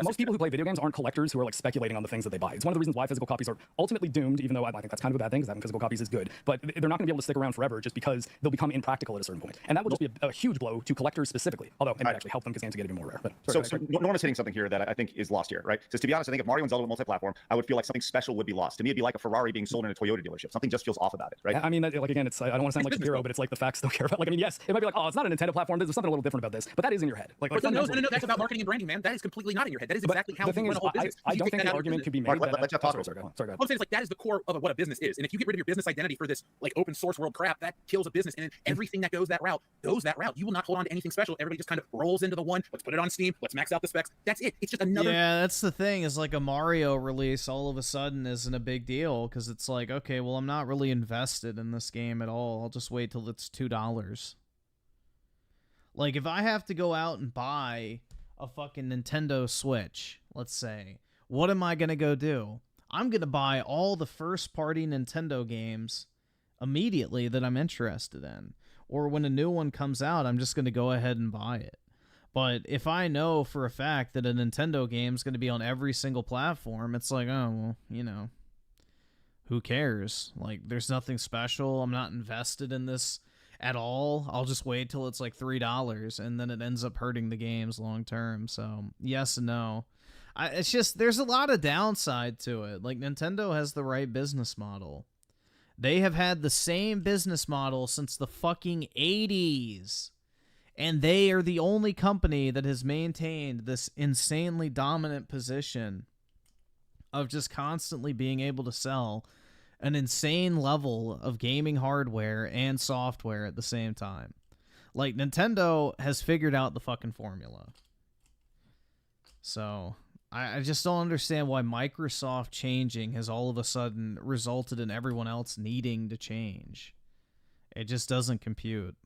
Speaker 7: most people who play video games aren't collectors who are like speculating on the things that they buy. It's one of the reasons why physical copies are ultimately doomed, even though I think that's kind of a bad thing, because having physical copies is good. But they're not going to be able to stick around forever just because they'll become impractical at a certain point. And that will just be a huge blow to collectors specifically, although it might actually help them because games get even more rare. But,
Speaker 15: so Norm is hitting something here that I think is lost here, right? Because to be honest, I think if Mario and Zelda were multi-platform, I would feel like something special would be lost. To me, it'd be like a Ferrari being sold in a Toyota dealership. Something just feels off about it, right?
Speaker 7: I mean, like again, it's I don't want to sound like a hero, but it's like the facts don't care about. Like, I mean, yes, it might be like, oh, it's not a Nintendo platform. There's something a little different about this, but that is in your head. Like
Speaker 18: no, that's about marketing and branding, man. That is completely not in your head. That is exactly how you run a whole business.
Speaker 7: I don't think the argument could be made.
Speaker 15: Let's talk.
Speaker 18: Sorry, go ahead. I'm saying like that is the core of what a business is, and if you get rid of your business identity for this like open source world crap, that kills a business. And everything that goes that route. You will not hold on to anything special. Everybody just kind of rolls into the one. Let's put it on Steam. Let's max out the specs. That's it. It's just another.
Speaker 1: Yeah, that's the thing. Is like a Mario release all of a sudden isn't a big deal because it's like, okay, well, I'm not really invested in this game at all. I'll just wait till it's $2. Like, if I have to go out and buy a fucking Nintendo Switch, let's say, what am I going to go do? I'm going to buy all the first-party Nintendo games immediately that I'm interested in. Or when a new one comes out, I'm just going to go ahead and buy it. But if I know for a fact that a Nintendo game is going to be on every single platform, it's like, oh, well, who cares? Like, there's nothing special. I'm not invested in this at all. I'll just wait till it's like $3, and then it ends up hurting the games long term. So yes and no. It's just there's a lot of downside to it. Like, Nintendo has the right business model. They have had the same business model since the fucking 80s. And they are the only company that has maintained this insanely dominant position of just constantly being able to sell an insane level of gaming hardware and software at the same time. Like, Nintendo has figured out the fucking formula. So, I just don't understand why Microsoft changing has all of a sudden resulted in everyone else needing to change. It just doesn't compute.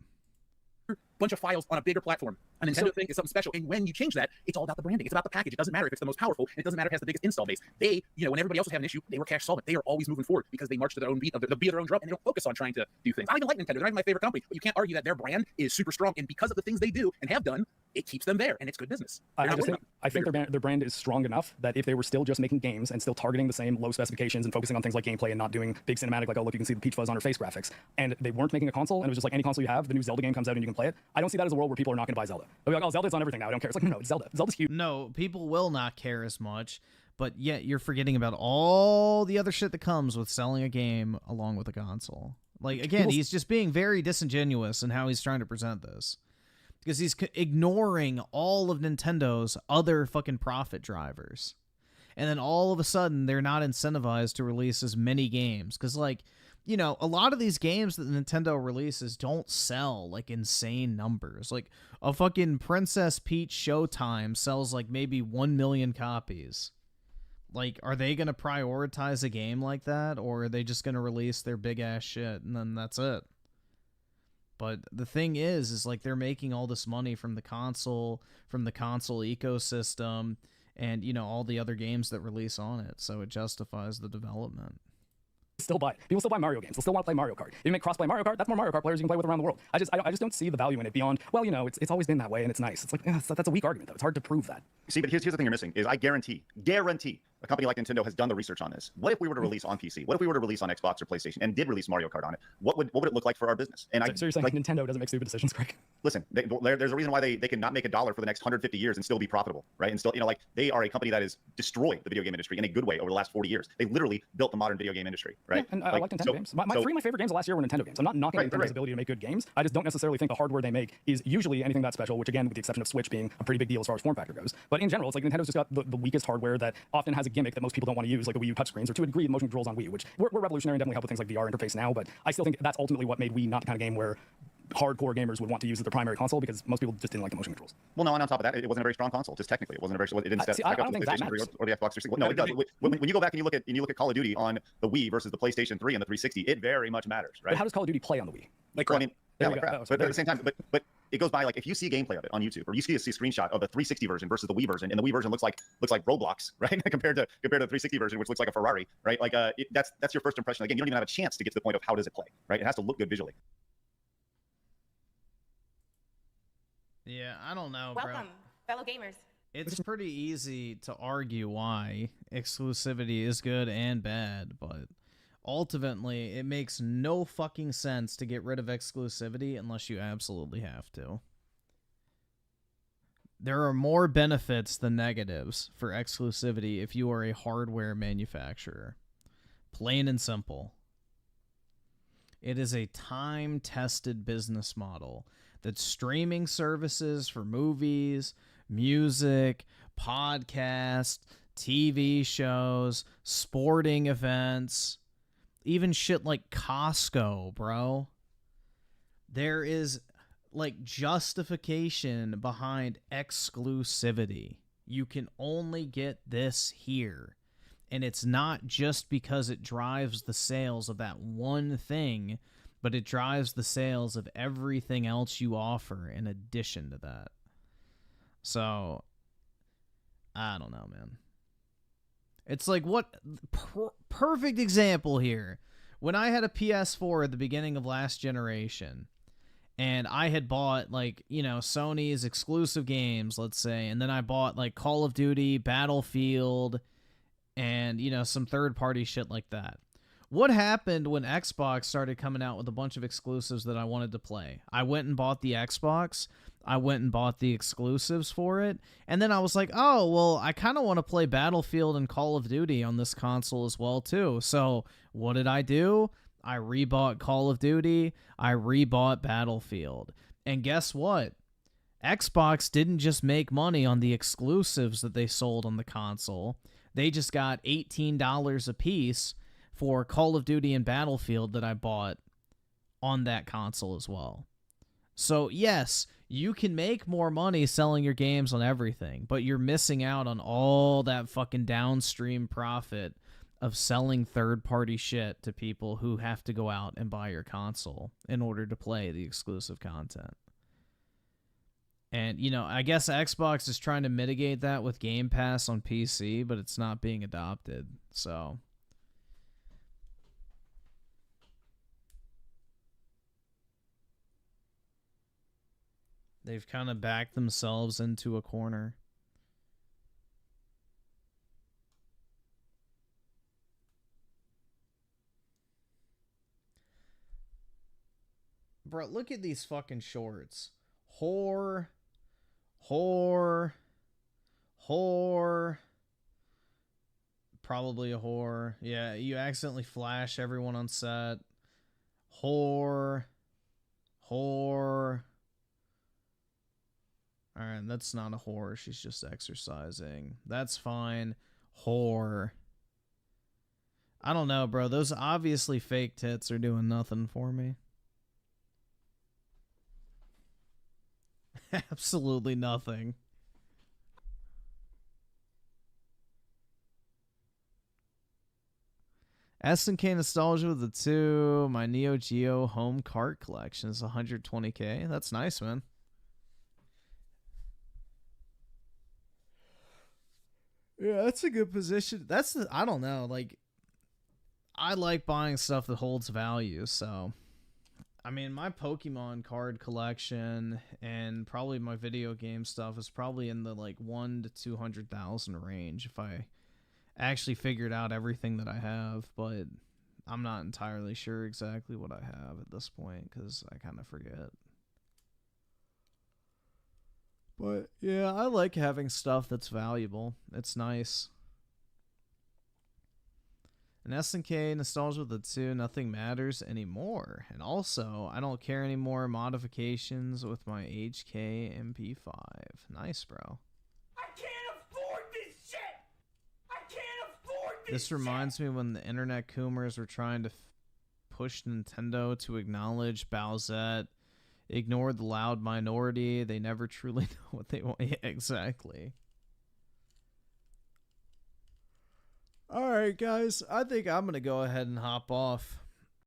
Speaker 18: Bunch of files on a bigger platform. A Nintendo thing is something special, and when you change that, it's all about the branding. It's about the package. It doesn't matter if it's the most powerful. It doesn't matter if it has the biggest install base. They, when everybody else was having an issue, they were cash solvent. They are always moving forward because they march to their own beat of their own drum, and they don't focus on trying to do things. I don't even like Nintendo. They're not my favorite company, but you can't argue that their brand is super strong, and because of the things they do and have done, it keeps them there, and it's good business.
Speaker 7: I think their brand is strong enough that if they were still just making games and still targeting the same low specifications and focusing on things like gameplay and not doing big cinematic, like, oh, look, you can see the peach fuzz on her face graphics, and they weren't making a console, and it was just like any console you have, the new Zelda game comes out and you can play it, I don't see that as a world where people are not going to buy Zelda. They'll be like, oh, Zelda's on everything now, I don't care. It's like, no, it's Zelda. Zelda's huge.
Speaker 1: No, people will not care as much, but yet you're forgetting about all the other shit that comes with selling a game along with a console. Like, again, he's just being very disingenuous in how he's trying to present this. Because he's ignoring all of Nintendo's other fucking profit drivers. And then all of a sudden, they're not incentivized to release as many games. Because, like, you know, a lot of these games that Nintendo releases don't sell, like, insane numbers. Like, a fucking Princess Peach Showtime sells, like, maybe 1 million copies. Like, are they going to prioritize a game like that? Or are they just going to release their big-ass shit and then that's it? But the thing is like they're making all this money from the console ecosystem, and you know all the other games that release on it, so it justifies the development.
Speaker 7: People still buy Mario games. They'll still want to play Mario Kart. If you make cross-play Mario Kart, that's more Mario Kart players you can play with around the world. I just don't see the value in it beyond, well, you know, it's always been that way and it's nice. It's like, that's a weak argument though. It's hard to prove that.
Speaker 15: See, but here's the thing you're missing is I guarantee a company like Nintendo has done the research on this. What if we were to release on PC? What if we were to release on Xbox or PlayStation and did release Mario Kart on it? What would it look like for our business? And
Speaker 7: so you're saying like, Nintendo doesn't make stupid decisions, Greg?
Speaker 15: Listen, there's a reason why they can not make $1 for the next 150 years and still be profitable, right? And still, you know, like they are a company that has destroyed the video game industry in a good way over the last 40 years. They literally built the modern video game industry, right?
Speaker 7: Yeah, and I like Nintendo games. Three of my favorite games last year were Nintendo games. I'm not knocking Nintendo's ability to make good games. I just don't necessarily think the hardware they make is usually anything that special, which again, with the exception of Switch being a pretty big deal as far as form factor goes. But in general, it's like Nintendo's just got the weakest hardware that often has a gimmick that most people don't want to use, like the Wii U touchscreens, or to a degree, motion controls on Wii, which we're revolutionary and definitely help with things like VR interface now, but I still think that's ultimately what made Wii not the kind of game where hardcore gamers would want to use as their primary console, because most people just didn't like the motion controls.
Speaker 15: Well, no, and on top of that, it wasn't a very strong console. Just technically, it wasn't a very. It didn't stack up to the PlayStation 3 or the Xbox 360. No, it does. When you go back and you look at Call of Duty on the Wii versus the PlayStation 3 and the 360, it very much matters, right?
Speaker 7: But how does Call of Duty play on the Wii?
Speaker 15: Like, well, I mean, but at the same time, but it goes by, like, if you see gameplay of it on YouTube, or you see a screenshot of the 360 version versus the Wii version, and the Wii version looks like Roblox, right? compared to the 360 version, which looks like a Ferrari, right? Like, that's your first impression. Again, you don't even have a chance to get to the point of how does it play, right? It has to look good visually.
Speaker 1: Yeah, I don't know,
Speaker 3: Welcome, fellow gamers.
Speaker 1: It's pretty easy to argue why exclusivity is good and bad, but ultimately, it makes no fucking sense to get rid of exclusivity unless you absolutely have to. There are more benefits than negatives for exclusivity if you are a hardware manufacturer. Plain and simple. It is a time-tested business model that streaming services for movies, music, podcasts, TV shows, sporting events, even shit like Costco, bro. There is, like, justification behind exclusivity. You can only get this here. And it's not just because it drives the sales of that one thing, but it drives the sales of everything else you offer in addition to that. So, I don't know, man. It's like, what perfect example here. When I had a PS4 at the beginning of last generation, and I had bought, like, you know, Sony's exclusive games, let's say, and then I bought, like, Call of Duty, Battlefield, and, you know, some third-party shit like that. What happened when Xbox started coming out with a bunch of exclusives that I wanted to play? I went and bought the Xbox. I went and bought the exclusives for it. And then I was like, oh, well, I kind of want to play Battlefield and Call of Duty on this console as well, too. So what did I do? I rebought Call of Duty. I rebought Battlefield. And guess what? Xbox didn't just make money on the exclusives that they sold on the console. They just got $18 a piece for Call of Duty and Battlefield that I bought on that console as well. So, yes, you can make more money selling your games on everything, but you're missing out on all that fucking downstream profit of selling third-party shit to people who have to go out and buy your console in order to play the exclusive content. And, you know, I guess Xbox is trying to mitigate that with Game Pass on PC, but it's not being adopted, so... They've kind of backed themselves into a corner. Bro, look at these fucking shorts. Whore. Whore. Whore. Probably a whore. Yeah, you accidentally flash everyone on set. Whore. Whore. Alright, that's not a whore. She's just exercising. That's fine. Whore. I don't know, bro. Those obviously fake tits are doing nothing for me. Absolutely nothing. SNK Nostalgia with the 2. My Neo Geo home cart collection is 120k. That's nice, man. Yeah, that's a good position. That's the, I don't know, like, I like buying stuff that holds value, so I mean, my Pokemon card collection and probably my video game stuff is probably in the like 1 to 200,000 range if I actually figured out everything that I have, but I'm not entirely sure exactly what I have at this point because I kind of forget. But yeah, I like having stuff that's valuable. It's nice. And SNK Nostalgia with the 2, nothing matters anymore. And also, I don't care anymore. Modifications with my HK MP5. Nice, bro.
Speaker 13: I can't afford this shit! I can't afford
Speaker 1: This reminds me when the internet coomers were trying to push Nintendo to acknowledge Bowsette, ignore the loud minority. They never truly know what they want. Yeah, exactly. Alright, guys. I think I'm going to go ahead and hop off.